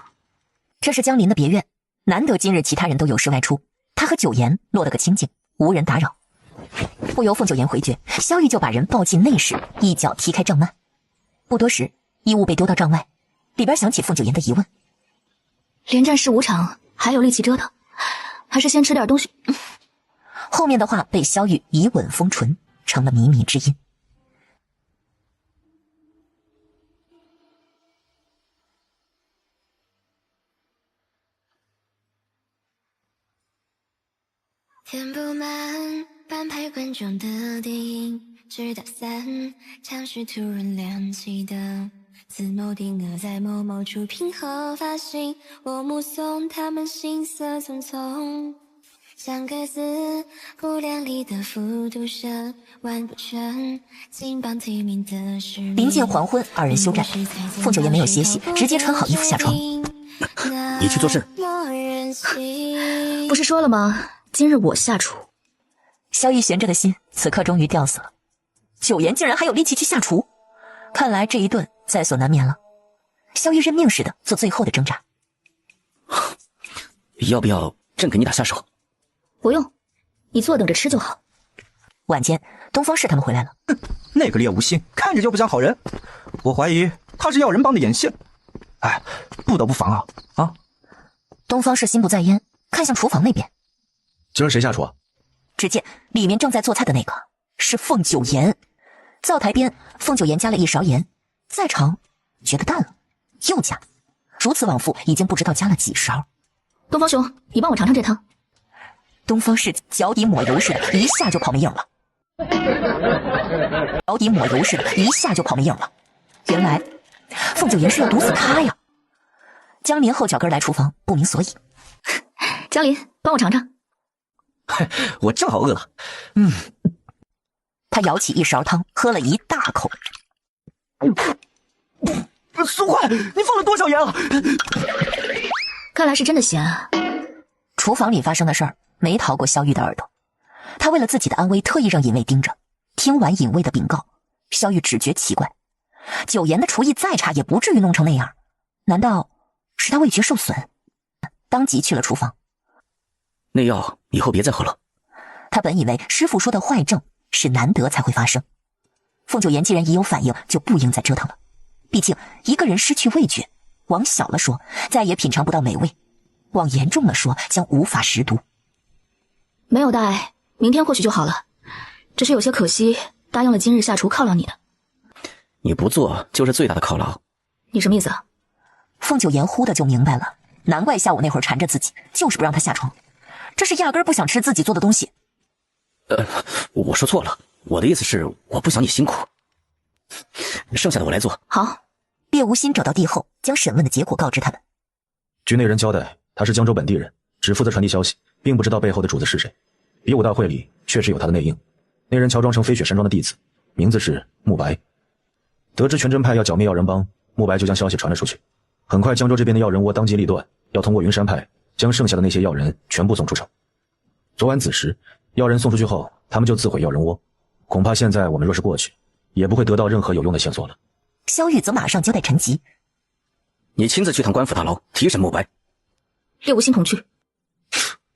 Speaker 1: 这是江林的别院，难得今日其他人都有事外出，他和九颜落得个清静，无人打扰。不由凤九颜回绝，萧玉就把人抱进内室，一脚踢开帐幔。不多时，衣物被丢到帐外，里边响起凤九颜的疑问：
Speaker 5: 连战15场，还有力气折腾，还是先吃点东西？
Speaker 1: 后面的话被萧玉以吻封唇，成了靡靡之音。
Speaker 18: 填不满半排观众的电影，直到3场时突然亮起灯，自某定格在某某出品后发行，我目送他们行色匆匆，像鸽子不量力的复读生，完不成金榜题名的使命。
Speaker 1: 临近黄昏，二人休战，凤九颜没有歇息，直接穿好衣服下床。
Speaker 8: 你去做甚？
Speaker 5: 不是说了吗？今日我下厨。
Speaker 1: 萧逸悬着的心此刻终于吊死了，九颜竟然还有力气去下厨，看来这一顿在所难免了。萧逸认命似的做最后的挣扎。
Speaker 8: 要不要朕给你打下手？
Speaker 5: 不用，你坐等着吃就好。
Speaker 1: 晚间，东方氏他们回来了。
Speaker 13: 那个猎无心看着就不像好人，我怀疑他是要人帮的演戏。哎，不得不防啊！
Speaker 1: 东方氏心不在焉，看向厨房那边。
Speaker 17: 今儿谁下厨啊？
Speaker 1: 只见里面正在做菜的那个是凤九颜。灶台边，凤九颜加了1勺盐，再尝觉得淡了，又加，如此往复，已经不知道加了几勺。
Speaker 5: 东方兄，你帮我尝尝这汤。
Speaker 1: 东方氏脚底抹油似的，一下就跑没影了。脚底抹油似的，一下就跑没影了。原来凤九颜是要毒死他呀！江林后脚跟来厨房，不明所以。
Speaker 5: 江林，帮我尝尝。
Speaker 13: 我正好饿了。
Speaker 1: 他舀起1勺汤，喝了一大口。
Speaker 13: 苏焕，你放了多少盐啊？
Speaker 5: 看来是真的咸啊。
Speaker 1: 厨房里发生的事儿没逃过萧玉的耳朵，他为了自己的安危，特意让尹卫盯着。听完尹卫的禀告，萧玉只觉奇怪，九颜的厨艺再差，也不至于弄成那样。难道是他味觉受损？当即去了厨房。
Speaker 8: 那药以后别再喝了。
Speaker 1: 他本以为师傅说的坏症是难得才会发生，凤九颜既然已有反应，就不应再折腾了。毕竟一个人失去味觉，往小了说，再也品尝不到美味；往严重了说，将无法食毒。
Speaker 5: 没有大碍，明天或许就好了。只是有些可惜，答应了今日下厨犒劳你的。
Speaker 8: 你不做就是最大的犒劳。
Speaker 5: 你什么意思啊？
Speaker 1: 凤九颜忽的就明白了，难怪下午那会儿缠着自己，就是不让他下床。这是压根儿不想吃自己做的东西。
Speaker 8: 我说错了，我的意思是我不想你辛苦。剩下的我来做。
Speaker 1: 好。猎无心找到帝后，将审问的结果告知他们。
Speaker 17: 据内人交代，他是江州本地人，只负责传递消息，并不知道背后的主子是谁。比武大会里确实有他的内应，内人乔装成飞雪山庄的弟子，名字是慕白。得知全真派要剿灭药人帮，慕白就将消息传了出去。很快江州这边的药人窝当机立断，要通过云山派将剩下的那些药人全部送出城。昨晚子时，药人送出去后，他们就自毁药人窝，恐怕现在我们若是过去，也不会得到任何有用的线索了。
Speaker 1: 萧玉则马上交代陈吉，
Speaker 8: 你亲自去趟官府大牢提审慕白。
Speaker 5: 猎无心同去。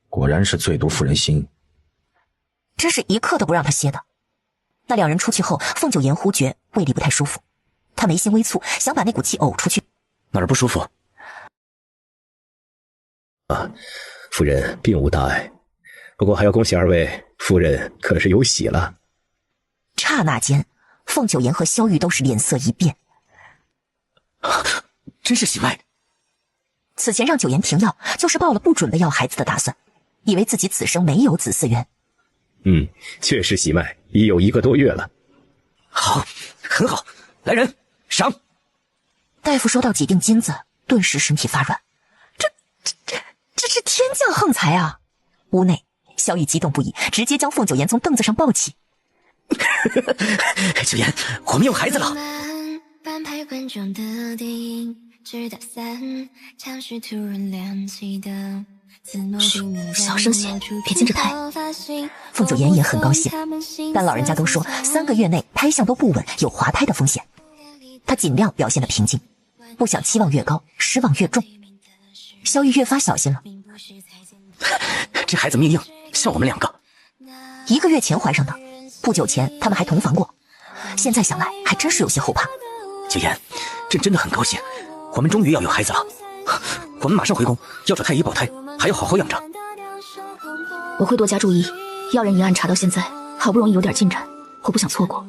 Speaker 17: 果然是最毒妇人心，
Speaker 1: 真是一刻都不让他歇的。那两人出去后，凤九颜忽觉胃里不太舒服，他眉心微蹙，想把那股气呕出去。
Speaker 8: 哪儿不舒服？
Speaker 22: 夫人并无大碍，不过还要恭喜二位，夫人可是有喜了。
Speaker 1: 刹那间，凤九颜和萧玉都是脸色一变。
Speaker 8: 真是喜脉。
Speaker 1: 此前让九颜停药，就是抱了不准的要孩子的打算，以为自己此生没有子嗣缘。
Speaker 22: 确实喜脉，已有1个多月了。
Speaker 8: 好，很好，来人，赏。
Speaker 1: 大夫收到几锭金子，顿时身体发软。这是天降横财啊！屋内，萧玉激动不已，直接将凤九颜从凳子上抱起。
Speaker 8: 九颜，我们有孩子了。
Speaker 18: 半排观众的电影，直到3场时突然亮起灯，
Speaker 5: 小声些，别禁着胎。
Speaker 1: 凤九颜也很高兴，但老人家都说3个月内胎相都不稳，有滑胎的风险。他尽量表现得平静，不想期望越高，失望越重。萧玉越发小心了。
Speaker 8: 这孩子命硬，像我们两个。
Speaker 1: 1个月前怀上的，不久前他们还同房过，现在想来还真是有些后怕。
Speaker 8: 九言，朕真的很高兴，我们终于要有孩子了。我们马上回宫，要找太医保胎，还要好好养着。
Speaker 5: 我会多加注意，要人一案查到现在，好不容易有点进展，我不想错过。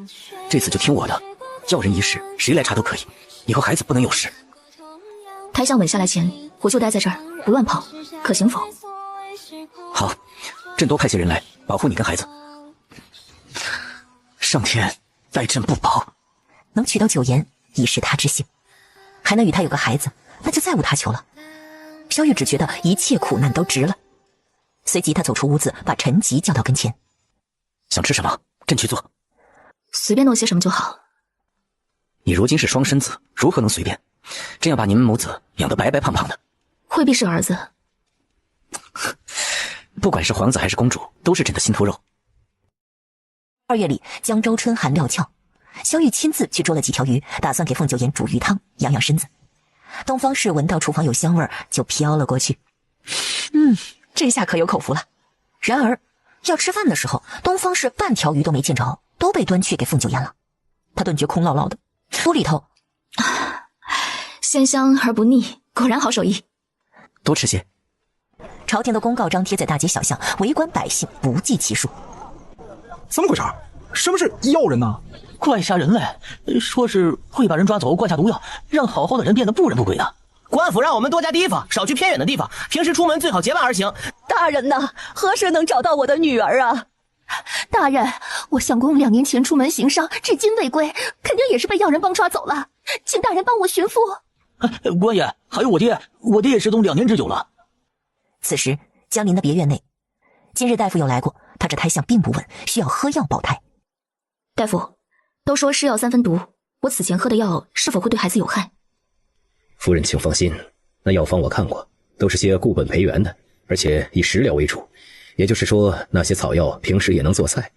Speaker 8: 这次就听我的，要人一事谁来查都可以，以后孩子不能有事。
Speaker 5: 胎相稳下来前，我就待在这儿，不乱跑，可行否？
Speaker 8: 好，朕多派些人来保护你跟孩子。上天待朕不薄，
Speaker 1: 能娶到九言已是他之幸，还能与他有个孩子，那就再无他求了。萧玉只觉得一切苦难都值了。随即他走出屋子，把陈吉叫到跟前。
Speaker 8: 想吃什么，朕去做。
Speaker 5: 随便弄些什么就好。
Speaker 8: 你如今是双身子，如何能随便？朕要把你们母子养得白白胖胖的。
Speaker 5: 未必是儿子。
Speaker 8: 不管是皇子还是公主，都是朕的心头肉。
Speaker 1: 2月里，江州春寒料峭，萧玉亲自去捉了几条鱼，打算给凤九言煮鱼汤养养身子。东方氏闻到厨房有香味，就飘了过去。这下可有口福了。然而要吃饭的时候，东方氏半条鱼都没见着，都被端去给凤九言了。他顿觉空落落的，屋里头
Speaker 5: 鲜香而不腻，果然好手艺。
Speaker 8: 多吃些。
Speaker 1: 朝廷的公告张贴在大街小巷，围观百姓不计其数。
Speaker 13: 怎么回事？什么是药人呢？
Speaker 12: 怪杀人嘞，说是会把人抓走，灌下毒药，让好好的人变得不人不鬼的。
Speaker 11: 官府让我们多加提防，少去偏远的地方，平时出门最好结伴而行。
Speaker 19: 大人呐，何时能找到我的女儿啊？大人，我相公2年前出门行商，至今未归，肯定也是被药人帮抓走了，请大人帮我寻夫。
Speaker 12: 官爷，还有我爹也失踪2年之久了。
Speaker 1: 此时江林的别院内，今日大夫有来过，他这胎相并不稳，需要喝药保胎。
Speaker 5: 大夫，都说是药3分毒，我此前喝的药是否会对孩子有害？
Speaker 22: 夫人请放心，那药方我看过，都是些固本培元的，而且以食疗为主，也就是说那些草药平时也能做菜，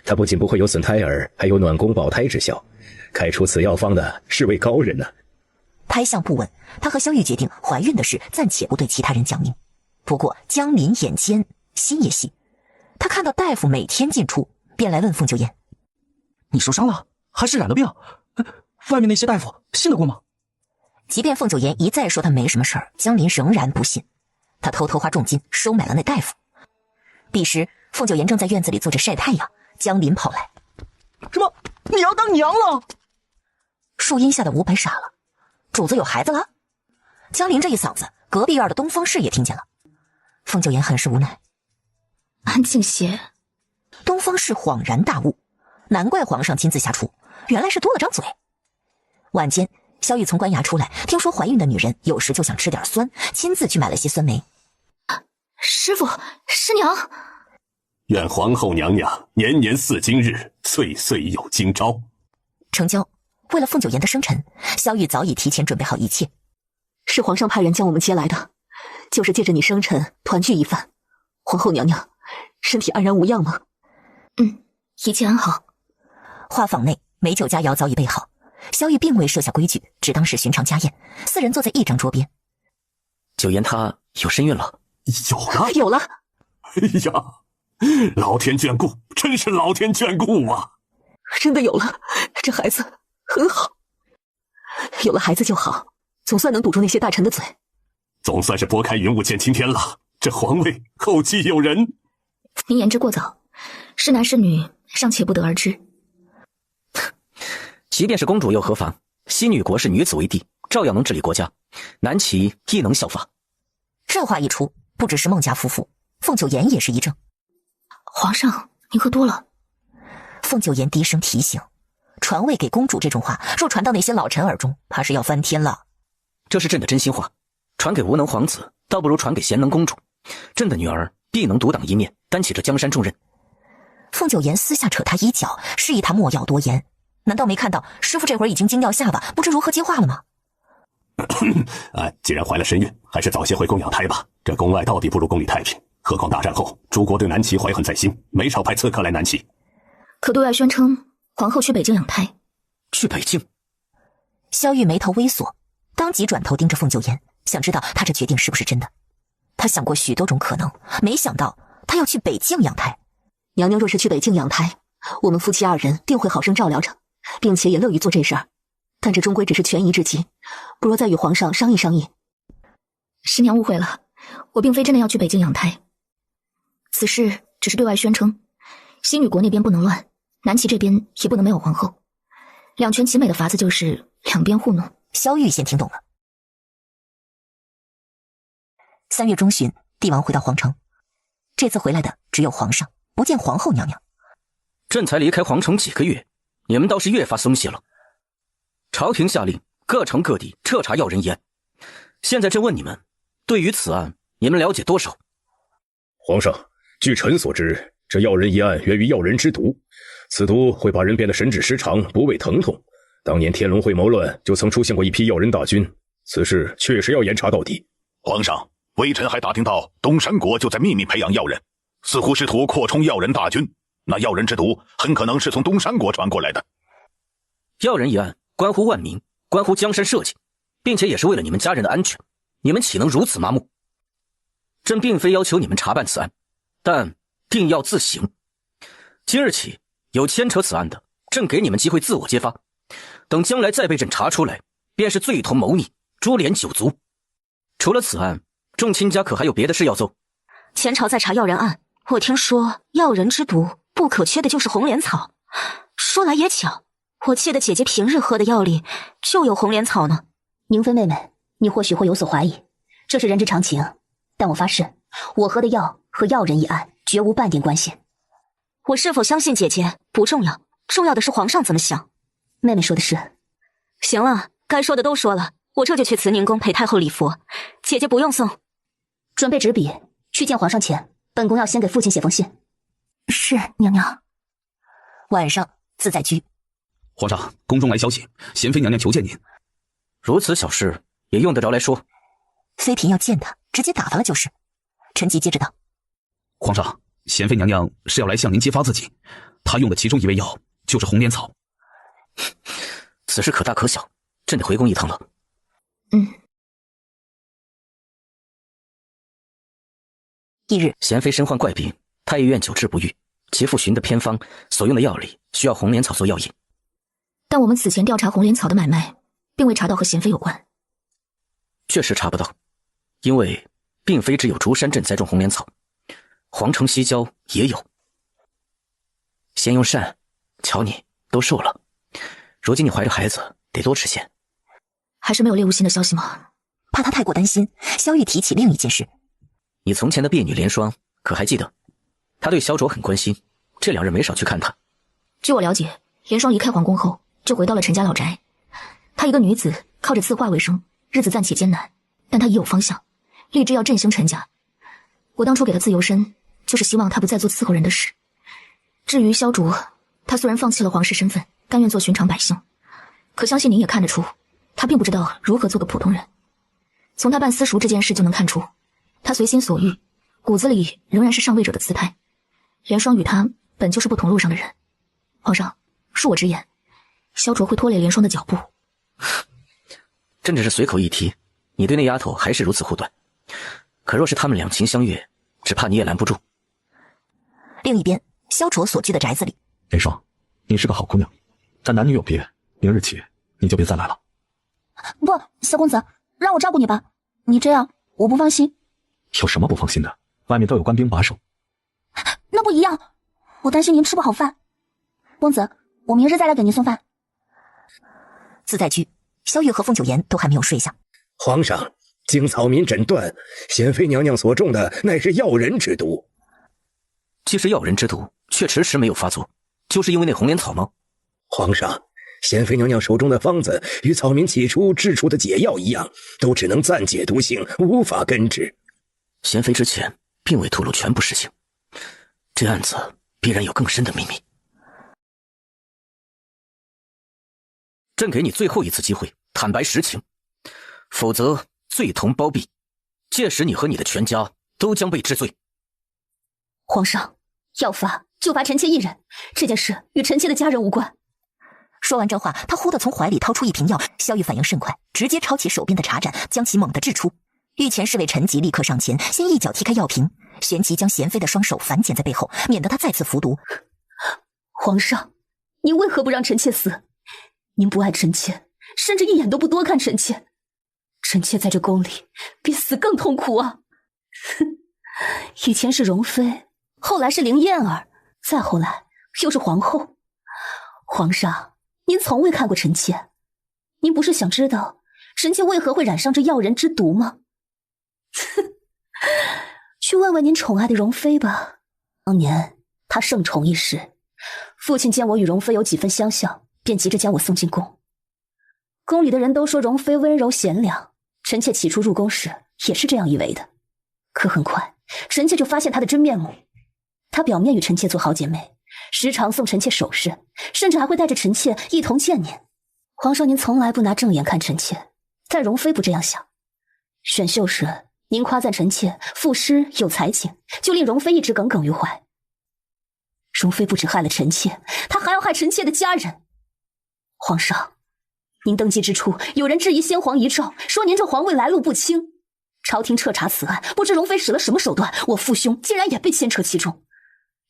Speaker 22: 它不仅不会有损胎儿，还有暖宫保胎之效。开出此药方的是位高人呢。
Speaker 1: 胎相不稳，他和萧玉决定怀孕的事暂且不对其他人讲明。不过江林眼尖心也细，他看到大夫每天进出，便来问凤九言：
Speaker 13: 你受伤了，还是染了病？外面那些大夫信得过吗？
Speaker 1: 即便凤九言一再说他没什么事儿，江林仍然不信。他偷偷花重金收买了那大夫。彼时凤九言正在院子里坐着晒太阳，江林跑来：
Speaker 13: 什么？你要当娘了？
Speaker 1: 树荫下的伍本傻了，主子有孩子了？江林这一嗓子，隔壁院的东方氏也听见了。凤九言很是无奈。
Speaker 5: 安静些。
Speaker 1: 东方氏恍然大悟，难怪皇上亲自下厨，原来是多了张嘴。晚间萧玉从官衙出来，听说怀孕的女人有时就想吃点酸，亲自去买了些酸梅。
Speaker 5: 师傅，师娘，
Speaker 15: 愿皇后娘娘年年似今日，岁岁有今朝。
Speaker 1: 成交。为了凤九言的生辰，萧玉早已提前准备好一切。
Speaker 3: 是皇上派人将我们接来的，就是借着你生辰团聚一番。皇后娘娘，身体安然无恙吗？
Speaker 5: 一切安好。
Speaker 1: 画舫内美酒佳肴早已备好，萧玉并未设下规矩，只当是寻常家宴。4人坐在一张桌边。
Speaker 8: 九言她有身孕了。
Speaker 3: 有了。
Speaker 15: 哎呀，老天眷顾，真是老天眷顾啊！
Speaker 3: 真的有了，这孩子很好。有了孩子就好，总算能堵住那些大臣的嘴。
Speaker 15: 总算是拨开云雾见青天了，这皇位后继有人。
Speaker 5: 您言之过早，是男是女尚且不得而知。
Speaker 8: 即便是公主又何妨？西女国是女子为帝，照样能治理国家，南齐亦能效法。
Speaker 1: 这话一出，不只是孟家夫妇，凤九言也是一怔。
Speaker 5: 皇上，您喝多了。
Speaker 1: 凤九言低声提醒，传位给公主这种话，若传到那些老臣耳中，怕是要翻天了。
Speaker 8: 这是朕的真心话，传给无能皇子，倒不如传给贤能公主。朕的女儿必能独当一面，担起这江山重任。
Speaker 1: 凤九言私下扯他衣角，示意他莫要多言。难道没看到师傅这会儿已经惊掉下巴，不知如何接话了吗？
Speaker 15: 既然怀了身孕，还是早些回宫养胎吧。这宫外到底不如宫里太平，何况大战后诸国对南齐怀恨在心，没少派刺客来南齐。
Speaker 5: 可对外宣称皇后去北京养胎。
Speaker 8: 去北京？
Speaker 1: 萧玉眉头微锁，当即转头盯着凤九言，想知道他这决定是不是真的。他想过许多种可能，没想到他要去北境养胎。
Speaker 5: 娘娘若是去北境养胎，我们夫妻二人定会好生照料着，并且也乐于做这事儿。但这终归只是权宜之计，不如再与皇上商议商议。师娘误会了，我并非真的要去北境养胎，此事只是对外宣称。西女国那边不能乱，南齐这边也不能没有皇后，两全其美的法子就是两边糊弄。
Speaker 1: 萧玉先听懂了。3月中旬，帝王回到皇城，这次回来的只有皇上，不见皇后娘娘。
Speaker 8: 朕才离开皇城几个月，你们倒是越发松懈了。朝廷下令各城各地彻查要人一案，现在朕问你们，对于此案你们了解多少？
Speaker 22: 皇上，据臣所知，这药人一案源于药人之毒，此毒会把人变得神志失常，不畏疼痛。当年天龙会谋乱，就曾出现过一批药人大军，此事确实要严查到底。
Speaker 10: 皇上，微臣还打听到东山国就在秘密培养药人，似乎试图扩充药人大军，那药人之毒很可能是从东山国传过来的。
Speaker 8: 药人一案关乎万民，关乎江山社稷，并且也是为了你们家人的安全，你们岂能如此麻木？朕并非要求你们查办此案，但定要自省。今日起，有牵扯此案的，朕给你们机会自我揭发，等将来再被朕查出来，便是罪同谋逆，株连九族。除了此案，众卿家可还有别的事要奏？
Speaker 7: 前朝在查药人案，我听说药人之毒不可缺的就是红莲草。说来也巧，我记得姐姐平日喝的药里就有红莲草呢。
Speaker 5: 宁妃妹妹，你或许会有所怀疑，这是人之常情，但我发誓，我喝的药和药人一案绝无半点关系。
Speaker 7: 我是否相信姐姐不重要，重要的是皇上怎么想。
Speaker 5: 妹妹说的是。
Speaker 7: 行了，该说的都说了，我这就去慈宁宫陪太后礼佛，姐姐不用送。
Speaker 5: 准备纸笔，去见皇上前，本宫要先给父亲写封信。
Speaker 19: 是，娘娘。
Speaker 1: 晚上，自在居。
Speaker 9: 皇上，宫中来消息，贤妃娘娘求见您。
Speaker 8: 如此小事也用得着来说？
Speaker 1: 妃嫔要见他，直接打发了就是。陈吉接着道：
Speaker 9: 皇上，贤妃娘娘是要来向您揭发自己，她用的其中一味药就是红莲草。
Speaker 8: 此事可大可小，朕得回宫一趟了。
Speaker 1: 翌日，
Speaker 8: 贤妃身患怪病，太医院久治不愈，其父寻的偏方所用的药里需要红莲草做药引。
Speaker 5: 但我们此前调查红莲草的买卖，并未查到和贤妃有关。
Speaker 8: 确实查不到，因为并非只有竹山镇栽种红莲草，皇城西郊也有。贤用膳，瞧你都瘦了，如今你怀着孩子，得多吃些。
Speaker 5: 还是没有猎物新的消息吗？
Speaker 1: 怕他太过担心，萧玉提起另一件事。
Speaker 8: 你从前的婢女莲霜可还记得？她对萧卓很关心，这2日没少去看她。
Speaker 5: 据我了解，莲霜离开皇宫后就回到了陈家老宅。她一个女子，靠着刺画为生，日子暂且艰难，但她已有方向，立志要振兴陈家。我当初给她自由身，就是希望她不再做伺候人的事。至于萧卓，他虽然放弃了皇室身份，甘愿做寻常百姓，可相信您也看得出，他并不知道如何做个普通人。从他办私塾这件事就能看出，他随心所欲，骨子里仍然是上位者的姿态。莲霜与他本就是不同路上的人。皇上，恕我直言，萧卓会拖累莲霜的脚步。
Speaker 8: 朕只是随口一提，你对那丫头还是如此护短。可若是他们两情相悦，只怕你也拦不住。
Speaker 1: 另一边，萧卓所居的宅子里，
Speaker 9: 莲霜，你是个好姑娘，但男女有别，明日起你就别再来了。
Speaker 19: 不，萧公子，让我照顾你吧，你这样我不放心。
Speaker 9: 有什么不放心的？外面都有官兵把守。
Speaker 19: 那不一样，我担心您吃不好饭。公子，我明日再来给您送饭。
Speaker 1: 自在居，萧玉和凤九言都还没有睡下。
Speaker 22: 皇上，经草民诊断，贤妃娘娘所中的乃是药人之毒。
Speaker 8: 既是药人之毒，却迟迟没有发作，就是因为那红莲草吗？
Speaker 22: 皇上，贤妃娘娘手中的方子与草民起初制出的解药一样，都只能暂解毒性，无法根治。
Speaker 8: 贤妃之前并未吐露全部实情，这案子必然有更深的秘密。朕给你最后一次机会，坦白实情，否则罪同包庇，届时你和你的全家都将被治罪。
Speaker 5: 皇上，要罚就罚臣妾一人，这件事与臣妾的家人无关。
Speaker 1: 说完这话，他忽地从怀里掏出一瓶药。萧玉反应甚快，直接抄起手边的茶盏，将其猛地掷出。御前侍卫陈吉立刻上前，先一脚踢开药瓶，旋即将娴妃的双手反剪在背后，免得他再次服毒。
Speaker 19: 皇上，您为何不让臣妾死？您不爱臣妾，甚至一眼都不多看臣妾。臣妾在这宫里比死更痛苦啊！哼，以前是容妃，后来是凌燕儿，再后来又是皇后。皇上，您从未看过臣妾，您不是想知道臣妾为何会染上这药人之毒吗？哼，去问问您宠爱的容妃吧。当年她盛宠一时，父亲见我与容妃有几分相像，便急着将我送进宫。宫里的人都说容妃温柔贤良，臣妾起初入宫时也是这样以为的。可很快，臣妾就发现她的真面目。她表面与臣妾做好姐妹，时常送臣妾首饰，甚至还会带着臣妾一同见您。皇上您从来不拿正眼看臣妾，但容妃不这样想。选秀时您夸赞臣妾赋诗有才情，就令容妃一直耿耿于怀。容妃不只害了臣妾，她还要害臣妾的家人。皇上，您登基之初，有人质疑先皇遗诏，说您这皇位来路不清。朝廷彻查此案，不知容妃使了什么手段，我父兄竟然也被牵扯其中。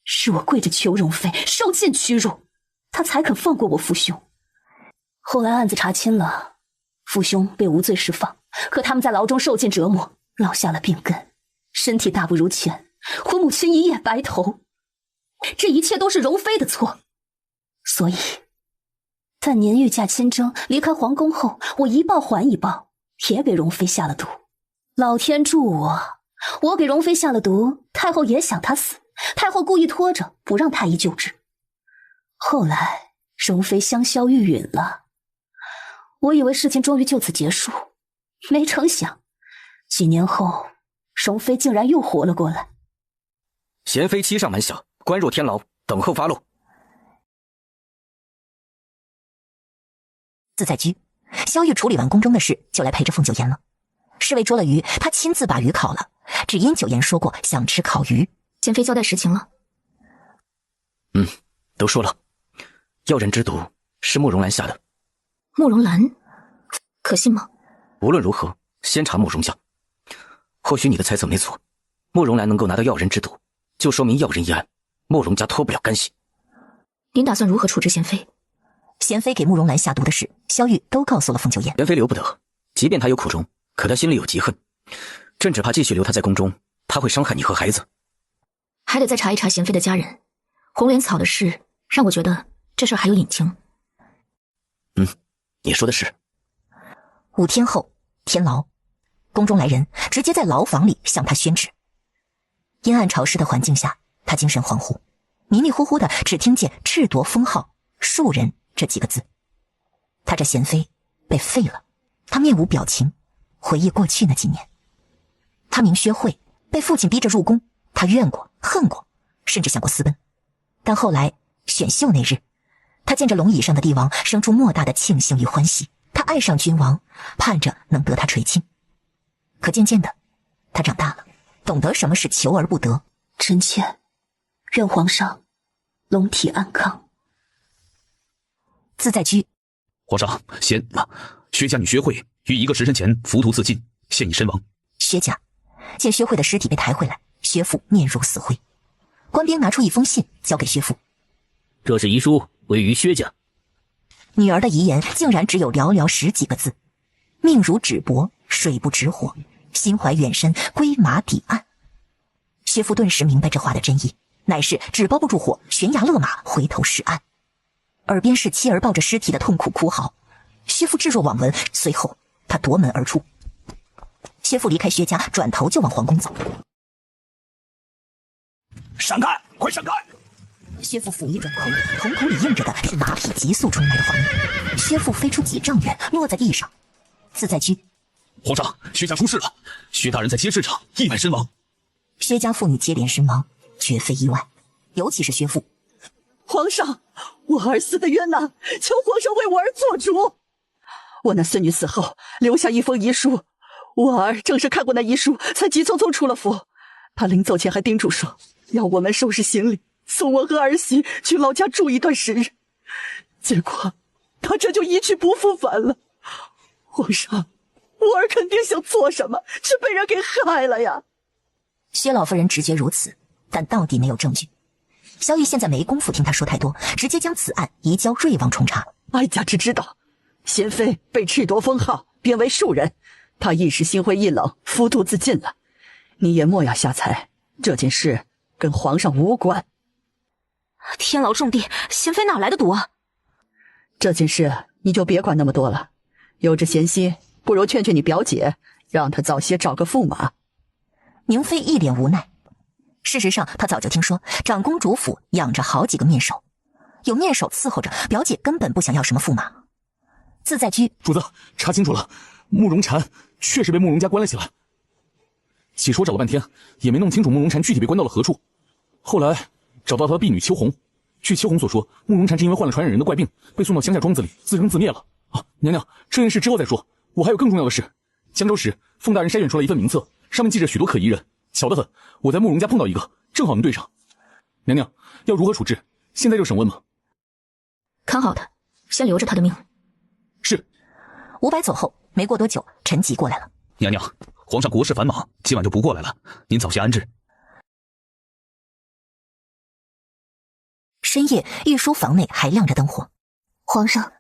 Speaker 19: 是我跪着求容妃，受尽屈辱，他才肯放过我父兄。后来案子查清了，父兄被无罪释放，可他们在牢中受尽折磨，落下了病根，身体大不如前，我母亲一夜白头。这一切都是容妃的错。所以在您御驾亲征离开皇宫后，我一报还一报，也给容妃下了毒。老天助我给容妃下了毒，太后也想她死，太后故意拖着不让太医救治。后来容妃香消玉殒了，我以为事情终于就此结束，没成想几年后容妃竟然又活了过来。
Speaker 8: 贤妃欺上瞒下，关入天牢，等候发落。
Speaker 1: 自在居，萧玉处理完宫中的事，就来陪着凤九言了。侍卫捉了鱼，他亲自把鱼烤了，只因九言说过想吃烤鱼。
Speaker 5: 贤妃交代实情了。
Speaker 8: 都说了，药人之毒是慕容兰下的。
Speaker 5: 慕容兰，可信吗？
Speaker 8: 无论如何，先查慕容家。或许你的猜测没错，慕容兰能够拿到药人之毒，就说明药人一案，慕容家脱不了干系。
Speaker 5: 您打算如何处置贤妃？
Speaker 1: 贤妃给慕容兰下毒的事，萧玉都告诉了凤九言。
Speaker 8: 贤妃留不得，即便她有苦衷，可她心里有嫉恨，朕只怕继续留她在宫中，她会伤害你和孩子。
Speaker 5: 还得再查一查贤妃的家人。红莲草的事让我觉得这事还有隐情。
Speaker 8: 你说的是。
Speaker 1: 5天后，天牢，宫中来人，直接在牢房里向他宣旨。阴暗潮湿的环境下，他精神恍惚，迷迷糊糊的只听见赤夺封号庶人这几个字。他这贤妃被废了。他面无表情，回忆过去那几年。他名薛慧，被父亲逼着入宫，他怨过恨过，甚至想过私奔。但后来选秀那日，他见着龙椅上的帝王，生出莫大的庆幸与欢喜。他爱上君王，盼着能得他垂青。可渐渐的，他长大了，懂得什么是求而不得。
Speaker 19: 臣妾愿皇上龙体安康。
Speaker 1: 自在居，
Speaker 9: 皇上，薛家女薛慧于1个时辰前服毒自尽，现已身亡。
Speaker 1: 薛家见薛慧的尸体被抬回来，薛父面如死灰。官兵拿出一封信交给薛父，
Speaker 12: 这是遗书，归于薛家。
Speaker 1: 女儿的遗言竟然只有寥寥10几个字：命如纸帛，水不止火，心怀远身，归马抵岸。薛父顿时明白这话的真意，乃是纸包不住火，悬崖勒马，回头是岸。耳边是妻儿抱着尸体的痛苦哭嚎，薛父置若罔闻，随后他夺门而出。薛父离开薛家，转头就往皇宫走。
Speaker 21: 闪开，快闪开！
Speaker 1: 薛父甫一转头，瞳孔里映着的是马匹急速冲来的画面。薛父飞出几丈远，落在地上。自在居，
Speaker 9: 皇上，薛家出事了，薛大人在街市上意外身亡。
Speaker 1: 薛家妇女接连身亡，绝非意外，尤其是薛父。
Speaker 16: 皇上，我儿死得冤呐，求皇上为我儿做主。我那孙女死后留下一封遗书，我儿正是看过那遗书，才急匆匆出了府。他临走前还叮嘱说，要我们收拾行李，送我和儿媳去老家住一段时日。结果他这就一去不复返了。皇上，我儿肯定想做什么，却被人给害了呀。
Speaker 1: 薛老夫人直觉如此，但到底没有证据。萧玉现在没工夫听他说太多，直接将此案移交瑞王冲查。
Speaker 16: 哀家只知道，贤妃被褫夺封号，贬为庶人，她一时心灰意冷，服毒自尽了。你也莫要瞎猜，这件事跟皇上无关。
Speaker 5: 天牢重地，贤妃哪来的毒啊？
Speaker 16: 这件事你就别管那么多了，有着闲心，不如劝劝你表姐，让她早些找个驸马。
Speaker 1: 宁妃一脸无奈。事实上，她早就听说长公主府养着好几个面首，有面首伺候着，表姐根本不想要什么驸马。自在居，
Speaker 9: 主子查清楚了，慕容禅确实被慕容家关了起来。起初找了半天，也没弄清楚慕容禅具体被关到了何处。后来找到他的婢女秋红，据秋红所说，慕容禅是因为患了传染人的怪病，被送到乡下庄子里自生自灭了。啊，娘娘，这件事之后再说。我还有更重要的事。江州时，凤大人筛选出了一份名册，上面记着许多可疑人，巧得很。我在慕容家碰到一个，正好能对上。娘娘，要如何处置？现在就审问吗？
Speaker 5: 看好他，先留着他的命。
Speaker 9: 是。
Speaker 1: 伍佰走后，没过多久，陈吉过来了。
Speaker 14: 娘娘，皇上国事繁忙，今晚就不过来了，您早些安置。
Speaker 1: 深夜，御书房内还亮着灯火。
Speaker 20: 皇上，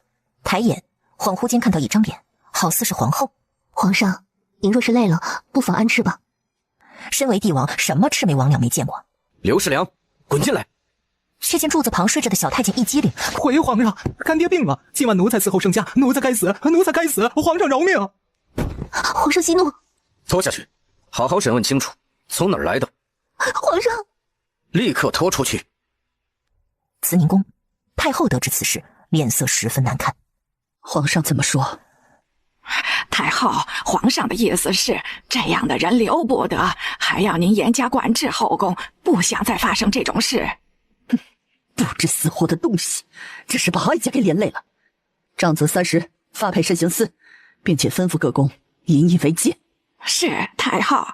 Speaker 1: 抬眼，恍惚间看到一张脸，好似是皇后。
Speaker 20: 皇上，您若是累了，不妨安置吧。
Speaker 1: 身为帝王，什么魑魅魍魉没见过？
Speaker 8: 刘世良，滚进来！
Speaker 1: 却见柱子旁睡着的小太监一激灵，
Speaker 23: 回皇上，干爹病了，今晚奴才伺候圣驾，奴才该死，奴才该死，皇上饶命！
Speaker 20: 皇上息怒，
Speaker 8: 拖下去，好好审问清楚，从哪儿来的？
Speaker 20: 皇上，
Speaker 8: 立刻拖出去！
Speaker 1: 慈宁宫太后得知此事，脸色十分难看。
Speaker 16: 皇上怎么说？
Speaker 3: 太后，皇上的意思是，这样的人留不得，还要您严加管制后宫，不想再发生这种事。
Speaker 16: 不知死活的东西，这是把哀家给连累了。杖责30，发配慎刑司，并且吩咐各宫引以为戒。
Speaker 3: 是太后。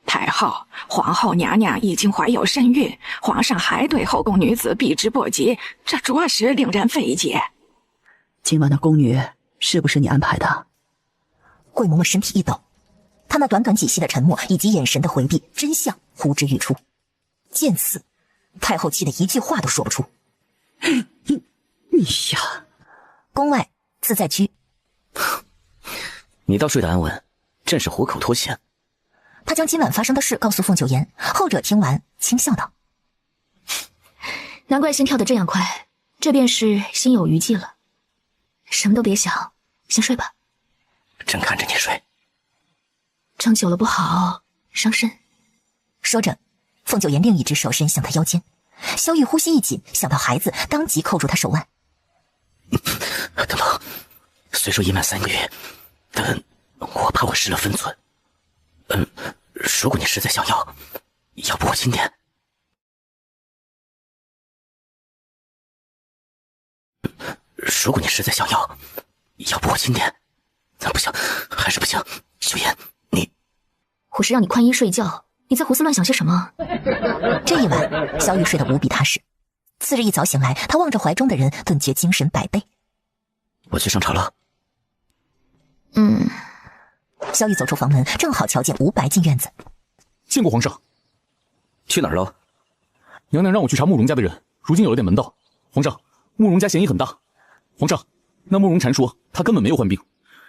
Speaker 3: 太后，皇后娘娘已经怀有身孕，皇上还对后宫女子避之不及，这着实令人费解。
Speaker 16: 今晚的宫女是不是你安排的？
Speaker 1: 桂嬷嬷身体一抖，她那短短几息的沉默以及眼神的回避，真相呼之欲出。见此，太后气得一句话都说不出。
Speaker 16: 你呀！
Speaker 1: 宫外，自在居。
Speaker 8: 你倒睡得安稳，真是活口脱险。
Speaker 1: 他将今晚发生的事告诉凤九言，后者听完轻笑道：“
Speaker 5: 难怪心跳得这样快，这便是心有余悸了。什么都别想，先睡吧。
Speaker 8: 正看着你睡，
Speaker 5: 撑久了不好，伤身。”
Speaker 1: 说着，凤九言另一只手伸向他腰间，萧玉呼吸一紧，想到孩子，当即扣住他手腕。
Speaker 8: 德蒙，虽说已满3个月，但我怕我失了分寸。如果你实在想要，要不我轻点。如果你实在想要，要不我轻点。不行，还是不行。秀妍，你……
Speaker 5: 我是让你宽衣睡觉，你在胡思乱想些什么？
Speaker 1: 这一晚，萧玉睡得无比踏实。次日一早醒来，他望着怀中的人，顿觉精神100倍。
Speaker 8: 我去上朝了。
Speaker 1: 萧玉走出房门，正好瞧见伍佰进院子。
Speaker 9: 见过皇上。
Speaker 8: 去哪儿了？
Speaker 9: 娘娘让我去查慕容家的人，如今有了点门道。皇上，慕容家嫌疑很大。皇上，那慕容禅说他根本没有患病，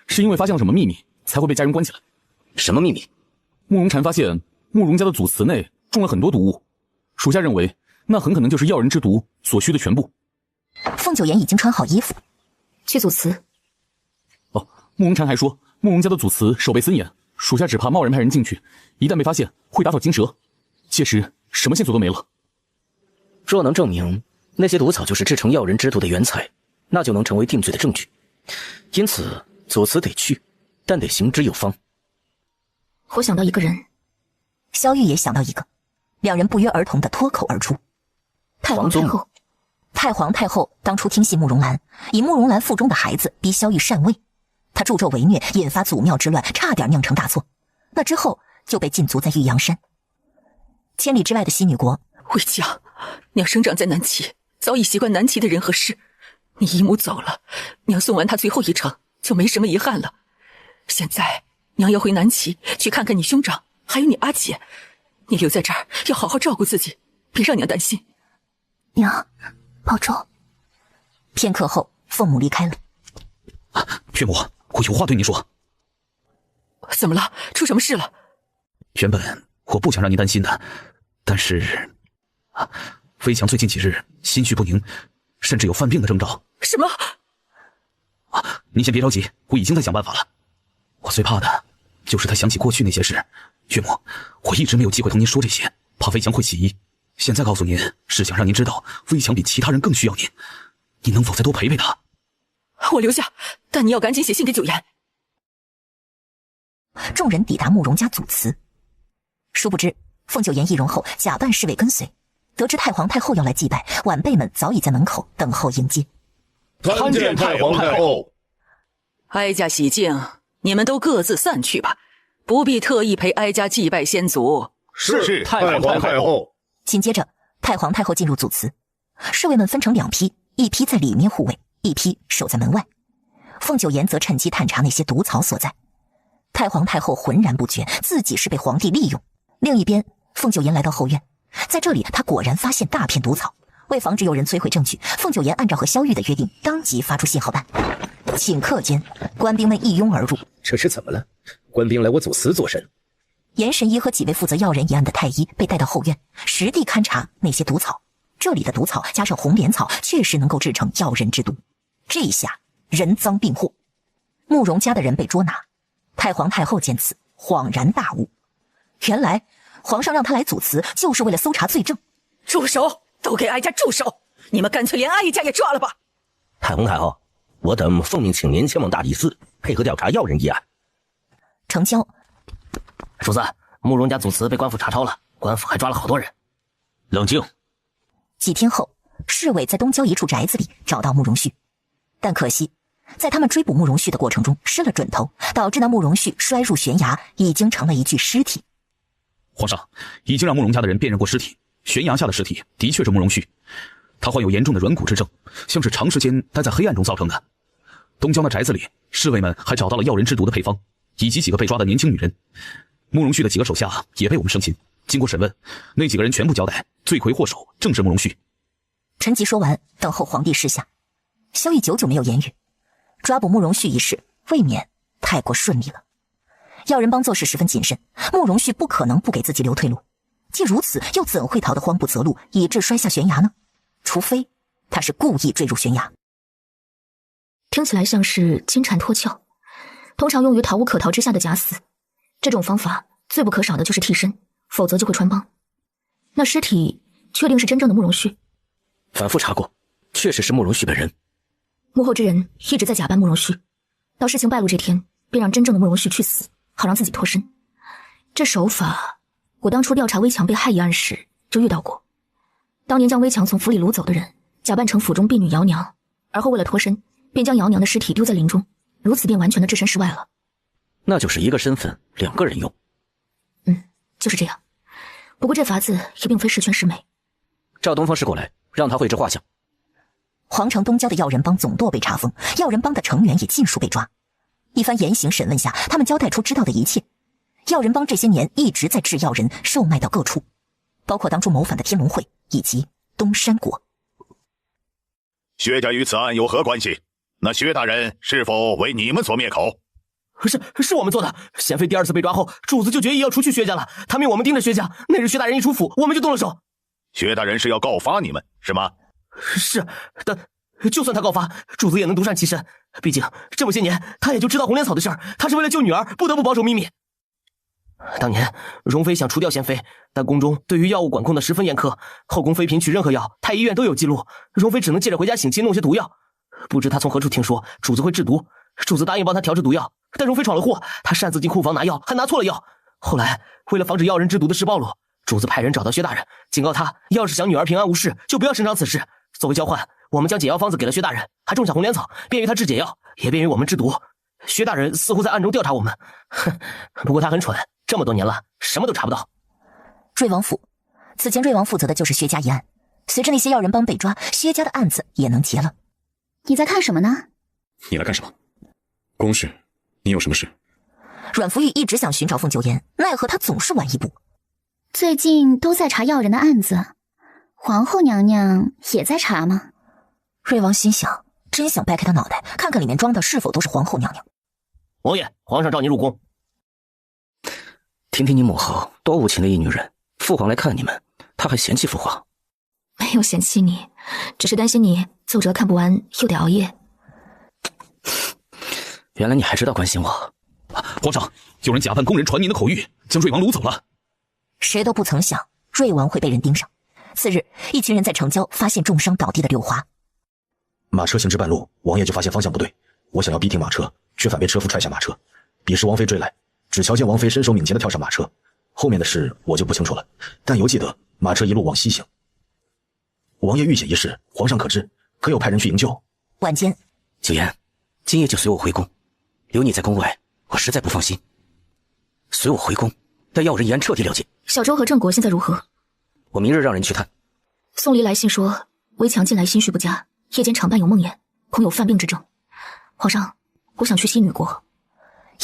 Speaker 9: 是因为发现了什么秘密才会被家人关起来。
Speaker 8: 什么秘密？
Speaker 9: 慕容禅发现慕容家的祖祠内种了很多毒物，属下认为那很可能就是药人之毒所需的全部。
Speaker 1: 凤九言已经穿好衣服，
Speaker 5: 去祖祠。
Speaker 9: 慕容禅还说慕容家的祖祠守备森严，属下只怕贸然派人进去，一旦被发现会打草惊蛇，届时什么线索都没了。
Speaker 8: 若能证明那些毒草就是制成药人之毒的原材，那就能成为定罪的证据。因此祖祠得去，但得行之有方。
Speaker 5: 我想到一个人。
Speaker 1: 萧玉也想到一个，两人不约而同地脱口而出：
Speaker 5: 太皇太后。
Speaker 1: 太皇太后当初听信慕容兰，以慕容兰腹中的孩子逼萧玉禅位，他助纣为虐，引发祖庙之乱，差点酿成大错。那之后就被禁足在玉阳山。千里之外的西女国，
Speaker 3: 回家，娘生长在南齐，早已习惯南齐的人和事。你姨母走了，娘送完她最后一程，就没什么遗憾了。现在娘要回南齐去看看你兄长，还有你阿姐。你留在这儿要好好照顾自己，别让娘担心。
Speaker 20: 娘，保重。
Speaker 1: 片刻后，凤母离开了。
Speaker 14: 岳母，我有话对您说。
Speaker 3: 怎么了？出什么事了？
Speaker 14: 原本我不想让您担心的，但是魏强最近几日心绪不宁，甚至有犯病的征兆。
Speaker 3: 什么？
Speaker 14: 您先别着急，我已经在想办法了。我最怕的就是他想起过去那些事。岳母，我一直没有机会同您说这些，怕魏强会起疑。现在告诉您，是想让您知道魏强比其他人更需要您，你能否再多陪陪他？
Speaker 3: 我留下，但你要赶紧写信给九言。
Speaker 1: 众人抵达慕容家祖祠，殊不知凤九言易容后假扮侍卫跟随，得知太皇太后要来祭拜，晚辈们早已在门口等候迎接。
Speaker 2: 参见太皇太后。
Speaker 3: 哀家喜庆，你们都各自散去吧，不必特意陪哀家祭拜先祖。
Speaker 2: 是太皇太后。
Speaker 1: 紧接着，太皇太后进入祖祠，侍卫们分成两批，一批在里面护卫，一批守在门外。凤九言则趁机探查那些毒草所在。太皇太后浑然不觉自己是被皇帝利用。另一边，凤九言来到后院，在这里他果然发现大片毒草。为防止有人摧毁证据，凤九言按照和萧玉的约定，当即发出信号弹。顷刻间，官兵们一拥而入。
Speaker 22: 这是怎么了？官兵来我祖祠作甚？
Speaker 1: 严神医和几位负责要人一案的太医被带到后院，实地勘察那些毒草。这里的毒草加上红莲草，确实能够制成药人之毒。这一下人赃并获，慕容家的人被捉拿。太皇太后见此，恍然大悟，原来皇上让他来祖祠就是为了搜查罪证。
Speaker 3: 住手！都给哀家住手！你们干脆连哀家也抓了吧！
Speaker 12: 太皇太后，我等奉命请您前往大理寺，配合调查要人一案。
Speaker 1: 成交。
Speaker 11: 主子，慕容家祖祠被官府查抄了，官府还抓了好多人。
Speaker 14: 冷静。
Speaker 1: 几天后，侍卫在东郊一处宅子里找到慕容旭，但可惜在他们追捕慕容旭的过程中失了准头，导致那慕容旭摔入悬崖，已经成了一具尸体。
Speaker 14: 皇上已经让慕容家的人辨认过尸体，悬崖下的尸体的确是慕容旭，他患有严重的软骨之症，像是长时间待在黑暗中造成的。东郊那宅子里，侍卫们还找到了药人之毒的配方，以及几个被抓的年轻女人。慕容旭的几个手下也被我们生擒，经过审问，那几个人全部交代，罪魁祸首正是慕容旭。
Speaker 1: 陈吉说完，等候皇帝示下。萧逸久久没有言语，抓捕慕容旭一事未免太过顺利了。药人帮做事十分谨慎，慕容旭不可能不给自己留退路。既如此，又怎会逃得荒不择路，以致摔下悬崖呢？除非他是故意坠入悬崖。
Speaker 5: 听起来像是金蝉脱壳，通常用于逃无可逃之下的假死。这种方法最不可少的就是替身，否则就会穿帮。那尸体确定是真正的慕容旭？
Speaker 8: 反复查过，确实是慕容旭本人。
Speaker 5: 幕后之人一直在假扮慕容旭，到事情败露这天，便让真正的慕容旭去死，好让自己脱身。这手法，我当初调查危强被害一案时就遇到过。当年将危强从府里掳走的人，假扮成府中婢女姚娘，而后为了脱身，便将姚娘的尸体丢在林中，如此便完全的置身事外了。
Speaker 8: 那就是一个身份两个人用。
Speaker 5: 就是这样。不过这法子也并非十全十美。
Speaker 8: 召东方氏过来，让他绘制画像。
Speaker 1: 皇城东郊的药人帮总舵被查封，药人帮的成员也尽数被抓。一番严刑审问下，他们交代出知道的一切。药人帮这些年一直在制药人，售卖到各处，包括当初谋反的天龙会以及东山国。
Speaker 10: 薛家与此案有何关系？那薛大人是否为你们所灭口？
Speaker 11: 是我们做的。贤妃第二次被抓后，主子就决意要除去薛家了。他命我们盯着薛家，那日薛大人一出府，我们就动了手。
Speaker 10: 薛大人是要告发你们，是吗？
Speaker 11: 是，但就算他告发，主子也能独善其身。毕竟这么些年，他也就知道红莲草的事儿。他是为了救女儿，不得不保守秘密。当年容妃想除掉贤妃，但宫中对于药物管控的十分严苛，后宫妃嫔取任何药，太医院都有记录。容妃只能借着回家省亲弄些毒药。不知他从何处听说主子会制毒，主子答应帮他调制毒药，但容妃闯了祸，他擅自进库房拿药，还拿错了药。后来为了防止药人制毒的事暴露，主子派人找到薛大人，警告他要是想女儿平安无事，就不要声张此事。作为交换，我们将解药方子给了薛大人，还种下红莲草，便于他制解药，也便于我们制毒。薛大人似乎在暗中调查我们，不过他很蠢，这么多年了，什么都查不到。
Speaker 1: 瑞王府，此前瑞王负责的就是薛家一案，随着那些药人帮被抓，薛家的案子也能结了。
Speaker 20: 你在看什么呢？
Speaker 14: 你来干什么？公事，你有什么事？
Speaker 1: 阮福玉一直想寻找凤九言，奈何他总是晚一步。
Speaker 20: 最近都在查药人的案子，皇后娘娘也在查吗？
Speaker 1: 瑞王心想，真想掰开他脑袋，看看里面装的是否都是皇后娘娘。
Speaker 11: 王爷，皇上召您入宫。
Speaker 8: 听听你母后多无情的一女人，父皇来看你们，她还嫌弃父皇？
Speaker 5: 没有嫌弃你，只是担心你奏折看不完又得熬夜。
Speaker 8: 原来你还知道关心我。
Speaker 14: 皇上，有人假扮宫人传您的口谕，将瑞王掳走了。
Speaker 1: 谁都不曾想瑞王会被人盯上。次日，一群人在城郊发现重伤倒地的柳华。
Speaker 4: 马车行至半路，王爷就发现方向不对，我想要逼停马车，却反被车夫踹下马车。彼时王妃追来，只瞧见王妃身手敏捷地跳上马车，后面的事我就不清楚了，但犹记得马车一路往西行。王爷遇险一事，皇上可知？可有派人去营救？
Speaker 1: 晚间，
Speaker 8: 九言，今夜就随我回宫，留你在宫外，我实在不放心。随我回宫，待药人一案彻底了结。
Speaker 5: 小周和郑国现在如何？
Speaker 8: 我明日让人去探。
Speaker 5: 宋离来信说，围强近来心绪不佳，夜间常伴有梦魇，恐有犯病之症。皇上，我想去西女国。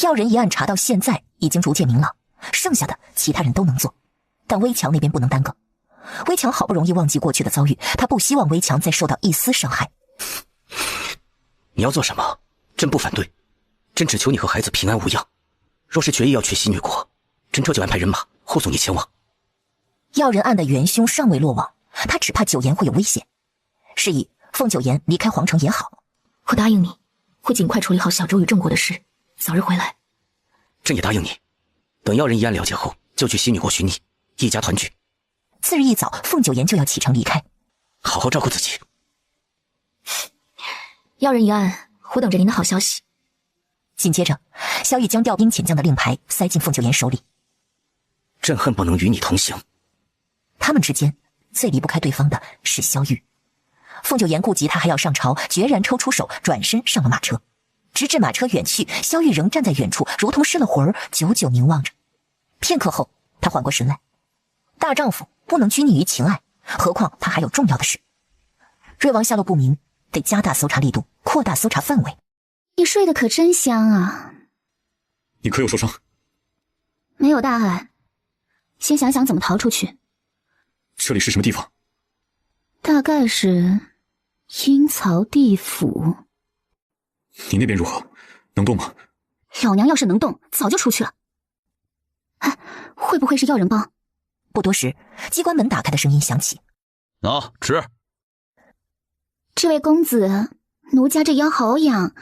Speaker 1: 药人一案查到现在已经逐渐明朗，剩下的其他人都能做，但微强那边不能耽搁。微强好不容易忘记过去的遭遇，他不希望微强再受到一丝伤害。
Speaker 8: 你要做什么？朕不反对，朕只求你和孩子平安无恙。若是决意要去西女国，朕这就安排人马护送你前往。
Speaker 1: 药人案的元凶尚未落网，他只怕九言会有危险。是以凤九言离开皇城也好。
Speaker 5: 我答应你，会尽快处理好小周与郑国的事，早日回来。
Speaker 8: 朕也答应你，等药人一案了结后，就去西女国寻你，一家团聚。
Speaker 1: 次日一早，凤九言就要启程离开。
Speaker 8: 好好照顾自己。
Speaker 5: 药人一案，我等着您的好消息。
Speaker 1: 紧接着，萧玉将调兵遣将的令牌塞进凤九言手里。
Speaker 8: 朕恨不能与你同行。
Speaker 1: 他们之间最离不开对方的是萧玉。凤九言顾及他还要上朝，决然抽出手，转身上了马车。直至马车远去，萧玉仍站在远处，如同失了魂儿，久久凝望着。片刻后，他缓过神来。大丈夫不能拘泥于情爱，何况他还有重要的事。瑞王下落不明，得加大搜查力度，扩大搜查范围。
Speaker 20: 你睡得可真香啊！
Speaker 14: 你可有受伤？
Speaker 20: 没有大碍，先想想怎么逃出去。
Speaker 14: 这里是什么地方？
Speaker 20: 大概是阴曹地府。
Speaker 14: 你那边如何？能动吗？
Speaker 20: 老娘要是能动，早就出去了。哎，会不会是药人帮？
Speaker 1: 不多时，机关门打开的声音响起。
Speaker 14: 啊，吃。
Speaker 20: 这位公子，奴家这腰好痒，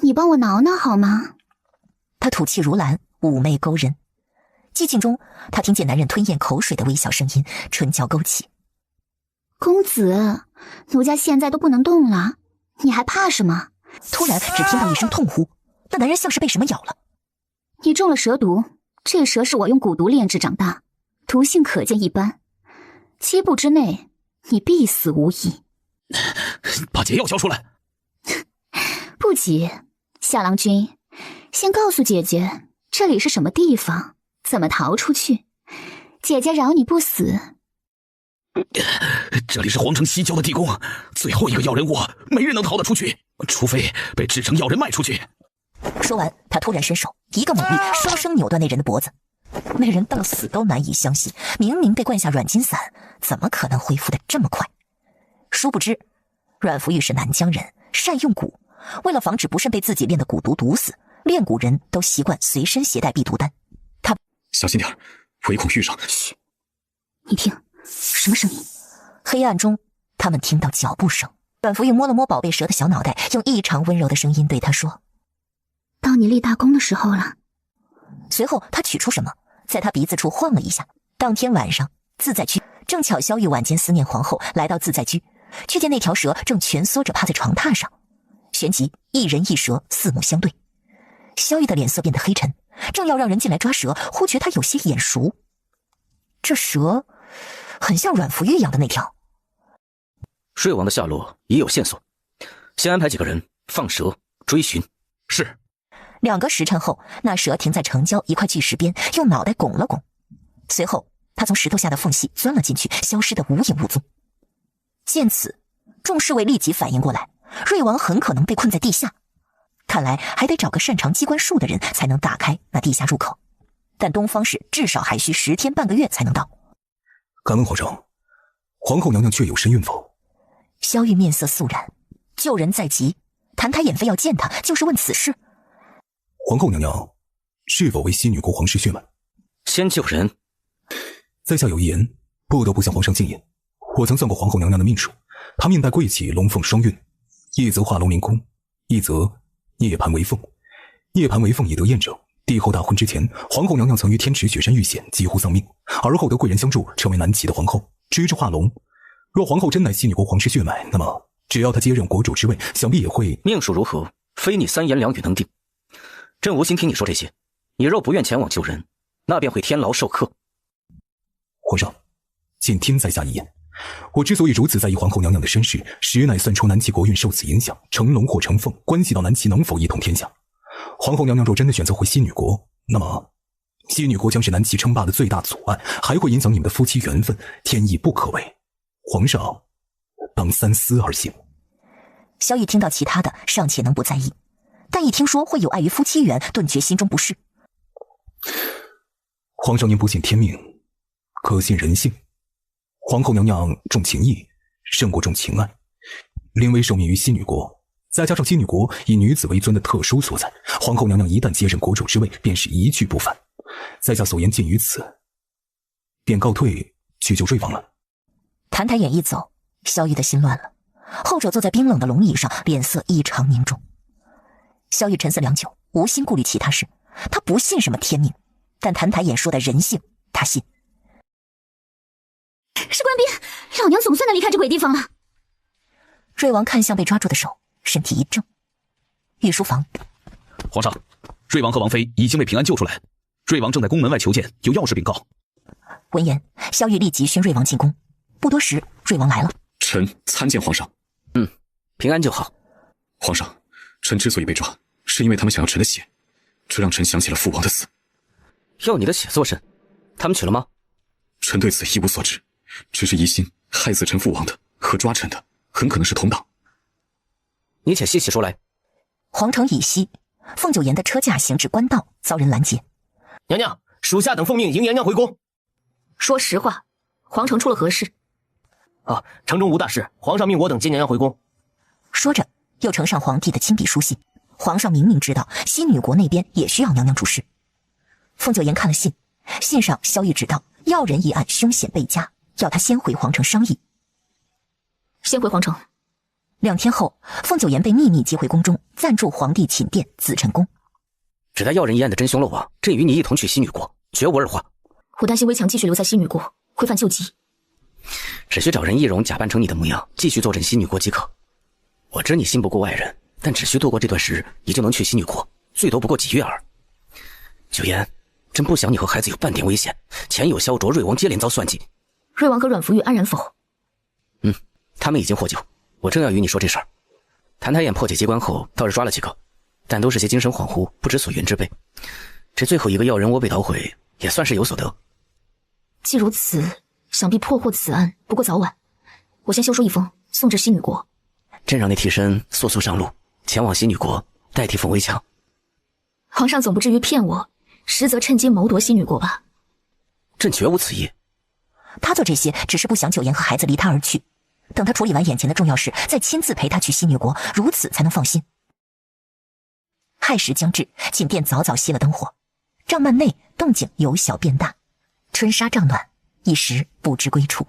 Speaker 20: 你帮我挠挠好吗？
Speaker 1: 他吐气如兰，妩媚勾人。寂静中，他听见男人吞咽口水的微小声音，唇角勾起。
Speaker 20: 公子，奴家现在都不能动了，你还怕什么？
Speaker 1: 突然只听到一声痛呼，那男人像是被什么咬了。
Speaker 20: 你中了蛇毒，这蛇是我用蛊毒炼制长大，毒性可见一斑，7步之内你必死无疑。
Speaker 14: 把解药交出来。
Speaker 20: 不急，夏郎君，先告诉姐姐这里是什么地方，怎么逃出去，姐姐饶你不死。
Speaker 14: 这里是皇城西郊的地宫，最后一个药人窝，没人能逃得出去，除非被制成药人卖出去。
Speaker 1: 说完，他突然伸手，一个猛力，双生扭断那人的脖子。那人到死都难以相信，明明被灌下软筋散，怎么可能恢复得这么快？殊不知，阮福玉是南疆人，善用蛊。为了防止不慎被自己炼的蛊毒毒死，炼蛊人都习惯随身携带避毒丹。他
Speaker 14: 小心点，唯恐遇上。
Speaker 20: 嘘，你听，什么声音？
Speaker 1: 黑暗中，他们听到脚步声。阮福玉摸了摸宝贝蛇的小脑袋，用异常温柔的声音对他说：“
Speaker 20: 到你立大功的时候了。”
Speaker 1: 随后，他取出什么，在他鼻子处晃了一下。当天晚上，自在居正巧萧玉晚间思念皇后，来到自在居，却见那条蛇正蜷缩着趴在床榻上，旋即一人一蛇四目相对。萧玉的脸色变得黑沉，正要让人进来抓蛇，忽觉他有些眼熟。这蛇很像阮福玉养的那条。
Speaker 8: 瑞王的下落已有线索，先安排几个人放蛇追寻。
Speaker 14: 是。
Speaker 1: 2个时辰后，那蛇停在城郊一块巨石边，用脑袋拱了拱，随后他从石头下的缝隙钻了进去，消失得无影无踪。见此，众侍卫立即反应过来，瑞王很可能被困在地下。看来还得找个擅长机关术的人才能打开那地下入口，但东方氏至少还需10天半个月才能到。
Speaker 4: 敢问皇上，皇后娘娘确有身孕否？
Speaker 1: 萧玉面色肃然，救人在即，澹台眼非要见他，就是问此事。
Speaker 4: 皇后娘娘是否为西女国皇室血脉？
Speaker 8: 先救人。
Speaker 4: 在下有一言，不得不向皇上进言。我曾算过皇后娘娘的命数，她命带贵气龙凤双运，一则化龙凌空，一则涅槃为凤。涅槃为凤已得验证，帝后大婚之前，皇后娘娘曾于天池雪山遇险，几乎丧命，而后得贵人相助，成为南齐的皇后，直至化龙。若皇后真乃西女国皇室血脉，那么只要她接任国主之位，想必也会……
Speaker 8: 命数如何，非你三言两语能定。朕无心听你说这些，你若不愿前往救人，那便会天牢授课。
Speaker 4: 皇上，请听在下一言。我之所以如此在意皇后娘娘的身世，实乃算出南齐国运受此影响，成龙或成凤，关系到南齐能否一统天下。皇后娘娘若真的选择回西女国，那么西女国将是南齐称霸的最大阻碍，还会影响你们的夫妻缘分，天意不可违。皇上当三思而行。
Speaker 1: 萧玉听到其他的尚且能不在意，但一听说会有碍于夫妻缘，顿觉心中不适。
Speaker 4: 皇上您不信天命，可信人性。皇后娘娘重情义，胜过重情爱。临危受命于西女国，再加上西女国以女子为尊的特殊所在，皇后娘娘一旦接任国主之位，便是一去不返。在下所言尽于此，便告退去救瑞王了。
Speaker 1: 澹台眼一走，萧玉的心乱了。后者坐在冰冷的龙椅上，脸色异常凝重。萧玉沉思良久，无心顾虑其他事。他不信什么天命，但澹台眼说的人性，他信。
Speaker 20: 士官兵，老娘总算能离开这鬼地方了。
Speaker 1: 瑞王看向被抓住的手，身体一怔。御书房，
Speaker 14: 皇上，瑞王和王妃已经被平安救出来，瑞王正在宫门外求见，有要事禀告。
Speaker 1: 闻言，萧玉立即宣瑞王进宫。不多时，瑞王来了。
Speaker 6: 臣参见皇上。
Speaker 8: 平安就好。
Speaker 6: 皇上，臣之所以被抓，是因为他们想要臣的血，这让臣想起了父王的死。
Speaker 8: 要你的血做甚？他们取了吗？
Speaker 6: 臣对此一无所知，只是疑心害死臣父王的和抓臣的很可能是同党。
Speaker 8: 你且细细说来。
Speaker 1: 皇城以西，凤九岩的车驾行至官道，遭人拦截。
Speaker 11: 娘娘，属下等奉命迎娘娘回宫。
Speaker 5: 说实话，皇城出了何事？
Speaker 11: 城中无大事，皇上命我等接娘娘回宫。
Speaker 1: 说着，又呈上皇帝的亲笔书信。皇上明明知道西女国那边也需要娘娘主事。凤九岩看了信，信上萧玉知道要人一案凶险倍加，要他先回皇城商议。
Speaker 5: 先回皇城。
Speaker 1: 2天后，凤九岩被秘密接回宫中，暂住皇帝寝殿紫宸宫。
Speaker 8: 只待要人一案的真凶漏网，朕与你一同去西女国，绝无二话。
Speaker 5: 我担心危强继续留在西女国，会犯旧疾。
Speaker 8: 只需找人易容假扮成你的模样，继续坐镇西女国即可。我知你信不过外人，但只需度过这段时日，你就能去西女国，最多不过几月耳。九言，朕不想你和孩子有半点危险，前有萧卓、瑞王接连遭算计。
Speaker 5: 瑞王和阮福玉安然否？
Speaker 8: 他们已经获救，我正要与你说这事儿。澹台眼破解机关后，倒是抓了几个，但都是些精神恍惚、不知所云之辈。这最后一个要人窝被捣毁，也算是有所得。
Speaker 5: 既如此，想必破获此案不过早晚。我先修书一封，送至西女国。
Speaker 8: 朕让那替身速速上路，前往西女国，代替凤微强。
Speaker 5: 皇上总不至于骗我，实则趁机谋夺西女国吧？
Speaker 8: 朕绝无此意。
Speaker 1: 他做这些只是不想九言和孩子离他而去，等他处理完眼前的重要事，再亲自陪他去西女国，如此才能放心。亥时将至，寝殿早早熄了灯火，帐幔内动静由小变大，春纱帐暖，一时不知归处。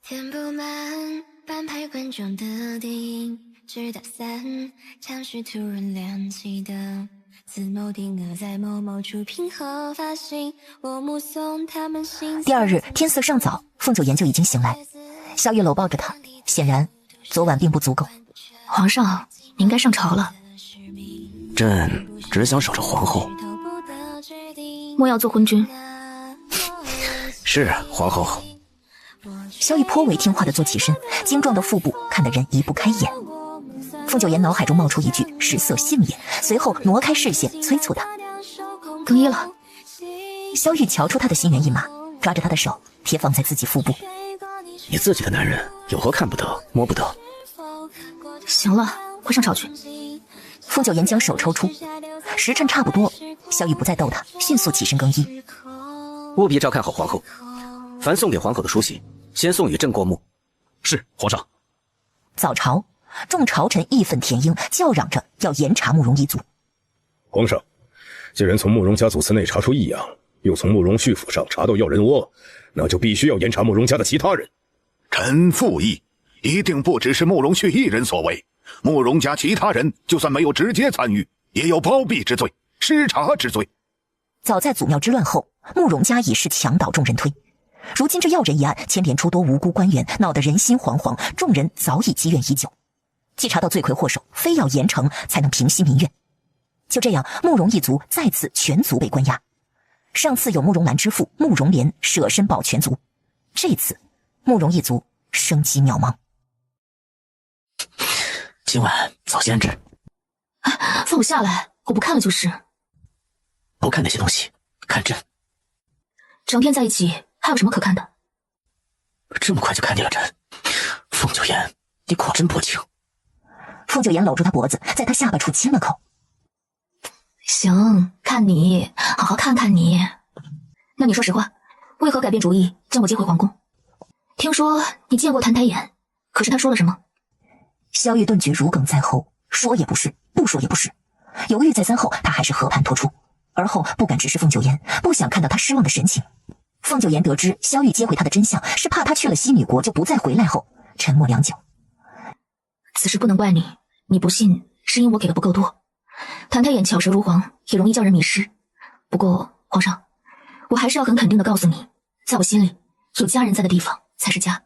Speaker 17: 填不满半排观众的电影，直到3墙时突然亮起灯，自某定格在某某出品和发行，我目送他们行。
Speaker 1: 第2日天色尚早，凤九言就已经醒来，萧玉搂抱着他，显然昨晚并不足够。
Speaker 5: 皇上，您该上朝了。
Speaker 8: 朕只想守着皇后。
Speaker 5: 莫要做昏君。
Speaker 8: 是皇后。
Speaker 1: 萧玉颇为听话地坐起身，精壮的腹部看得人移不开眼。凤九言脑海中冒出一句“食色性也”，随后挪开视线，催促他：“
Speaker 5: 更衣了，
Speaker 1: 萧玉瞧出他的心猿意马，抓着他的手贴放在自己腹部。
Speaker 8: 你自己的男人有何看不得摸不得？
Speaker 5: 行了，快上朝去。
Speaker 1: 傅九言将手抽出，时辰差不多，萧玉不再逗他，迅速起身更衣。
Speaker 8: 务必照看好皇后，凡送给皇后的书信，先送与朕过目。
Speaker 14: 是皇上。
Speaker 1: 早朝，众朝臣义愤填膺，叫嚷着要严查慕容一族。
Speaker 21: 皇上，既然从慕容家祖祠内查出异样，又从慕容旭府上查到药人窝，那就必须要严查慕容家的其他人。
Speaker 10: 臣附议，一定不只是慕容旭一人所为，慕容家其他人就算没有直接参与，也有包庇之罪、失察之罪。
Speaker 1: 早在祖庙之乱后，慕容家已是墙倒众人推。如今这药人一案牵连出多无辜官员，闹得人心惶惶，众人早已积怨已久。既查到罪魁祸首，非要严惩才能平息民怨。就这样，慕容一族再次全族被关押。上次有慕容兰之父慕容莲舍身保全族，这次慕容一族生机渺茫。
Speaker 12: 今晚早些安置。
Speaker 5: 放我下来，我不看了就是。
Speaker 12: 不看那些东西，看朕。
Speaker 5: 整天在一起，还有什么可看的？
Speaker 12: 这么快就看腻了朕？凤九言，你果真薄情。
Speaker 1: 凤九言搂住他脖子，在他下巴处亲了口。
Speaker 5: 行，看你，好好看看你。那你说实话，为何改变主意将我接回皇宫？听说你见过谭台眼，可是他说了什么？
Speaker 1: 萧玉顿觉如鲠在喉，说也不是，不说也不是。犹豫再三后，他还是和盘托出。而后不敢直视凤九言，不想看到他失望的神情。凤九言得知萧玉接回他的真相，是怕他去了西女国就不再回来后，沉默良久。
Speaker 5: 此事不能怪你，你不信是因我给的不够多。谭太眼巧舌如簧，也容易叫人迷失。不过皇上，我还是要很肯定的告诉你，在我心里，有家人在的地方才是家。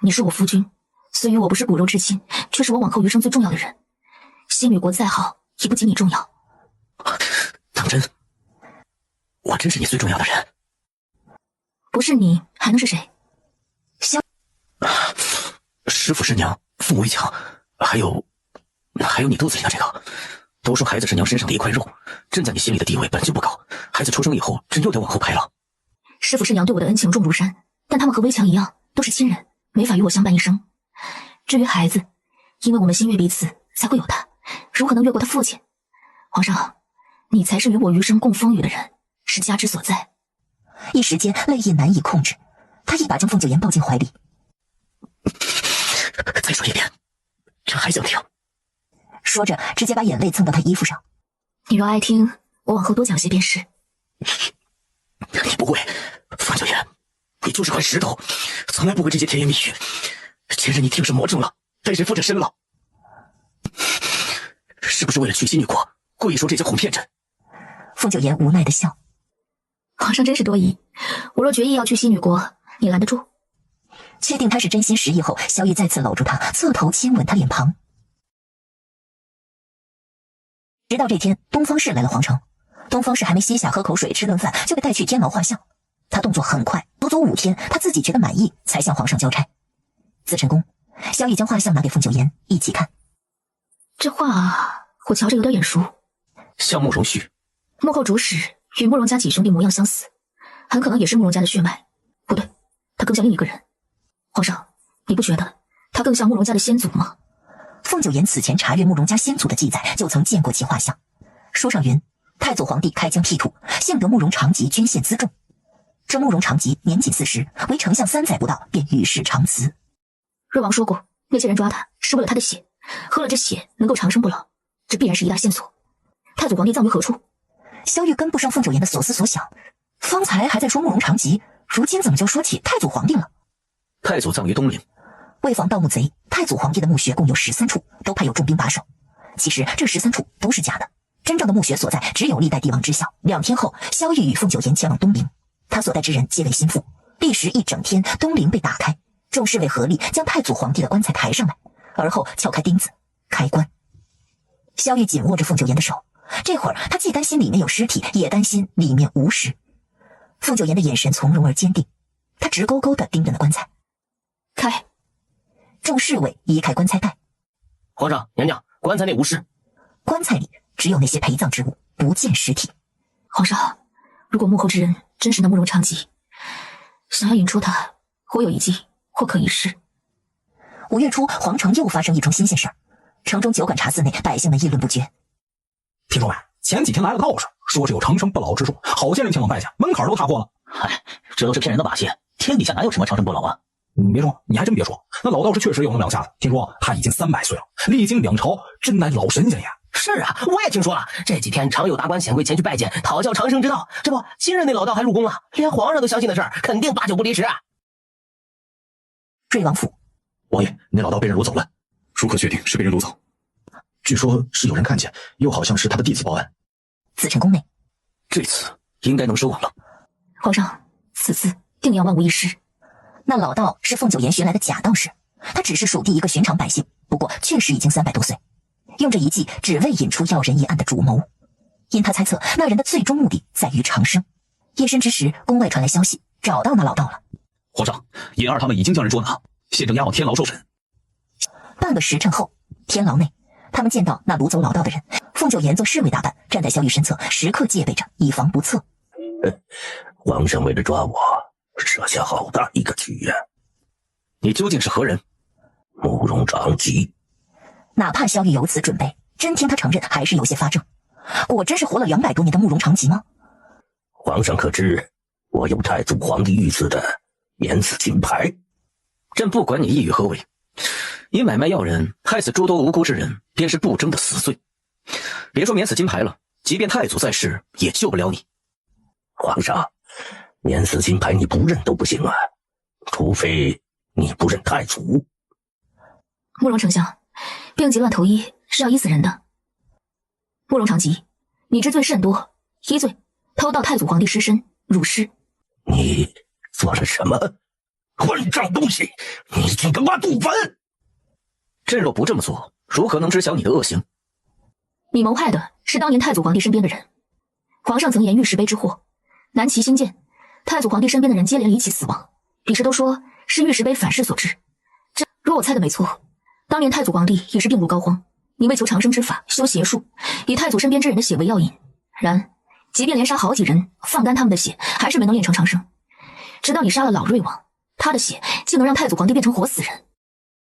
Speaker 5: 你是我夫君，虽与我不是骨肉至亲，却是我往后余生最重要的人。西女国再好，也不及你重要。
Speaker 12: 当真？我真是你最重要的人？
Speaker 5: 不是你，还能是谁？
Speaker 12: 师父师娘，父母一强，还有你肚子里的这个。都说孩子是娘身上的一块肉，朕在你心里的地位本就不高，孩子出生以后，朕又得往后排了。
Speaker 5: 师父师娘对我的恩情重如山，但他们和微强一样，都是亲人，没法与我相伴一生。至于孩子，因为我们心悦彼此，才会有他，如何能越过他父亲？皇上，你才是与我余生共风雨的人，是家之所在。
Speaker 1: 一时间泪意难以控制，他一把将凤九言抱进怀里。
Speaker 12: 再说一遍，朕还想听。
Speaker 1: 说着，直接把眼泪蹭到他衣服上。
Speaker 5: 你若爱听，我往后多讲些便是。
Speaker 12: 你不会，凤九言，你就是块石头，从来不会这些甜言蜜语。前任你听是魔怔了，待人附着身了，是不是为了去西女国，故意说这些哄骗朕？
Speaker 1: 凤九言无奈的笑。
Speaker 5: 皇上真是多疑，我若决意要去西女国，你拦得住？
Speaker 1: 确定他是真心实意后，萧玉再次搂住他，侧头亲吻他脸庞。直到这天，东方氏来了皇城。东方氏还没歇下喝口水吃顿饭，就被带去天牢画像。他动作很快，足足5天，他自己觉得满意，才向皇上交差。自陈宫，萧玉将画像拿给凤九言一起看。
Speaker 5: 这画我瞧着有点眼熟，
Speaker 12: 像慕容旭。
Speaker 5: 幕后主使与慕容家几兄弟模样相似，很可能也是慕容家的血脉。不对，他更像另一个人。皇上，你不觉得他更像慕容家的先祖吗？
Speaker 1: 凤九言此前查阅慕容家先祖的记载，就曾见过其画像。书上云，太祖皇帝开疆辟土，幸得慕容长吉捐献辎重。这慕容长吉年仅40，为丞相3载不到，便与世长辞。
Speaker 5: 瑞王说过，那些人抓他是为了他的血，喝了这血能够长生不老，这必然是一大线索。太祖皇帝葬于何处？
Speaker 1: 萧玉跟不上凤九言的所思所想，方才还在说慕容长吉，如今怎么就说起太祖皇帝了？
Speaker 12: 太祖葬于东陵。
Speaker 1: 为防盗墓贼，太祖皇帝的墓穴共有13处，都派有重兵把守。其实这13处都是假的，真正的墓穴所在只有历代帝王知晓。2天后，萧玉与凤九言前往东陵，他所带之人皆为心腹。历时1整天，东陵被打开，众侍卫合力将太祖皇帝的棺材抬上来，而后撬开钉子开棺。萧玉紧握着凤九言的手，这会儿他既担心里面有尸体，也担心里面无尸。凤九言的眼神从容而坚定，他直勾勾地盯着那棺材。
Speaker 5: 开！
Speaker 1: 众侍卫移开棺材盖。
Speaker 11: 皇上，娘娘，棺材内无尸。
Speaker 1: 棺材里只有那些陪葬之物，不见尸体。
Speaker 5: 皇上，如果幕后之人真实的慕容长吉。想要引出他，或有一计，或可一试。
Speaker 1: 5月初，皇城又发生一桩新鲜事儿，城中酒馆茶肆内，百姓们议论不绝。
Speaker 23: 听说没？前几天来了道士，说是有长生不老之术，好些人前往拜见，门槛都踏破了。
Speaker 12: 嗨，这都是骗人的把戏，天底下哪有什么长生不老啊？
Speaker 23: 你别说，你还真别说，那老道士确实有那么两下子。听说他已经300岁了，历经2朝，真乃老神仙呀！
Speaker 11: 是啊，我也听说了，这几天常有达官显贵前去拜见，讨教长生之道。这不，今日那老道还入宫了，连皇上都相信的事儿，肯定8九不离10啊。
Speaker 1: 瑞王府，
Speaker 4: 王爷，那老道被人掳走了，
Speaker 6: 如何确定是被人掳走？
Speaker 4: 据说是有人看见，又好像是他的弟子报案。
Speaker 1: 紫晨宫内，
Speaker 8: 这次应该能收网了。
Speaker 5: 皇上，此次定要万无一失。
Speaker 1: 那老道是凤九岩寻来的假道士，他只是属地一个寻常百姓，不过确实已经300多岁，用这一计只为引出要人一案的主谋。因他猜测那人的最终目的在于长生。夜深之时，宫外传来消息，找到那老道了。
Speaker 14: 皇上，尹二他们已经将人捉拿，现正押往天牢受审。
Speaker 1: 半个时辰后，天牢内，他们见到那掳走老道的人，凤九岩做侍卫打扮，站在萧玉身侧，时刻戒备着，以防不测。
Speaker 12: 皇上为了抓我，设下好大一个局呀！
Speaker 8: 你究竟是何人？
Speaker 12: 慕容长吉。
Speaker 1: 哪怕萧玉有此准备，真听他承认，还是有些发怔。果真是活了200多年的慕容长吉吗？
Speaker 12: 皇上可知，我有太祖皇帝御赐的免死金牌？
Speaker 8: 朕不管你意欲何为，你买卖要人，害死诸多无辜之人，便是不争的死罪。别说免死金牌了，即便太祖在世，也救不了你。
Speaker 12: 皇上，免死金牌你不认都不行啊，除非你不认太祖。
Speaker 5: 慕容丞相，病急乱投医是要医死人的。慕容长吉，你之罪甚多，一罪偷盗太祖皇帝尸身，辱尸。
Speaker 12: 你做了什么？混账东西！你竟敢挖祖坟！
Speaker 8: 朕若不这么做，如何能知晓你的恶行？
Speaker 5: 你谋害的是当年太祖皇帝身边的人。皇上曾言玉石碑之祸，南齐兴建，太祖皇帝身边的人接连离奇死亡，彼时都说是玉石碑反噬所致。若我猜的没错，当年太祖皇帝也是病入膏肓，你为求长生之法，修邪术，以太祖身边之人的血为药引。然即便连杀好几人，放干他们的血，还是没能炼成长生。直到你杀了老瑞王，他的血竟能让太祖皇帝变成活死人。